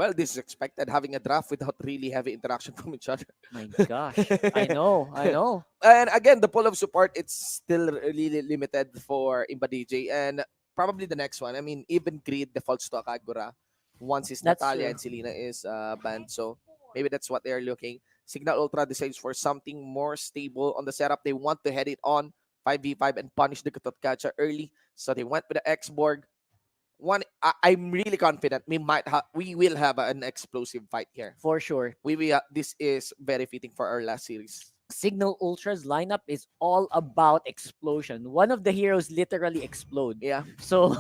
Well, this is expected, having a draft without really heavy interaction from each other. My gosh. I know. I know. And again, the pool of support, it's still really limited for Imba DJ. And probably the next one. I mean, even Greed defaults to Akagura once his That's Natalia true. and Selena is banned. So maybe that's what they're looking. Signal Ultra decides for something more stable on the setup. They want to head it on 5v5 and punish the Katotkacha early. So they went with the X-Borg. I'm really confident we will have an explosive fight here. For sure. This is very fitting for our last series. Signal Ultra's lineup is all about explosion. One of the heroes literally explode. Yeah. So,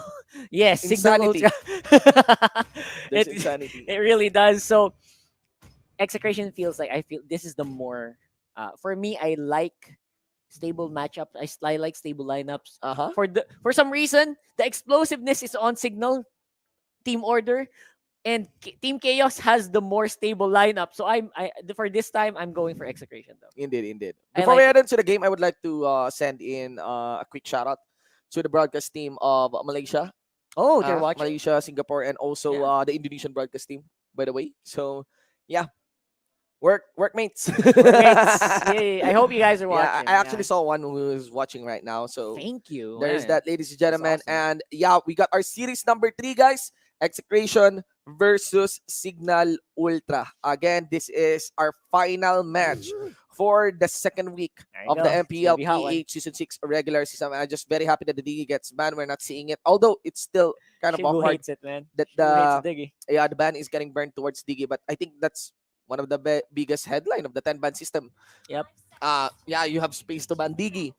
yes, Signal Insanity. Ultra. There's insanity. It really does. So, Execration feels like I feel this is the more for me. I like stable matchups. I like stable lineups. For some reason, the explosiveness is on Signal Team Order, and Team Chaos has the more stable lineup. So for this time I'm going for Execration though. Indeed. I Before like we head into the game, I would like to send in a quick shout out to the broadcast team of Malaysia. Oh, they're watching. Malaysia, Singapore, and also the Indonesian broadcast team, by the way. So, yeah. Workmates. Yay. I hope you guys are Yeah, watching. I actually saw one who is watching right now. So Thank you. there's Man. that, ladies and gentlemen. That's awesome. And yeah, we got our series number 3, guys. Execration versus Cignal Ultra. Again, this is our final match for the second week of the know. It's gonna be a hot one. MPL-PH Season 6 regular season. I'm just very happy that the Diggy gets banned. We're not seeing it. Although it's still kind of Shibu awkward hates it, man. that Shibu hates Diggy. the ban is getting burned towards Diggy. But I think that's one of the biggest headline of the 10-ban system. Yep. Yeah, you have space to ban Diggy.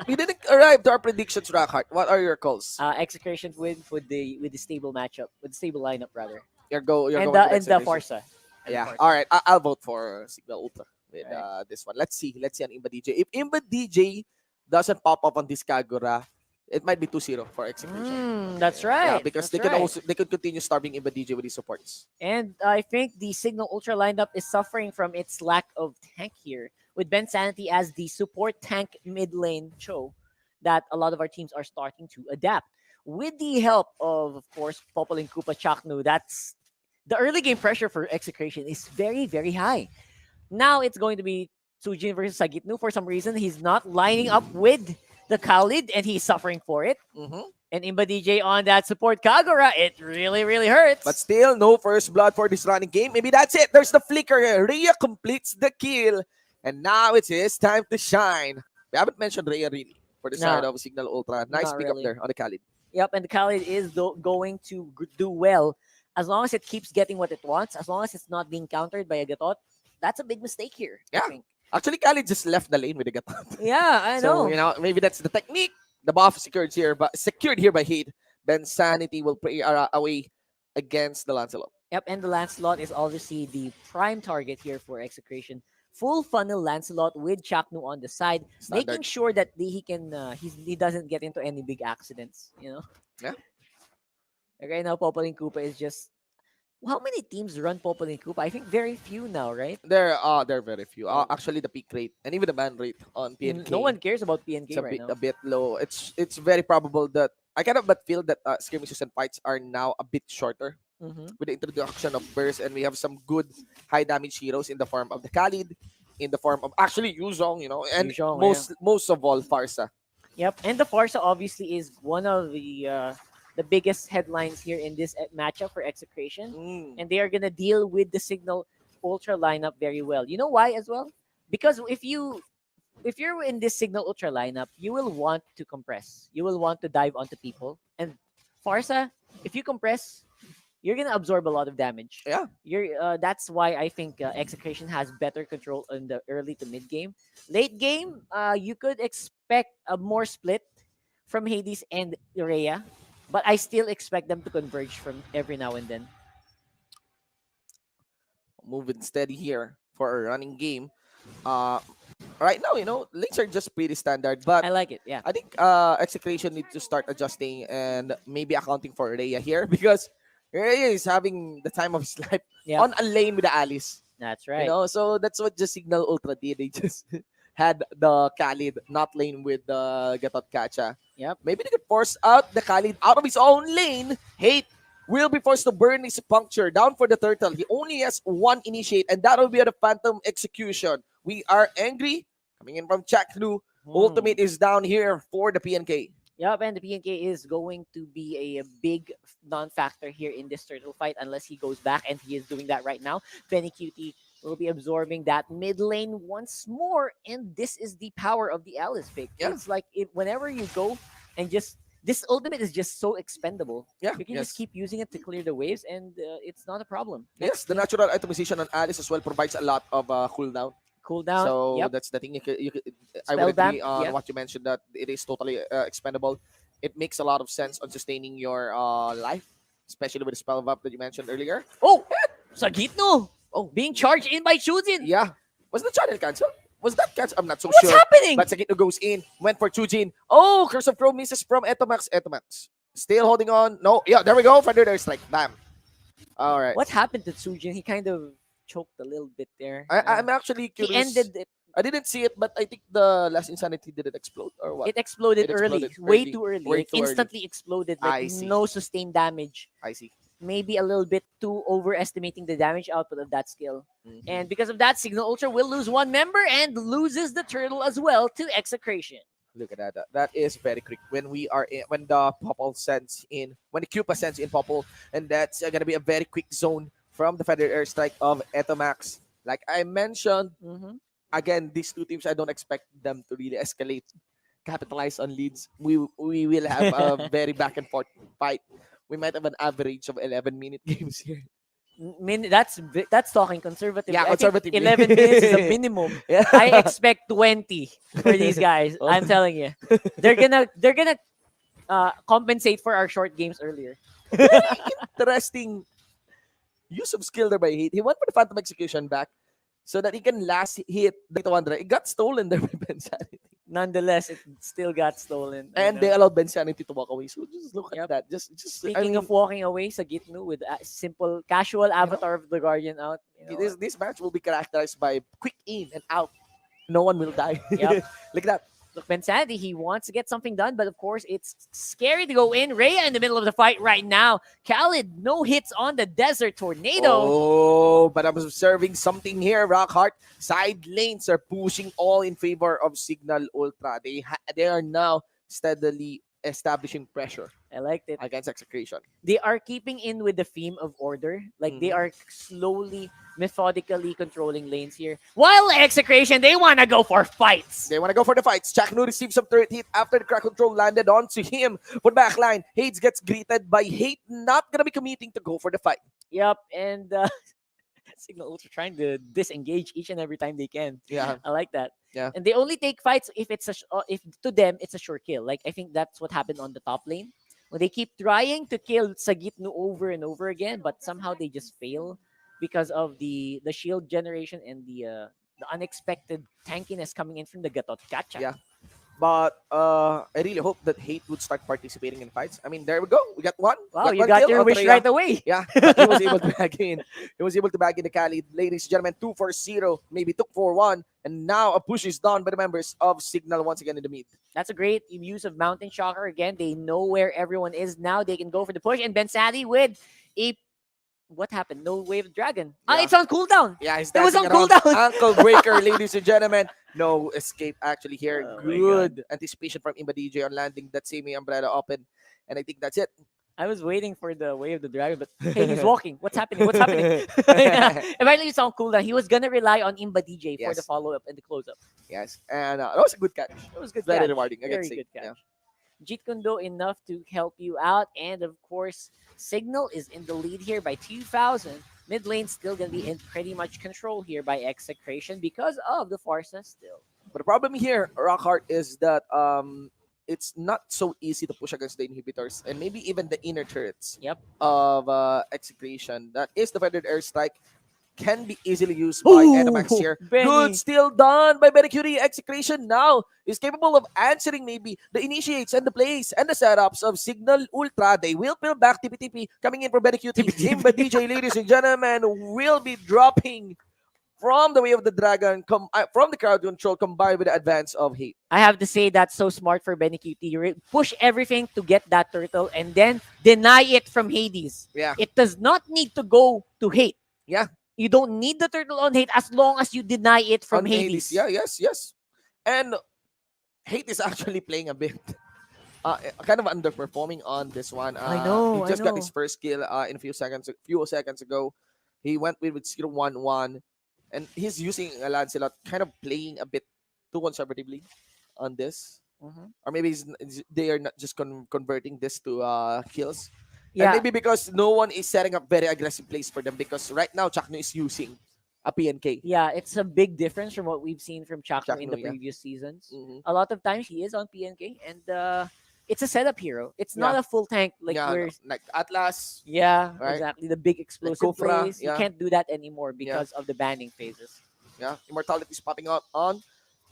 we didn't arrive to our predictions, Rockhart. What are your calls? Execration win with the stable matchup, with the stable lineup rather. You're going and with the Execration. Forza. And Yeah. Forza. All right. I'll vote for Signal Ultra with Right. this one. Let's see on Imba DJ. If Imba DJ doesn't pop up on this Kagura, it might be 2-0 for Execration. That's right. Yeah, because That's they could continue starving Imba DJ with these supports. And I think the Signal Ultra lineup is suffering from its lack of tank here, with Ben Sanity as the support tank mid lane show that a lot of our teams are starting to adapt. With the help of course, Popol and Koopa Chaknu, that's the early game pressure for Execration is very, very high. Now it's going to be Sujin versus Sagitnu. For some reason, he's not lining up with the Khalid, and he's suffering for it. And Imba DJ on that support Kagura, it really, really hurts. But still, no first blood for this running game. Maybe that's it. There's the flicker. Rhea completes the kill. And now it's his time to shine. We haven't mentioned Rhea really for the side of Signal Ultra. Nice Not pick really. up there on the Khalid. Yep, and the Khalid is going to do well as long as it keeps getting what it wants, as long as it's not being countered by a Gatot. That's a big mistake here. I Yeah. think. Actually, Khalid just left the lane with the Gatot. Yeah, I So, know. maybe that's the technique. The buff secured here by Heat. Then Sanity will pray away against the Lancelot. Yep, and the Lancelot is obviously the prime target here for Execration. Full funnel Lancelot with Chaknu on the side, making sure that he doesn't get into any big accidents. Yeah. Right now, Popol and Koopa is just. How many teams run Popol and Koopa? I think very few now, right? There are very few. Actually, the peak rate and even the ban rate on PNK. No one cares about PNK It's right now. a bit low. It's very probable that I cannot but feel that skirmishes and fights are now a bit shorter with the introduction of burst, and we have some good high damage heroes in the form of the Khalid, in the form of actually Yuzhong, and Yuzhong, most of all Farsa. Yep, and the Forza obviously is one of the biggest headlines here in this matchup for Execration, and they are gonna deal with the Signal Ultra lineup very well. You know why as well? Because if you're in this Signal Ultra lineup, you will want to compress. You will want to dive onto people, and Farsa, if you compress, you're gonna absorb a lot of damage. Yeah, that's why I think Execration has better control in the early to mid game. Late game, you could expect a more split from Hades and Rhea, but I still expect them to converge from every now and then. Moving steady here for a running game. Right now, lanes are just pretty standard, but I like it. Yeah, I think Execration needs to start adjusting and maybe accounting for Rhea here because Rhea is having the time of his life on a lane with the Alice. That's right. So that's what just Signal Ultra did. They just had the Khalid not lane with the Gatot Kacha. Yep. Maybe they could force out the Khalid out of his own lane. Hate will be forced to burn his puncture down for the turtle. He only has one initiate, and that will be the Phantom Execution. We are angry. Coming in from Cignal. Ultimate is down here for the PNK. Yep, and the PNK is going to be a big non-factor here in this turtle fight unless he goes back, and he is doing that right now. Benny Cutie will be absorbing that mid lane once more, and this is the power of the Alice pick. Yeah. It's like whenever you go and just this ultimate is just so expendable. Yeah, You can yes. just keep using it to clear the waves, and it's not a problem. Yes, the natural itemization on Alice as well provides a lot of cooldown. Cooldown. So Yep. that's the thing. I Spell would agree damp, on yeah. what you mentioned, that it is totally expendable. It makes a lot of sense on sustaining your life, especially with the spell vamp that you mentioned earlier. Oh, Cignal! Oh, being charged in by Chujin. Yeah. Was the channel cancel? Was that cancel? I'm not so What's sure. happening? But Cignal goes in, went for Chujin. Oh, Curse of Crow misses from Etomax. Etomax still holding on. No, yeah, there we go. Thunder there strike. Bam. All right. What happened to Tsujin? He kind of choked a little bit there. I'm actually He curious. ended it. I didn't see it, but I think the last Insanity did it explode or what? It exploded It early, exploded way early. too early, Way like too early. instantly exploded. I Like see. no sustained damage. I see. Maybe a little bit too overestimating the damage output of that skill. Mm-hmm. And because of that, Cignal Ultra will lose one member and loses the turtle as well to Execration. Look at that. That is very quick. When we are in, when the Popple sends in, when the Cupa sends in Popple, and that's gonna be a very quick zone from the Feather Airstrike of Etomax. Like I mentioned, again, these two teams, I don't expect them to really escalate, capitalize on leads. We will have a very back and forth fight. We might have an average of 11-minute games here. That's talking conservative. Yeah, I think conservatively. 11 minutes is a minimum. Yeah. I expect 20 for these guys. Oh. I'm telling you, they're gonna compensate for our short games earlier. Interesting use of skill there by Hate. He went for the Phantom Execution back so that he can last hit the Wonder. It got stolen there by Ben Sanity. Nonetheless, it still got stolen. And they allowed Ben Sanity to walk away. So just look at that. Just Speaking of walking away, Sagitnu with a simple casual avatar of the Guardian out. You know, this match will be characterized by quick in and out. No one will die. Yep. Look at that. Look, Ben Sanity, he wants to get something done, but of course, it's scary to go in. Rhea in the middle of the fight right now. Khalid, no hits on the Desert Tornado. Oh, but I'm observing something here, Rockheart. Side lanes are pushing all in favor of Cignal Ultra. They are now steadily establishing pressure I liked it. against Execration. They are keeping in with the theme of order. Like, they are slowly, methodically controlling lanes here. While Execration, they want to go for fights. They want to go for the fights. Cignal receives some turret hit after the crack control landed onto him for the backline. Hades gets greeted by Hate, not going to be committing to go for the fight. Yep, and Cignal Ultra trying to disengage each and every time they can. Yeah. I like that. Yeah. And they only take fights if it's if to them it's a sure kill. Like I think that's what happened on the top lane when they keep trying to kill Sagitnu over and over again, but somehow they just fail because of the shield generation and the unexpected tankiness coming in from the Gatot Kacha. Yeah. But I really hope that Hate would start participating in fights. I mean, there we go. We got one. Wow, you one got kill your on wish Rhea. right away. Yeah, but he was able to bag in. He was able to bag in the Khalid. Ladies and gentlemen, 2-4-0, maybe took 4-1. And now a push is done by the members of Cignal once again in the mid. That's a great use of Mountain Shocker. Again, they know where everyone is now. They can go for the push. And Ben Sadi with a... What happened? No Wave of Dragon. Yeah. It's on cooldown. Yeah, he's It was on dancing around. cooldown. Ankle breaker, ladies and gentlemen. No escape actually here. Oh my Good anticipation from Imba DJ on landing that semi umbrella open. And I think that's it. I was waiting for the Wave of the Dragon, but hey, he's walking. What's happening? What's happening? Eventually, it's on cooldown. He was going to rely on Imba DJ for Yes. the follow-up and the close-up. Yes. And that was a good catch. It was good Very catch. rewarding. I can Very say. good catch. Yeah. Jeet Kundo enough to help you out. And of course, Cignal is in the lead here by 2,000. Mid lane still going to be in pretty much control here by Execration because of the Farsa still. But the problem here, Rockheart, is that it's not so easy to push against the inhibitors and maybe even the inner turrets of Execration. That is the Feathered Airstrike. Can be easily used by Etomax here. Benny. Good, still done by Benny Cutie. Execration now is capable of answering maybe the initiates and the plays and the setups of Cignal Ultra. They will pull back TP coming in for Benny Cutie. Imba DJ, ladies and gentlemen, will be dropping from the way of the dragon, from the crowd control combined with the advance of hate. I have to say that's so smart for Benny QT. Push everything to get that turtle and then deny it from Hades. Yeah. It does not need to go to hate. Yeah. You don't need the turtle on hate as long as you deny it from On Hades. Yeah, yes. And hate is actually playing a bit kind of underperforming on this one. I know, He just I got know. his first kill in a few seconds ago. He went with 0-1-1, and he's using a Lancelot, kind of playing a bit too conservatively on this. Mhm. Or maybe they are not just converting this to kills. And Yeah. maybe because no one is setting up very aggressive plays for them, because right now Chakno is using a PNK. Yeah, it's a big difference from what we've seen from Chakno in Chakno, the yeah. previous seasons. Mhm. A lot of times he is on PNK, and it's a setup hero. It's not Yeah. a full tank like Yeah, we're. like Atlas. Yeah, right? exactly. The big explosive Kufra, plays. You yeah. can't do that anymore because of the banning phases. Yeah, Immortality is popping out on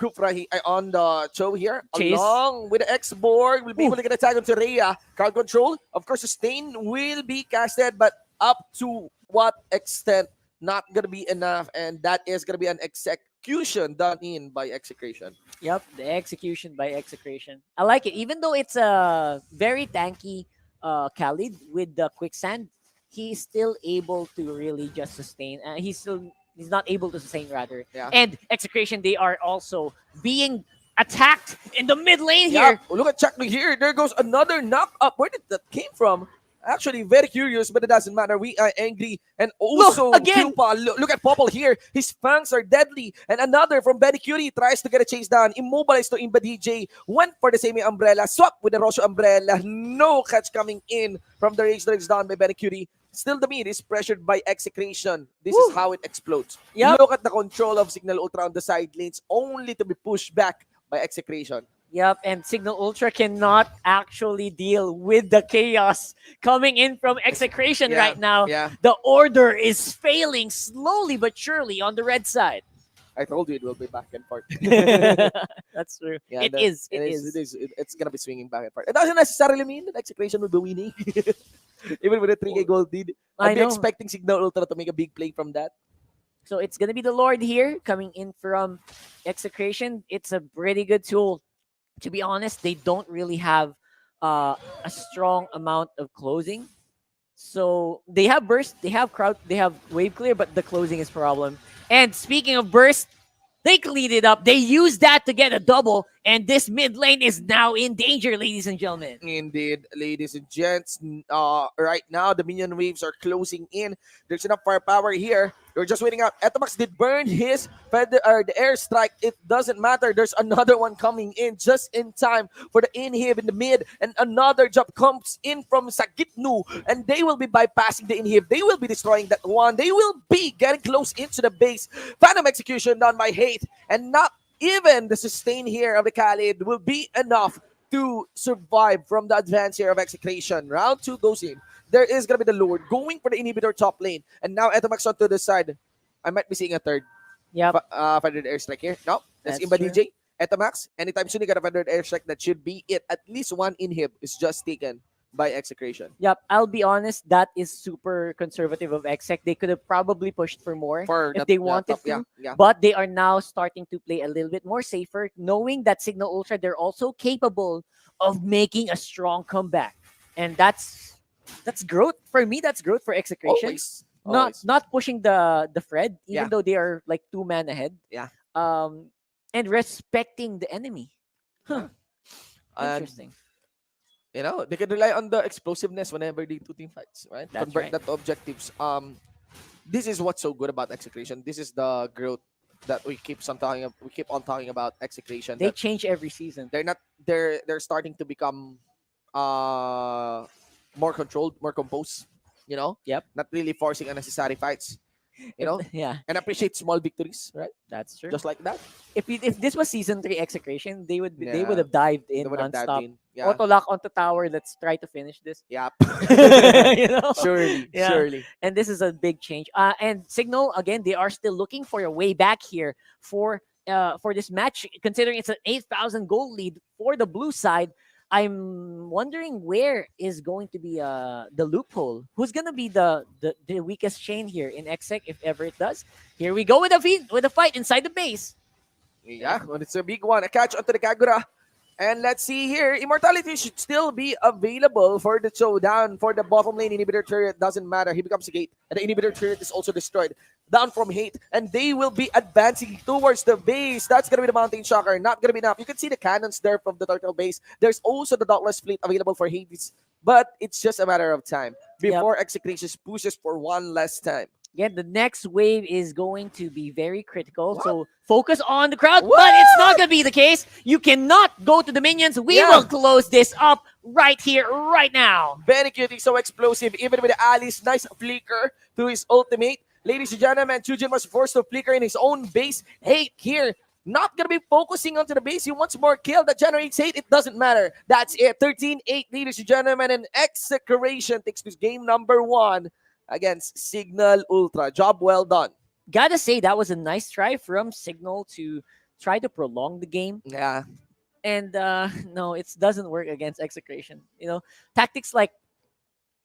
Kufra on the show here, Chase. along with the X-Borg. Will be able to get a tag onto Rhea. Crowd control. Of course, Sustain will be casted, but up to what extent? Not gonna be enough, and that is gonna be an execution done in by Execration. Yep, the execution by Execration. I like it. Even though it's a very tanky Khalid with the quicksand, he's still able to really just sustain. He's not able to sustain rather. Yeah. And Execration, they are also being attacked in the mid lane Yeah, here. look at Chakno here. There goes another knock up. Where did that came from? Actually, very curious, but it doesn't matter. We are angry. And also, again! Pupa, look at Popple here. His fangs are deadly. And another from Betty Curie tries to get a chase down. Immobilized to Imba DJ. Went for the same umbrella. Swap with the Rosho umbrella. No catch coming in from the Rage Drugs down by Betty Curie. Still the mid is pressured by Execration. This is how it explodes. Yep. Look at the control of Cignal Ultra on the side lanes, only to be pushed back by Execration. Yep, and Cignal Ultra cannot actually deal with the chaos coming in from Execration Yeah, right now. yeah. The order is failing slowly but surely on the red side. I told you it will be back and forth. That's true. Yeah, It that- is. It's gonna be swinging back and forth. It doesn't necessarily mean that Execration will be winning. Even with a 3K gold lead, I I'd be know. expecting Cignal Ultra to make a big play from that. So it's going to be the Lord here coming in from Execration. It's a pretty good tool. To be honest, they don't really have a strong amount of closing. So they have burst, they have crowd, they have wave clear, but the closing is problem. And speaking of burst, they cleaned it up. They used that to get a double, and this mid lane is now in danger, ladies and gentlemen. Indeed, ladies and gents. Right now the minion waves are closing in. There's enough firepower here. We're just waiting out. Etomax did burn his the airstrike. It doesn't matter. There's another one coming in just in time for the inhib in the mid, and another jump comes in from Sagitnu, and they will be bypassing the inhib. They will be destroying that one. They will be getting close into the base. Phantom execution done by Hate, and not even the sustain here of the Khalid will be enough to survive from the advance here of Execration. Round 2 goes in. There is going to be the Lord going for the inhibitor top lane. And now Etomax onto the side. I might be seeing a third. Yep. Feathered airstrike here. No, that's That's Imba true. DJ. Etomax, anytime soon you got a feathered airstrike, that should be it. At least one inhib is just taken by Execration. Yep, I'll be honest, that is super conservative of Exec. They could have probably pushed for more if they wanted top, to. yeah, yeah. But they are now starting to play a little bit more safer, knowing that Cignal Ultra, they're also capable of making a strong comeback. And that's growth. For me, that's growth for Execration. Always. Not pushing the Fred, even Yeah. though they are like 2 man ahead. Yeah. And respecting the enemy. Huh. And, Interesting. you know, they can rely on the explosiveness whenever they do team fights, right? That's Convert right. that to objectives. This is what's so good about Execration. This is the growth that we keep on talking about Execration. They that change every season. they're starting to become more controlled, more composed, you know? Yep. Not really forcing unnecessary fights. You know? Yeah. And appreciate small victories, right? That's true. Just like that. If this was season 3 Execration, they would Yeah. have dived in They would have dived nonstop. in, yeah. Auto lock onto tower. Let's try to finish this. Yep. You know? Surely, surely. And this is a big change. And Cignal again, they are still looking for a way back here for this match. Considering it's an 8,000 gold lead for the blue side, I'm wondering where is going to be the loophole. Who's gonna be the weakest chain here in Exec if ever it does? Here we go with a fight inside the base. Yeah, well, it's a big one. A catch onto the Kagura. And let's see here. Immortality should still be available for the showdown. For the bottom lane inhibitor turret, doesn't matter. He becomes a gate. And the inhibitor turret is also destroyed. Down from hate. And they will be advancing towards the base. That's going to be the Mountain Shocker. Not going to be enough. You can see the cannons there from the turtle base. There's also the Dauntless Fleet available for Hades. But it's just a matter of time before Execration pushes for one last time. Yeah, the next wave is going to be very critical. So focus on the crowd, but it's not going to be the case. You cannot go to the minions. We will close this up right here, right now. Very cute. He's so explosive. Even with Alice, nice flicker to his ultimate. Ladies and gentlemen, Chujin was forced to flicker in his own base. Hate here. Not going to be focusing onto the base. He wants more kill that generates hate. It doesn't matter. That's it. 13-8, ladies and gentlemen. And Execration takes this game number 1 against Cignal Ultra. Job well done. Gotta say, that was a nice try from Cignal to try to prolong the game. Yeah. And no, it doesn't work against Execration. Tactics like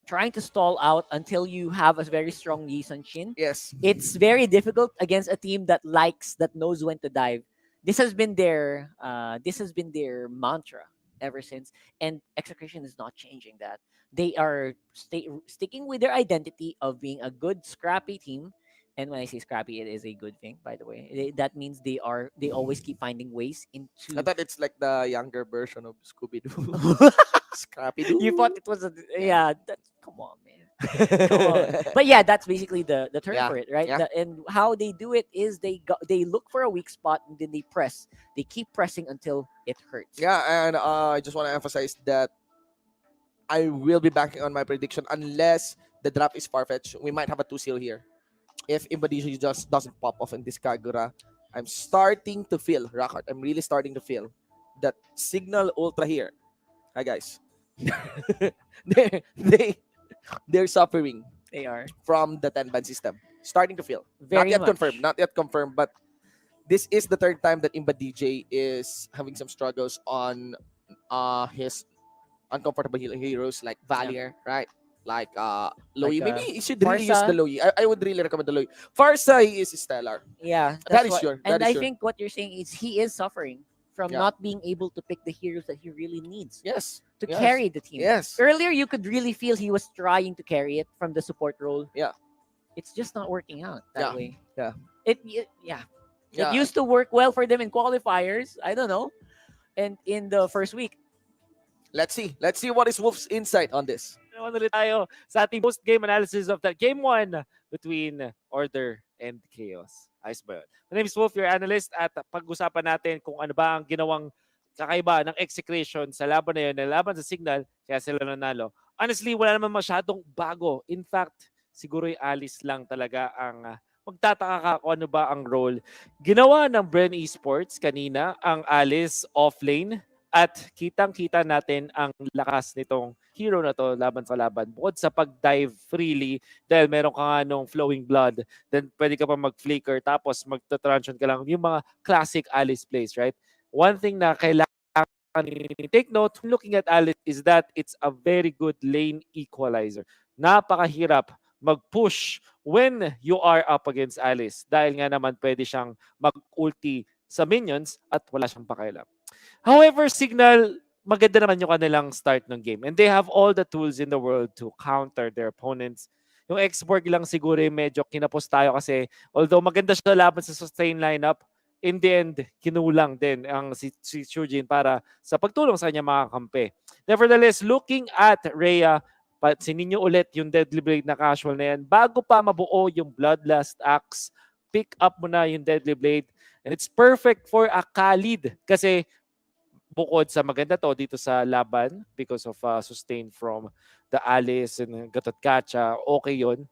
trying to stall out until you have a very strong Yi Sun Shin. Yes. It's very difficult against a team that knows when to dive. This has been their mantra ever since, and Execration is not changing that. They are sticking with their identity of being a good scrappy team. And when I say scrappy, it is a good thing, by the way. That means they always keep finding ways into. I thought it's like the younger version of Scooby-Doo. Scrappy Doo. You thought it was come on, man. Come on. But yeah, that's basically the term for it, right? Yeah. And how they do it is they look for a weak spot and then they press. They keep pressing until it hurts. Yeah, and I just want to emphasize that I will be backing on my prediction unless the draft is far-fetched. We might have a 2-seal here. If Imbadishi just doesn't pop off in this Kagura, I'm starting to feel, Rockart, I'm really starting to feel that Cignal Ultra here. Hi, guys. They're suffering. They are. From the 10-ban system. Starting to feel. Very not yet much. confirmed. Not yet confirmed, but this is the third time that Imba DJ is having some struggles on his uncomfortable heroes like Valier, right? Like Loyi. Like, Maybe he should really use Farsa. the Loyi. I would really recommend the Loyi. Farsa, he is stellar. Yeah, That is what- sure. And That is I sure. think what you're saying is he is suffering from Yeah. not being able to pick the heroes that he really needs. Yes. To Yes. carry the team. Yes. Earlier, you could really feel he was trying to carry it from the support role. Yeah. It's just not working out that Yeah. way. Yeah. Yeah. Yeah. It used to work well for them in qualifiers. I don't know. And in the first week. Let's see. Let's see what is Wolf's insight on this. Naman ulit tayo sa ating post-game analysis of that Game 1 between Order and Chaos. Ayos ba yun? My name is Wolf, your analyst, at pag-usapan natin kung ano ba ang ginawang kakaiba ng Execration sa laban na yun, na laban sa Cignal, kaya sila nanalo. Honestly, wala naman masyadong bago. In fact, siguro yung Alice lang talaga ang magtataka ka kung ano ba ang role. Ginawa ng Bren Esports kanina ang Alice offlane at kitang-kita natin ang lakas nitong hero na to laban sa laban. Bukod sa pag-dive freely, dahil meron ka nga nung flowing blood, then pwede ka pa mag-flicker, tapos magta-transition ka lang. Yung mga classic Alice plays, right? One thing na kailangan take note when looking at Alice is that it's a very good lane equalizer. Napakahirap mag-push when you are up against Alice dahil nga naman pwede siyang mag-ulti sa minions at wala siyang pakialam. However, Cignal, maganda naman yung kanilang start ng game. And they have all the tools in the world to counter their opponents. Yung Xborg lang siguro yung medyo kinapos tayo kasi although maganda siya laban sa sustain lineup, in the end, kinulang din ang si Shujin para sa pagtulong sa kanya mga kampe. Nevertheless, looking at Rhea, pansinin nyo ulit yung Deadly Blade na casual na yan. Bago pa mabuo yung Bloodlust Axe, pick up mo na yung Deadly Blade. And it's perfect for a Khalid kasi bukod sa maganda to dito sa laban because of sustain from the Alice and Gatot-Kacha, okay yun.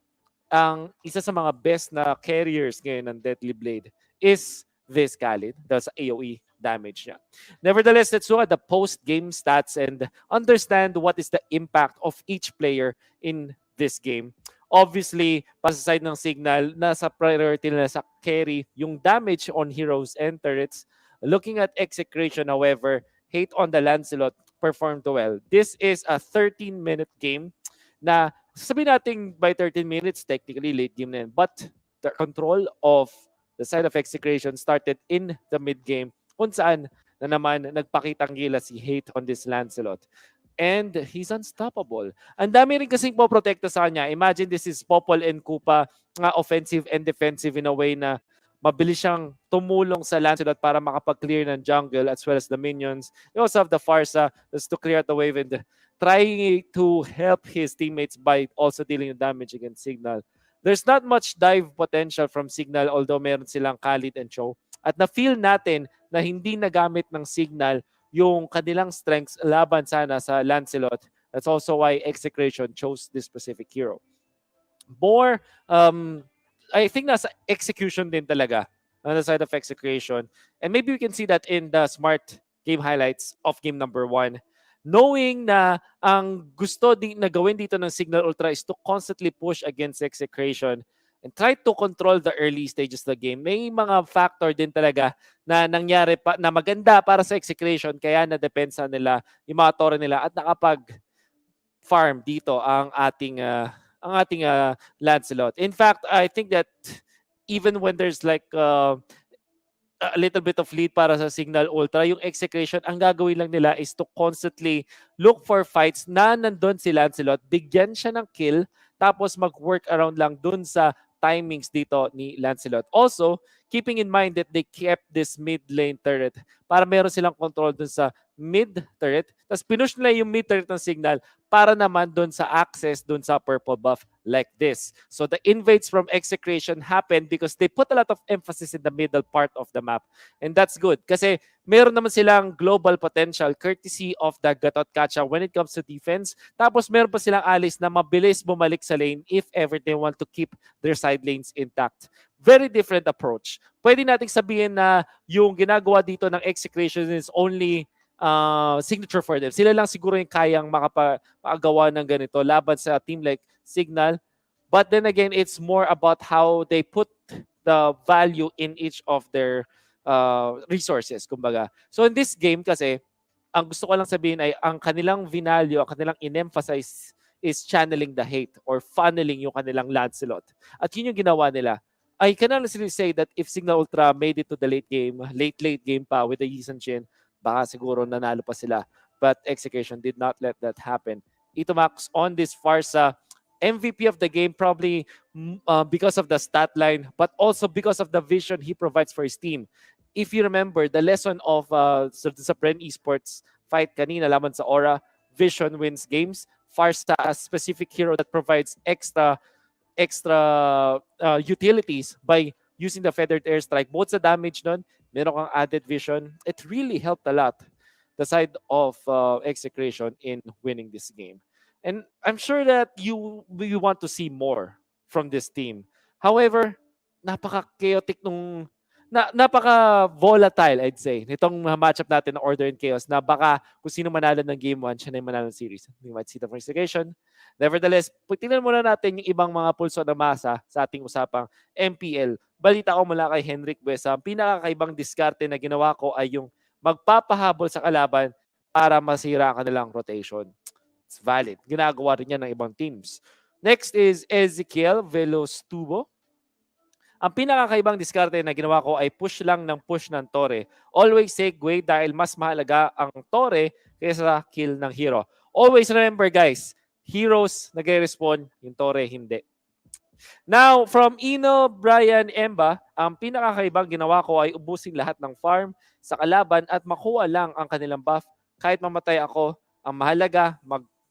Ang isa sa mga best na carriers ngayon ng Deadly Blade is this Khalid. That's AoE damage niya. Nevertheless, let's look at the post-game stats and understand what is the impact of each player in this game. Obviously, para sa side ng Cignal, nasa priority nila sa carry yung damage on heroes and turrets. Looking at Execration, however, hate on the Lancelot, performed well. This is a 13-minute game na sabihin natin by 13 minutes, technically late game na yan. But the control of the side of Execration started in the mid-game kung saan na naman nagpakitang gila si Hate on this Lancelot. And he's unstoppable. Ang dami rin kasing poprotekta sa kanya. Imagine this is Popol and Koopa nga offensive and defensive in a way na mabilis siyang tumulong sa Lancelot para makapag-clear ng jungle as well as the minions. You also have the Farsa that's to clear out the wave and trying to help his teammates by also dealing the damage against Cignal. There's not much dive potential from Cignal although meron silang Khalid and Cho. At na-feel natin na hindi nagamit ng Cignal yung kanilang strengths laban sana sa Lancelot. That's also why Execration chose this specific hero. More, I think nasa execution din talaga on the side of Execration. And maybe we can see that in the smart game highlights of game number 1. Knowing na ang gusto na gawin dito ng Cignal Ultra is to constantly push against Execration and try to control the early stages of the game. May mga factor din talaga na nangyari pa na maganda para sa Execration kaya na-depensa nila yung mga tore nila at nakapag-farm dito ang ating Lancelot. In fact, I think that even when there's like a little bit of lead para sa Cignal Ultra, yung Execration, ang gagawin lang nila is to constantly look for fights na nandun si Lancelot, bigyan siya ng kill, tapos mag-work around lang dun sa timings dito ni Lancelot. Also, keeping in mind that they kept this mid lane turret para meron silang control dun sa mid turret, tapos pinush nila yung mid turret ng Cignal para naman dun sa access dun sa purple buff like this. So the invades from Execration happened because they put a lot of emphasis in the middle part of the map. And that's good kasi meron naman silang global potential courtesy of the Gatot Kacha when it comes to defense. Tapos meron pa silang allies na mabilis bumalik sa lane if ever they want to keep their side lanes intact. Very different approach. Pwede nating sabihin na yung ginagawa dito ng Execration is only signature for them. Sila lang siguro yung kayang makagawa ng ganito laban sa team like Cignal. But then again, it's more about how they put the value in each of their resources, kumbaga. So in this game kasi, ang gusto ko lang sabihin ay ang kanilang vinalyo, ang kanilang in-emphasize is channeling the hate or funneling yung kanilang Lancelot. At yun yung ginawa nila. I can honestly say that if Cignal Ultra made it to the late game pa with the Yisan Shin, baka siguro nanalo pa sila. But Execution did not let that happen. Ito Max on this Farsa, MVP of the game probably because of the stat line, but also because of the vision he provides for his team. If you remember, the lesson of sa Bren Esports fight kanina laban sa Aura, vision wins games. Farsa, a specific hero that provides extra utilities by using the feathered airstrike. Both sa damage nun, meron kang added vision. It really helped a lot the side of Execration in winning this game. And I'm sure that you want to see more from this team. However, napaka-chaotic napaka-volatile, I'd say, nitong matchup natin ng Order and Chaos na baka kung sino manalo ng Game 1, siya na yung manalo ng series. We might see the first Execration. Nevertheless, tingnan muna natin yung ibang mga pulso na masa sa ating usapang MPL. Balita ko mula kay Henrik Buesa, ang pinakakaibang diskarte na ginawa ko ay yung magpapahabol sa kalaban para masira ang kanilang rotation. It's valid. Ginagawa rin yan ng ibang teams. Next is Ezekiel Velostubo. Ang pinakakaibang diskarte na ginawa ko ay push lang ng push ng Tore. Always segue dahil mas mahalaga ang Tore kaysa kill ng hero. Always remember guys, heroes nagre-respawn, yung Tore hindi. Now, from Ino, Brian, Emba, ang pinakakaibang ginawa ko ay ubusin lahat ng farm sa kalaban at makuha lang ang kanilang buff. Kahit mamatay ako, ang mahalaga,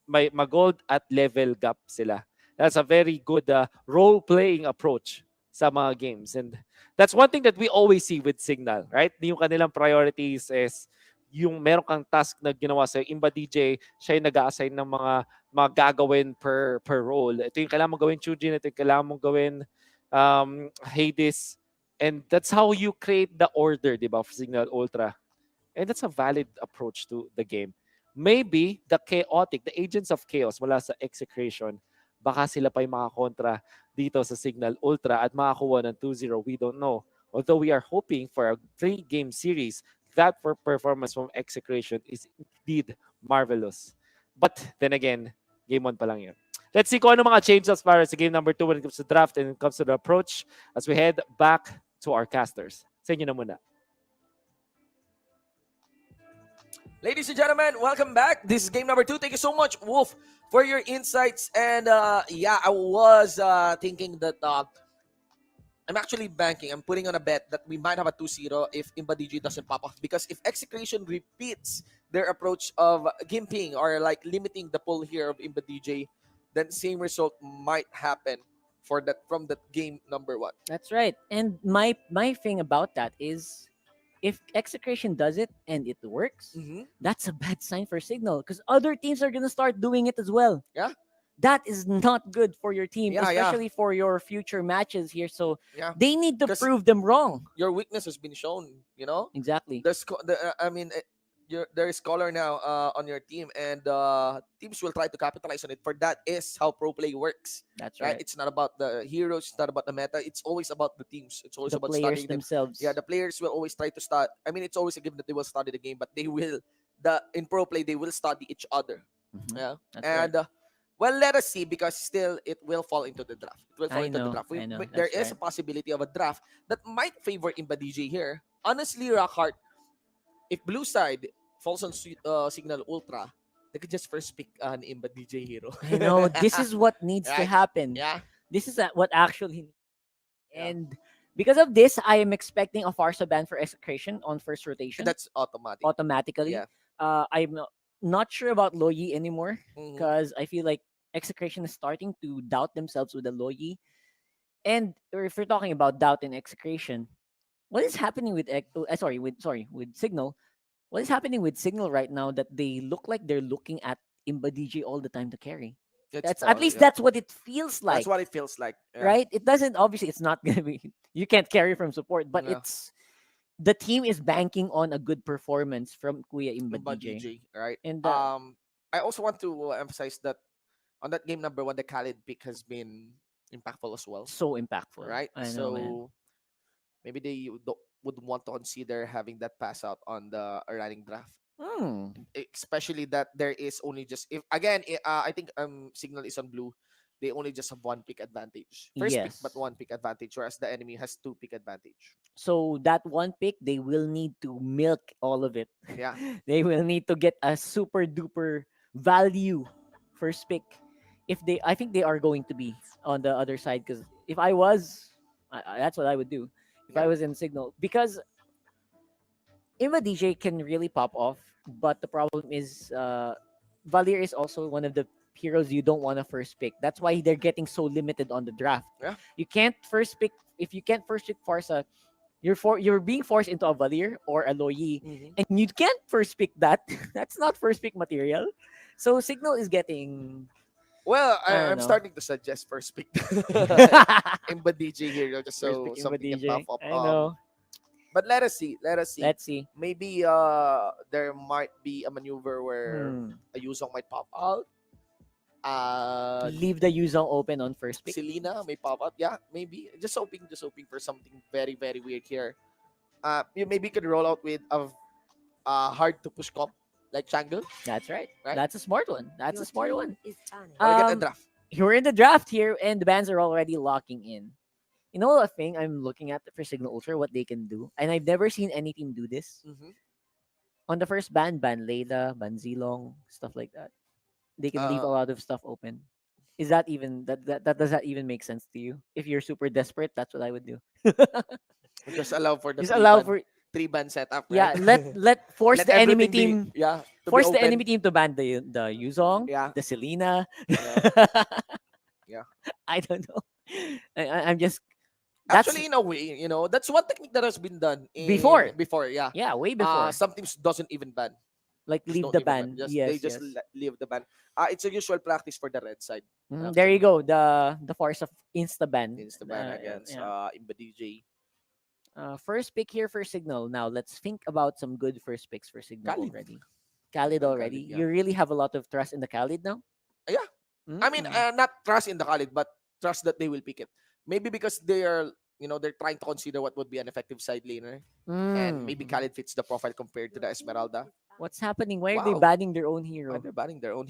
mag-gold at level gap sila. That's a very good role-playing approach sa mga games. And that's one thing that we always see with Cignal, right? Yung kanilang priorities is yung meron kang task na ginawa sa Imba DJ, siya yung nag-a-assign ng mga gagawin per role. Ito yung kailangan mong gawin Chujin, ito yung kailangan mong gawin Hades. And that's how you create the order, di ba, for Cignal Ultra. And that's a valid approach to the game. Maybe the agents of chaos mula sa Execration, baka sila pa yung makakontra dito sa Cignal Ultra at makakuha ng 2-0. We don't know. Although we are hoping for a 3-game series that performance from Execration is indeed marvelous. But then again, game 1 pa lang yun. Let's see kung ano mga changes as far as the game number 2 when it comes to draft and when it comes to the approach as we head back to our casters. Sa inyo na muna. Ladies and gentlemen, welcome back. This is game number 2. Thank you so much, Wolf, for your insights. And yeah, I was thinking that I'm actually banking. I'm putting on a bet that we might have a 2-0 if Imba DJ doesn't pop off. Because if Execration repeats their approach of gimping or like limiting the pull here of Imba DJ, then same result might happen for that from that game number 1. That's right. And my thing about that is if Execration does it and it works, that's a bad sign for Cignal because other teams are gonna start doing it as well. Yeah. That is not good for your team, Yeah, especially for your future matches here. So Yeah. they need to 'Cause prove them wrong. Your weakness has been shown, you know? Exactly. There is color now on your team, and teams will try to capitalize on it. For that is how pro play works. That's right. It's not about the heroes, it's not about the meta. It's always about the teams. It's always The about players studying them. themselves. Yeah, the players will always try to start. I mean, it's always a given that they will study the game, but they will. In pro play, they will study each other. Yeah, That's and well, let us see because still it will fall into the draft. It will fall into the draft. I know. There That's is a right. possibility of a draft that might favor Imba DJ here. Honestly, Rockhart, if blue side falls on Cignal Ultra, they could just first pick an Imba DJ hero. I know this is what needs to Right? happen. Yeah. This is what actually. And because of this, I am expecting a Farsa ban for Execration on first rotation. That's automatic. Automatically. Yeah. I'm not sure about Loyi anymore Mhm. because I feel like Execration is starting to doubt themselves with the Loyi. And if we're talking about doubt and Execration, what is happening with with Cignal? What is happening with Cignal right now that they look like they're looking at Imba DJ all the time to carry? That's at least that's what it feels like. That's what it feels like. Yeah. Right? It doesn't obviously it's not gonna be you can't carry from support, but No. it's the team is banking on a good performance from Kuya Imba Imba DJ. DJ, right? And I also want to emphasize that on that game number 1, the Khalid pick has been impactful as well. So impactful. Right? I know, So man. maybe they would want to consider having that pass out on the running draft. Especially that there is only just if again I think Cignal is on blue. They only just have 1 pick advantage. First pick, Yes. but 1 pick advantage, whereas the enemy has 2 pick advantage. So that one pick, they will need to milk all of it. Yeah. They will need to get a super duper value first pick. I think they are going to be on the other side because if I was, that's what I would do if I was in Cignal because Imba DJ can really pop off, but the problem is Valier is also one of the heroes you don't want to first pick. That's why they're getting so limited on the draft. Yeah. You can't first pick if you can't first pick Farsa, you're being forced into a Valier or a Loyi, and you can't first pick that. That's not first pick material. So Cignal is getting. Well, I don't I'm know. starting to suggest first pick Imba DJ here just First so pick Imba something can DJ. pop up. I know. But let us see. Let's see. Maybe there might be a maneuver where a Yuzong might pop out. Leave the Yuzong open on first pick. Selena may pop out. Yeah, maybe. Just hoping for something very, very weird here. You maybe could roll out with a hard to push comp like Changle. That's right. Right? That's a smart one. That's a smart one. Or get a draft. You're in the draft here, and the bands are already locking in. You know a thing I'm looking at for Cignal Ultra, what they can do, and I've never seen any team do this. On the first ban Layla, ban Zilong, stuff like that. They can leave a lot of stuff open. Is that even that does that even make sense to you? If you're super desperate, that's what I would do. Just allow for the Just allow for 3-ban setup. yeah. Right? Let force Let the enemy everything team. be- yeah, to be Force the open. enemy team to ban the Yuzong, the Selena. Yeah. I don't know. I'm just that's Actually, in a way, that's one technique that has been done Before. yeah. Yeah, way before. Some teams doesn't even ban. Like Just leave don't the even ban. ban. Just, Yes, they just yes. leave the ban. It's a usual practice for the red side. There you go. The force of insta ban. Insta ban against Imba DJ. First pick here for Cignal. Now let's think about some good first picks for Cignal Khalid. already. Khalid already. Khalid, yeah. You really have a lot of trust in the Khalid now. Yeah. I mean, not trust in the Khalid, but trust that they will pick it. Maybe because they are they're trying to consider what would be an effective side laner. And maybe Mm. Khalid fits the profile compared to the Esmeralda. What's happening? Why are they Wow. banning their own Why hero? they're banning their own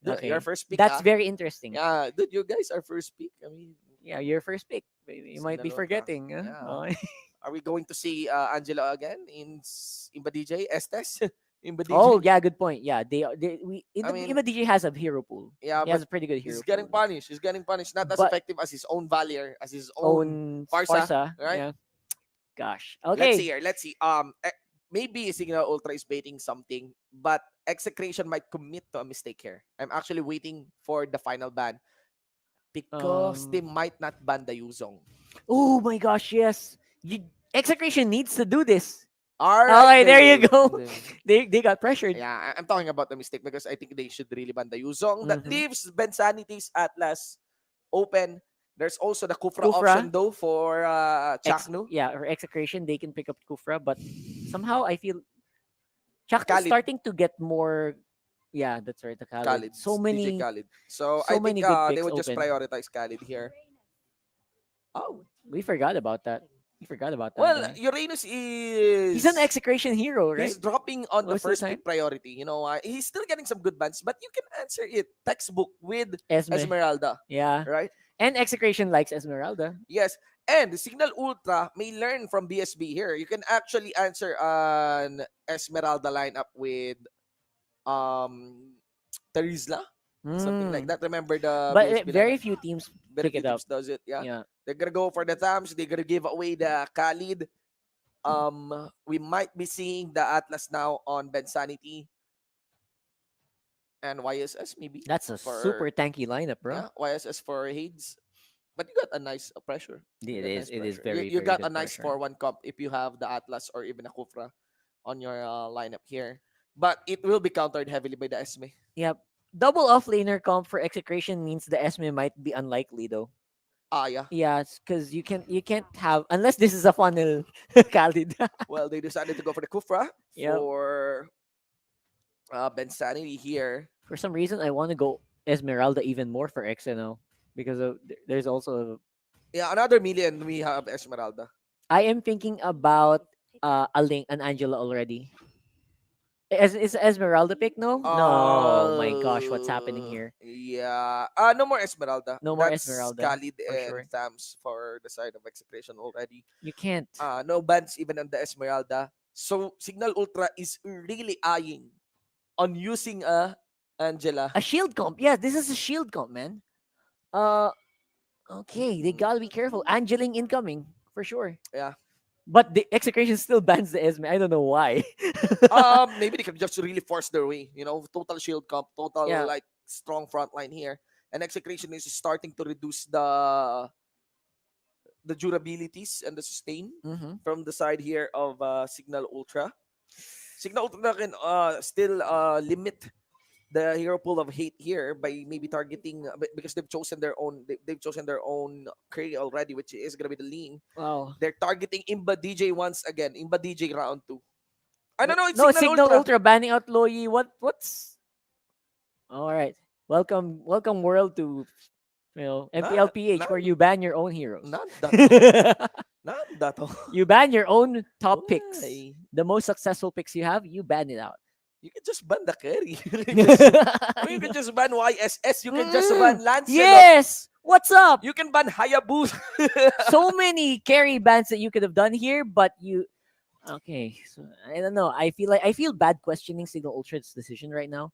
Okay, your first pick, that's very interesting. Yeah, dude, you guys are first pick. I mean, Yeah, your first pick. You might be Cignal Ultra. forgetting. Huh? Yeah. Okay. Are we going to see Angela again in Imba DJ? Estes? Imba DJ? Oh yeah, good point. Yeah, I mean, Ima DJ has a hero pool. Yeah, He has but a pretty good he's hero getting pool. punished. He's getting punished. Not as But effective as his own Valier, as his own own Farsa, Farsa. right? Yeah. Gosh. Let's see Okay. here. Let's see. Maybe Signal Ultra is baiting something, but Execration might commit to a mistake here. I'm actually waiting for the final ban because they might not ban the Yuzong. Oh my gosh, yes. Execration needs to do this. All All right, right, there you go. They got pressured. Yeah, I'm talking about the mistake because I think they should really ban the Yuzong. That Mhm. leaves Ben Sanity's Atlas open. There's also the Kufra, Kufra. option though for Chaknu. Yeah, or Execration, they can pick up Kufra, but somehow I feel Chak's Khalid. starting to get more. Yeah, that's right, the Khalid. Khalid. So DJ many. Khalid. So so I many think good they picks would just open. prioritize Khalid here. Oh, We forgot about that. We forgot about that. well, guy. Uranus is He's an Execration hero, right? he's dropping on the Most of the first time. pick priority. He's still getting some good bans, but you can answer it textbook with Esme. Esmeralda, Yeah. right? And Execration likes Esmeralda. Yes, and the Signal Ultra may learn from BSB here. You can actually answer an Esmeralda lineup with Terizla, something like Mm. that. Remember the But BSB very lineup? few teams Very pick few it up. teams does it. Yeah, Yeah. they're gonna go for the Thams. They're gonna give away the Khalid. We might be seeing the Atlas now on Ben Sanity and YSS maybe. That's a for super tanky lineup, bro. yeah YSS for Hades. But you got a nice pressure. You It got is. nice It is pressure. very, You very got a good nice pressure. 4-1 comp if you have the Atlas or even a Kufra on your lineup here. But it will be countered heavily by the Esme. Yep. Double off laner comp for Execration means the Esme might be unlikely though. Yeah. Yeah, because you can't have unless this is a funnel Khalid. Well, they decided to go for the Kufra Yep. for Ben Sanity here. For some reason, I want to go Esmeralda even more for XNO because there's also Yeah, another million we have Esmeralda. I am thinking about an Angela already. Is Esmeralda pick? No, no. My gosh, what's happening here? Yeah. No more Esmeralda. No more That's Esmeralda, Khalid for and sure. Thams for the side of Execration already. You can't. No bans even on the Esmeralda. So Signal Ultra is really eyeing on using Angela. A shield comp. Yeah, this is a shield comp, man. Okay, they gotta be careful. Angeling incoming for sure. Yeah. But the Execration still bans the Esme. I don't know why. Maybe they can just really force their way. Total shield comp, total Yeah. like strong front line here, and Execration is starting to reduce the durabilities and the sustain Mhm. from the side here of Signal Ultra. Signal Ultra can still limit the hero pool of hate here by maybe targeting because they've chosen their own they've chosen their own carry already, which is gonna be the lean. Wow. They're targeting Imba DJ once again. Imba DJ round 2. I don't know. It's No, Signal, Signal Ultra. Ultra banning out Loyi. What's all right? Welcome world to MPL-PH where you ban your own heroes. Not that. Not that. You ban your own top picks. Why? The most successful picks you have, you ban it out. You can just ban the carry. You can just ban YSS. You can just ban Lancelot. Yes. What's up? You can ban Hayabusa. So many carry bans that you could have done here, but you. Okay, so I don't know. I feel bad questioning Signal Ultra's decision right now,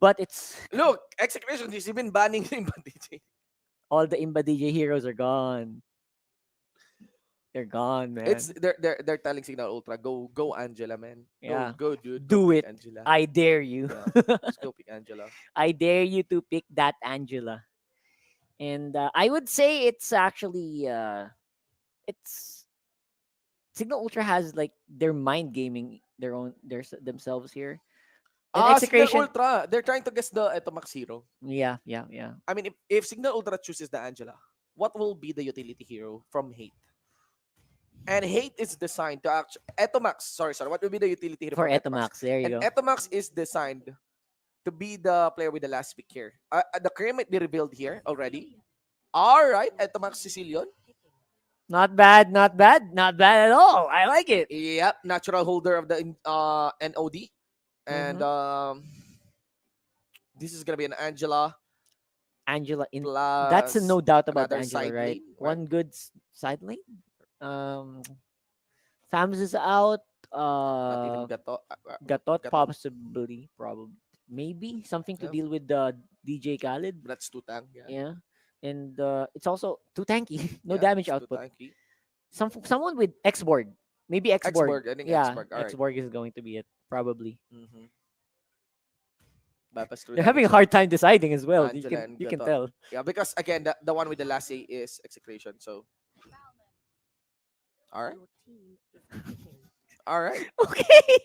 but it's Look, Execration is even banning Imba DJ. all the Imba DJ heroes are gone. They're gone, man. They're telling Signal Ultra, go Angela, man. Yeah. Go dude. Do Go it. pick Angela. I dare you. Yeah, just go pick Angela. I dare you to pick that Angela. And I would say it's actually it's Signal Ultra has like their mind gaming themselves here. And Signal Execration. Ultra, they're trying to guess the Max Hero. Yeah. I mean, if Signal Ultra chooses the Angela, what will be the utility hero from Hate? And Hate is designed to actually Etomax. Sorry. What will be the utility hero For from Etomax, there you and go. Etomax is designed to be the player with the last pick here. The career might be revealed here already. All right, eto Max Sicilian. Not bad, not bad, not bad at all. I like it. Yep, natural holder of the NOD. And this is gonna be an Angela Angela that's a plus no doubt about another Angela, side right? lane, right? One good side lane. Um, Fams is out. Not even Gato. Gatot Gatot. possibly, probably, maybe something to Yeah. deal with the DJ Khaled. That's too tank. Yeah. Yeah, and it's also too tanky. No Yeah, damage it's too output. tanky. Someone with X-Borg. Maybe X-Borg. Xborg, I think Yeah, Xborg. All right. X-Borg is going to be it, probably. Mm-hmm. Bypass through They're having a damage. hard time deciding as well. Angela and You can Gatot. tell. Yeah, because again, the one with the last A is Execration. So, all right. All right.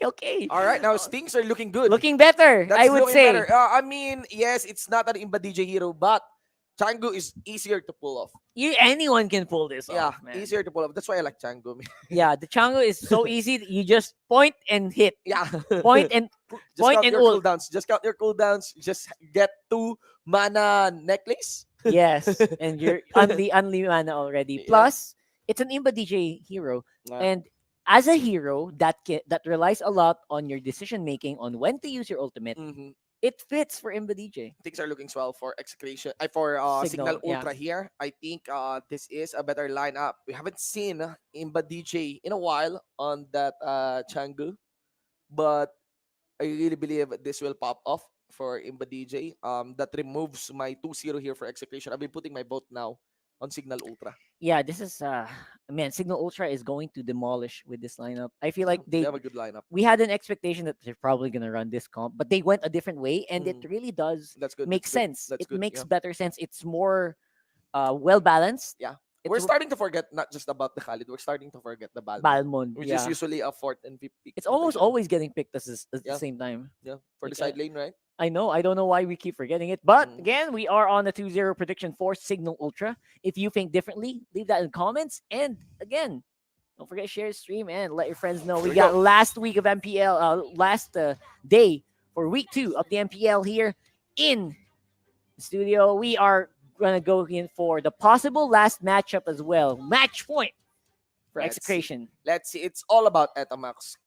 Okay. All right. Now things are looking good. Looking better, That's I would looking say. better. I mean, yes, it's not an Imba DJ hero, but Changu is easier to pull off. Anyone can pull this Yeah, off, man. easier to pull off. That's why I like Changu. Yeah, the Chango is so easy that you just point and hit. Yeah. Point and Just point count and your ult. cooldowns. Just count your cooldowns. Just get 2 mana necklace. Yes, and you're unli mana already. Plus, it's an Imba DJ hero, and as a hero that relies a lot on your decision making on when to use your ultimate, it fits for Imba DJ. Things are looking swell for Execration. For Signal Yeah. Ultra here. I think this is a better lineup. We haven't seen Imba DJ in a while on that Changu, but I really believe this will pop off for Imba DJ. That removes my 2-0 here for Execration. I've been putting my vote now on Signal Ultra. Yeah, this is man, Signal Ultra is going to demolish with this lineup. I feel like They have a good lineup. we had an expectation that they're probably gonna run this comp, but they went a different way, and it really does That's good. make that's good, sense. That's It good. makes yeah. better sense. It's more well balanced. Yeah. It's We're starting to forget not just about the Khalid. We're starting to forget the Balmond, which yeah. is usually a 4th and 50. It's almost always getting picked at Yeah. the same time. Yeah, for the Like, side lane, right? I know. I don't know why we keep forgetting it. But again, we are on the 2-0 prediction for Signal Ultra. If you think differently, leave that in the comments. And again, don't forget to share the stream and let your friends know. We got last week of MPL, last day for week 2 of the MPL here in the studio. We are going to go in for the possible last matchup as well. Match point for Execration. Let's see. It's all about Etamax.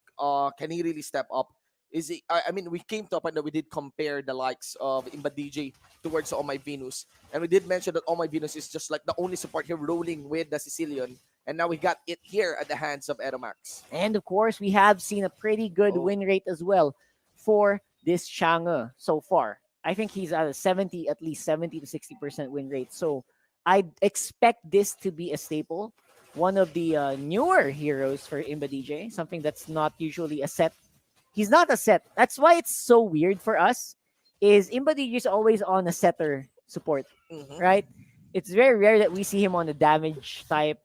Can he really step up? Is he? I mean, we came to a point that we did compare the likes of Imba DJ towards Oh My Venus, and we did mention that Oh My Venus is just like the only support here rolling with the Sicilian, and now we got it here at the hands of Etamax. And of course, we have seen a pretty good win rate as well for this Chang'e so far. I think he's at at least 70 to 60% win rate. So I expect this to be a staple. One of the newer heroes for Imba DJ, something that's not usually a set. He's not a set. That's why it's so weird for us. Is Imba DJ is always on a setter support, right? It's very rare that we see him on the damage type,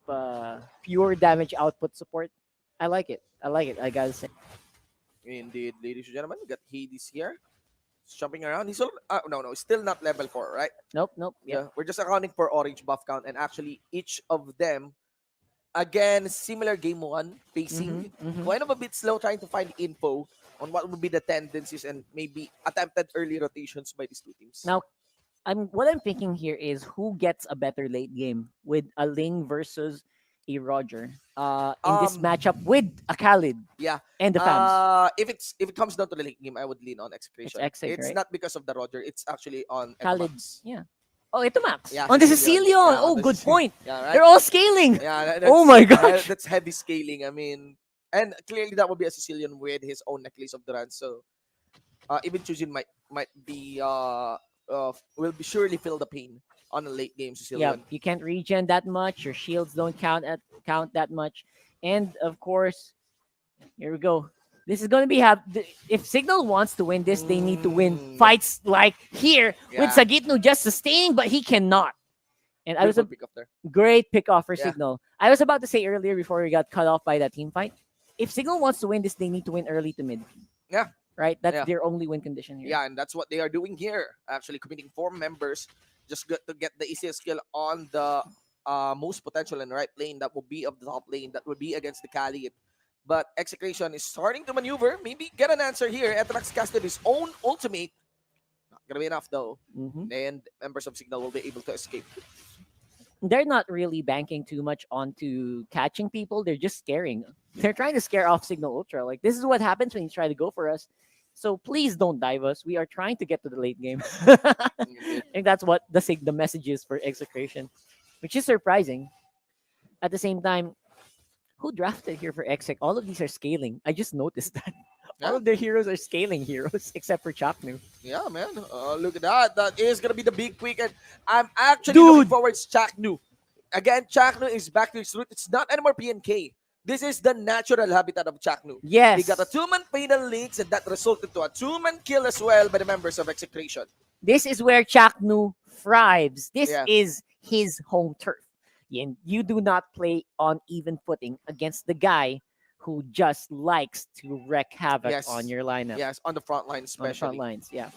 pure damage output support. I like it. I gotta say. Indeed, ladies and gentlemen, we got Hades here. He's jumping around. He's no, still not level 4, right? Nope. Yeah, we're just accounting for orange buff count, and actually each of them, again, similar game 1 pacing. Kind of a bit slow trying to find info on what would be the tendencies and maybe attempted early rotations by these two teams. Now, what I'm thinking here is who gets a better late game with a Ling versus a Roger in this matchup with a Khalid. Yeah. And the fans. If it comes down to the late game, I would lean on Execration. It's right? not because of the Roger. It's actually on Khalid. Etamax. Yeah. Oh, ito Max. Yeah, on the Sicilian. Sicilian. Yeah, Oh, on the good Sicilian. point. Yeah, right? They're all scaling. Yeah. Oh my gosh. That's heavy scaling. I mean, and clearly that would be a Sicilian with his own necklace of Duran. So even Chujin might be will be surely feel the pain on a late game Yeah, Sicilian. you can't regen that much. Your shields don't count that much. And of course, here we go. This is going to be if Cignal wants to win this, they need to win fights like here with Sagitno just sustaining, but he cannot. And I was a pick up there. great pick off for Yeah. Cignal. I was about to say earlier before we got cut off by that team fight, if Cignal wants to win this, they need to win early to mid. Yeah. Right? That's Yeah. their only win condition here. Yeah, and that's what they are doing here. Actually committing 4 members just to get the easiest skill on the most potential in right lane. That will be of the top lane. That would be against the Khalid. But Execration is starting to maneuver. Maybe get an answer here. Etamax casted his own ultimate. Not gonna be enough though. And members of Cignal will be able to escape. they're not really banking too much onto catching people. They're just scaring. They're trying to scare off Signal Ultra. Like, this is what happens when you try to go for us. So please don't dive us. We are trying to get to the late game. I think that's what the message is for Execration, which is surprising. At the same time, who drafted here for Exec? All of these are scaling. I just noticed that. All Yeah. of their heroes are scaling heroes except for Chaknu. Yeah, man. Look at that. That is gonna be the big quick, and I'm actually looking Dude! forward to Chaknu. Again, Chaknu is back to its root. It's not anymore PNK. This is the natural habitat of Chaknu. Yes. He got a 2-man fatal links, and that resulted to a 2-man kill as well by the members of Execration. This is where Chaknu thrives. This Yeah. is his home turf. And you do not play on even footing against the guy who just likes to wreak havoc Yes. on your lineup. Yes, on the front line On the especially. front lines, yeah.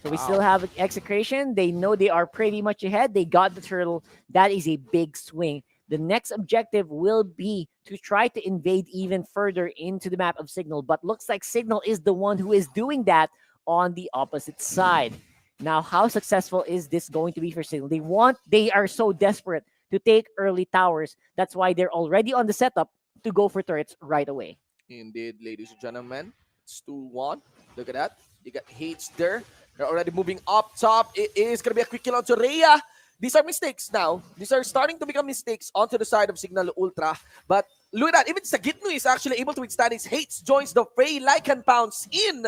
So we Wow. still have Execration. They know they are pretty much ahead. They got the turtle. That is a big swing. The next objective will be to try to invade even further into the map of Cignal. But looks like Cignal is the one who is doing that on the opposite side. Now, how successful is this going to be for Cignal? They are so desperate to take early towers. That's why they're already on the setup to go for turrets right away. Indeed, ladies and gentlemen. It's 2-1. Look at that. You got Hates there. They're already moving up top. It is going to be a quick kill onto Rhea. These are mistakes now. These are starting to become mistakes onto the side of Cignal Ultra. But look at that. Even Sagitnu is actually able to withstand his Hates. Joins the fray. Lycan pounds in.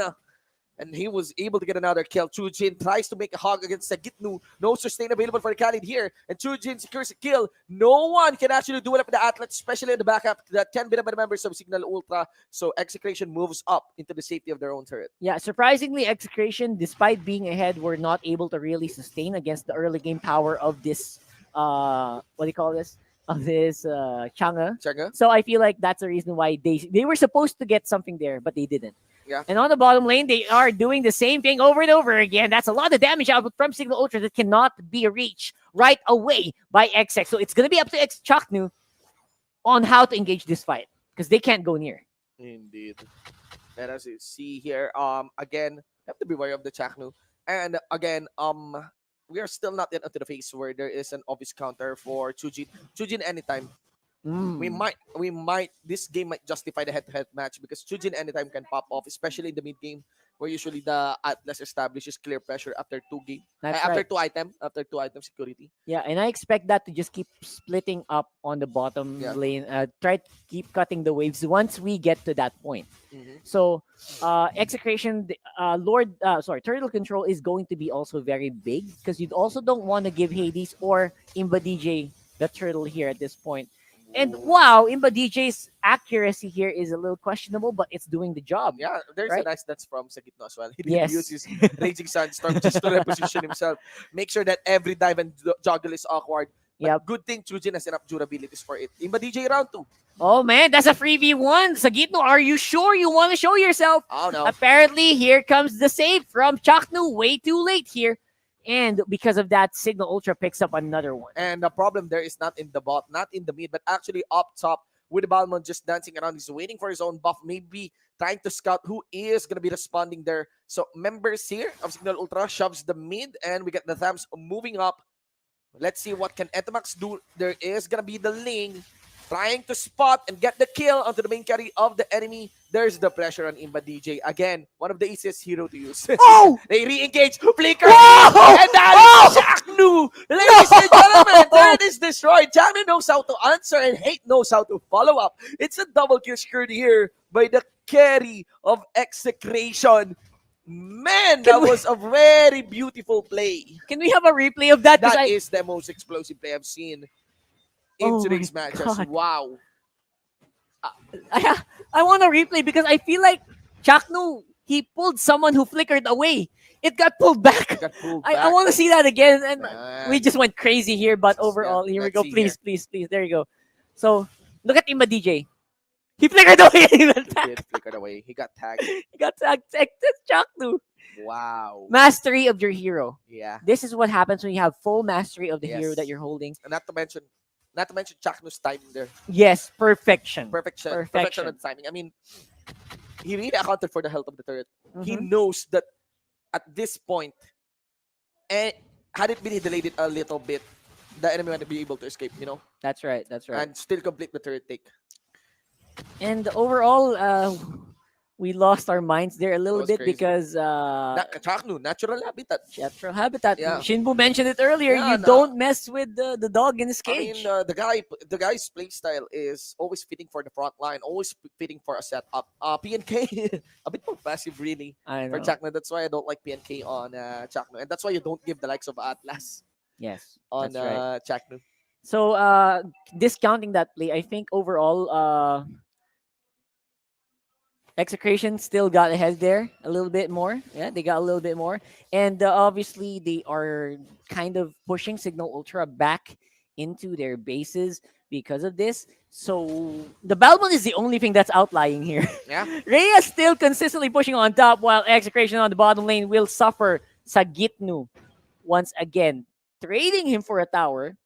And he was able to get another kill. Chujin tries to make a hog against Sagitnu. No sustain available for Khalid here. And Chujin secures a kill. No one can actually do it up with the Atlas, especially in the back half that can be done by the members of Cignal Ultra. So Execration moves up into the safety of their own turret. Yeah, surprisingly, Execration, despite being ahead, were not able to really sustain against the early game power of this, what do you call this? Of this Chang'e. So I feel like that's the reason why they were supposed to get something there, but they didn't. Yeah. And on the bottom lane, they are doing the same thing over and over again. That's a lot of damage output from Cignal Ultra that cannot be reached right away by XX. So it's going to be up to Chaknu on how to engage this fight because they can't go near. Indeed. And as you see here, again, you have to be wary of the Chaknu. And again, we are still not yet into the phase where there is an obvious counter for Chujin. Chujin anytime. We might this game might justify the head-to-head match because Chujin anytime can pop off, especially in the mid game where usually the Atlas establishes clear pressure after That's after two item security. Yeah, and I expect that to just keep splitting up on the bottom lane. Try to keep cutting the waves once we get to that point. So, Execration, Turtle Control is going to be also very big because you also don't want to give Hades or Imba DJ the turtle here at this point. And wow, Imba DJ's accuracy here is a little questionable, but it's doing the job. Yeah, there's right? a nice that's from Sagitno as well. He Yes. uses Raging Sandstorm just to reposition himself. Make sure that every dive and juggle is awkward. But good thing Chujin has enough durabilities for it. Imba DJ round 2. Oh man, that's a free V1. Sagitno, are you sure you want to show yourself? Oh no. Apparently, here comes the save from Chaknu. Way too late here. And because of that, Cignal Ultra picks up another one. And the problem there is not in the bot, not in the mid, but actually up top with Balmon just dancing around. He's waiting for his own buff, maybe trying to scout who is going to be responding there. So members here of Cignal Ultra shoves the mid, and we get the Thams moving up. Let's see what can Etamax do. There is going to be the Ling trying to spot and get the kill onto the main carry of the enemy. There's the pressure on Imba DJ. Again, one of the easiest hero to use. Oh! They re-engage. Flicker. Whoa! And that is Chaknu. Ladies and gentlemen, turret is destroyed. Chaknu knows how to answer and Hate knows how to follow up. It's a double kill secured here by the carry of Execration. Man, that was a very beautiful play. Can we have a replay of that? That is the most explosive play I've seen in Oh today's my matches. God. Wow. I want to replay because I feel like Chaknu, he pulled someone who flickered away. It got pulled back. I want to see that again. And we just went crazy here, but overall, here we let's go. see Please, please, please. There you go. So, look at Imba DJ. He flickered away. He did flicker away. He got tagged. He got tagged. That's Chaknu. Wow. Mastery of your hero. Yeah. This is what happens when you have full mastery of the hero Yes. that you're holding. And not to mention Chaknu's timing there. Yes, perfection. Perfection on timing. I mean, he really accounted for the health of the turret. He Mhm. knows that at this point, and had it been delayed it a little bit, the enemy might be able to escape, That's right. That's right. and still complete the third take. And overall, we lost our minds there a It little was bit crazy. because Chaknu, natural habitat. natural habitat. Yeah. Shinbu mentioned it earlier. Yeah, You don't mess with the dog in his I cage. mean, the guy's play style is always fitting for the front line, always fitting for a setup. PNK, a bit more passive, really, I for know. Chakno. That's why I don't like PNK on Chakno, and that's why you don't give the likes of Atlas Yes, on that's right. Chakno. So, discounting that play, I think overall, Execration still got ahead there a little bit more. Yeah, they got a little bit more. And obviously, they are kind of pushing Signal Ultra back into their bases because of this. So, the Balmond is the only thing that's outlying here. Yeah. Rhea still consistently pushing on top while Execration on the bottom lane will suffer Sagitnu once again, trading him for a tower.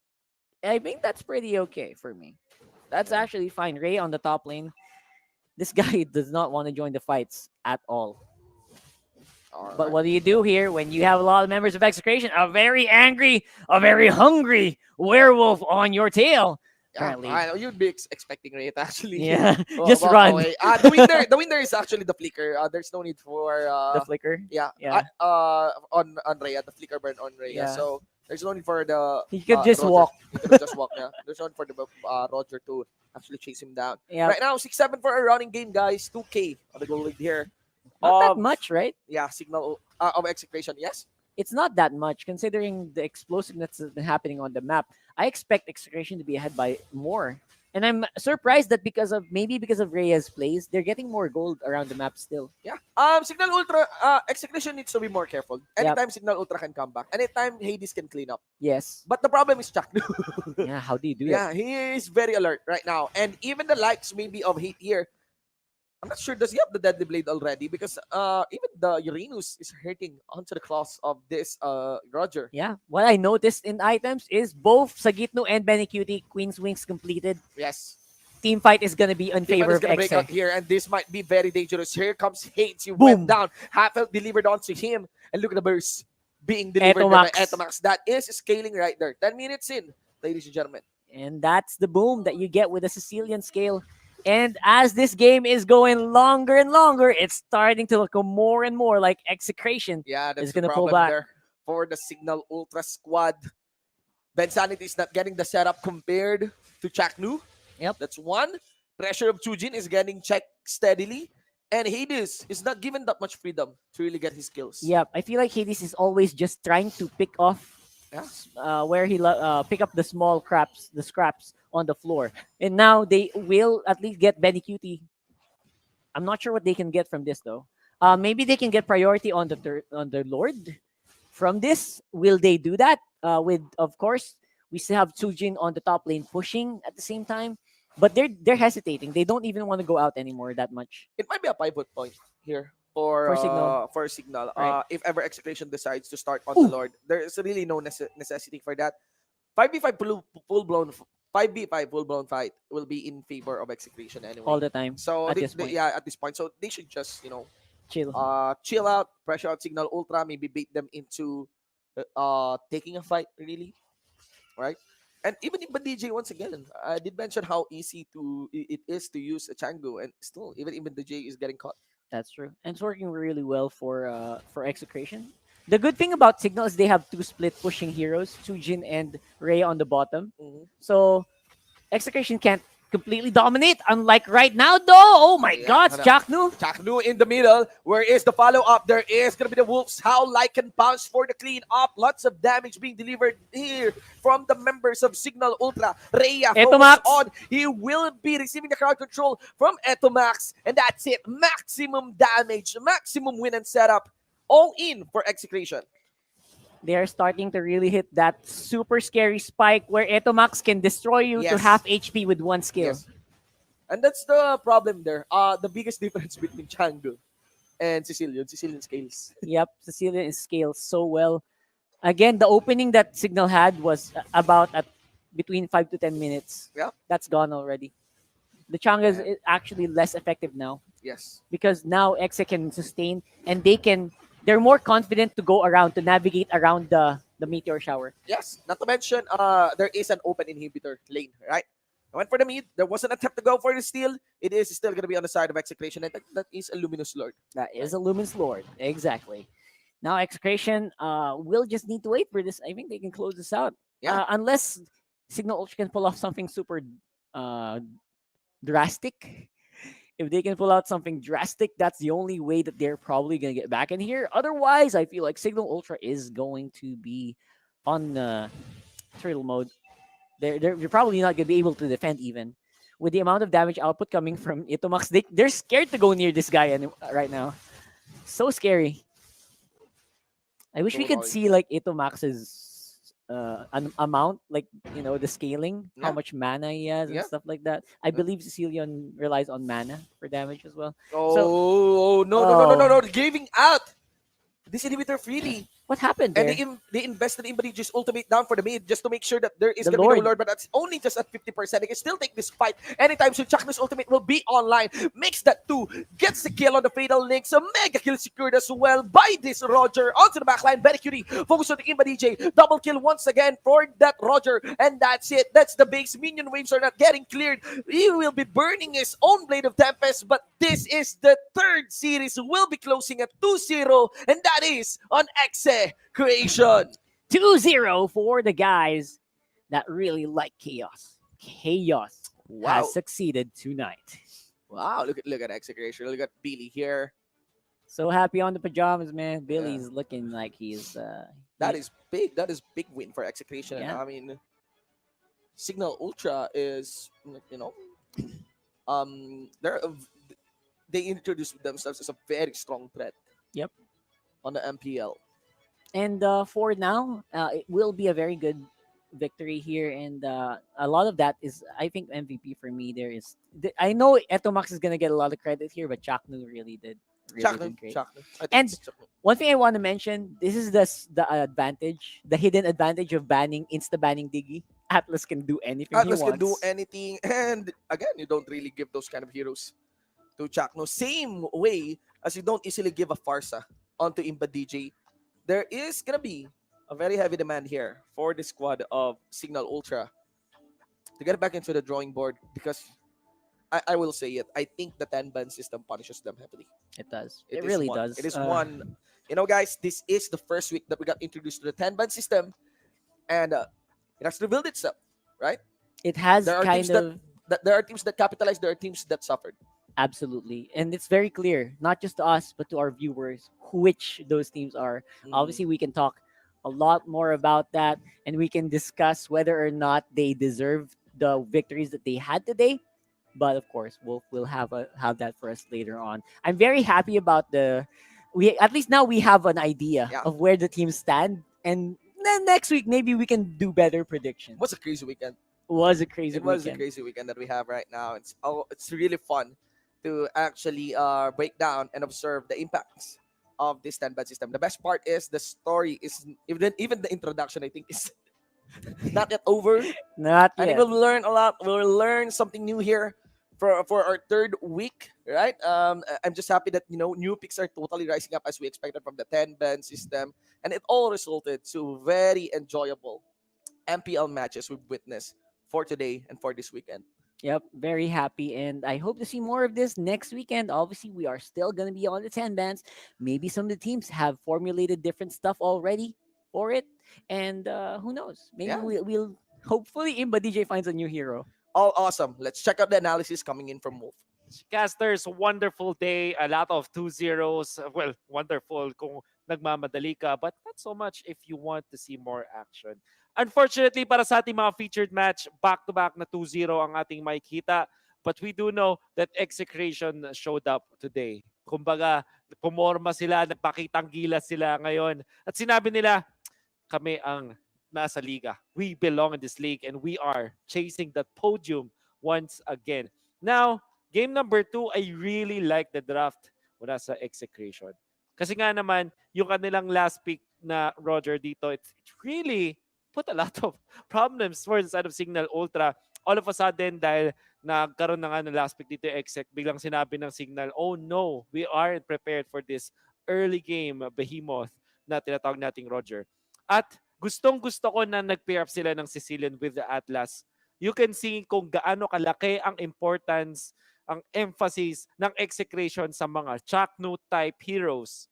I think that's pretty okay for me. That's actually fine. Ray on the top lane. This guy does not want to join the fights at all. But what do you do here when you have a lot of members of Execration? A very angry, a very hungry werewolf on your tail. Apparently. I know you'd be expecting it actually. Yeah, Well, just walk run. away. The winner is actually the flicker. There's no need for The flicker? Yeah. Yeah. On Rhea, the flicker burn on Rhea. Yeah. So there's no need for the. He could just Roger. walk. He could have just walk. Yeah. There's no need for the Roger to actually chase him down. Yeah. Right now, 6-7 for a running game, guys. 2K on the goal lead here. Not that much, right? Yeah, Cignal of Execration. Yes. It's not that much considering the explosiveness that's been happening on the map. I expect Execration to be ahead by more. And I'm surprised that because of Reyes plays, they're getting more gold around the map still. Yeah. Signal Ultra Execution needs to be more careful. Anytime Signal Ultra can come back. Anytime Hades can clean up. Yes. But the problem is Chaknu. Yeah, how do you do Yeah, that? he is very alert right now. And even the likes maybe of Hate here. I'm not sure, does he have the Deadly Blade already? Because even the Uranus is hurting onto the claws of this Roger. Yeah. What I noticed in items is both Sagitno and Benecutie Queen's Wings completed. Yes. Team fight is gonna be in Timan favor is of gonna break out Exe. here, and this might be very dangerous. Here comes Hades. He Boom. went down. Half health delivered onto him. And look at the burst being delivered by Etomax. Etomax. That is scaling right there. 10 minutes in, ladies and gentlemen. And that's the boom that you get with a Sicilian scale. And as this game is going longer and longer, it's starting to look more and more like Execration Yeah, that's is the going to pull problem back. there for the Cignal Ultra squad. Ben Sanity is not getting the setup compared to Chaknu. Yep. That's one. Pressure of Chujin is getting checked steadily. And Hades is not given that much freedom to really get his kills. Yep, I feel like Hades is always just trying to pick off where he pick up the scraps on the floor. And now they will at least get Benecutie. I'm not sure what they can get from this though. Maybe they can get priority on the Lord from this. Will they do that? With of course we still have Tsujin on the top lane pushing at the same time, but they're hesitating. They don't even want to go out anymore that much. It might be a pivot point here for Signal. Signal. Right. If ever Execration decides to start on the Lord, there is really no necessity for that. 5v5 full-blown 5v5 full-blown fight will be in favor of Execration anyway. All the time. So at this point. at this point. So they should just, Chill. Chill out, pressure out Signal Ultra, maybe bait them into taking a fight, really. Right? And even if DJ once again, I did mention how easy it is to use a Chango, and still even DJ is getting caught. That's true. And it's working really well for Execration. The good thing about Cignal is they have two split pushing heroes, Sujin and Ray on the bottom. So Execration can't completely dominate, unlike right now though. Oh my god, Chaknu. Chaknu in the middle. Where is the follow-up? There is going to be the Wolves. How Lycan bounce for the clean up. Lots of damage being delivered here from the members of Signal Ultra. Rhea Etomax. on. He will be receiving the crowd control from Etomax. And that's it. Maximum damage. Maximum win and setup. All in for Execration. They are starting to really hit that super scary spike where Etomax can destroy you to Yes. half HP with one skill. Yes. And that's the problem there. The biggest difference between Chango and Sicilian scales. Yep, Cecilia is scaled so well. Again, the opening that Cignal had was about at between 5 to 10 minutes. Yeah. That's gone already. The Changa is actually less effective now Yes. because now Exe can sustain and they're more confident to go around, to navigate around the the meteor shower. Yes, not to mention, there is an open inhibitor lane, right? I went for the mid. There was an attempt to go for the steal. It is still going to be on the side of Execration. I think that is a Luminous Lord. That is a Luminous Lord. Exactly. Now, Execration will just need to wait for this. I think they can close this out. Yeah. Unless Cignal Ultra can pull off something super uh, drastic. If they can pull out something drastic, that's the only way that they're probably going to get back in here. Otherwise, I feel like Cignal Ultra is going to be on turtle mode. They're probably not going to be able to defend even. With the amount of damage output coming from Itomax, they're scared to go near this guy right now. So scary. I wish we could Totally. see like Itomax's an amount, like the scaling, how Yeah. much mana he has and Yeah. stuff like that. I believe Sicilian relies on mana for damage as well. Oh, no. Giving out this inhibitor freely. What happened And there? they invested in Mbadiji's ultimate down for the mid just to make sure that there is The going to be no Lord. Lord, but that's only just at 50%. They can still take this fight anytime soon. Chakna's ultimate will be online. Makes that 2. Gets the kill on the Fatal Links. A mega kill secured as well by this Roger. Onto the backline. Very cutie. Focus on the Mbadij. Double kill once again for that Roger. And that's it. That's the base. Minion waves are not getting cleared. He will be burning his own Blade of Tempest, but this is the third series. Will be closing at 2-0, and that is on Execration. 2-0 for the guys that really like chaos. Chaos Wow. has succeeded tonight. Wow, look at Execration. Look at Billy here. So happy on the pajamas, man. Billy's looking like he's That is big. That is big win for Execration. Yeah. I mean, Cignal Ultra is they're they introduced themselves as a very strong threat. Yep. On the MPL. And for now, it will be a very good victory here. And a lot of that is, I think, MVP for me. I know Etomax is going to get a lot of credit here, but Chaknu really did great. Chaknu. I think And it's Chaknu. one thing I want to mention, this is the advantage, the hidden advantage of insta-banning Diggy. Atlas can do anything Atlas he can wants. do anything, and again, you don't really give those kind of heroes to Chakno. Same way as you don't easily give a Farsa onto Imba DJ. There is gonna be a very heavy demand here for the squad of Cignal Ultra to get back into the drawing board, because I will say it. I think the 10-ban system punishes them heavily. It does. It It is really one. does. It is one. Guys, this is the first week that we got introduced to the 10-ban system, and it has revealed itself, right? It has There are kind teams of... there are teams that capitalized. There are teams that suffered. Absolutely. And it's very clear, not just to us, but to our viewers, which those teams are. Obviously, we can talk a lot more about that, and we can discuss whether or not they deserve the victories that they had today. But of course, we'll have that for us later on. I'm very happy about we at least now we have an idea of where the teams stand, and then next week maybe we can do better predictions. What's a crazy weekend? Was a crazy It was a weekend. crazy weekend that we have right now. It's really fun to actually break down and observe the impacts of this 10-ban system. The best part is the story is even the introduction, I think, is not yet over. Not I think yet. we'll learn a lot. We'll learn something new here for our third week, right? I'm just happy that new picks are totally rising up as we expected from the 10-ban system, and it all resulted to very enjoyable MPL matches we've witnessed for today and for this weekend. Yep, very happy, and I hope to see more of this next weekend. Obviously, we are still going to be on the 10 bands. Maybe some of the teams have formulated different stuff already for it, and who knows? Maybe Yeah. we'll hopefully Imba DJ finds a new hero. All awesome. Let's check out the analysis coming in from Wolf. Casters, wonderful day. A lot of 2-0s. Well, wonderful kung nagmamadali ka, but not so much if you want to see more action. Unfortunately, para sa ating mga featured match, back-to-back na 2-0 ang ating makikita. But we do know that Execration showed up today. Kumbaga, pumorma sila, nagpakitang gilas sila ngayon. At sinabi nila, kami ang nasa liga. We belong in this league and we are chasing that podium once again. Now, game number 2, I really like the draft mula sa Execration. Kasi nga naman, yung kanilang last pick na Roger dito, it really put a lot of problems for the side of Cignal Ultra. All of a sudden, dahil nagkaroon na nga ng last pick dito Exec, biglang sinabi ng Cignal, oh no, we aren't prepared for this early game behemoth na tinatawag nating Roger. At Gustong-gusto ko na nag-pair up sila ng Sicilian with the Atlas. You can see kung gaano kalaki ang importance, ang emphasis ng execration sa mga Chakno type heroes.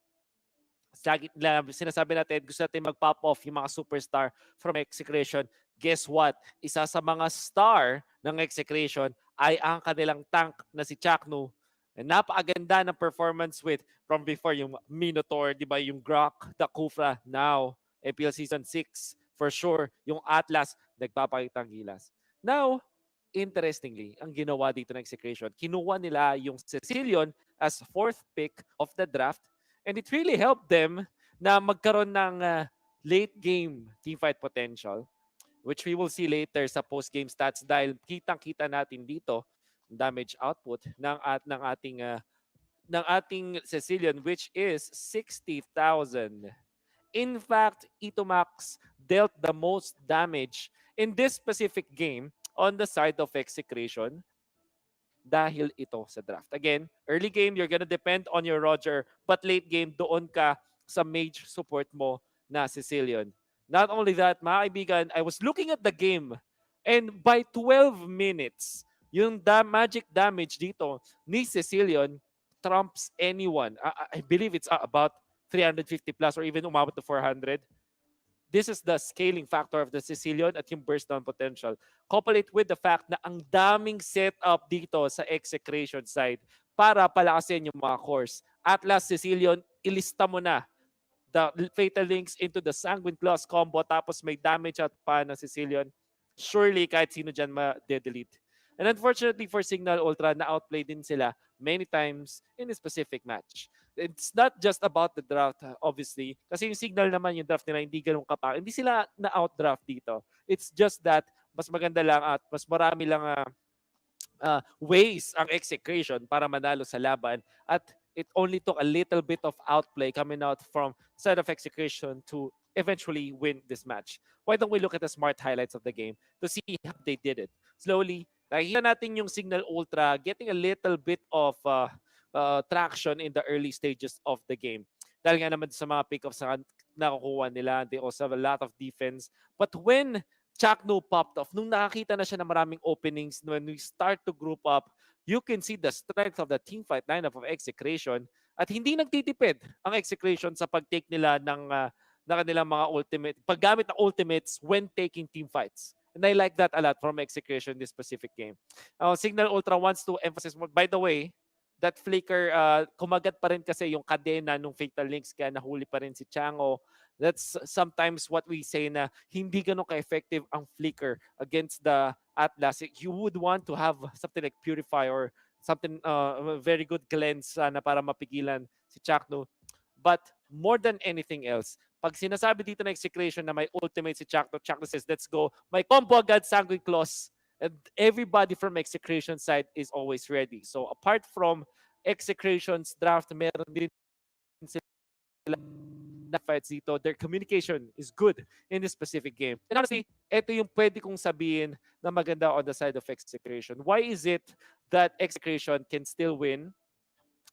Sinasabi natin, gusto natin mag-pop off yung mga superstar from Execration. Guess what? Isa sa mga star ng Execration ay ang kanilang tank na si Chakno. Napakaganda ng performance with from before yung Minotaur, di ba? Yung Grok, the Kufra, now MPL Season 6. For sure, yung Atlas, nagpapakitang gilas. Now, interestingly, ang ginawa dito ng Execration, kinuha nila yung Sicilian as fourth pick of the draft. And it really helped them na magkaroon ng late game teamfight potential, which we will see later sa post-game stats dahil kitang-kita natin dito damage output ng ating Sicilian, which is 60,000. In fact, Itomax dealt the most damage in this specific game on the side of Execration dahil ito sa draft. Again, early game, you're gonna depend on your Roger, but late game, doon ka sa mage support mo na Sicilian. Not only that, mga kaibigan, I was looking at the game, and by 12 minutes, yung magic damage dito ni Sicilian trumps anyone. I believe it's about 350 plus or even umabot to 400. This is the scaling factor of the Sicilian at yung burst down potential. Couple it with the fact na ang daming setup dito sa Execration side para palakasin yung mga cores. Atlas, Sicilian, ilista mo na the Fatal Links into the Sanguine Claws combo tapos may damage out pa ng Sicilian. Surely kahit sino dyan ma-delete. And unfortunately for Cignal Ultra, na-outplay din sila many times in a specific match. It's not just about the draft, obviously. Kasi yung Cignal naman, yung draft nila, hindi ganun kapag. Hindi sila na-outdraft dito. It's just that mas maganda lang at mas marami lang ways ang Execration para manalo sa laban. At it only took a little bit of outplay coming out from side of Execration to eventually win this match. Why don't we look at the smart highlights of the game to see how they did it? Slowly, nakikita natin yung Cignal Ultra getting a little bit of traction in the early stages of the game. Dahil nga naman sa mga pick-offs na nakukuha nila, they also have a lot of defense. But when Chakno popped off, nung nakakita na siya ng maraming openings, when we start to group up, you can see the strength of the teamfight lineup of Execration at hindi nagtitipid ang Execration sa pag-take nila ng kanilang mga ultimate, paggamit ng ultimates when taking team fights. And I like that a lot from Execration this specific game. Cignal Ultra wants to emphasize more. By the way, that flicker, kumagat pa rin kasi yung kadena nung Fatal Links kaya nahuli pa rin si Chango. That's sometimes what we say na hindi ganun ka-effective ang flicker against the Atlas. You would want to have something like Purify or something very good cleanse na para mapigilan si Chakno. But more than anything else, pag sinasabi dito na Execration na may ultimate si Chakno, Chakno says, let's go. May combo agad, Sanguine Claws. And everybody from Execration side is always ready. So apart from Execration's draft, meron din sila na fights dito. Their communication is good in this specific game. And honestly, ito yung pwede kong sabihin na maganda on the side of Execration. Why is it that Execration can still win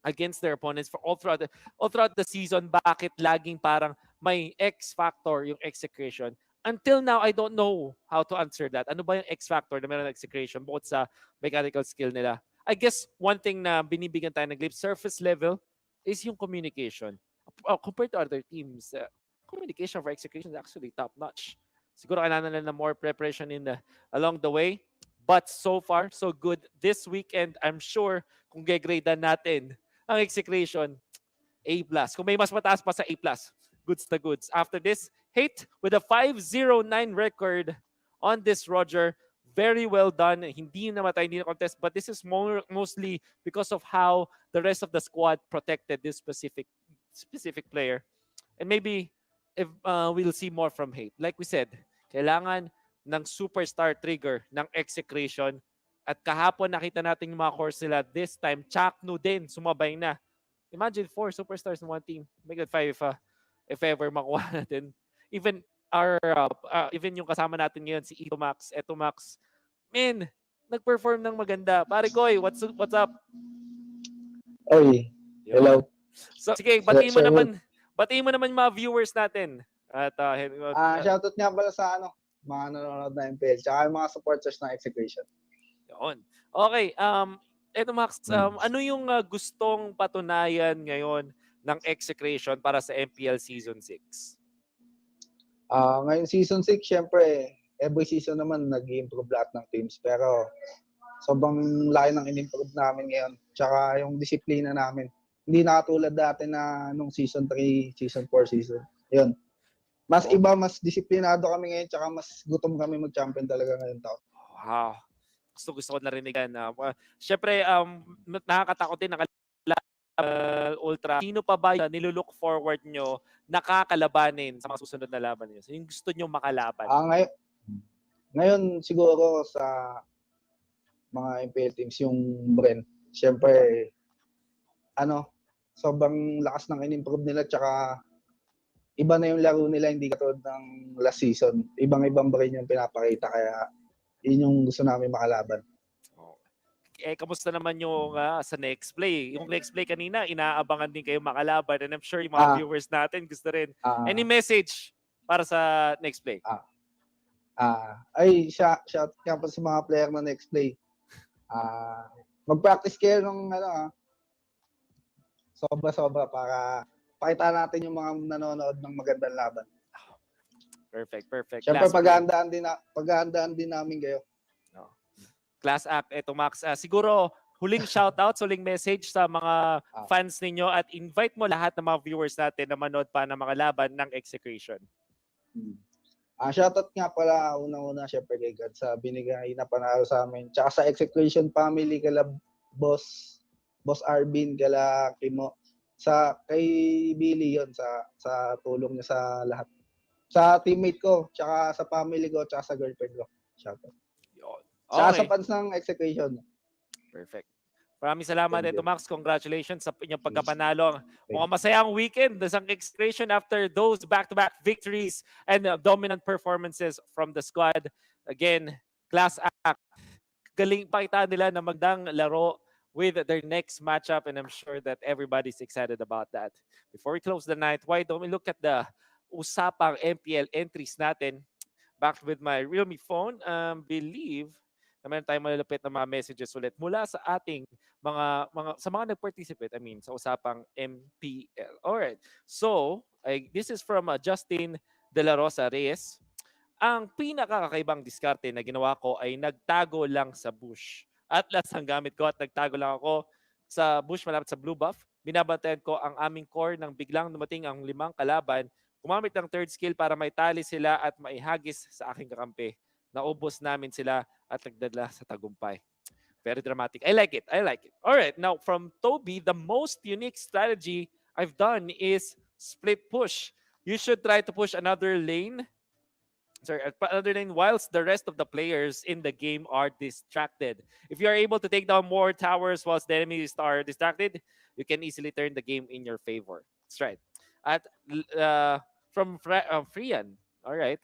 against their opponents for all throughout the season? Bakit laging parang may X factor yung Execration? Until now, I don't know how to answer that. Ano ba yung X factor na meron ng Execration bukod sa mechanical skill nila? I guess one thing na binibigyan tayo ng glimpse, surface level, is yung communication. Compared to other teams, communication for Execration is actually top-notch. Siguro kailangan nila na more preparation along the way. But so far, so good. This weekend, I'm sure kung gegradean natin ang Execration, A+. Kung may mas mataas pa sa A+, goods na goods. After this, Hate with a 509 record on this Roger. Very well done. Hindi namatay, hindi na contest, but this is mostly because of how the rest of the squad protected this specific player. And maybe if we'll see more from Hate. Like we said, kailangan ng superstar trigger ng Execration. At kahapon nakita natin yung mga cores nila. This time, Chakno din, sumabay na. Imagine 4 superstars in one team. Make it 5 if ever makuha natin. Even even yung kasama natin ngayon, si Etomax, man, nag-perform ng maganda. Pare Koy, what's up? Oy, hello. So, sige, batiin mo naman mga viewers natin. At Shoutout nga pala sa mga nanonood na MPL, tsaka yung mga supporters ng Execration. Yun. Okay, eto Max, ano yung gustong patunayan ngayon ng Execration para sa MPL Season 6? Ngayon Season 6, syempre, every season naman nag-improve lahat ng teams. Pero sobrang laki ng in-improve namin ngayon. Tsaka yung disiplina namin. Hindi na katulad dati na nung Season 3, Season 4, Season. Yun. Mas iba, mas disiplinado kami ngayon, tsaka mas gutom kami mag-champion talaga ngayon taon. Wow. Gusto ko narinig yan. Siyempre, nakakatakot din Ultra. Sino pa ba yung nilulook forward nyo nakakalabanin sa mga susunod na laban niyo? Yung gusto nyo makalaban? Ngayon siguro sa mga MPL teams yung Bren. Siyempre, sobrang lakas ng in-improve nila, tsaka iba na yung laro nila, hindi katulad ng last season. Ibang-ibang Bren yung pinapakita, kaya yun yung gusto namin makalaban. Kamusta naman yung sa Nexplay? Yung Nexplay kanina, inaabangan din kayo makalaban, and I'm sure yung mga viewers natin gusto rin. Any message para sa Nexplay? Shout nga po sa mga player ng Nexplay. Mag-practice kayo ng sobra-sobra para pakita natin yung mga nanonood ng magandang laban. Perfect. Siyempre, paghahandaan din namin kayo. Class act. Eto Max, siguro huling shoutout, huling message sa mga fans ninyo at invite mo lahat ng mga viewers natin na manood pa ng mga laban ng Execration. Shoutout nga pala unang-una syempre kay God sa binigay na panalo sa amin. Tsaka sa Execration family, kala Boss Arvin, kala Kimo, kay Billy yon sa tulong niya sa lahat. Sa teammate ko, tsaka sa family ko, tsaka sa girlfriend ko. Shoutout. Okay. Sa fans ng Execration. Perfect. Maraming salamat ito Max. Congratulations sa inyong pagkapanalo. Mukhang masayang weekend sa Execration after those back-to-back victories and dominant performances from the squad. Again, class act. Galing pakita nila na magdang laro with their next matchup, and I'm sure that everybody's excited about that. Before we close the night, why don't we look at the usapang MPL entries natin? Back with my Realme phone. Believe na meron tayong malalapit na mga messages ulit mula sa ating mga nag-participate, sa usapang MPL. Alright. So, this is from Justin De La Rosa Reyes. Ang pinakakakaibang diskarte na ginawa ko ay nagtago lang sa bush. Atlas ang gamit ko at nagtago lang ako sa bush malapit sa blue buff. Binabantayan ko ang aming core nang biglang dumating ang 5 kalaban. Gumamit ng third skill para may tali sila at maihagis sa aking kakampi. Naubos namin sila at nagdala sa tagumpay. Very dramatic. I like it. Alright, now from Toby, the most unique strategy I've done is split push. You should try to push another lane whilst the rest of the players in the game are distracted. If you are able to take down more towers whilst the enemies are distracted, you can easily turn the game in your favor. That's right. At from Frian, alright,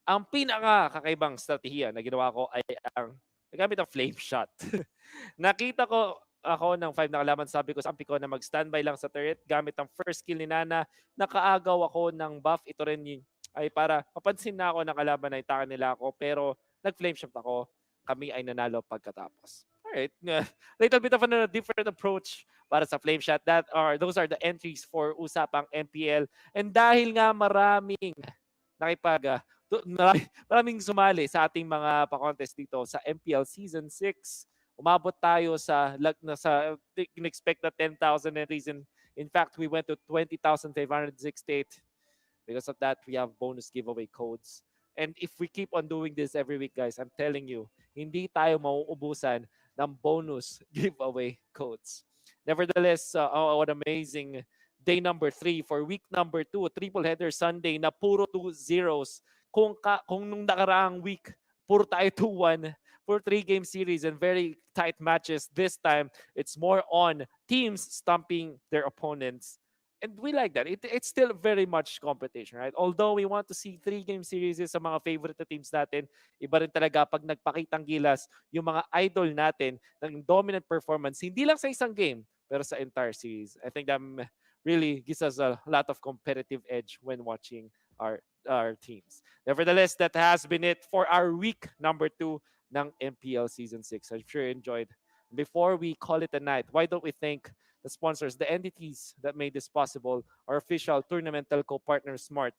ang pinaka-kakaibang strategiya na ginawa ko ay ang nagamit ng flame shot. Nakita ko ako ng 5 na kalaban, sabi ko sa ampi ko na mag-standby lang sa turret gamit ang first skill ni Nana. Nakaagaw ako ng buff. Ito rin yun ay para mapansin na ako ng kalaban na itakan nila ako, pero nag-flame shot ako. Kami ay nanalo pagkatapos. Alright. Little bit of a different approach para sa flame shot. Those are the entries for usapang MPL. And dahil nga maraming maraming sumali sa ating mga pa-contest dito sa MPL Season 6. Umabot tayo sa in-expect na 10,000 entries. In fact, we went to 20,568. Because of that, we have bonus giveaway codes. And if we keep on doing this every week, guys, I'm telling you, hindi tayo mauubusan ng bonus giveaway codes. Nevertheless, what amazing day number 3 for week number 2, triple header Sunday na puro 2 zeros. Kung nung nakaraang week, puro tayo 2-1 for 3-game series and very tight matches. This time, it's more on teams stomping their opponents. And we like that. It's still very much competition, right? Although we want to see 3-game series sa mga favorite na teams natin, iba rin talaga pag nagpakitang gilas yung mga idol natin ng dominant performance, hindi lang sa isang game, pero sa entire series. I think that really gives us a lot of competitive edge when watching our teams. Nevertheless, that has been it for our week number 2 ng MPL Season 6. I'm sure you enjoyed. Before we call it a night, why don't we thank the sponsors, the entities that made this possible, our official tournament telco partner, Smart.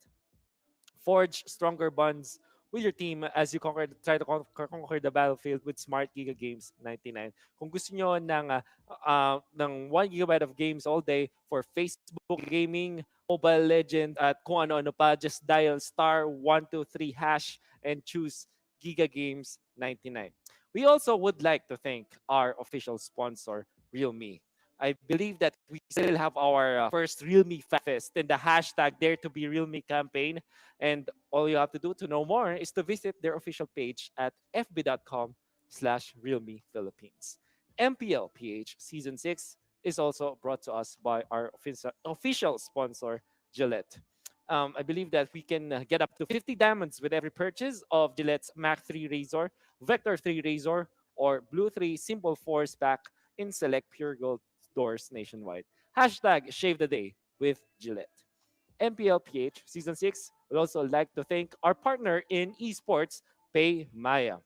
Forge stronger bonds with your team as you try to conquer the battlefield with Smart Giga Games 99. Kung gusto nyo ng 1 gigabyte of games all day for Facebook gaming, Mobile Legend, at kung ano-ano pa, just dial star 123 hash and choose Giga Games 99. We also would like to thank our official sponsor, Realme. I believe that we still have our first Realme Fan Fest and the hashtag Dare to be Realme campaign. And all you have to do to know more is to visit their official page at fb.com/Realme Philippines. MPL-PH Season 6 is also brought to us by our official sponsor, Gillette. I believe that we can get up to 50 diamonds with every purchase of Gillette's Mach 3 Razor, Vector 3 Razor, or Blue 3 Simple Force Pack in select Pure Gold stores nationwide. Hashtag Shave the Day with Gillette. MPL-PH Season 6 would also like to thank our partner in esports, Pay Maya.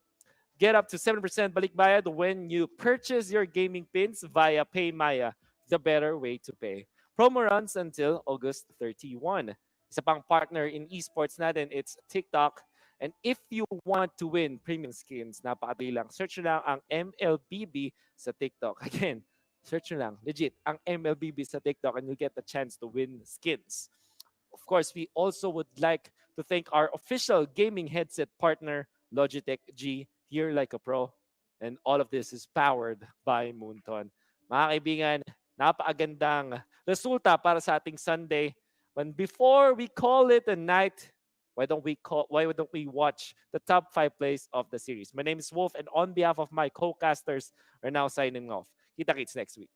Get up to 7% balikbayad when you purchase your gaming pins via PayMaya, the better way to pay. Promo runs until August 31. Isa pang partner in esports natin, it's TikTok. And if you want to win premium skins, napakadali lang. Search nyo lang ang MLBB sa TikTok. Again, search nyo lang, legit, ang MLBB sa TikTok and you'll get the chance to win skins. Of course, we also would like to thank our official gaming headset partner, Logitech G, Here Like a Pro. And all of this is powered by Moonton. Mga kaibigan, napakagandang resulta para sa ating Sunday. But before we call it a night, why don't we watch the top 5 plays of the series? My name is Wolf, and on behalf of my co-casters are now signing off. Kita-kits next week.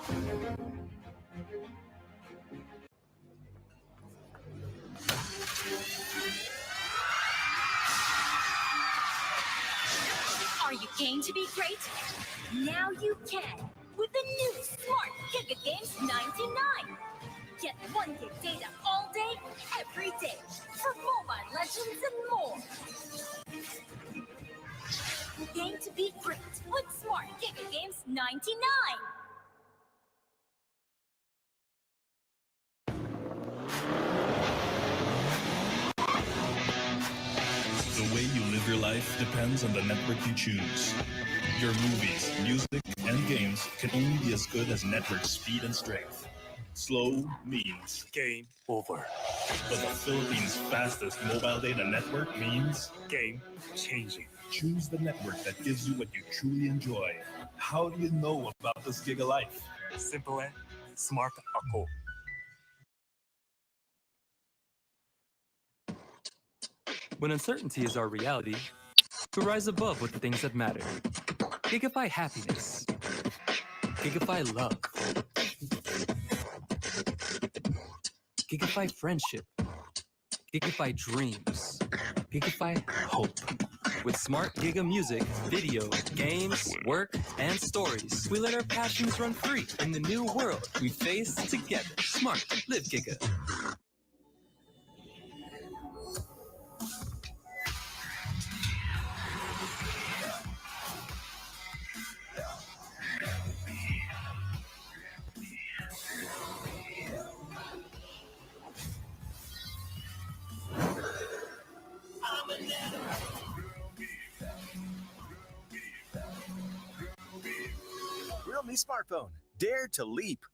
Are you game to be great? Now you can with the new Smart Giga Games 99. Get 1 gig data all day, every day for Mobile Legends and more. Game to be great with Smart Giga Games 99. The way you live your life depends on the network you choose. Your movies, music, and games can only be as good as network speed and strength. Slow means game over. But the Philippines' fastest mobile data network means game changing. Choose the network that gives you what you truly enjoy. How do you know about this Giga Life? Simple and smart ako. When uncertainty is our reality, we rise above with the things that matter. Gigify happiness. Gigify love. Gigify friendship. Gigify dreams. Gigify hope. With smart Giga music, video, games, work, and stories, we let our passions run free in the new world we face together. Smart, live Giga. Realme smartphone. Dare to leap.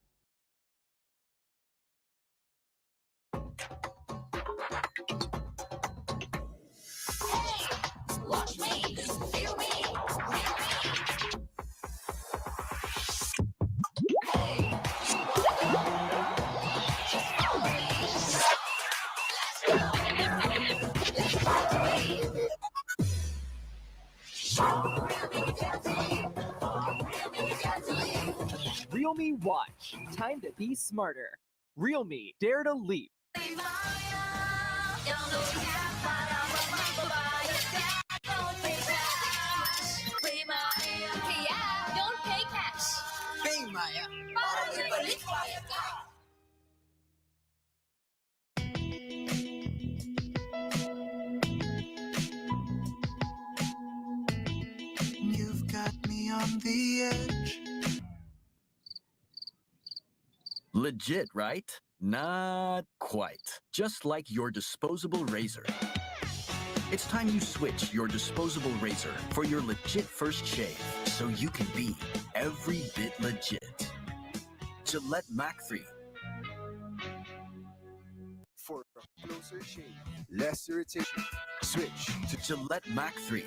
Watch me, feel me, Realme Watch. Time to be smarter. Realme, dare to leap. Kaya, don't pay cash. Pay Maya. Para may balik kaya ka. You've got me on the edge. Legit, right? Not quite. Just like your disposable razor. It's time you switch your disposable razor for your legit first shave so you can be every bit legit. Gillette Mac 3. For a closer shave, less irritation, switch to Gillette Mac 3.